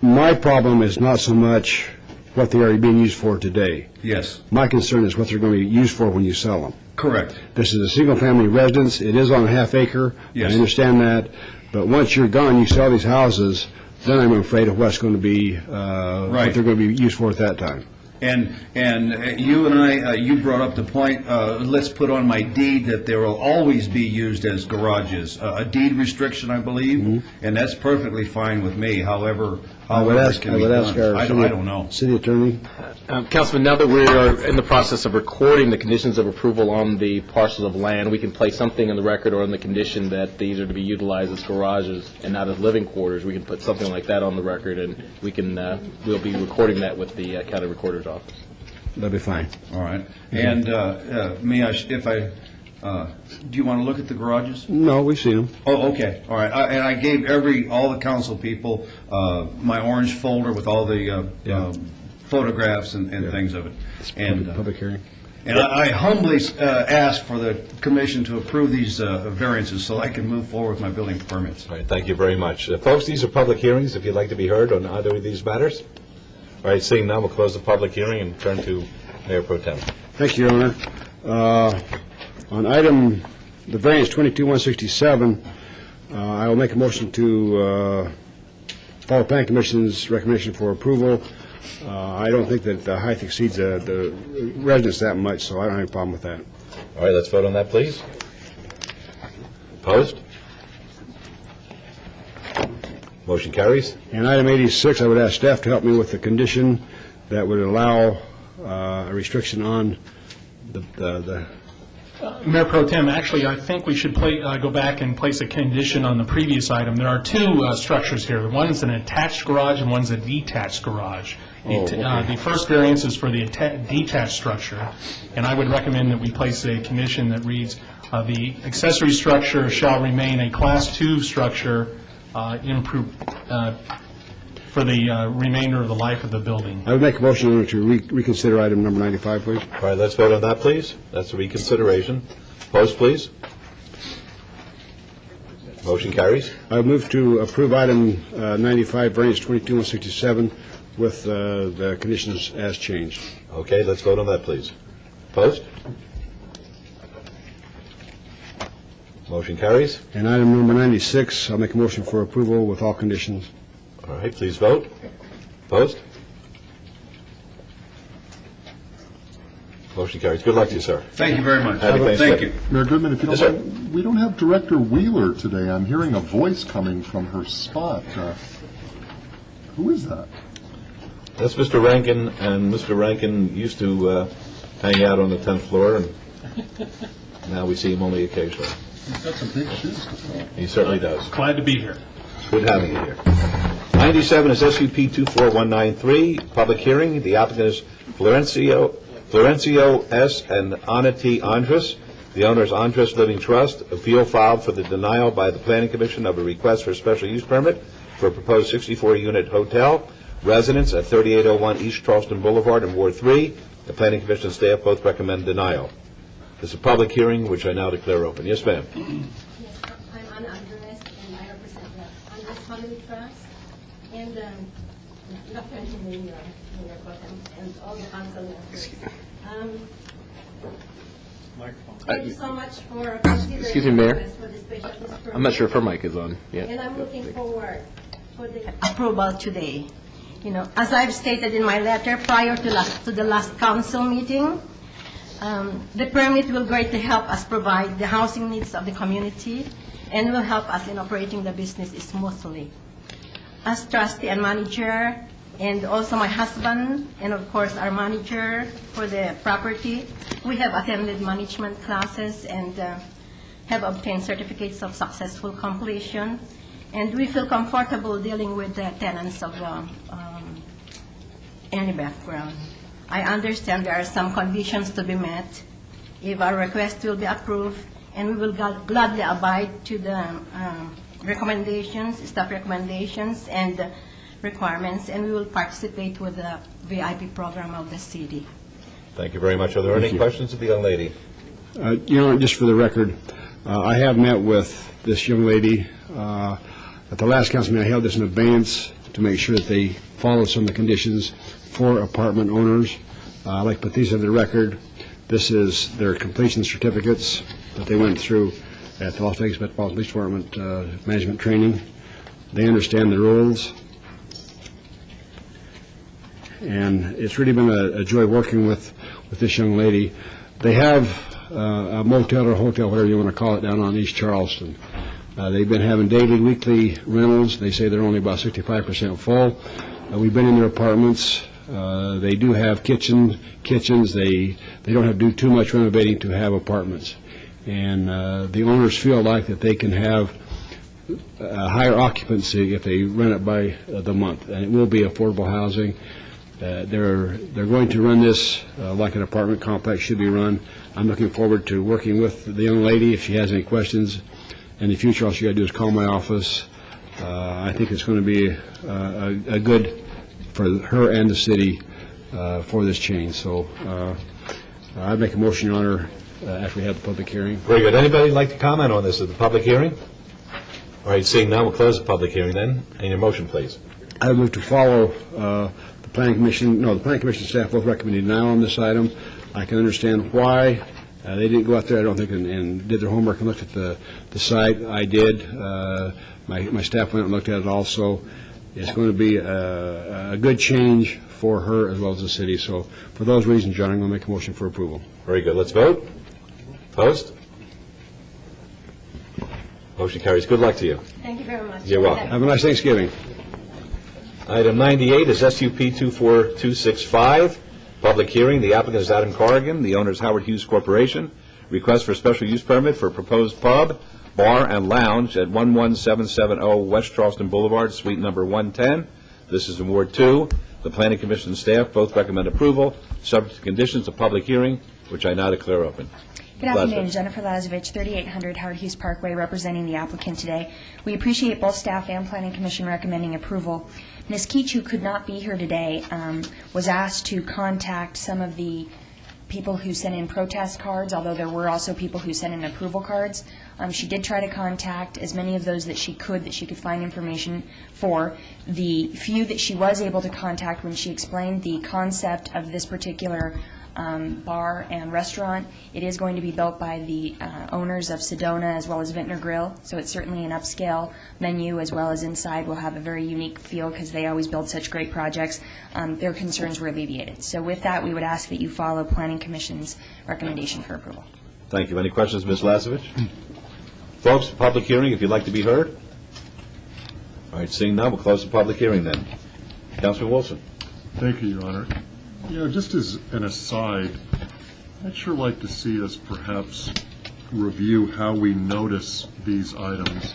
My problem is not so much what they are being used for today. Yes. My concern is what they're going to be used for when you sell them. Correct. This is a single-family residence. It is on a half acre. Yes. I understand that. But once you're gone, you sell these houses, then I'm afraid of what's going to be, what they're going to be used for at that time. And you and I, you brought up the point, let's put on my deed that they will always be used as garages. A deed restriction, I believe, and that's perfectly fine with me. However, I would ask I don't know. City Attorney. Councilman, now that we are in the process of recording the conditions of approval on the parcels of land, we can place something in the record or in the condition that these are to be utilized as garages and not as living quarters. We can put something like that on the record, and we can, we'll be recording that with the county recorder's office. That'll be fine. All right. And may I, do you want to look at the garages? No, we've seen them. Oh, okay. All right. And I gave all the council people my orange folder with all the photographs and things of it. And public hearing. And I humbly ask for the commission to approve these variances so I can move forward with my building permits. All right, thank you very much. Folks, these are public hearings, if you'd like to be heard on either of these matters. All right, seeing none, we'll close the public hearing and turn to Mayor Pro Tem. Thank you, Your Honor. On item, the variance 22-167, I will make a motion to follow Planning Commission's recommendation for approval. I don't think that the height exceeds the residence that much, so I don't have a problem with that. All right, let's vote on that, please. Opposed? Motion carries. And item 86, I would ask staff to help me with the condition that would allow a restriction on the Mayor Pro Tem, actually, I think we should go back and place a condition on the previous item. There are two structures here. One is an attached garage and one's a detached garage. The first variance is for the detached structure, and I would recommend that we place a condition that reads, the accessory structure shall remain a Class 2 structure for the remainder of the life of the building. I would make a motion to reconsider item number 95, please. All right, let's vote on that, please. That's a reconsideration. Opposed, please. Motion carries. I would move to approve item 95, variance 22-167, with the conditions as changed. Okay, let's vote on that, please. Opposed? Motion carries. And item number 96, I'll make a motion for approval with all conditions. All right, please vote. Opposed? Motion carries. Good luck to you, sir. Thank you very much. Happy Thanksgiving. Mayor Goodman, if you Yes, don't sir. mind, we don't have Director Wheeler today. I'm hearing a voice coming from her spot. Who is that? That's Mr. Rankin, and Mr. Rankin used to hang out on the 10th floor, and now we see him only occasionally. He's got some big shoes. He certainly does. Glad to be here. Good having you here. 97 is SUP 24193, public hearing. The applicant is Florencio S. and Ana T. Andres. The owner is Andres Living Trust. Appeal filed for the denial by the Planning Commission of a request for a special use permit for a proposed 64-unit hotel residence at 3801 East Charleston Boulevard in Ward 3. The Planning Commission and staff both recommend denial. This is a public hearing, which I now declare open. Yes, ma'am. Yes, I'm Ana Andres, and I represent the Andres Family Trust, and good afternoon, Mayor and all the council members. Thank you so much for considering Excuse me, Mayor? request for the special use permit. I'm not sure if her mic is on yet. And I'm looking forward for the approval today. You know, as I've stated in my letter prior to the last council meeting, the permit will greatly help us provide the housing needs of the community and will help us in operating the business smoothly. As trustee and manager, and also my husband, and of course our manager for the property, we have attended management classes and have obtained certificates of successful completion, and we feel comfortable dealing with the tenants of any background. I understand there are some conditions to be met if our request will be approved, and we will gladly abide to the recommendations, staff recommendations, and requirements, and we will participate with the VIP program of the city. Thank you very much. Are there any questions of the young lady? Just for the record, I have met with this young lady. At the last council meeting, I held this in abeyance to make sure that they follow some of the conditions for apartment owners. I'd like to put these on the record. This is their completion certificates that they went through at the Las Vegas Metropolitan Police Department management training. They understand the rules. And it's really been a joy working with this young lady. They have a motel or hotel, whatever you want to call it, down on East Charleston. They've been having daily, weekly rentals. They say they're only about 65% full. We've been in their apartments. They do have kitchens. They don't have to do too much renovating to have apartments. And the owners feel like that they can have higher occupancy if they rent it by the month. And it will be affordable housing. They're going to run this like an apartment complex should be run. I'm looking forward to working with the young lady. If she has any questions in the future, all she got to do is call my office. I think it's going to be a good for her and the city for this change. So I'd make a motion, Your Honor, after we have the public hearing. Very good. Anybody like to comment on this at the public hearing? All right, seeing none, we'll close the public hearing then. And your motion, please. I would move to follow the Planning Commission staff both recommended denial on this item. I can understand why they didn't go out there, I don't think, and did their homework and looked at the site. I did. My staff went and looked at it also. It's going to be a good change for her as well as the city. So for those reasons, John, I'm going to make a motion for approval. Very good. Let's vote. Opposed? Motion carries. Good luck to you. Thank you very much. You're welcome. Have a nice Thanksgiving. Item 98 is SUP 24265, public hearing. The applicant is Adam Corrigan. The owner is Howard Hughes Corporation. Request for special use permit for proposed pub, bar, and lounge at 11770 West Charleston Boulevard, suite number 110. This is in Ward 2. The Planning Commission and staff both recommend approval, subject to conditions of public hearing, which I now declare open. Good afternoon, Jennifer Lazovich, 3800 Howard Hughes Parkway, representing the applicant today. We appreciate both staff and Planning Commission recommending approval. Ms. Keach, who could not be here today, was asked to contact some of the people who sent in protest cards, although there were also people who sent in approval cards. She did try to contact as many of those that she could find information for. The few that she was able to contact when she explained the concept of this particular bar and restaurant. It is going to be built by the owners of Sedona as well as Vintner Grill, so it's certainly an upscale menu, as well as inside will have a very unique feel because they always build such great projects. Their concerns were alleviated. So with that, we would ask that you follow Planning Commission's recommendation for approval. Thank you. Any questions, Ms. Lasevich? Folks, public hearing, if you'd like to be heard. All right, seeing none, we'll close the public hearing then. Councilman Wilson. Thank you, Your Honor. Just as an aside, I'd sure like to see us perhaps review how we notice these items,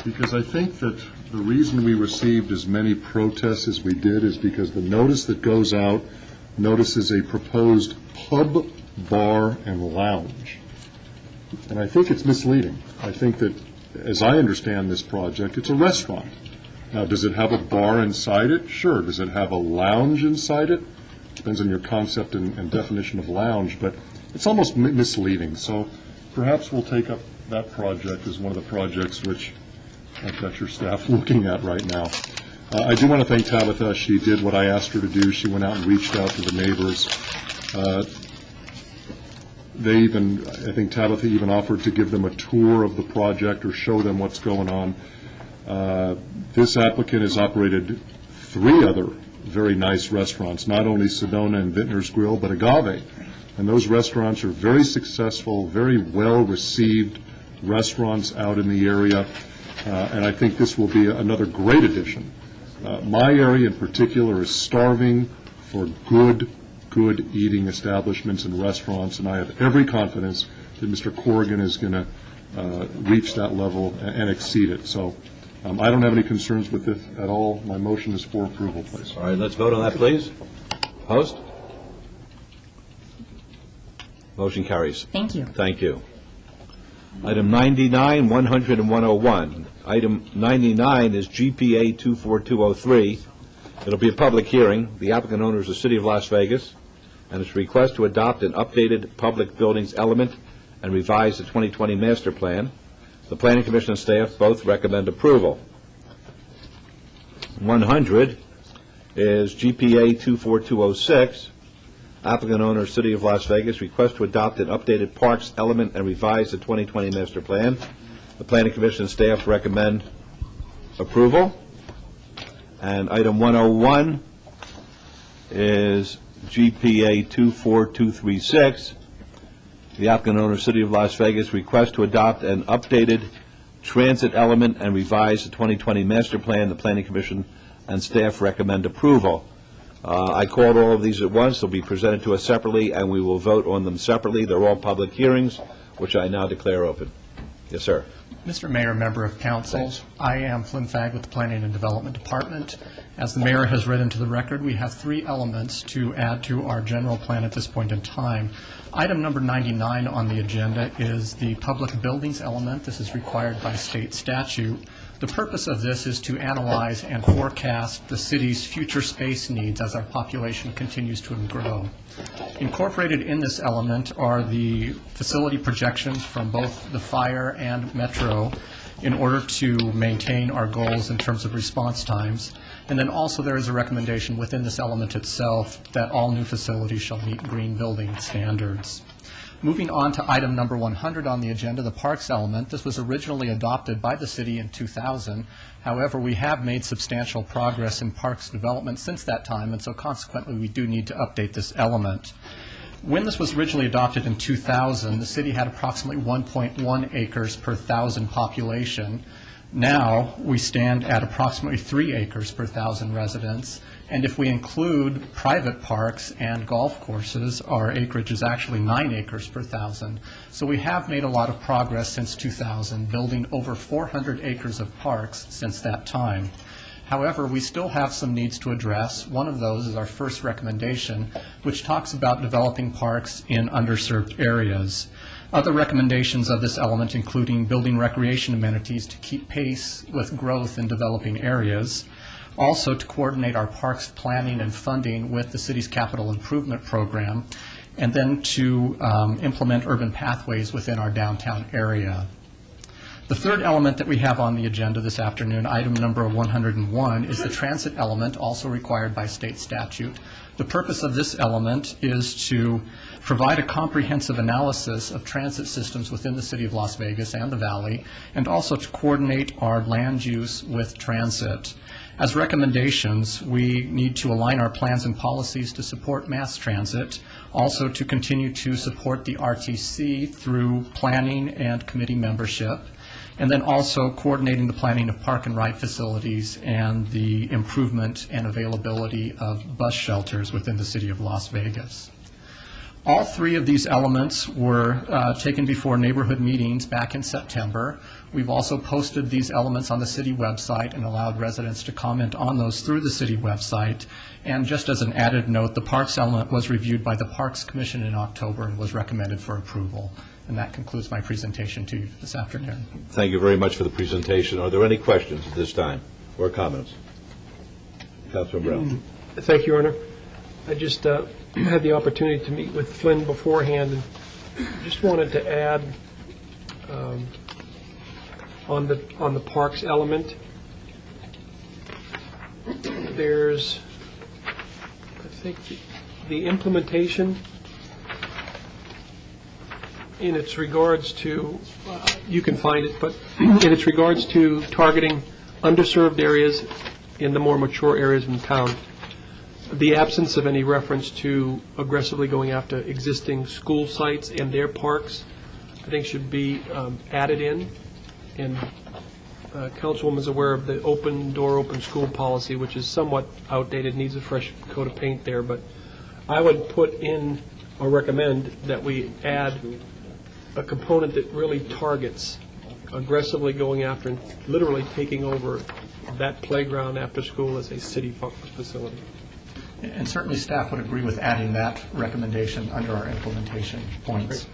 because I think that the reason we received as many protests as we did is because the notice that goes out notices a proposed pub, bar, and lounge. And I think it's misleading. I think that, as I understand this project, it's a restaurant. Now, does it have a bar inside it? Sure. Does it have a lounge inside it? Depends on your concept and definition of lounge, but it's almost misleading. So perhaps we'll take up that project as one of the projects which I've got your staff looking at right now. I do want to thank Tabitha. She did what I asked her to do. She went out and reached out to the neighbors. I think Tabitha even offered to give them a tour of the project or show them what's going on. This applicant has operated 3 other very nice restaurants, not only Sedona and Vintner's Grill, but Agave. And those restaurants are very successful, very well-received restaurants out in the area. And I think this will be another great addition. My area in particular is starving for good eating establishments and restaurants, and I have every confidence that Mr. Corrigan is going to reach that level and exceed it. So I don't have any concerns with it at all. My motion is for approval, please. All right, let's vote on that, please. Opposed? Motion carries. Thank you. Thank you. Item 99, 100, and 101. Item 99 is GPA 24203. It'll be a public hearing. The applicant owner is the City of Las Vegas, and it's a request to adopt an updated public buildings element and revise the 2020 master plan. The Planning Commission and staff both recommend approval. 100 is GPA 24206. Applicant owner, City of Las Vegas, request to adopt an updated parks element and revise the 2020 master plan. The Planning Commission and staff recommend approval. And item 101 is GPA 24236. The applicant owner, City of Las Vegas, request to adopt an updated transit element and revise the 2020 master plan. The Planning Commission and staff recommend approval. I called all of these at once. They'll be presented to us separately, and we will vote on them separately. They're all public hearings, which I now declare open. Yes, sir. Mr. Mayor, member of council, I am Flynn Fagg with the Planning and Development Department. As the mayor has read into the record, we have 3 elements to add to our general plan at this point in time. Item number 99 on the agenda is the public buildings element. This is required by state statute. The purpose of this is to analyze and forecast the city's future space needs as our population continues to grow. Incorporated in this element are the facility projections from both the fire and metro in order to maintain our goals in terms of response times. And then also there is a recommendation within this element itself that all new facilities shall meet green building standards. Moving on to item number 100 on the agenda, the parks element. This was originally adopted by the city in 2000. However, we have made substantial progress in parks development since that time, and so consequently we do need to update this element. When this was originally adopted in 2000, the city had approximately 1.1 acres per 1,000 population. Now we stand at approximately 3 acres per 1,000 residents. And if we include private parks and golf courses, our acreage is actually 9 acres per 1,000. So we have made a lot of progress since 2000, building over 400 acres of parks since that time. However, we still have some needs to address. One of those is our first recommendation, which talks about developing parks in underserved areas. Other recommendations of this element including building recreation amenities to keep pace with growth in developing areas. Also to coordinate our parks planning and funding with the city's capital improvement program, and then to implement urban pathways within our downtown area. The third element that we have on the agenda this afternoon, item number 101, is the transit element, also required by state statute. The purpose of this element is to provide a comprehensive analysis of transit systems within the city of Las Vegas and the Valley, and also to coordinate our land use with transit. As recommendations, we need to align our plans and policies to support mass transit, also to continue to support the RTC through planning and committee membership, and then also coordinating the planning of park and ride facilities and the improvement and availability of bus shelters within the city of Las Vegas. All three of these elements were taken before neighborhood meetings back in September. We've also posted these elements on the city website and allowed residents to comment on those through the city website. And just as an added note, the parks element was reviewed by the Parks Commission in October and was recommended for approval. And that concludes my presentation to you this afternoon. Thank you very much for the presentation. Are there any questions at this time or comments? Councilman Brown. Thank you, Your Honor. I just had the opportunity to meet with Flynn beforehand, and just wanted to add on the parks element. There's, I think, the implementation in its regards to, you can find it, but in its regards to targeting underserved areas in the more mature areas in town. The absence of any reference to aggressively going after existing school sites and their parks, I think, should be added in. And Councilwoman is aware of the open door, open school policy, which is somewhat outdated, needs a fresh coat of paint there. But I would put in or recommend that we add a component that really targets aggressively going after and literally taking over that playground after school as a city facility. And certainly staff would agree with adding that recommendation under our implementation points.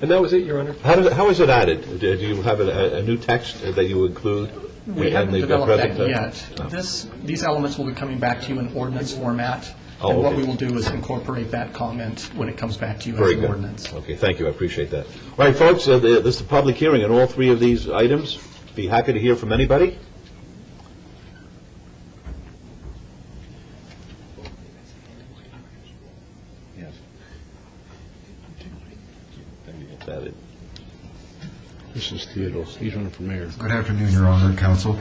And that was it, Your Honor. How is it added? Do you have a new text that you include? We haven't developed that yet. No. These elements will be coming back to you in ordinance format. Oh, and okay. what we will do is incorporate that comment when it comes back to you Very as an good. ordinance. Okay, thank you. I appreciate that. All right, folks, this is a public hearing on all three of these items. Be happy to hear from anybody. Yes. This is Theodore. He's running for mayor. Good afternoon, Your Honor, Council.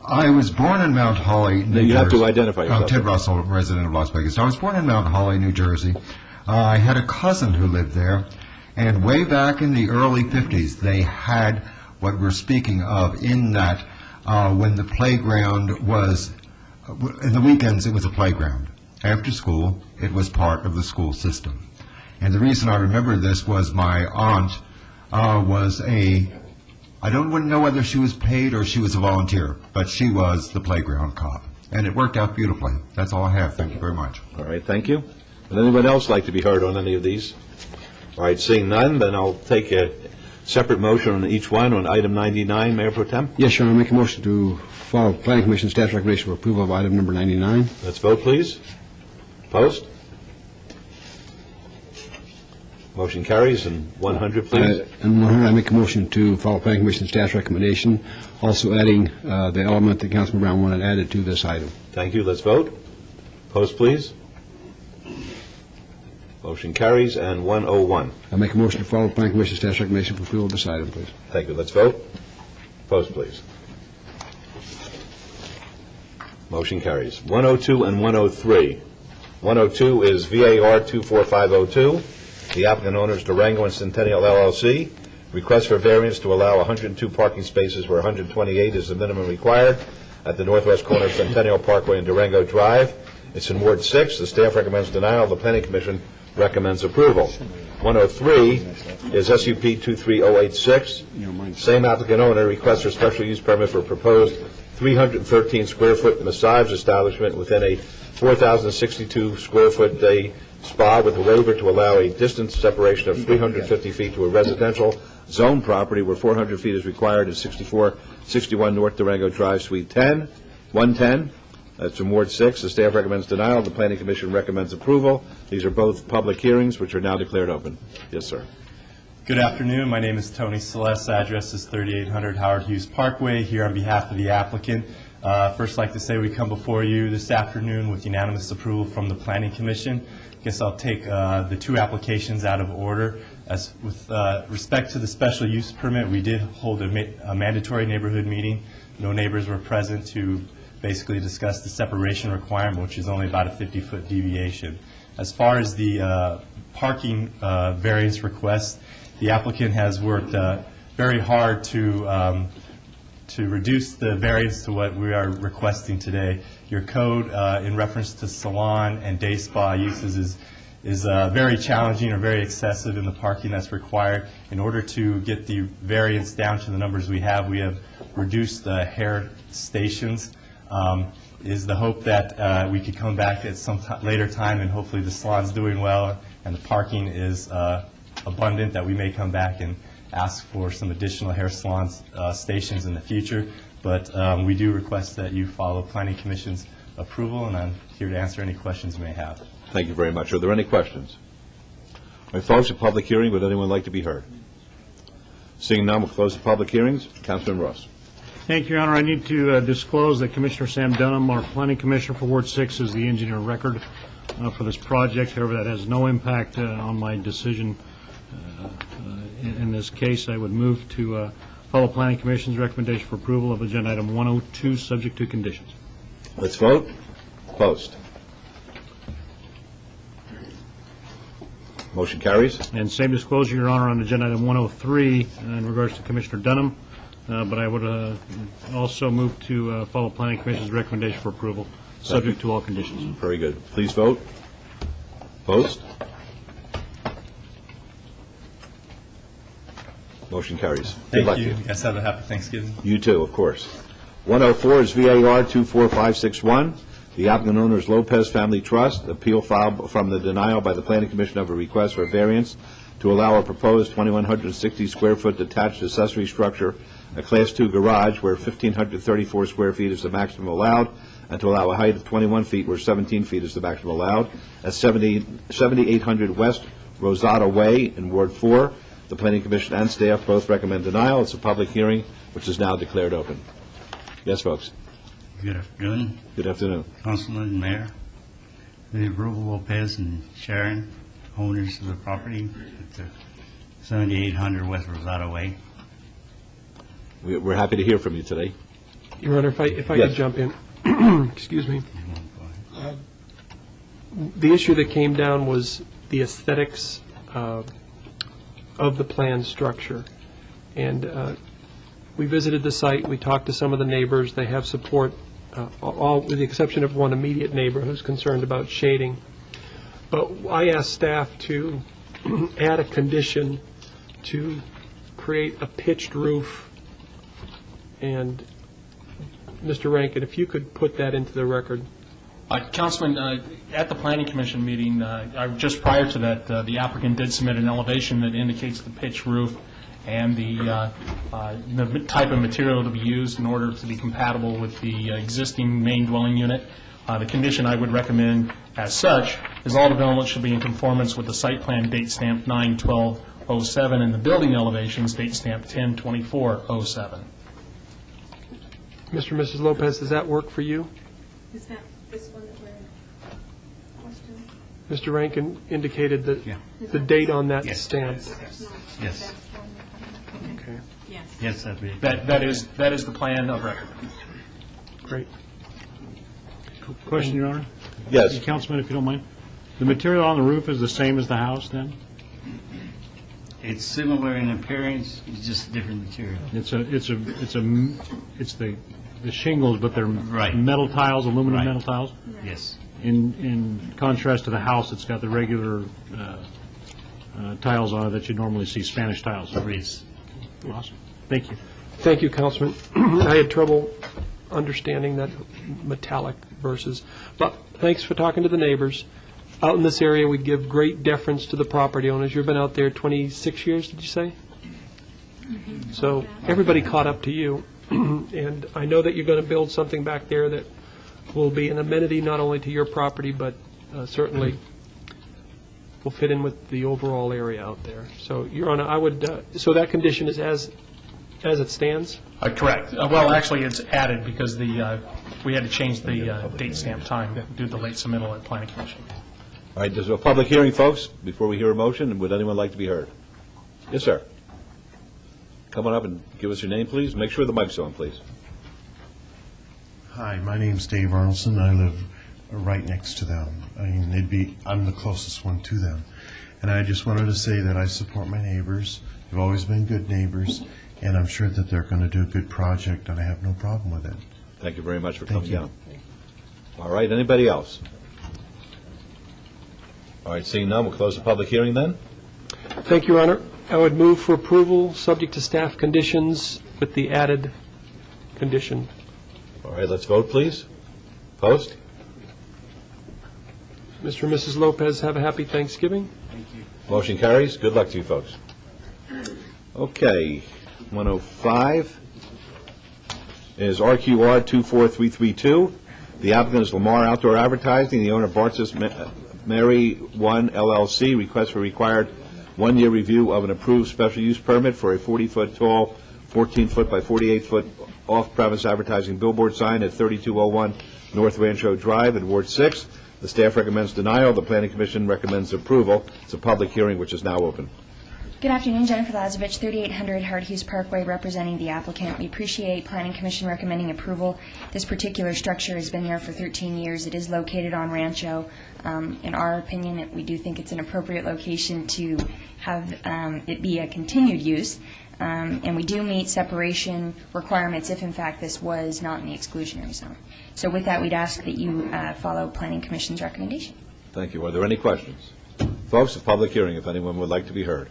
I was born in Mount Holly, New Jersey. You have to identify yourself. Ted Russell, resident of Las Vegas. I was born in Mount Holly, New Jersey. I had a cousin who lived there, and way back in the early 50s, they had what we're speaking of in that when the playground was, in the weekends it was a playground. After school, it was part of the school system. And the reason I remember this was my aunt was I wouldn't know whether she was paid or she was a volunteer, but she was the playground cop. And it worked out beautifully. That's all I have. Thank you very much. All right, thank you. Would anyone else like to be heard on any of these? All right, seeing none, then I'll take a separate motion on each one. On item 99, Mayor Pro Tem? Yes, Your Honor, I make a motion to follow Planning Commission staff's recommendation for approval of item number 99. Let's vote, please. Opposed? Motion carries. And 100, please. And 100, I make a motion to follow Planning Commission staff's recommendation, also adding the element that Councilman Brown wanted added to this item. Thank you. Let's vote. Opposed, please. Motion carries. And 101. I make a motion to follow Planning Commission staff's recommendation for approval of this item, please. Thank you. Let's vote. Opposed, please. Motion carries. 102 and 103. 102 is VAR 24502. The applicant owners Durango and Centennial LLC. Request for variance to allow 102 parking spaces where 128 is the minimum required at the northwest corner of Centennial Parkway and Durango Drive. It's in Ward 6. The staff recommends denial. The Planning Commission recommends approval. 103 is SUP 23086. Same applicant owner requests for special use permit for proposed 313 square foot massage establishment within a 4,062 square foot day spa with a waiver to allow a distance separation of 350 feet to a residential zone property where 400 feet is required at 6461 North Durango Drive, Suite 10, 110. That's from Ward 6. The staff recommends denial. The Planning Commission recommends approval. These are both public hearings, which are now declared open. Yes, sir. Good afternoon. My name is Tony Celeste. Address is 3800 Howard Hughes Parkway, here on behalf of the applicant. First, I'd like to say we come before you this afternoon with unanimous approval from the Planning Commission. I guess I'll take the two applications out of order. As with respect to the special use permit, we did hold a mandatory neighborhood meeting. No neighbors were present to basically discuss the separation requirement, which is only about a 50-foot deviation. As far as the parking variance request, the applicant has worked very hard to reduce the variance to what we are requesting today. Your code in reference to salon and day spa uses is very challenging or very excessive in the parking that's required. In order to get the variance down to the numbers we have reduced the hair stations. Is the hope that we could come back at some later time and hopefully the salon's doing well and the parking is abundant, that we may come back and ask for some additional hair salon stations in the future. But we do request that you follow Planning Commission's approval, and I'm here to answer any questions you may have. Thank you very much. Are there any questions? All right, folks, a public hearing. Would anyone like to be heard? Seeing none, we'll close the public hearings. Councilman Ross. Thank you, Your Honor. I need to disclose that Commissioner Sam Dunham, our Planning Commissioner for Ward 6, is the engineer of record for this project. However, that has no impact on my decision in this case. I would move to follow Planning Commission's recommendation for approval of Agenda Item 102, subject to conditions. Let's vote. Post. Motion carries. And same disclosure, Your Honor, on Agenda Item 103 in regards to Commissioner Dunham. But I would also move to follow Planning Commission's recommendation for approval, subject to all conditions. Very good. Please vote. Post. Motion carries. Good luck Thank you. to you. Guys have a happy Thanksgiving. You too, of course. 104 is VAR 24561. The applicant owner is Lopez Family Trust. Appeal filed from the denial by the Planning Commission of a request for variance to allow a proposed 2,160 square foot detached accessory structure, a Class II garage where 1,534 square feet is the maximum allowed, and to allow a height of 21 feet where 17 feet is the maximum allowed, at 7800 West Rosado Way in Ward 4. The Planning Commission and staff both recommend denial. It's a public hearing, which is now declared open. Yes, folks. Good afternoon. Good afternoon. Councilman, Mayor, Ruben Lopez and Sharon, owners of the property at 7800 West Rosado Way. We're happy to hear from you today. Your Honor, if I Yes. could jump in. Excuse me. The issue that came down was the aesthetics of the planned structure. And we visited the site, we talked to some of the neighbors, they have support, all with the exception of one immediate neighbor who's concerned about shading. But I asked staff to add a condition to create a pitched roof. And Mr. Rankin, if you could put that into the record. Councilman, at the Planning Commission meeting, just prior to that, the applicant did submit an elevation that indicates the pitch roof and the type of material to be used in order to be compatible with the existing main dwelling unit. The condition I would recommend as such is all development should be in conformance with the site plan date stamp 9/12/07 and the building elevations date stamp 10/24/07. Mr. and Mrs. Lopez, does that work for you? Is that this one that we're questioning? Mr. Rankin indicated that the date on that stamp. Yes. Okay. Yes, That is the plan of record. Great. Question, Your Honor? Yes. Councilman, if you don't mind. The material on the roof is the same as the house, then? It's similar in appearance, it's just different material. It's the shingles, but they're metal tiles, aluminum metal tiles? Yes. In contrast to the house, it's got the regular tiles on it that you normally see, Spanish tiles. Yes. Awesome. Thank you. Thank you, Councilman. I had trouble understanding that metallic versus, but thanks for talking to the neighbors. Out in this area, we give great deference to the property owners. You've been out there 26 years, did you say? So everybody caught up to you. And I know that you're going to build something back there that will be an amenity not only to your property, but certainly will fit in with the overall area out there. So, Your Honor, I would, so that condition is as it stands? Correct. Well, actually, it's added because we had to change the date stamp time due to the late submittal at Planning Commission. All right, there's a public hearing, folks, before we hear a motion, and would anyone like to be heard? Yes, sir. Come on up and give us your name, please. Make sure the mic's on, please. Hi, my name's Dave Arnoldson. I live right next to them. I mean, I'm the closest one to them. And I just wanted to say that I support my neighbors. They've always been good neighbors, and I'm sure that they're going to do a good project, and I have no problem with it. Thank you very much for Thank coming you. down. All right, anybody else? All right, seeing none, we'll close the public hearing then. Thank you, Your Honor. I would move for approval, subject to staff conditions, with the added condition. All right, let's vote, please. Post. Mr. and Mrs. Lopez, have a happy Thanksgiving. Motion carries. Good luck to you, folks. Okay, 105 is RQR 24332. The applicant is Lamar Outdoor Advertising. The owner, Bartzis Mary 1 LLC, requests for required one-year review of an approved special use permit for a 40-foot tall, 14-foot by 48-foot off-premise advertising billboard sign at 3201 North Rancho Drive in Ward 6. The staff recommends denial. The Planning Commission recommends approval. It's a public hearing which is now open. Good afternoon, Jennifer Lazovich, 3800 Howard Hughes Parkway, representing the applicant. We appreciate Planning Commission recommending approval. This particular structure has been there for 13 years. It is located on Rancho. In our opinion, we do think it's an appropriate location to have it be a continued use. And we do meet separation requirements if, in fact, this was not in the exclusionary zone. So with that, we'd ask that you follow Planning Commission's recommendation. Thank you. Are there any questions? Folks, a public hearing, if anyone would like to be heard.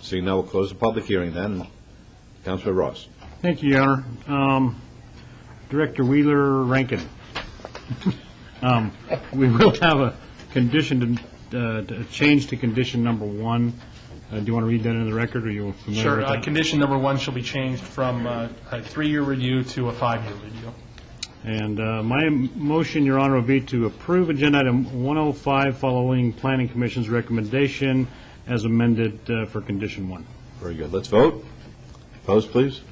Seeing none, we'll close the public hearing then. Councilor Ross. Thank you, Your Honor. Director Wheeler Rankin. We will have a condition to change to condition number 1. Do you want to read that into the record, or are you familiar with Sure. that? Condition number 1 shall be changed from a 3-year review to a 5-year review. And my motion, Your Honor, will be to approve agenda item 105 following Planning Commission's recommendation as amended for condition 1. Very good. Let's vote. Opposed, please.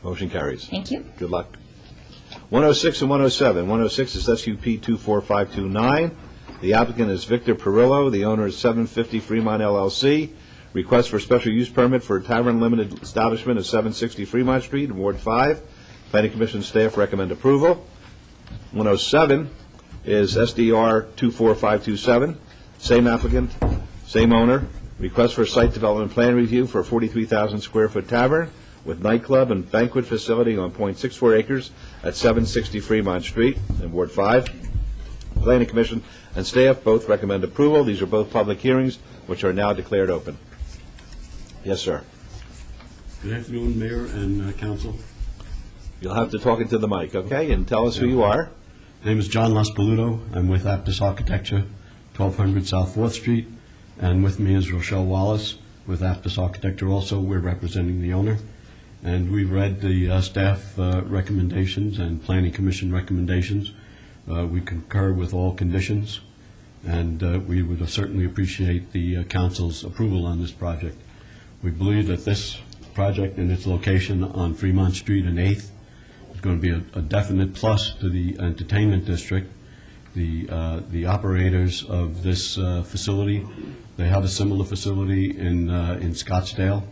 Motion carries. Thank you. Good luck. 106 and 107. 106 is SUP 24529. The applicant is Victor Perillo. The owner is 750 Fremont LLC. Request for special use permit for a tavern limited establishment at 760 Fremont Street in Ward 5. Planning Commission staff recommend approval. 107 is SDR 24527. Same applicant, same owner. Request for a site development plan review for a 43,000 square foot tavern with nightclub and banquet facility on .64 acres at 760 Fremont Street in Ward 5. Planning Commission and staff both recommend approval. These are both public hearings which are now declared open. Yes, sir. Good afternoon, Mayor and Council. You'll have to talk into the mic, okay? And tell us who you are. My name is John Laspaluto. I'm with Aptus Architecture, 1200 South 4th Street. And with me is Rochelle Wallace with Aptus Architecture also. We're representing the owner. And we've read the staff recommendations and Planning Commission recommendations. We concur with all conditions. And we would certainly appreciate the council's approval on this project. We believe that this project and its location on Fremont Street and 8th is going to be a definite plus to the entertainment district. The operators of this facility, they have a similar facility in Scottsdale,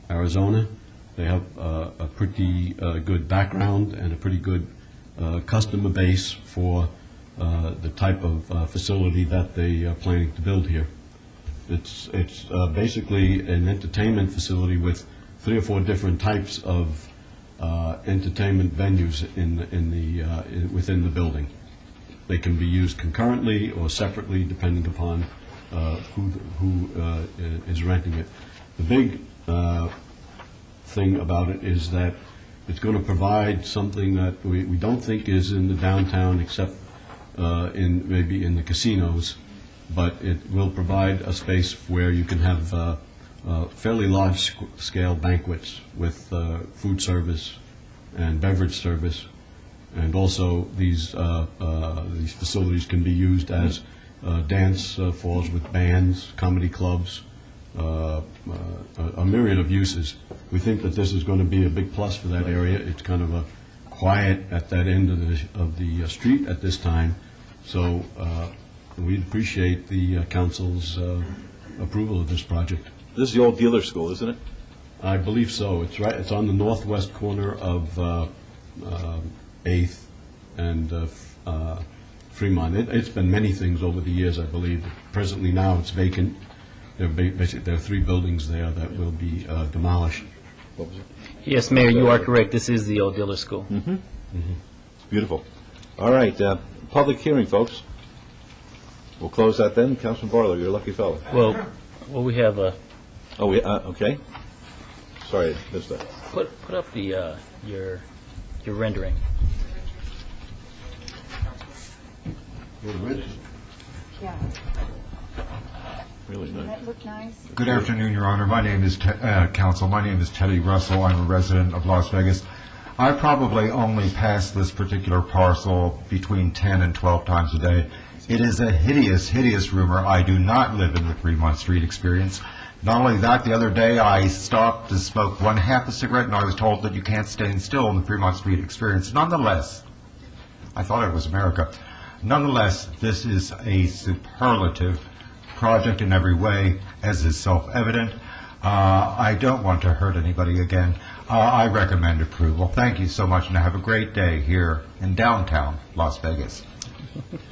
Arizona. They have a pretty good background and a pretty good customer base for the type of facility that they are planning to build here. It's basically an entertainment facility with 3 or 4 different types of entertainment venues within the building. They can be used concurrently or separately depending upon who is renting it. The big thing about it is that it's going to provide something that we don't think is in the downtown except maybe in the casinos, but it will provide a space where you can have fairly large-scale banquets with food service and beverage service, And also, these facilities can be used as dance falls with bands, comedy clubs, a myriad of uses. We think that this is going to be a big plus for that area. It's kind of a quiet at that end of the street at this time. So we'd appreciate the council's approval of this project. This is the old dealer school, isn't it? I believe so. It's right. It's on the northwest corner of 8th and Fremont. It's been many things over the years, I believe. Presently now it's vacant. There are 3 buildings there that will be demolished. What was it? Yes, Mayor, you are correct. This is the old dealer school. Mm-hmm. Beautiful. All right, public hearing, folks. We'll close that then. Councilman Barlow, you're a lucky fellow. Well, we have a... Oh, okay. Sorry, I missed that. Put up the your rendering. Yeah. Really Doesn't that look nice? Good afternoon, Your Honor. My name is, Counsel, my name is Teddy Russell. I'm a resident of Las Vegas. I probably only pass this particular parcel between 10 and 12 times a day. It is a hideous, hideous rumor. I do not live in the Fremont Street experience. Not only that, the other day I stopped to smoke 1/2 a cigarette, and I was told that you can't stand still in the Fremont Street experience. Nonetheless, I thought it was America. Nonetheless, this is a superlative project in every way, as is self-evident. I don't want to hurt anybody again. I recommend approval. Thank you so much, and have a great day here in downtown Las Vegas.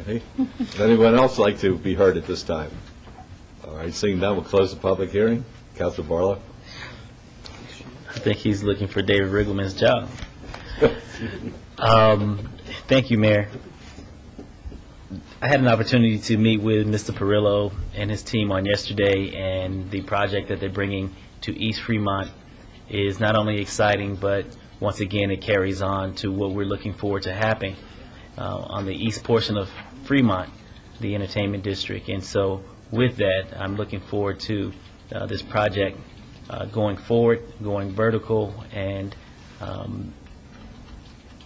Okay. Would anyone else like to be heard at this time? All right, seeing none, we'll close the public hearing. Councilor Barlow? I think he's looking for David Riggleman's job. Thank you, Mayor. I had an opportunity to meet with Mr. Perillo and his team on yesterday, and the project that they're bringing to East Fremont is not only exciting, but once again, it carries on to what we're looking forward to happening on the east portion of Fremont, the entertainment district. And so with that, I'm looking forward to this project going forward, going vertical, and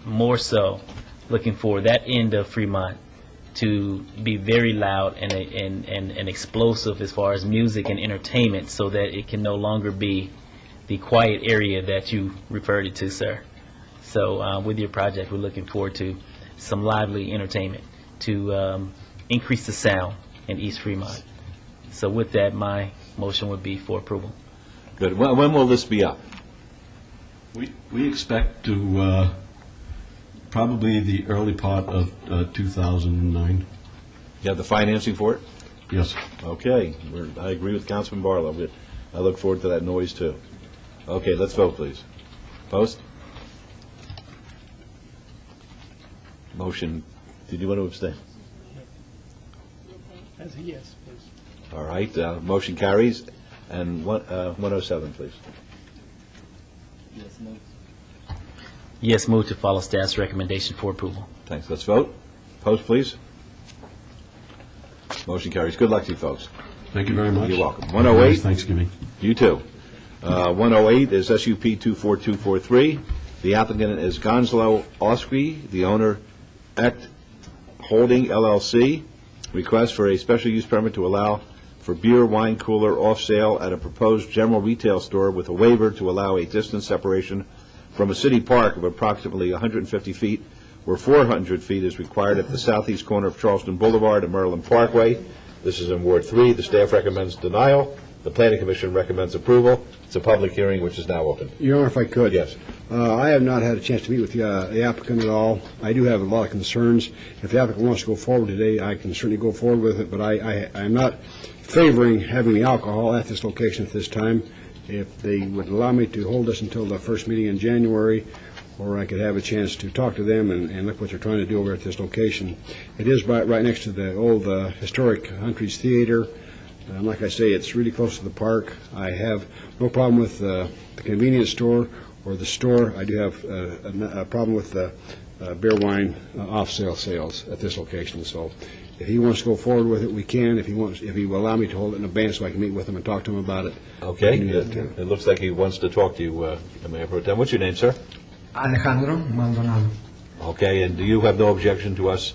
more so looking for that end of Fremont to be very loud and explosive as far as music and entertainment, so that it can no longer be the quiet area that you referred it to, sir. So with your project, we're looking forward to some lively entertainment to increase the sound in East Fremont. So with that, my motion would be for approval. Good. When will this be up? We expect to probably the early part of 2009. You have the financing for it? Yes. Okay. I agree with Councilman Barlow. I look forward to that noise, too. Okay, let's vote, please. Post? Motion. Did you want to abstain? As a yes, please. All right. Motion carries. And 107, please. Yes, move to follow staff's recommendation for approval. Thanks. Let's vote. Post, please. Motion carries. Good luck to you, folks. Thank you very much. You're welcome. 108. Nice Thanksgiving. You too. 108 is SUP 24243. The applicant is Gonzalo Oskry, the owner, Act Holding LLC. Request for a special use permit to allow for beer, wine cooler off sale at a proposed general retail store with a waiver to allow a distance separation from a city park of approximately 150 feet, where 400 feet is required at the southeast corner of Charleston Boulevard and Maryland Parkway. This is in Ward 3. The staff recommends denial. The Planning Commission recommends approval. It's a public hearing which is now open. Your Honor, if I could. Yes. I have not had a chance to meet with the applicant at all. I do have a lot of concerns. If the applicant wants to go forward today, I can certainly go forward with it, but I'm not favoring having the alcohol at this location at this time. If they would allow me to hold this until the first meeting in January, or I could have a chance to talk to them and look what they're trying to do over at this location. It is right next to the old historic Huntreys Theater. Like I say, it's really close to the park. I have no problem with the convenience store or the store. I do have a problem with the beer, wine off-sale sales at this location. So if he wants to go forward with it, we can. If he will allow me to hold it in advance so I can meet with him and talk to him about it. Okay. It looks like he wants to talk to you, Mayor Pro Tem. What's your name, sir? Alejandro Maldonado. Okay, and do you have no objection to us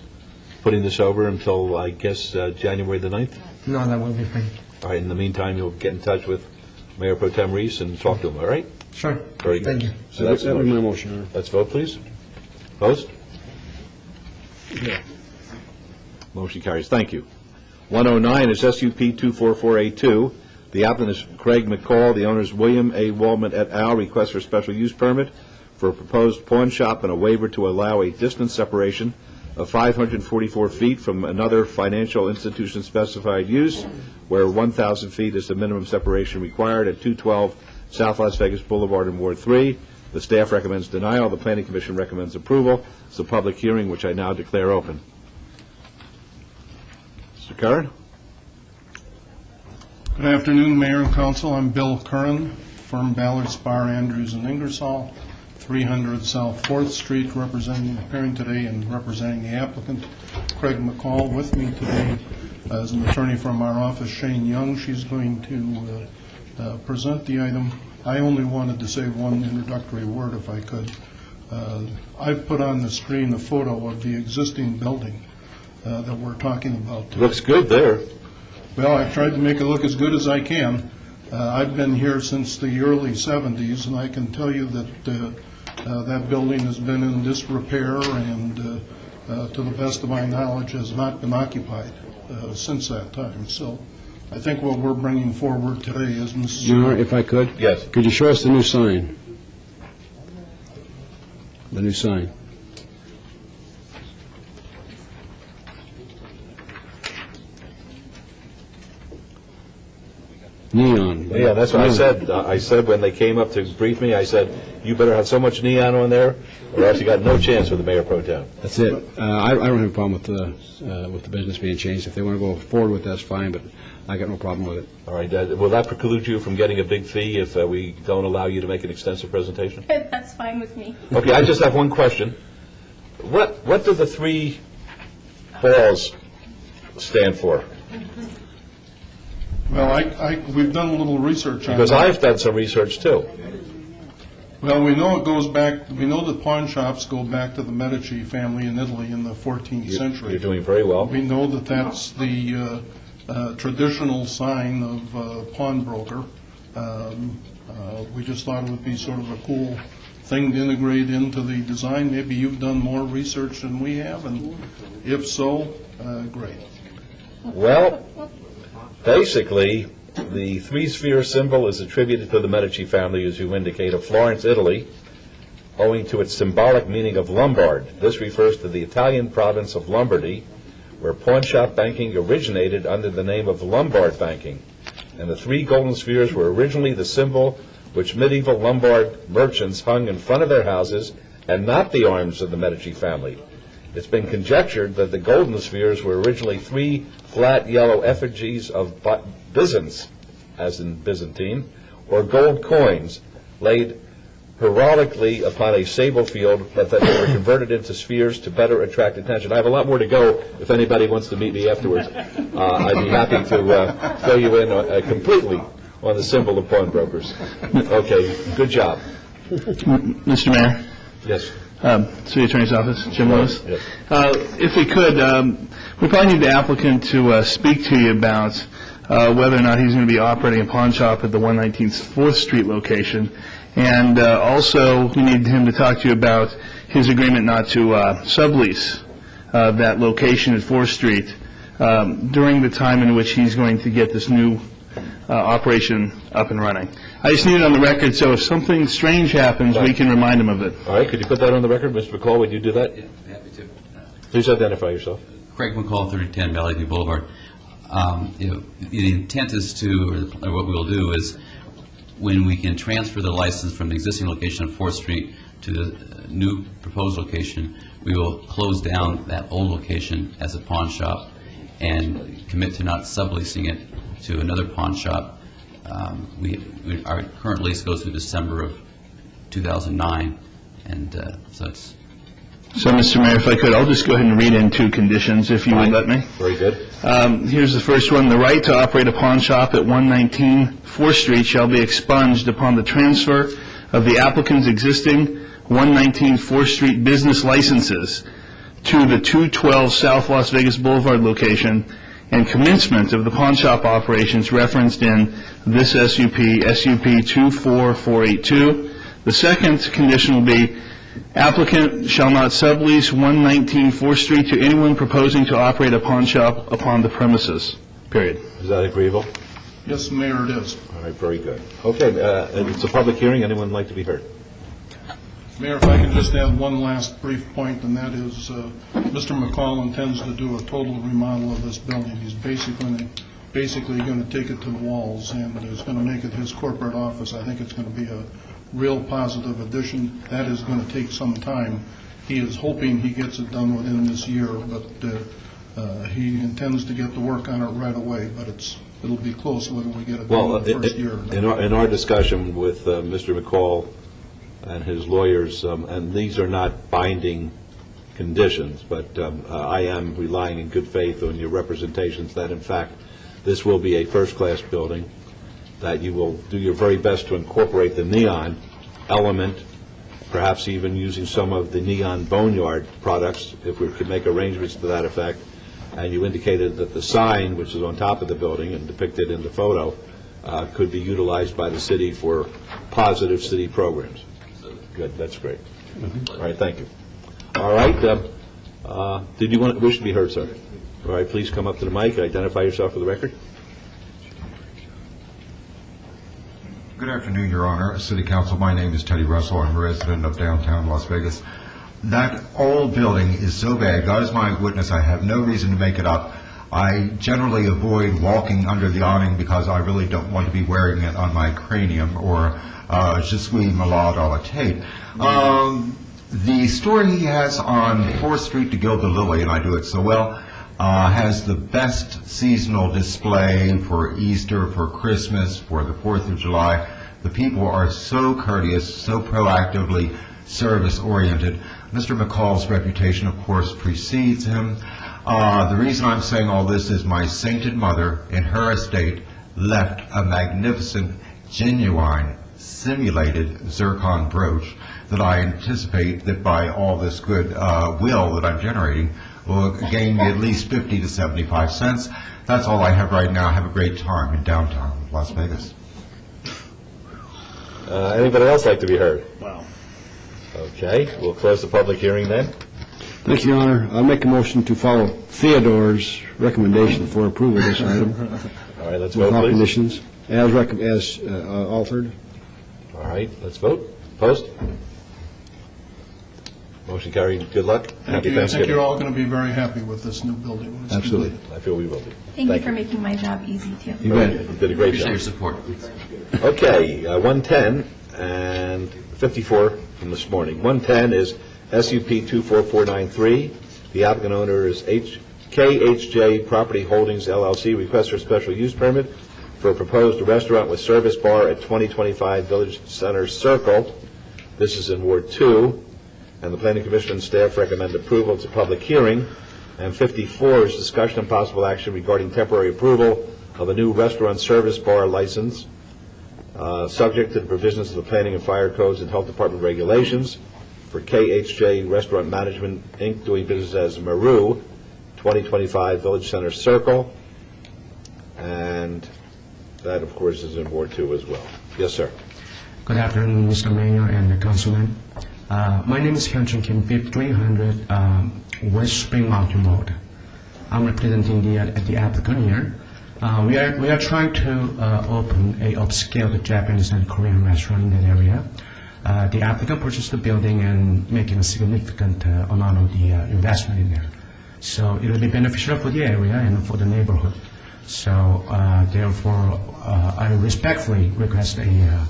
putting this over until, I guess, January the 9th? No, that will be fine. All right, in the meantime, you'll get in touch with Mayor Pro Tem Reese and talk to him, all right? Sure. Very good. Thank you. So that's the That was my motion. motion, Your Honor. Let's vote, please. Opposed? Motion carries. Thank you. 109 is SUP 24482. The applicant is Craig McCall. The owner is William A. Waldman et al. Request for special use permit for a proposed pawn shop and a waiver to allow a distance separation of 544 feet from another financial institution specified use, where 1,000 feet is the minimum separation required at 212 South Las Vegas Boulevard in Ward 3. The staff recommends denial. The Planning Commission recommends approval. It's a public hearing, which I now declare open. Mr. Curran? Good afternoon, Mayor and Council. I'm Bill Curran, firm Ballard, Spar, Andrews, and Ingersoll, 300 South 4th Street, appearing today and representing the applicant, Craig McCall. With me today as an attorney from our office, Shane Young. She's going to present the item. I only wanted to say one introductory word, if I could. I've put on the screen a photo of the existing building that we're talking about today. Looks good there. Well, I've tried to make it look as good as I can. I've been here since the early 70s, and I can tell you that that building has been in disrepair and, to the best of my knowledge, has not been occupied since that time. So I think what we're bringing forward today is, Mrs. Your Honor, if I could? Yes. Could you show us the new sign? The new sign. Neon. Yeah, that's what I said. I said when they came up to brief me, I said, you better have so much neon on there, or else you got no chance with the Mayor Pro Tem. That's it. I don't have a problem with the business being changed. If they want to go forward with that, that's fine, but I got no problem with it. All right, will that preclude you from getting a big fee if we don't allow you to make an extensive presentation? That's fine with me. Okay, I just have one question. What do the three balls stand for? Well, we've done a little research on Because that. I've done some research, too. Well, we know it goes back, we know that pawn shops go back to the Medici family in Italy in the 14th century. You're doing very well. We know that that's the traditional sign of a pawnbroker. We just thought it would be sort of a cool thing to integrate into the design. Maybe you've done more research than we have, and if so, great. Well, basically, the three-sphere symbol is attributed to the Medici family, as you indicate, of Florence, Italy, owing to its symbolic meaning of Lombard. This refers to the Italian province of Lombardy, where pawnshop banking originated under the name of Lombard banking. And the three golden spheres were originally the symbol which medieval Lombard merchants hung in front of their houses, and not the arms of the Medici family. It's been conjectured that the golden spheres were originally three flat yellow effigies of Byzance, as in Byzantine, or gold coins laid heroically upon a sable field, but that they were converted into spheres to better attract attention. I have a lot more to go. If anybody wants to meet me afterwards, I'd be happy to fill you in completely on the symbol of pawnbrokers. Okay, good job. Mr. Mayor. Yes. City Attorney's Office, Jim Lewis. Yes. If we could, we probably need the applicant to speak to you about whether or not he's going to be operating a pawn shop at the 119th 4th Street location. And also, we need him to talk to you about his agreement not to sublease that location at 4th Street during the time in which he's going to get this new operation up and running. I just need it on the record, so if something strange happens, we can remind him of it. All right, could you put that on the record? Mr. McCall, would you do that? Yeah, happy to. Please identify yourself. Craig McCall, 3010 Valley View Boulevard. The intent is to, or what we'll do is, when we can transfer the license from the existing location of 4th Street to the new proposed location, we will close down that old location as a pawn shop and commit to not subleasing it to another pawn shop. Our current lease goes through December of 2009, and so it's... So, Mr. Mayor, if I could, I'll just go ahead and read in two conditions, if you would let me. Very good. Here's the first one. The right to operate a pawn shop at 119 4th Street shall be expunged upon the transfer of the applicant's existing 119 4th Street business licenses to the 212 South Las Vegas Boulevard location and commencement of the pawn shop operations referenced in this SUP, SUP 24482. The second condition will be applicant shall not sublease 119 4th Street to anyone proposing to operate a pawn shop upon the premises, period. Is that agreeable? Yes, Mayor, it is. All right, very good. Okay, it's a public hearing. Anyone like to be heard? Mayor, if I could just add one last brief point, and that is Mr. McCall intends to do a total remodel of this building. He's basically going to take it to the walls, and is going to make it his corporate office. I think it's going to be a real positive addition. That is going to take some time. He is hoping he gets it done within this year, but he intends to get to work on it right away, but it'll be close whether we get it done in the first year. In our discussion with Mr. McCall and his lawyers, and these are not binding conditions, but I am relying in good faith on your representations that, in fact, this will be a first-class building, that you will do your very best to incorporate the neon element, perhaps even using some of the neon boneyard products, if we could make arrangements to that effect. And you indicated that the sign, which is on top of the building and depicted in the photo, could be utilized by the city for positive city programs. Good, that's great. All right, thank you. All right, did you wish to be heard, sir? All right, please come up to the mic, identify yourself for the record. Good afternoon, Your Honor. City Council, my name is Teddy Russell. I'm a resident of downtown Las Vegas. That old building is so bad. God is my witness. I have no reason to make it up. I generally avoid walking under the awning because I really don't want to be wearing it on my cranium or je suis malade à la tête. The store he has on 4th Street to Gild the Lily, and I do it so well, has the best seasonal display for Easter, for Christmas, for the 4th of July. The people are so courteous, so proactively service-oriented. Mr. McCall's reputation, of course, precedes him. The reason I'm saying all this is my sainted mother, in her estate, left a magnificent, genuine, simulated zircon brooch that I anticipate that by all this good will that I'm generating will gain me at least 50 to 75 cents. That's all I have right now. Have a great time in downtown Las Vegas. Anybody else like to be heard? Wow. Okay, we'll close the public hearing then. Thank you, Your Honor. I'll make a motion to follow Theodore's recommendation for approval of this item. All right, let's with vote, all please. conditions as altered. All right, let's vote. Opposed? Motion carried. Good luck. Thank Happy you. I think Thanksgiving. you're all going to be very happy with this new building when it's Absolutely. completed. I feel we will be. Thank you for making my job easy, too. You bet. You did a great job. Appreciate your support. Okay, 110 and 54 from this morning. 110 is SUP 24493. The applicant owner is KHJ Property Holdings LLC. Request for special use permit for a proposed restaurant with service bar at 2025 Village Center Circle. This is in Ward 2. And the Planning Commission and staff recommend approval. It's a public hearing. And 54 is discussion and possible action regarding temporary approval of a new restaurant service bar license, subject to the provisions of the Planning and Fire Codes and Health Department regulations for KHJ Restaurant Management, Inc., doing business as Maru, 2025 Village Center Circle. And that, of course, is in Ward 2 as well. Yes, sir. Good afternoon, Mr. Mayor and the Councilman. My name is Hyun-Chun Kim, 5300 West Spring Mountain Road. I'm representing the applicant here. We are trying to open a upscale Japanese and Korean restaurant in that area. The applicant purchased the building and making a significant amount of the investment in there. So it will be beneficial for the area and for the neighborhood. So therefore, I respectfully request a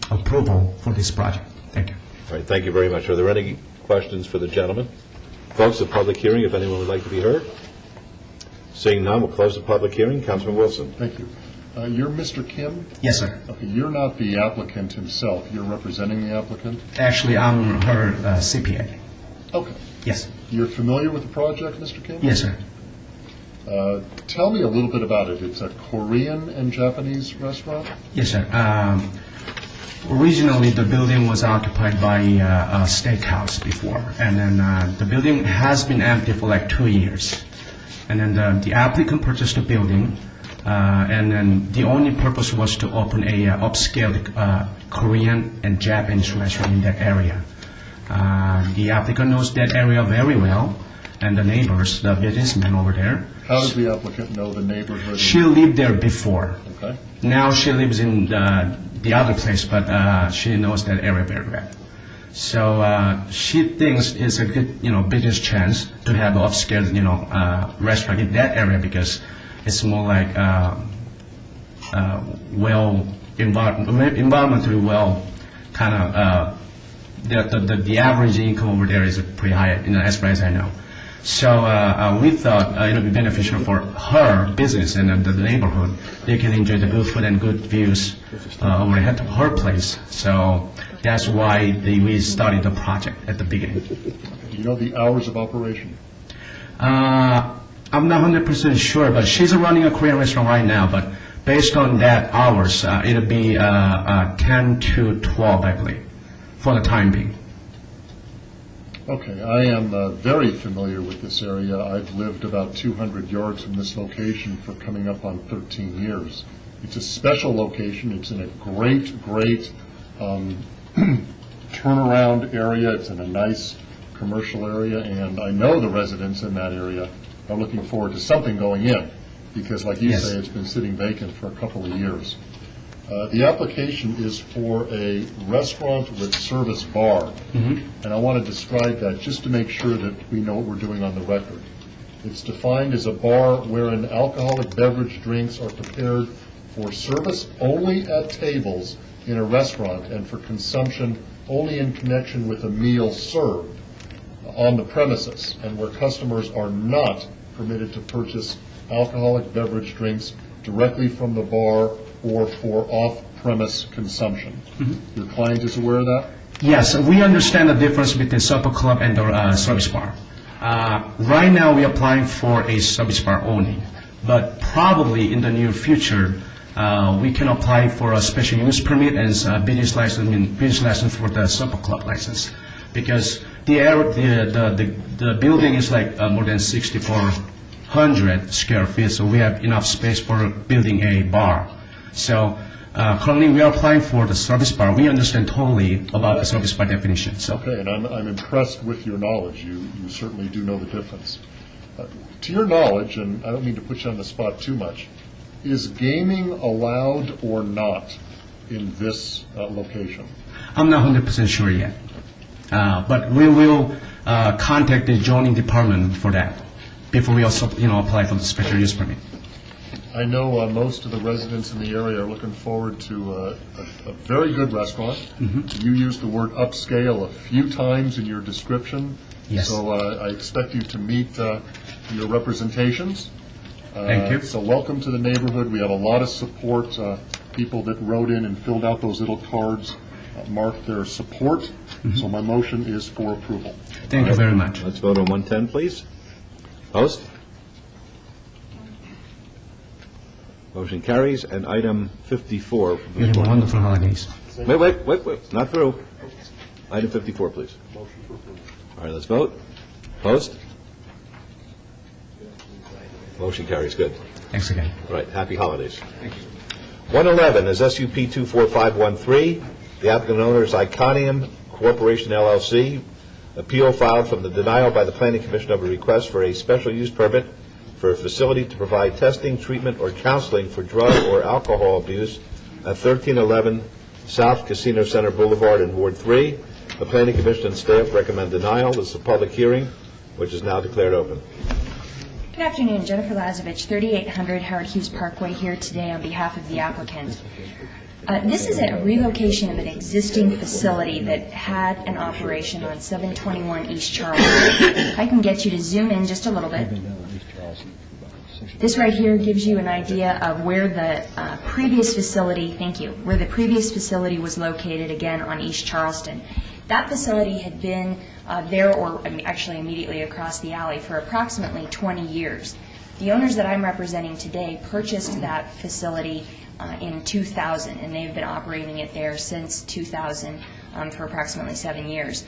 approval for this project. Thank you. All right, thank you very much. Are there any questions for the gentleman? Folks, the public hearing, if anyone would like to be heard? Seeing none, we'll close the public hearing. Councilman Wilson. Thank you. You're Mr. Kim? Yes, sir. Okay, you're not the applicant himself. You're representing the applicant? Actually, I'm her CPA. Okay. Yes. You're familiar with the project, Mr. Kim? Yes, sir. Tell me a little bit about it. It's a Korean and Japanese restaurant? Yes, sir. Originally, the building was occupied by a steakhouse before, and then the building has been empty for like 2 years. And then the applicant purchased the building, and then the only purpose was to open a upscale Korean and Japanese restaurant in that area. The applicant knows that area very well, and the neighbors, the businessmen over there. How does the applicant know the neighborhood? She lived there before. Okay. Now she lives in the other place, but she knows that area very well. So she thinks it's a good, business chance to have an upscale, restaurant in that area because it's more like environmentally well, kind of. The average income over there is pretty high, as far as I know. So we thought it would be beneficial for her business and the neighborhood. They can enjoy the good food and good views over at her place. So that's why we started the project at the beginning. Do you know the hours of operation? I'm not 100% sure, but she's running a Korean restaurant right now. But based on that hours, it'll be 10 to 12, I believe, for the time being. Okay, I am very familiar with this area. I've lived about 200 yards from this location for coming up on 13 years. It's a special location. It's in a great turnaround area. It's in a nice commercial area, and I know the residents in that area are looking forward to something going in, because like you say, it's been sitting vacant for a couple of years. The application is for a restaurant with service bar, and I want to describe that just to make sure that we know what we're doing on the record. It's defined as a bar wherein alcoholic beverage drinks are prepared for service only at tables in a restaurant and for consumption only in connection with a meal served on the premises, and where customers are not permitted to purchase alcoholic beverage drinks directly from the bar or for off-premise consumption. Your client is aware of that? Yes, we understand the difference between supper club and the service bar. Right now, we are applying for a service bar only, but probably in the near future, we can apply for a special use permit and business license for the supper club license, because the building is like more than 6,400 square feet, so we have enough space for building a bar. So currently we are applying for the service bar. We understand totally about the service bar definition. So. Okay, and I'm impressed with your knowledge. You certainly do know the difference. To your knowledge, and I don't mean to put you on the spot too much, is gaming allowed or not in this location? I'm not 100% sure yet, but we will contact the zoning department for that before we also apply for the special use permit. I know most of the residents in the area are looking forward to a very good restaurant. You used the word upscale a few times in your description. Yes. So I expect you to meet your representations. Thank you. So welcome to the neighborhood. We have a lot of support. People that wrote in and filled out those little cards marked their support. So my motion is for approval. Thank you very much. Let's vote on 110, please. Post. Motion carries. And item 54. You have wonderful holidays. Wait. Not through. Item 54, please. All right, let's vote. Post. Motion carries. Good. Thanks again. Right. Happy holidays. 111 is SUP 24513. The applicant owner is Iconium Corporation, LLC. Appeal filed from the denial by the Planning Commission of a request for a special use permit for a facility to provide testing, treatment, or counseling for drug or alcohol abuse at 1311 South Casino Center Boulevard in Ward 3. The Planning Commission and staff recommend denial. This is a public hearing, which is now declared open. Good afternoon, Jennifer Lazovich, 3800 Howard Hughes Parkway, here today on behalf of the applicant. This is a relocation of an existing facility that had an operation on 721 East Charles. If I can get you to zoom in just a little bit. This right here gives you an idea of where the previous facility, where the previous facility was located, again on East Charleston. That facility had been there, or actually immediately across the alley, for approximately 20 years. The owners that I'm representing today purchased that facility in 2000, and they've been operating it there since 2000 for approximately 7 years.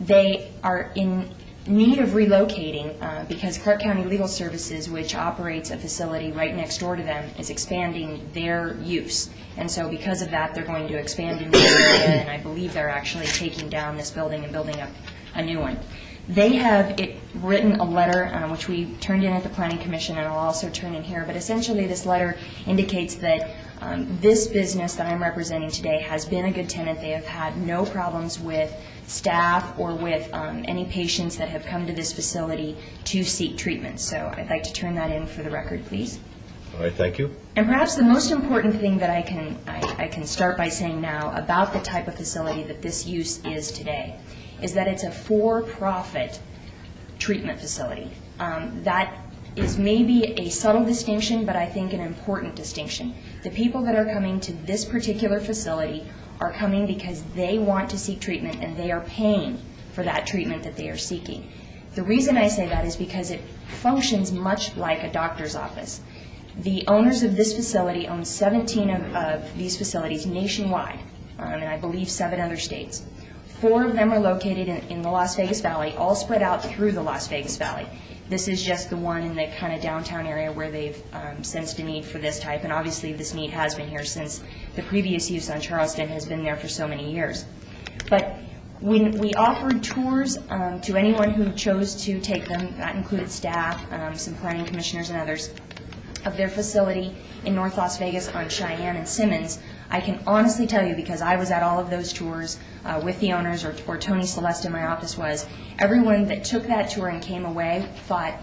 They are in need of relocating because Clark County Legal Services, which operates a facility right next door to them, is expanding their use. And so because of that, they're going to expand in the area, and I believe they're actually taking down this building and building up a new one. They have written a letter, which we turned in at the Planning Commission, and I'll also turn in here, but essentially this letter indicates that this business that I'm representing today has been a good tenant. They have had no problems with staff or with any patients that have come to this facility to seek treatment. So I'd like to turn that in for the record, please. All right, thank you. And perhaps the most important thing that I can start by saying now about the type of facility that this use is today is that it's a for-profit treatment facility. That is maybe a subtle distinction, but I think an important distinction. The people that are coming to this particular facility are coming because they want to seek treatment and they are paying for that treatment that they are seeking. The reason I say that is because it functions much like a doctor's office. The owners of this facility own 17 of these facilities nationwide, and I believe 7 other states. 4 of them are located in the Las Vegas Valley, all spread out through the Las Vegas Valley. This is just the one in the kind of downtown area where they've sensed a need for this type, and obviously this need has been here since the previous use on Charleston has been there for so many years. But when we offered tours to anyone who chose to take them, that included staff, some planning commissioners and others, of their facility in North Las Vegas on Cheyenne and Simmons, I can honestly tell you, because I was at all of those tours with the owners, or Tony Celeste in my office was, everyone that took that tour and came away thought,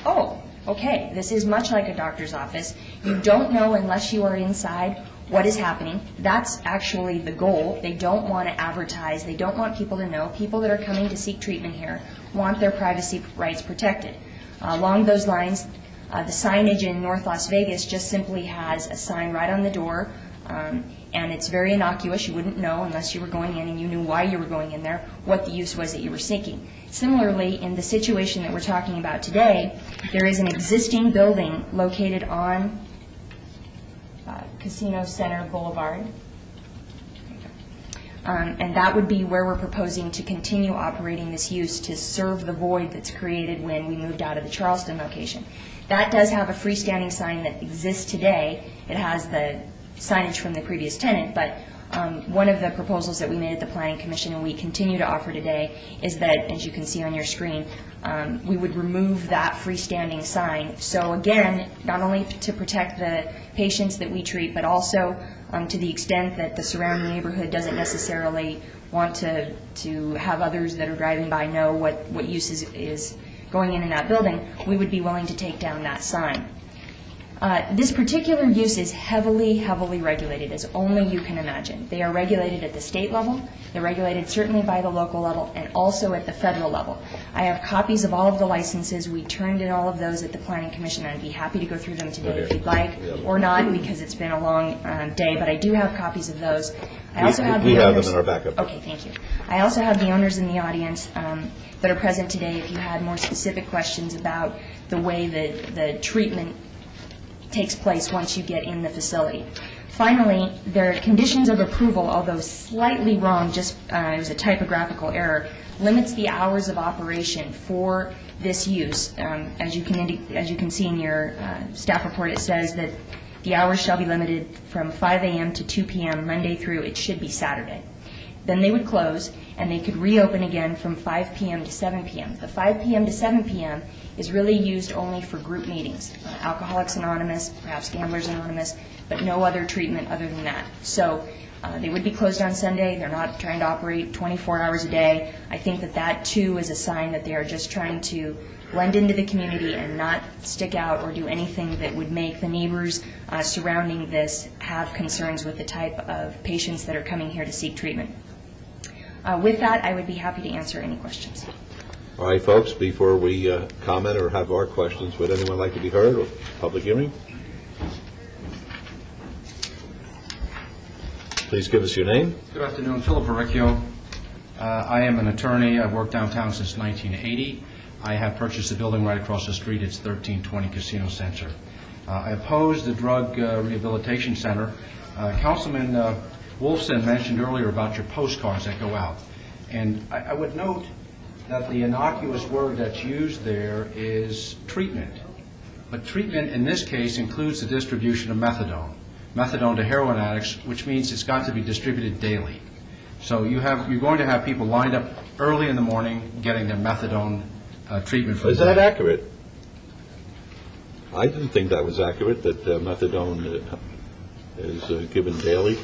oh, okay, this is much like a doctor's office. You don't know unless you are inside what is happening. That's actually the goal. They don't want to advertise. They don't want people to know. People that are coming to seek treatment here want their privacy rights protected. Along those lines, the signage in North Las Vegas just simply has a sign right on the door, and it's very innocuous. You wouldn't know unless you were going in and you knew why you were going in there, what the use was that you were seeking. Similarly, in the situation that we're talking about today, there is an existing building located on Casino Center Boulevard, and that would be where we're proposing to continue operating this use to serve the void that's created when we moved out of the Charleston location. That does have a freestanding sign that exists today. It has the signage from the previous tenant, but one of the proposals that we made at the Planning Commission and we continue to offer today is that, as you can see on your screen, we would remove that freestanding sign. So again, not only to protect the patients that we treat, but also to the extent that the surrounding neighborhood doesn't necessarily want to have others that are driving by know what use is going in that building, we would be willing to take down that sign. This particular use is heavily, heavily regulated, as only you can imagine. They are regulated at the state level, they're regulated certainly by the local level, and also at the federal level. I have copies of all of the licenses. We turned in all of those at the Planning Commission. I'd be happy to go through them today if you'd like, or not, because it's been a long day, but I do have copies of those. I also have we the have owners. them in our backup. Okay, thank you. I also have the owners in the audience that are present today if you had more specific questions about the way that the treatment takes place once you get in the facility. Finally, their conditions of approval, although slightly wrong, just it was a typographical error, limits the hours of operation for this use. As you can see in your staff report, it says that the hours shall be limited from 5 a.m. to 2 p.m. Monday through, it should be Saturday. Then they would close, and they could reopen again from 5 p.m. to 7 p.m. The 5 p.m. to 7 p.m. is really used only for group meetings, Alcoholics Anonymous, perhaps Gamblers Anonymous, but no other treatment other than that. So they would be closed on Sunday. They're not trying to operate 24 hours a day. I think that too is a sign that they are just trying to blend into the community and not stick out or do anything that would make the neighbors surrounding this have concerns with the type of patients that are coming here to seek treatment. With that, I would be happy to answer any questions. All right, folks, before we comment or have our questions, would anyone like to be heard or public hearing? Please give us your name. Good afternoon, Philip Verrecchio. I am an attorney. I've worked downtown since 1980. I have purchased a building right across the street. It's 1320 Casino Center. I oppose the Drug Rehabilitation Center. Councilman Wolfson mentioned earlier about your postcards that go out. And I would note that the innocuous word that's used there is treatment. But treatment in this case includes the distribution of methadone to heroin addicts, which means it's got to be distributed daily. So you're going to have people lined up early in the morning getting their methadone treatment for Is the that day. accurate? I didn't think that was accurate, that methadone is given daily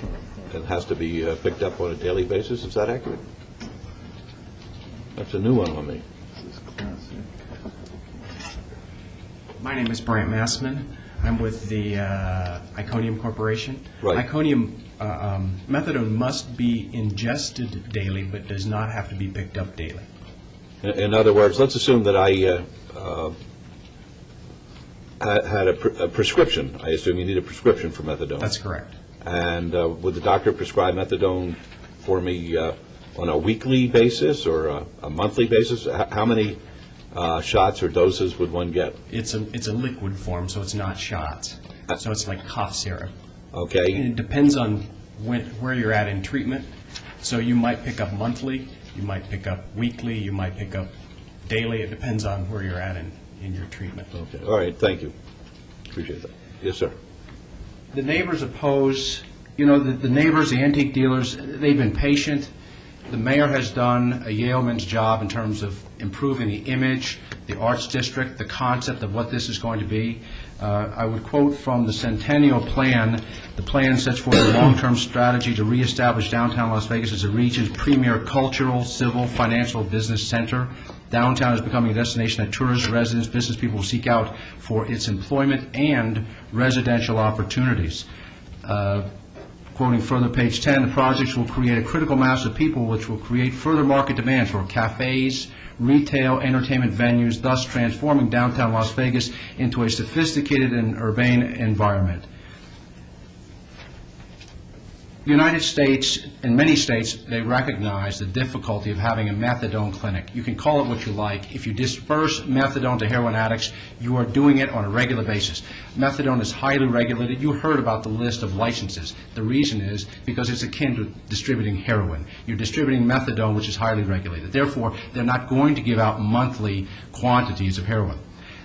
and has to be picked up on a daily basis. Is that accurate? That's a new one on me. My name is Brant Massman. I'm with the Iconium Corporation. Right. Iconium, methadone must be ingested daily, but does not have to be picked up daily. In other words, let's assume that I had a prescription. I assume you need a prescription for methadone. That's correct. And would the doctor prescribe methadone for me on a weekly basis or a monthly basis? How many shots or doses would one get? It's a liquid form, so it's not shots. So it's like cough syrup. Okay. And it depends on where you're at in treatment. So you might pick up monthly, you might pick up weekly, you might pick up daily. It depends on where you're at in your treatment. Okay. All right. Thank you. Appreciate that. Yes, sir. The neighbors oppose, the neighbors, the antique dealers, they've been patient. The mayor has done a yeoman's job in terms of improving the image, the arts district, the concept of what this is going to be. I would quote from the Centennial Plan. The plan sets forth a long-term strategy to reestablish downtown Las Vegas as the region's premier cultural, civil, financial, business center. Downtown is becoming a destination that tourists, residents, business people will seek out for its employment and residential opportunities. Quoting further, page 10, the projects will create a critical mass of people which will create further market demand for cafes, retail, entertainment venues, thus transforming downtown Las Vegas into a sophisticated and urbane environment. The United States, in many states, they recognize the difficulty of having a methadone clinic. You can call it what you like. If you disperse methadone to heroin addicts, you are doing it on a regular basis. Methadone is highly regulated. You heard about the list of licenses. The reason is because it's akin to distributing heroin. You're distributing methadone, which is highly regulated. Therefore, they're not going to give out monthly quantities of heroin.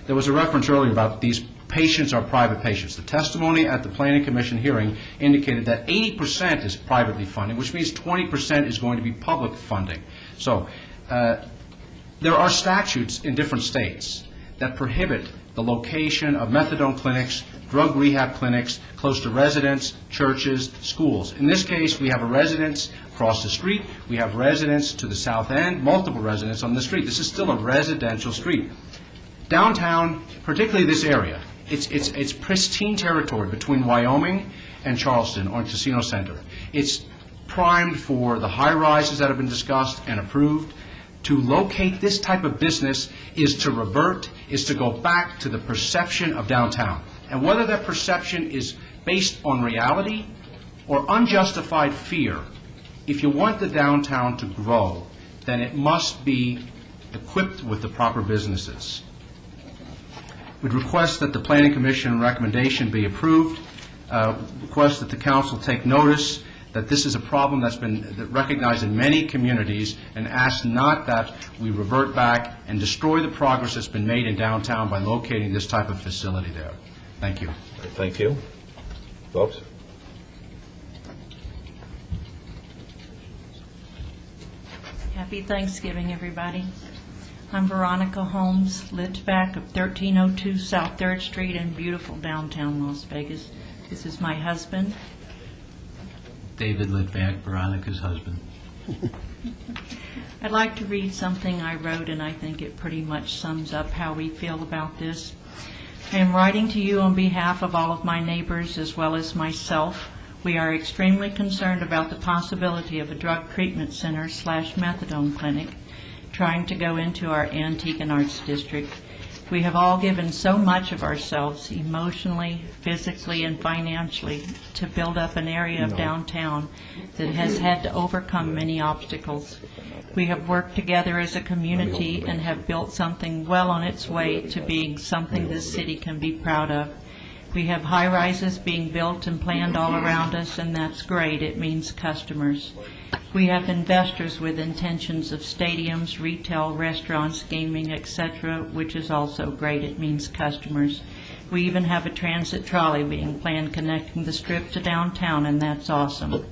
There was a reference earlier about these patients are private patients. The testimony at the Planning Commission hearing indicated that 80% is privately funded, which means 20% is going to be public funding. So there are statutes in different states that prohibit the location of methadone clinics, drug rehab clinics, close to residents, churches, schools. In this case, we have a residence across the street. We have residents to the south end, multiple residents on the street. This is still a residential street. Downtown, particularly this area, it's pristine territory between Wyoming and Charleston on Casino Center. It's primed for the high-rises that have been discussed and approved. To locate this type of business is to revert, is to go back to the perception of downtown. And whether that perception is based on reality or unjustified fear, if you want the downtown to grow, then it must be equipped with the proper businesses. We'd request that the Planning Commission recommendation be approved, request that the council take notice that this is a problem that's been recognized in many communities, and ask not that we revert back and destroy the progress that's been made in downtown by locating this type of facility there. Thank you. Thank you. Folks? Happy Thanksgiving, everybody. I'm Veronica Holmes, Litvak of 1302 South 3rd Street in beautiful downtown Las Vegas. This is my husband. David Litvak, Veronica's husband. I'd like to read something I wrote, and I think it pretty much sums up how we feel about this. I am writing to you on behalf of all of my neighbors as well as myself. We are extremely concerned about the possibility of a drug treatment center / methadone clinic trying to go into our Antique and Arts District. We have all given so much of ourselves emotionally, physically, and financially to build up an area of downtown that has had to overcome many obstacles. We have worked together as a community and have built something well on its way to being something this city can be proud of. We have high-rises being built and planned all around us, and that's great. It means customers. We have investors with intentions of stadiums, retail, restaurants, gaming, etc., which is also great. It means customers. We even have a transit trolley being planned connecting the Strip to downtown, and that's awesome.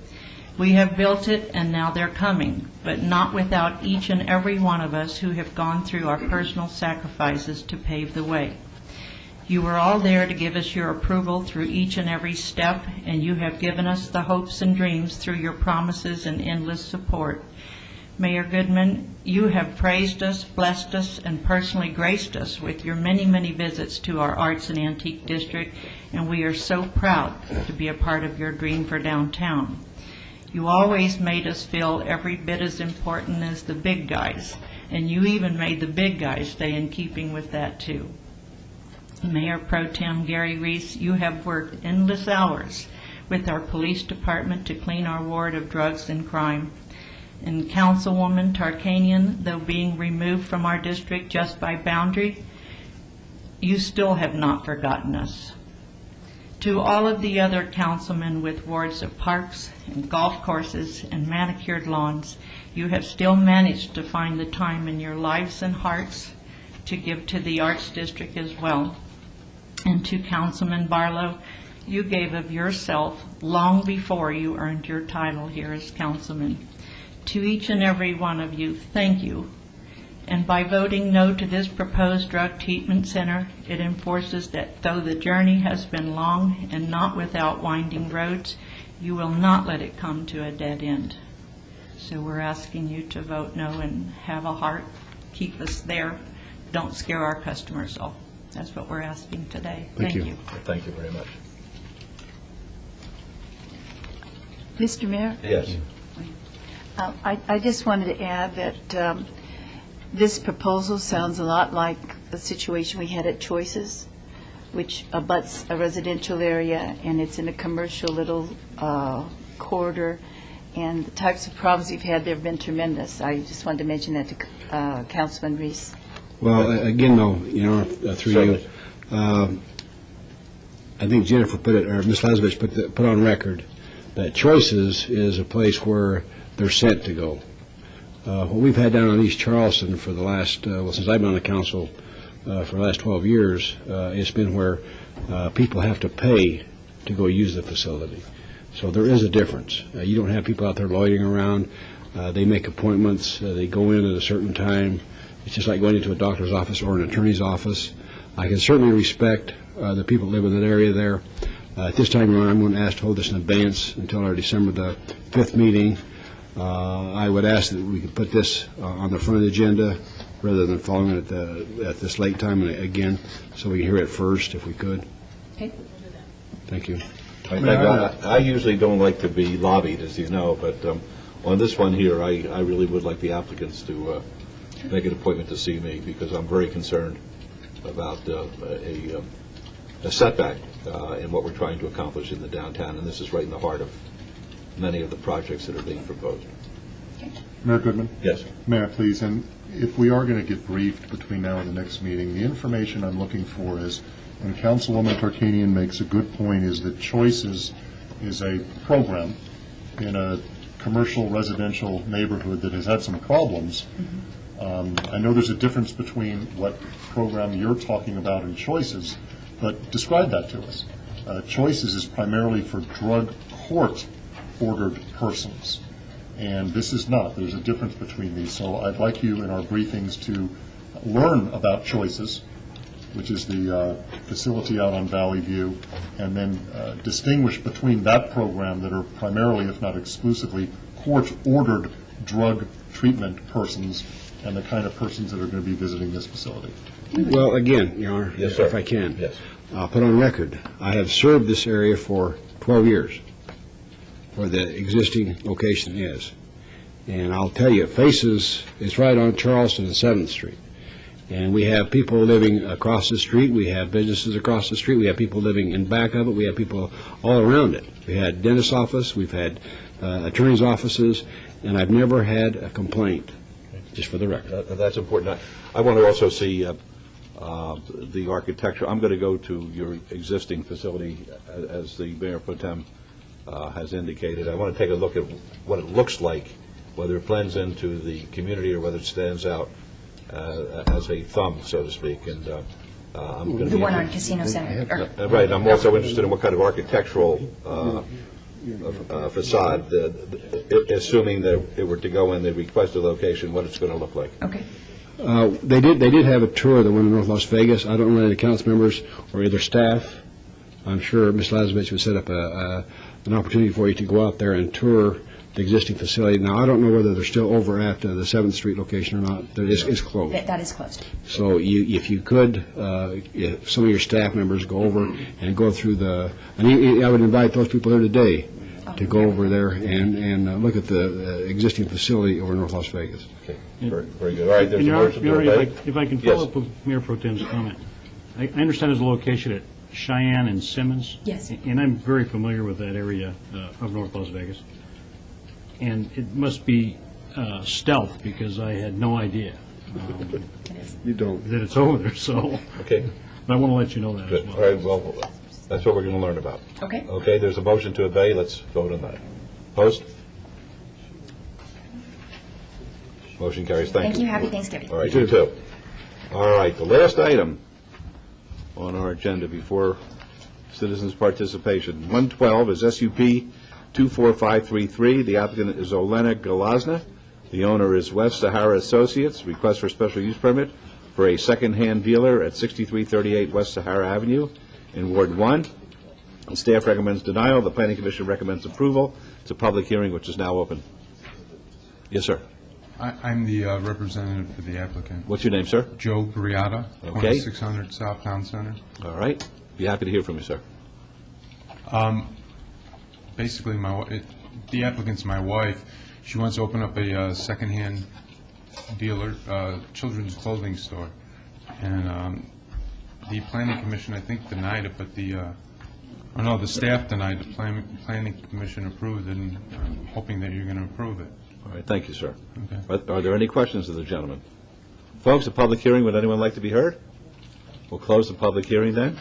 We have built it, and now they're coming, but not without each and every one of us who have gone through our personal sacrifices to pave the way. You were all there to give us your approval through each and every step, and you have given us the hopes and dreams through your promises and endless support. Mayor Goodman, you have praised us, blessed us, and personally graced us with your many, many visits to our Arts and Antique District, and we are so proud to be a part of your dream for downtown. You always made us feel every bit as important as the big guys, and you even made the big guys stay in keeping with that too. Mayor Pro Tem Gary Reese, you have worked endless hours with our police department to clean our ward of drugs and crime. And Councilwoman Tarkanian, though being removed from our district just by boundary, you still have not forgotten us. To all of the other councilmen with wards of parks and golf courses and manicured lawns, you have still managed to find the time in your lives and hearts to give to the Arts District as well. And to Councilman Barlow, you gave of yourself long before you earned your title here as councilman. To each and every one of you, thank you. And by voting no to this proposed drug treatment center, it enforces that though the journey has been long and not without winding roads, you will not let it come to a dead end. So we're asking you to vote no and have a heart. Keep us there. Don't scare our customers off. That's what we're asking today. Thank you. Thank you very much. Mr. Mayor? Yes. I just wanted to add that this proposal sounds a lot like the situation we had at Choices, which abuts a residential area, and it's in a commercial little corridor, and the types of problems we've had there have been tremendous. I just wanted to mention that to Councilman Reese. Well, again, though, through you, I think Jennifer put it, or Ms. Lazarevich put on record that Choices is a place where they're sent to go. What we've had down on East Charleston for the last, since I've been on the council for the last 12 years, it's been where people have to pay to go use the facility. So there is a difference. You don't have people out there loitering around. They make appointments. They go in at a certain time. It's just like going into a doctor's office or an attorney's office. I can certainly respect the people that live in that area there. At this time, Your Honor, I'm going to ask to hold this in advance until our December the 5th meeting. I would ask that we could put this on the front of the agenda rather than following it at this late time again, so we can hear it first if we could. Okay. Thank you. I usually don't like to be lobbied, as you know, but on this one here, I really would like the applicants to make an appointment to see me, because I'm very concerned about a setback in what we're trying to accomplish in the downtown, and this is right in the heart of many of the projects that are being proposed. Mayor Goodman? Yes. Mayor, please, and if we are going to get briefed between now and the next meeting, the information I'm looking for is, and Councilwoman Tarkanian makes a good point, is that Choices is a program in a commercial residential neighborhood that has had some problems. I know there's a difference between what program you're talking about and Choices, but describe that to us. Choices is primarily for drug court-ordered persons, and this is not. There's a difference between these. So I'd like you in our briefings to learn about Choices, which is the facility out on Valley View, and then distinguish between that program that are primarily, if not exclusively, court-ordered drug treatment persons and the kind of persons that are going to be visiting this facility. Well, again, Your Honor, Yes, if sir. I can. Yes. I'll put on record, I have served this area for 12 years, where the existing location is. And I'll tell you, Faces is right on Charleston and 7th Street. And we have people living across the street. We have businesses across the street. We have people living in back of it. We have people all around it. We had dentist's office. We've had attorney's offices. And I've never had a complaint, just for the record. That's important. I want to also see the architecture. I'm going to go to your existing facility, as the Mayor Pro Tem has indicated. I want to take a look at what it looks like, whether it blends into the community or whether it stands out as a thumb, so to speak. And I'm going to The one on Casino Center. right. I'm also interested in what kind of architectural facade, assuming that it were to go in the requested location, what it's going to look like. Okay. They did have a tour that went to North Las Vegas. I don't know any of the council members or either staff. I'm sure Ms. Lazarevich would set up an opportunity for you to go out there and tour the existing facility. Now, I don't know whether they're still over at the 7th Street location or not. It's closed. That is closed. So if you could, if some of your staff members go over and go through I would invite those people there today to go over there and look at the existing facility over in North Las Vegas. Okay. Very good. All right, there's a motion to Mayor, obey. if I can follow up with Mayor Pro Tem's comment. I understand there's a location at Cheyenne and Simmons. Yes. And I'm very familiar with that area of North Las Vegas. And it must be stealth, because I had no idea You don't. that it's over there, so. Okay. But I want to let you know that as Good. well. All right, well, that's what we're going to learn about. Okay. Okay, there's a motion to obey. Let's vote on that. Opposed? Motion carries. Thank you. Thank you. Happy Thanksgiving. All right, you too. All right, the last item on our agenda before citizens' participation. 112 is SUP 24533. The applicant is Olena Galazna. The owner is West Sahara Associates. Request for special use permit for a second-hand dealer at 6338 West Sahara Avenue in Ward 1. The staff recommends denial. The Planning Commission recommends approval. It's a public hearing which is now open. Yes, sir. I'm the representative for the applicant. What's your name, sir? Joe Briata, Okay. 2600 South Town Center. All right. Be happy to hear from you, sir. Basically, the applicant's my wife. She wants to open up a secondhand dealer, children's clothing store. And the Planning Commission, I think, denied it, but the staff denied it. The Planning Commission approved it, and I'm hoping that you're going to approve it. All right. Thank you, sir. Okay. Are there any questions of the gentleman? Folks, a public hearing. Would anyone like to be heard? We'll close the public hearing then.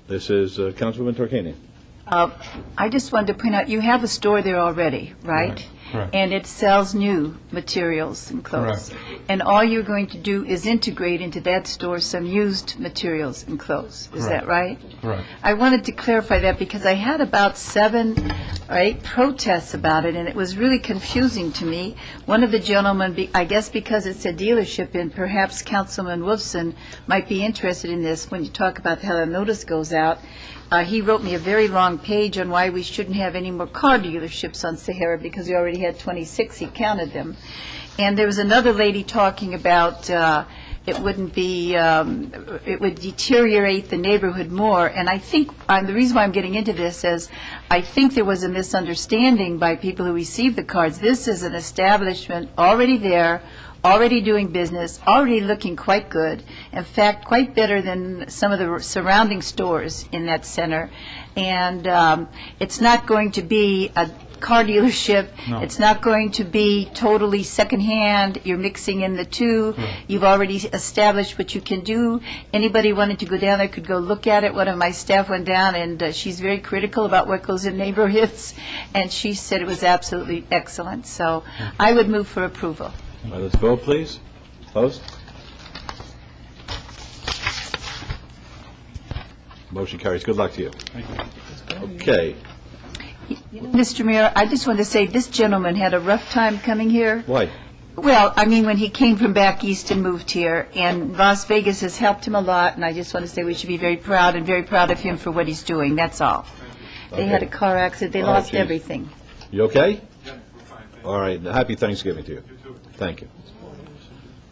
This is Councilwoman Tarkanian. I just wanted to point out, you have a store there already, right? Correct. And it sells new materials and clothes. Correct. And all you're going to do is integrate into that store some used materials and clothes. Is that right? Correct. I wanted to clarify that because I had about 7 or 8 protests about it, and it was really confusing to me. One of the gentlemen, I guess because it's a dealership, and perhaps Councilman Wolfson might be interested in this when you talk about how the notice goes out. He wrote me a very long page on why we shouldn't have any more car dealerships on Sahara, because we already had 26, he counted them. And there was another lady talking about it wouldn't be, it would deteriorate the neighborhood more. And I think, the reason why I'm getting into this is, I think there was a misunderstanding by people who received the cards. This is an establishment already there, already doing business, already looking quite good, in fact, quite better than some of the surrounding stores in that center. And it's not going to be a car dealership. No. It's not going to be totally secondhand. You're mixing in the two. You've already established what you can do. Anybody wanted to go down there could go look at it. One of my staff went down, and she's very critical about what goes in neighborhoods, and she said it was absolutely excellent. So I would move for approval. All right, let's vote, please. Opposed? Motion carries. Good luck to you. Okay. Mr. Mayor, I just want to say this gentleman had a rough time coming here. Why? Well, I mean, when he came from back east and moved here, and Las Vegas has helped him a lot, and I just want to say we should be very proud of him for what he's doing. That's all. They had a car accident. They lost geez. everything. You okay? All right. Happy Thanksgiving to you. Thank you.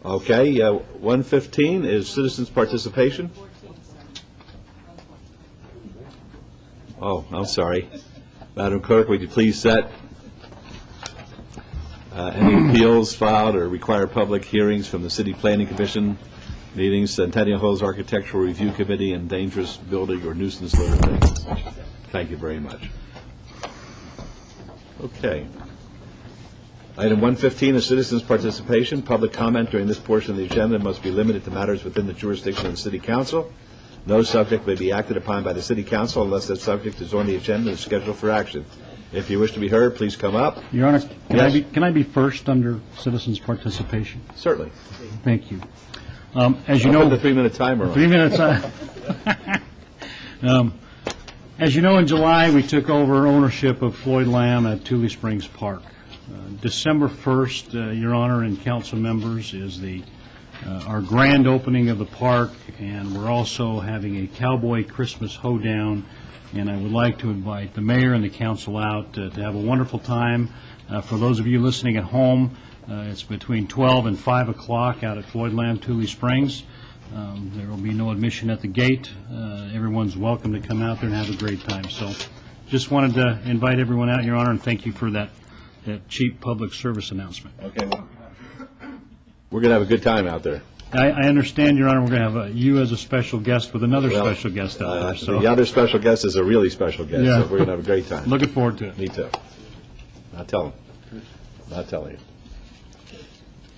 Okay, 115 is citizens' participation. Oh, I'm sorry. Madam Clerk, would you please set any appeals filed or require public hearings from the City Planning Commission meetings, Centennial Hills Architectural Review Committee, and dangerous building or nuisance litter things? Thank you very much. Okay. Item 115 is citizens' participation. Public comment during this portion of the agenda must be limited to matters within the jurisdiction of the City Council. No subject may be acted upon by the City Council unless that subject is on the agenda and scheduled for action. If you wish to be heard, please come up. Your Honor, Yes. can I be first under citizens' participation? Certainly. Thank you. As you I'll know, put the 3-minute timer on. 3 minutes. As you know, in July, we took over ownership of Floyd Lamb at Tule Springs Park. December 1st, Your Honor and council members, is our grand opening of the park, and we're also having a cowboy Christmas hoedown, and I would like to invite the mayor and the council out to have a wonderful time. For those of you listening at home, it's between 12 and 5 o'clock out at Floyd Lamb, Tule Springs. There will be no admission at the gate. Everyone's welcome to come out there and have a great time. So just wanted to invite everyone out, Your Honor, and thank you for that cheap public service announcement. Okay. We're going to have a good time out there. I understand, Your Honor, we're going to have you as a special guest with another special guest out there. So The other special guest is a really special guest, Yeah. so we're going to have a great time. Looking forward to it. Me too. Not telling. Not telling you.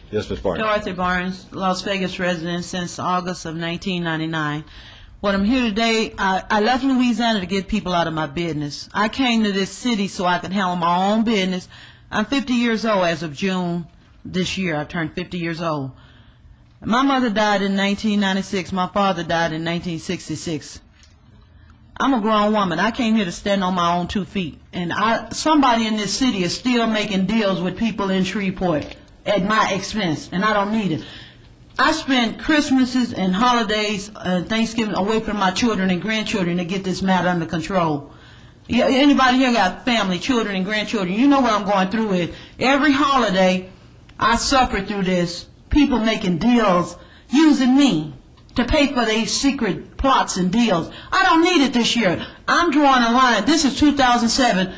Yes, Ms. Barnes. Dorothy Barnes, Las Vegas resident since August of 1999. What I'm here today, I left Louisiana to get people out of my business. I came to this city so I could handle my own business. I'm 50 years old as of June this year. I turned 50 years old. My mother died in 1996. My father died in 1966. I'm a grown woman. I came here to stand on my own 2 feet. And somebody in this city is still making deals with people in Shreveport at my expense, and I don't need it. I spend Christmases and holidays and Thanksgiving away from my children and grandchildren to get this matter under control. Yeah, anybody here got family, children, and grandchildren? You know what I'm going through with. Every holiday, I suffer through this. People making deals, using me to pay for their secret plots and deals. I don't need it this year. I'm drawing a line. This is 2007.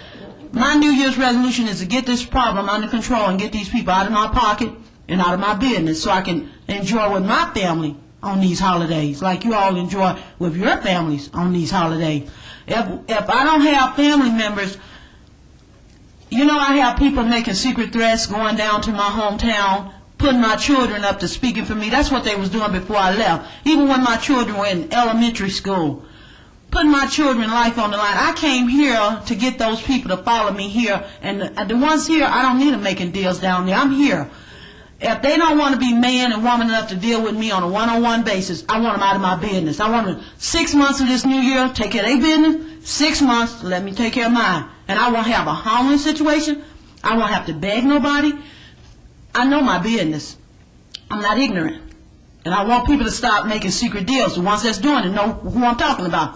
My New Year's resolution is to get this problem under control and get these people out of my pocket and out of my business so I can enjoy with my family on these holidays, like you all enjoy with your families on these holidays. If I don't have family members, you know, I have people making secret threats, going down to my hometown, putting my children up to speaking for me. That's what they was doing before I left. Even when my children were in elementary school, putting my children's life on the line. I came here to get those people to follow me here, and the ones here, I don't need them making deals down there. I'm here. If they don't want to be man and woman enough to deal with me on a one-on-one basis, I want them out of my business. I want them 6 months of this new year, take care of their business. 6 months, let me take care of mine. And I won't have a homeless situation. I won't have to beg nobody. I know my business. I'm not ignorant. And I want people to stop making secret deals. The ones that's doing it know who I'm talking about.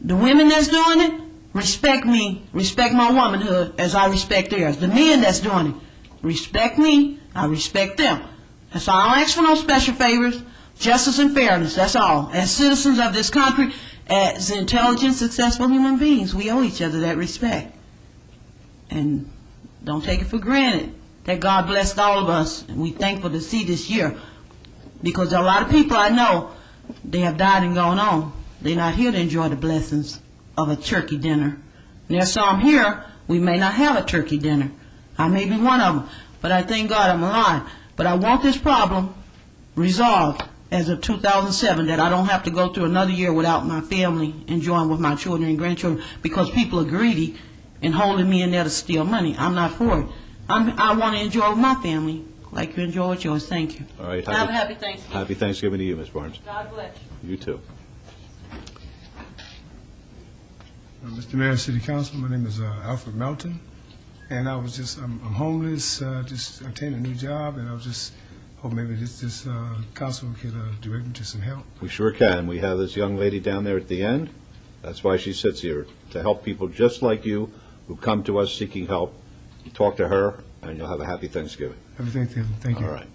The women that's doing it, respect me, respect my womanhood as I respect theirs. The men that's doing it, respect me, I respect them. That's all. I don't ask for no special favors, justice and fairness, that's all. As citizens of this country, as intelligent, successful human beings, we owe each other that respect. And don't take it for granted that God blessed all of us, and we're thankful to see this year. Because there are a lot of people I know, they have died and gone on. They're not here to enjoy the blessings of a turkey dinner. And there's some here, we may not have a turkey dinner. I may be one of them, but I thank God I'm alive. But I want this problem resolved as of 2007, that I don't have to go through another year without my family enjoying with my children and grandchildren because people are greedy and holding me in there to steal money. I'm not for it. I want to enjoy with my family like you enjoy with yours. Thank you. All right. Have a happy Thanksgiving. Happy Thanksgiving to you, Ms. Barnes. God bless you. You too. Mr. Mayor, City Council, my name is Alfred Melton, and I was I'm homeless, just obtained a new job, and I was just hoping maybe this council could direct me to some help. We sure can. We have this young lady down there at the end. That's why she sits here, to help people just like you who come to us seeking help. You talk to her, and you'll have a happy Thanksgiving. Happy Thanksgiving. Thank you. All right.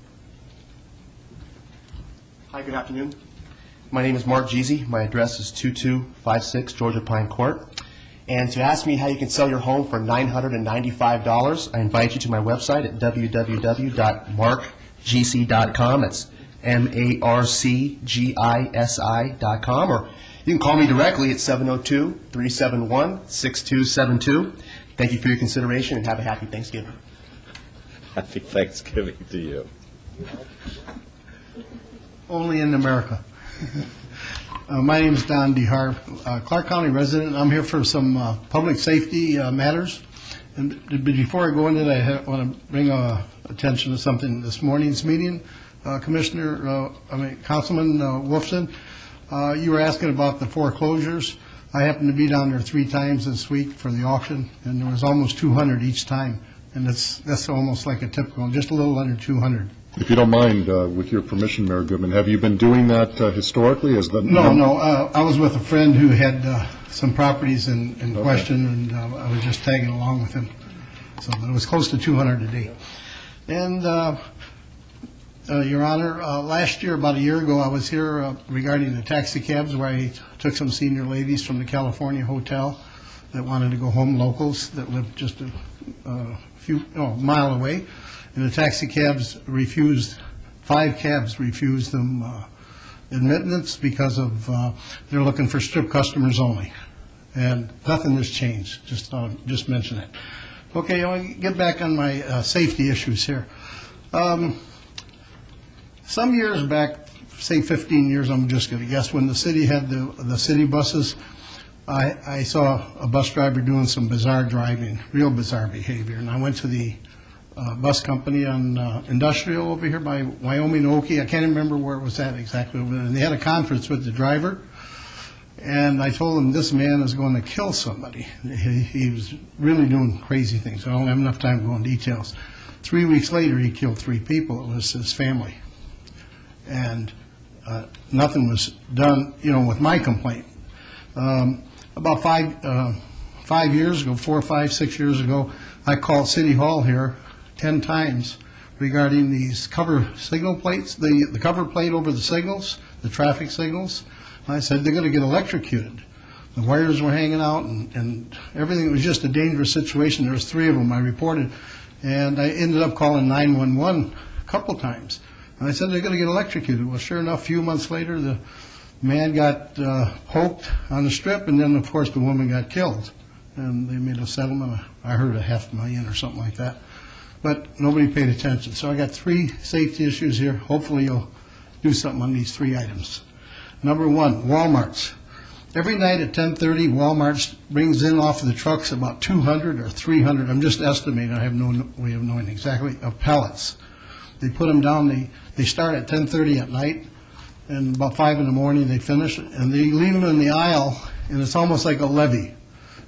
Hi, good afternoon. My name is Mark Jeezy. My address is 2256 Georgia Pine Court. And to ask me how you can sell your home for $995, I invite you to my website at www.markgc.com. It's MARCGISI.com. Or you can call me directly at 702-371-6272. Thank you for your consideration and have a happy Thanksgiving. Happy Thanksgiving to you. Only in America. My name is Don DeHart, Clark County resident. I'm here for some public safety matters. And before I go into that, I want to bring attention to something this morning's meeting. Councilman Wolfson, you were asking about the foreclosures. I happened to be down there 3 times this week for the auction, and there was almost 200 each time. And that's almost like a typical, just a little under 200. If you don't mind, with your permission, Mayor Goodman, have you been doing that historically? No. I was with a friend who had some properties in question, and I was just tagging along with him. So it was close to 200 a day. And, Your Honor, last year, about a year ago, I was here regarding the taxi cabs where I took some senior ladies from the California hotel that wanted to go home, locals that lived just a mile away. And the taxi cabs refused, 5 cabs refused them admittance because of they're looking for strip customers only. And nothing has changed, just mention it. Okay, I want to get back on my safety issues here. Some years back, say 15 years, I'm just going to guess, when the city had the city buses, I saw a bus driver doing some bizarre driving, real bizarre behavior. And I went to the bus company on Industrial over here by Wyoming Okie. I can't remember where it was at exactly. And they had a conference with the driver. And I told him this man is going to kill somebody. He was really doing crazy things. I don't have enough time to go into details. 3 weeks later, he killed 3 people. It was his family. And nothing was done, with my complaint. About 5 years ago, 4, 5, 6 years ago, I called City Hall here 10 times regarding these cover signal plates, the cover plate over the signals, the traffic signals. I said they're going to get electrocuted. The wires were hanging out and everything. It was just a dangerous situation. There was 3 of them I reported. And I ended up calling 911 a couple times. And I said they're going to get electrocuted. Well, sure enough, a few months later, the man got poked on the strip, and then, of course, the woman got killed. And they made a settlement. I heard $500,000 or something like that. But nobody paid attention. So I got 3 safety issues here. Hopefully you'll do something on these 3 items. Number 1, Walmarts. Every night at 10:30, Walmart brings in off of the trucks about 200 or 300, I'm just estimating, I have no way of knowing exactly, of pallets. They put them down, they start at 10:30 at night, and about 5 in the morning they finish, and they leave them in the aisle, and it's almost like a levee.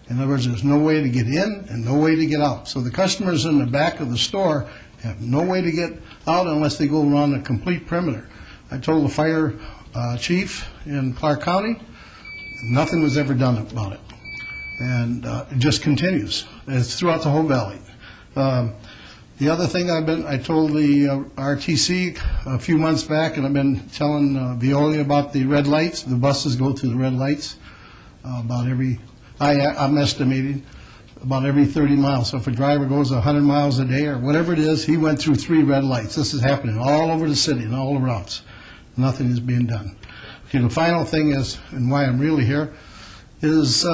In other words, there's no way to get in and no way to get out. So the customers in the back of the store have no way to get out unless they go around a complete perimeter. I told the fire chief in Clark County, nothing was ever done about it. And it just continues. It's throughout the whole valley. The other thing I told the RTC a few months back, and I've been telling Veolia about the red lights. The buses go through the red lights I'm estimating about every 30 miles. So if a driver goes 100 miles a day or whatever it is, he went through 3 red lights. This is happening all over the city and all around. Nothing is being done. Okay, the final thing is, and why I'm really here, is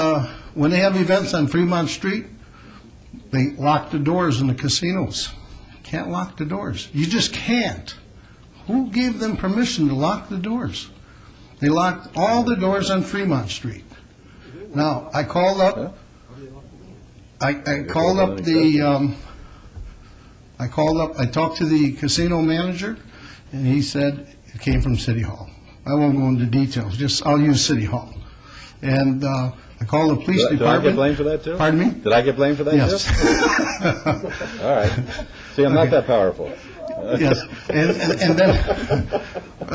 when they have events on Fremont Street, they lock the doors in the casinos. Can't lock the doors. You just can't. Who gave them permission to lock the doors? They locked all the doors on Fremont Street. Now, I called up. I talked to the casino manager, and he said it came from City Hall. I won't go into details. I'll use City Hall. And I called the police department. Did I get blamed for that, too? Pardon me? Did I get blamed for that, yes. too? All right. See, I'm not that powerful. Yes. And then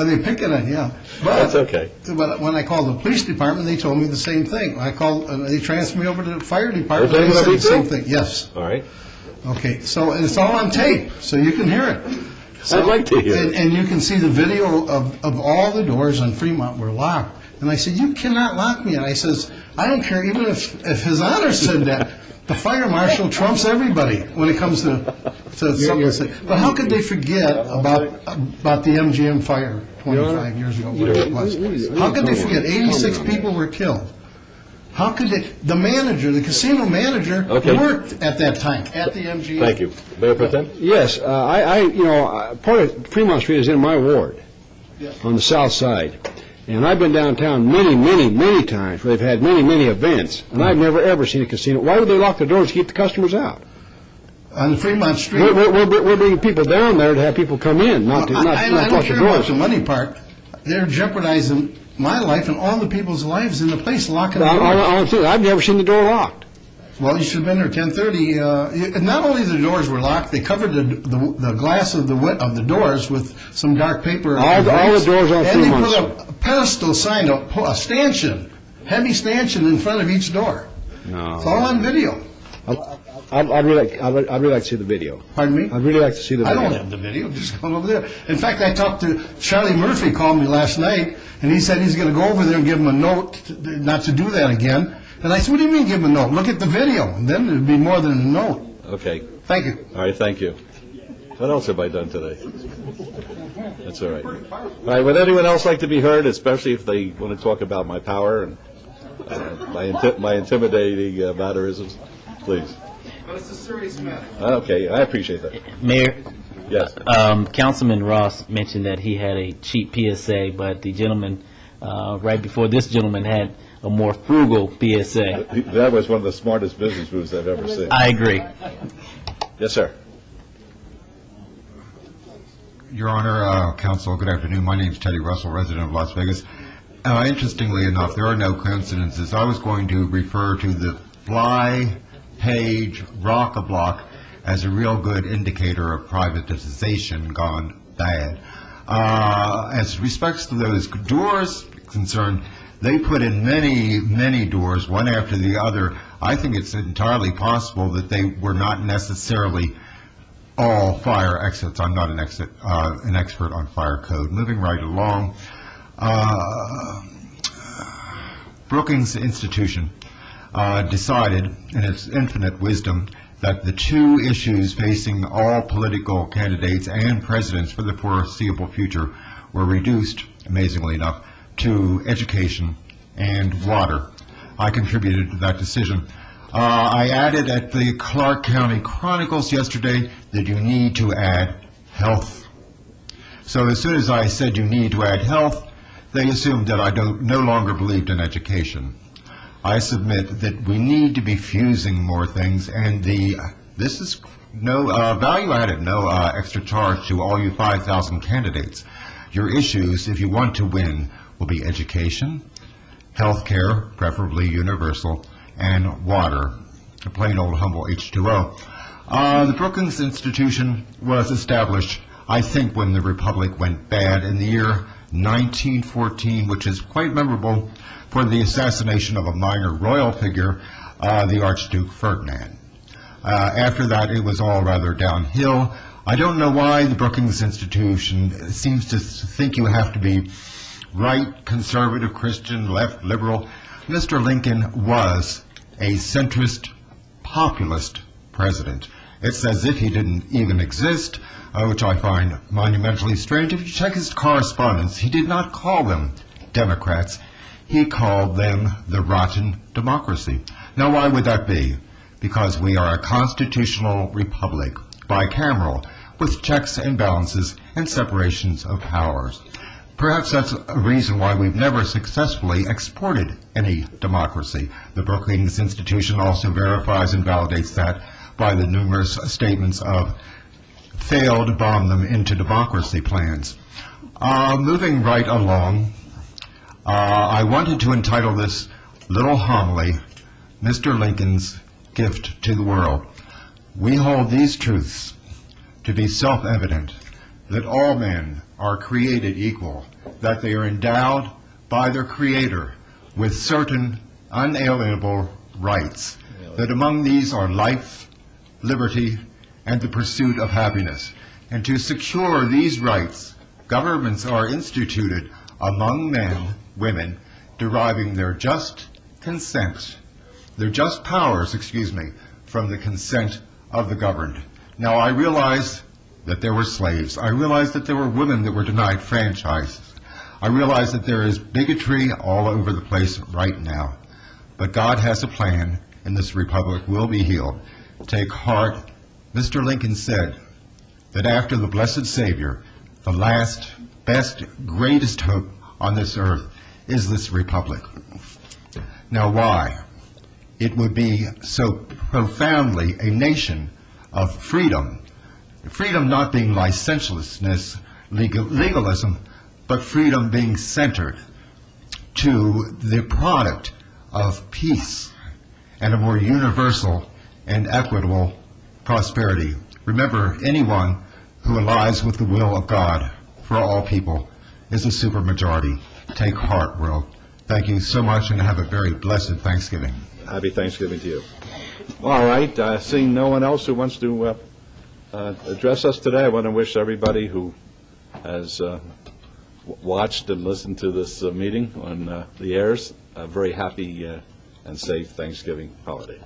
they pick it on, yeah. But, that's okay. But when I called the police department, they told me the same thing. They transferred me over to the fire department. They said the same thing. Yes. All right. Okay. So it's all on tape, so you can hear it. I'd like to hear it. And you can see the video of all the doors on Fremont were locked. And I said, you cannot lock me. And I says, I don't care, even if His Honor said that, the fire marshal trumps everybody when it comes to something. But how could they forget about the MGM fire 25 years ago, whatever it was? How could they forget? 86 people were killed. How could they, the casino manager Okay. worked at that time, at the MGM. Thank you. Mayor Pro Tem? Yes, part of Fremont Street is in my ward, on the south side. And I've been downtown many times where they've had many events, and I've never, ever seen a casino. Why would they lock the doors to keep the customers out? On the Fremont Street. We're bringing people down there to have people come in, not I don't lock the care about doors. the money part. They're jeopardizing my life and all the people's lives in the place, locking the doors. I've never seen the door locked. Well, you should have been there 10:30. Not only the doors were locked, they covered the glass of the doors with some dark paper. All the doors on and Fremont. they put a pedestal sign, a stanchion, heavy stanchion in front of each door. No. It's all on video. I'd really like to see the video. Pardon me? I'd really like to see the I video. don't have the video. Just come over there. In fact, I talked to Charlie Murphy. Called me last night, and he said he's going to go over there and give him a note not to do that again. And I said, "What do you mean, give him a note? Look at the video, and then it'd be more than a note." Okay. Thank you. All right, thank you. What else have I done today? That's all right. All right, would anyone else like to be heard, especially if they want to talk about my power and my intimidating mannerisms? Please. But it's a serious matter. Okay, I appreciate that. Mayor? Yes. Councilman Ross mentioned that he had a cheap PSA, but the gentleman right before this gentleman had a more frugal PSA. That was one of the smartest business moves I've ever seen. I agree. Yes, sir. Your Honor, Counsel, good afternoon. My name is Teddy Russell, resident of Las Vegas. Interestingly enough, there are no coincidences. I was going to refer to the Fly Page Rock-a-Block as a real good indicator of privatization gone bad. As respects to those doors concerned, they put in many doors, one after the other. I think it's entirely possible that they were not necessarily all fire exits. I'm not an expert on fire code. Moving right along, Brookings Institution decided, in its infinite wisdom, that the two issues facing all political candidates and presidents for the foreseeable future were reduced, amazingly enough, to education and water. I contributed to that decision. I added at the Clark County Chronicles yesterday that you need to add health. So as soon as I said you need to add health, they assumed that I no longer believed in education. I submit that we need to be fusing more things, and this is no value added, no extra charge to all you 5,000 candidates. Your issues, if you want to win, will be education, health care, preferably universal, and water, plain old humble H2O. The Brookings Institution was established, I think, when the Republic went bad in the year 1914, which is quite memorable for the assassination of a minor royal figure, the Archduke Ferdinand. After that, it was all rather downhill. I don't know why the Brookings Institution seems to think you have to be right, conservative, Christian, left, liberal. Mr. Lincoln was a centrist, populist president. It's as if he didn't even exist, which I find monumentally strange. If you check his correspondence, he did not call them Democrats. He called them the rotten democracy. Now, why would that be? Because we are a constitutional republic, bicameral, with checks and balances and separations of powers. Perhaps that's a reason why we've never successfully exported any democracy. The Brookings Institution also verifies and validates that by the numerous statements of failed bomb them into democracy plans. Moving right along, I wanted to entitle this little homily, Mr. Lincoln's Gift to the World. We hold these truths to be self-evident, that all men are created equal, that they are endowed by their Creator with certain unalienable rights, that among these are life, liberty, and the pursuit of happiness. And to secure these rights, governments are instituted among men, women, deriving their just consent, their just powers, from the consent of the governed. Now, I realize that there were slaves. I realize that there were women that were denied franchises. I realize that there is bigotry all over the place right now. but God has a plan, and this republic will be healed. Take heart. Mr. Lincoln said that after the blessed Savior, the last, best, greatest hope on this earth is this republic. Now why? It would be so profoundly a nation of freedom. Freedom not being licentiousness, legalism, but freedom being centered to the product of peace and a more universal and equitable prosperity. Remember, anyone who aligns with the will of God for all people is a supermajority. Take heart, world. Thank you so much, and have a very blessed Thanksgiving. Happy Thanksgiving to you. All right, seeing no one else who wants to address us today, I want to wish everybody who has watched and listened to this meeting on the airs a very happy and safe Thanksgiving holiday.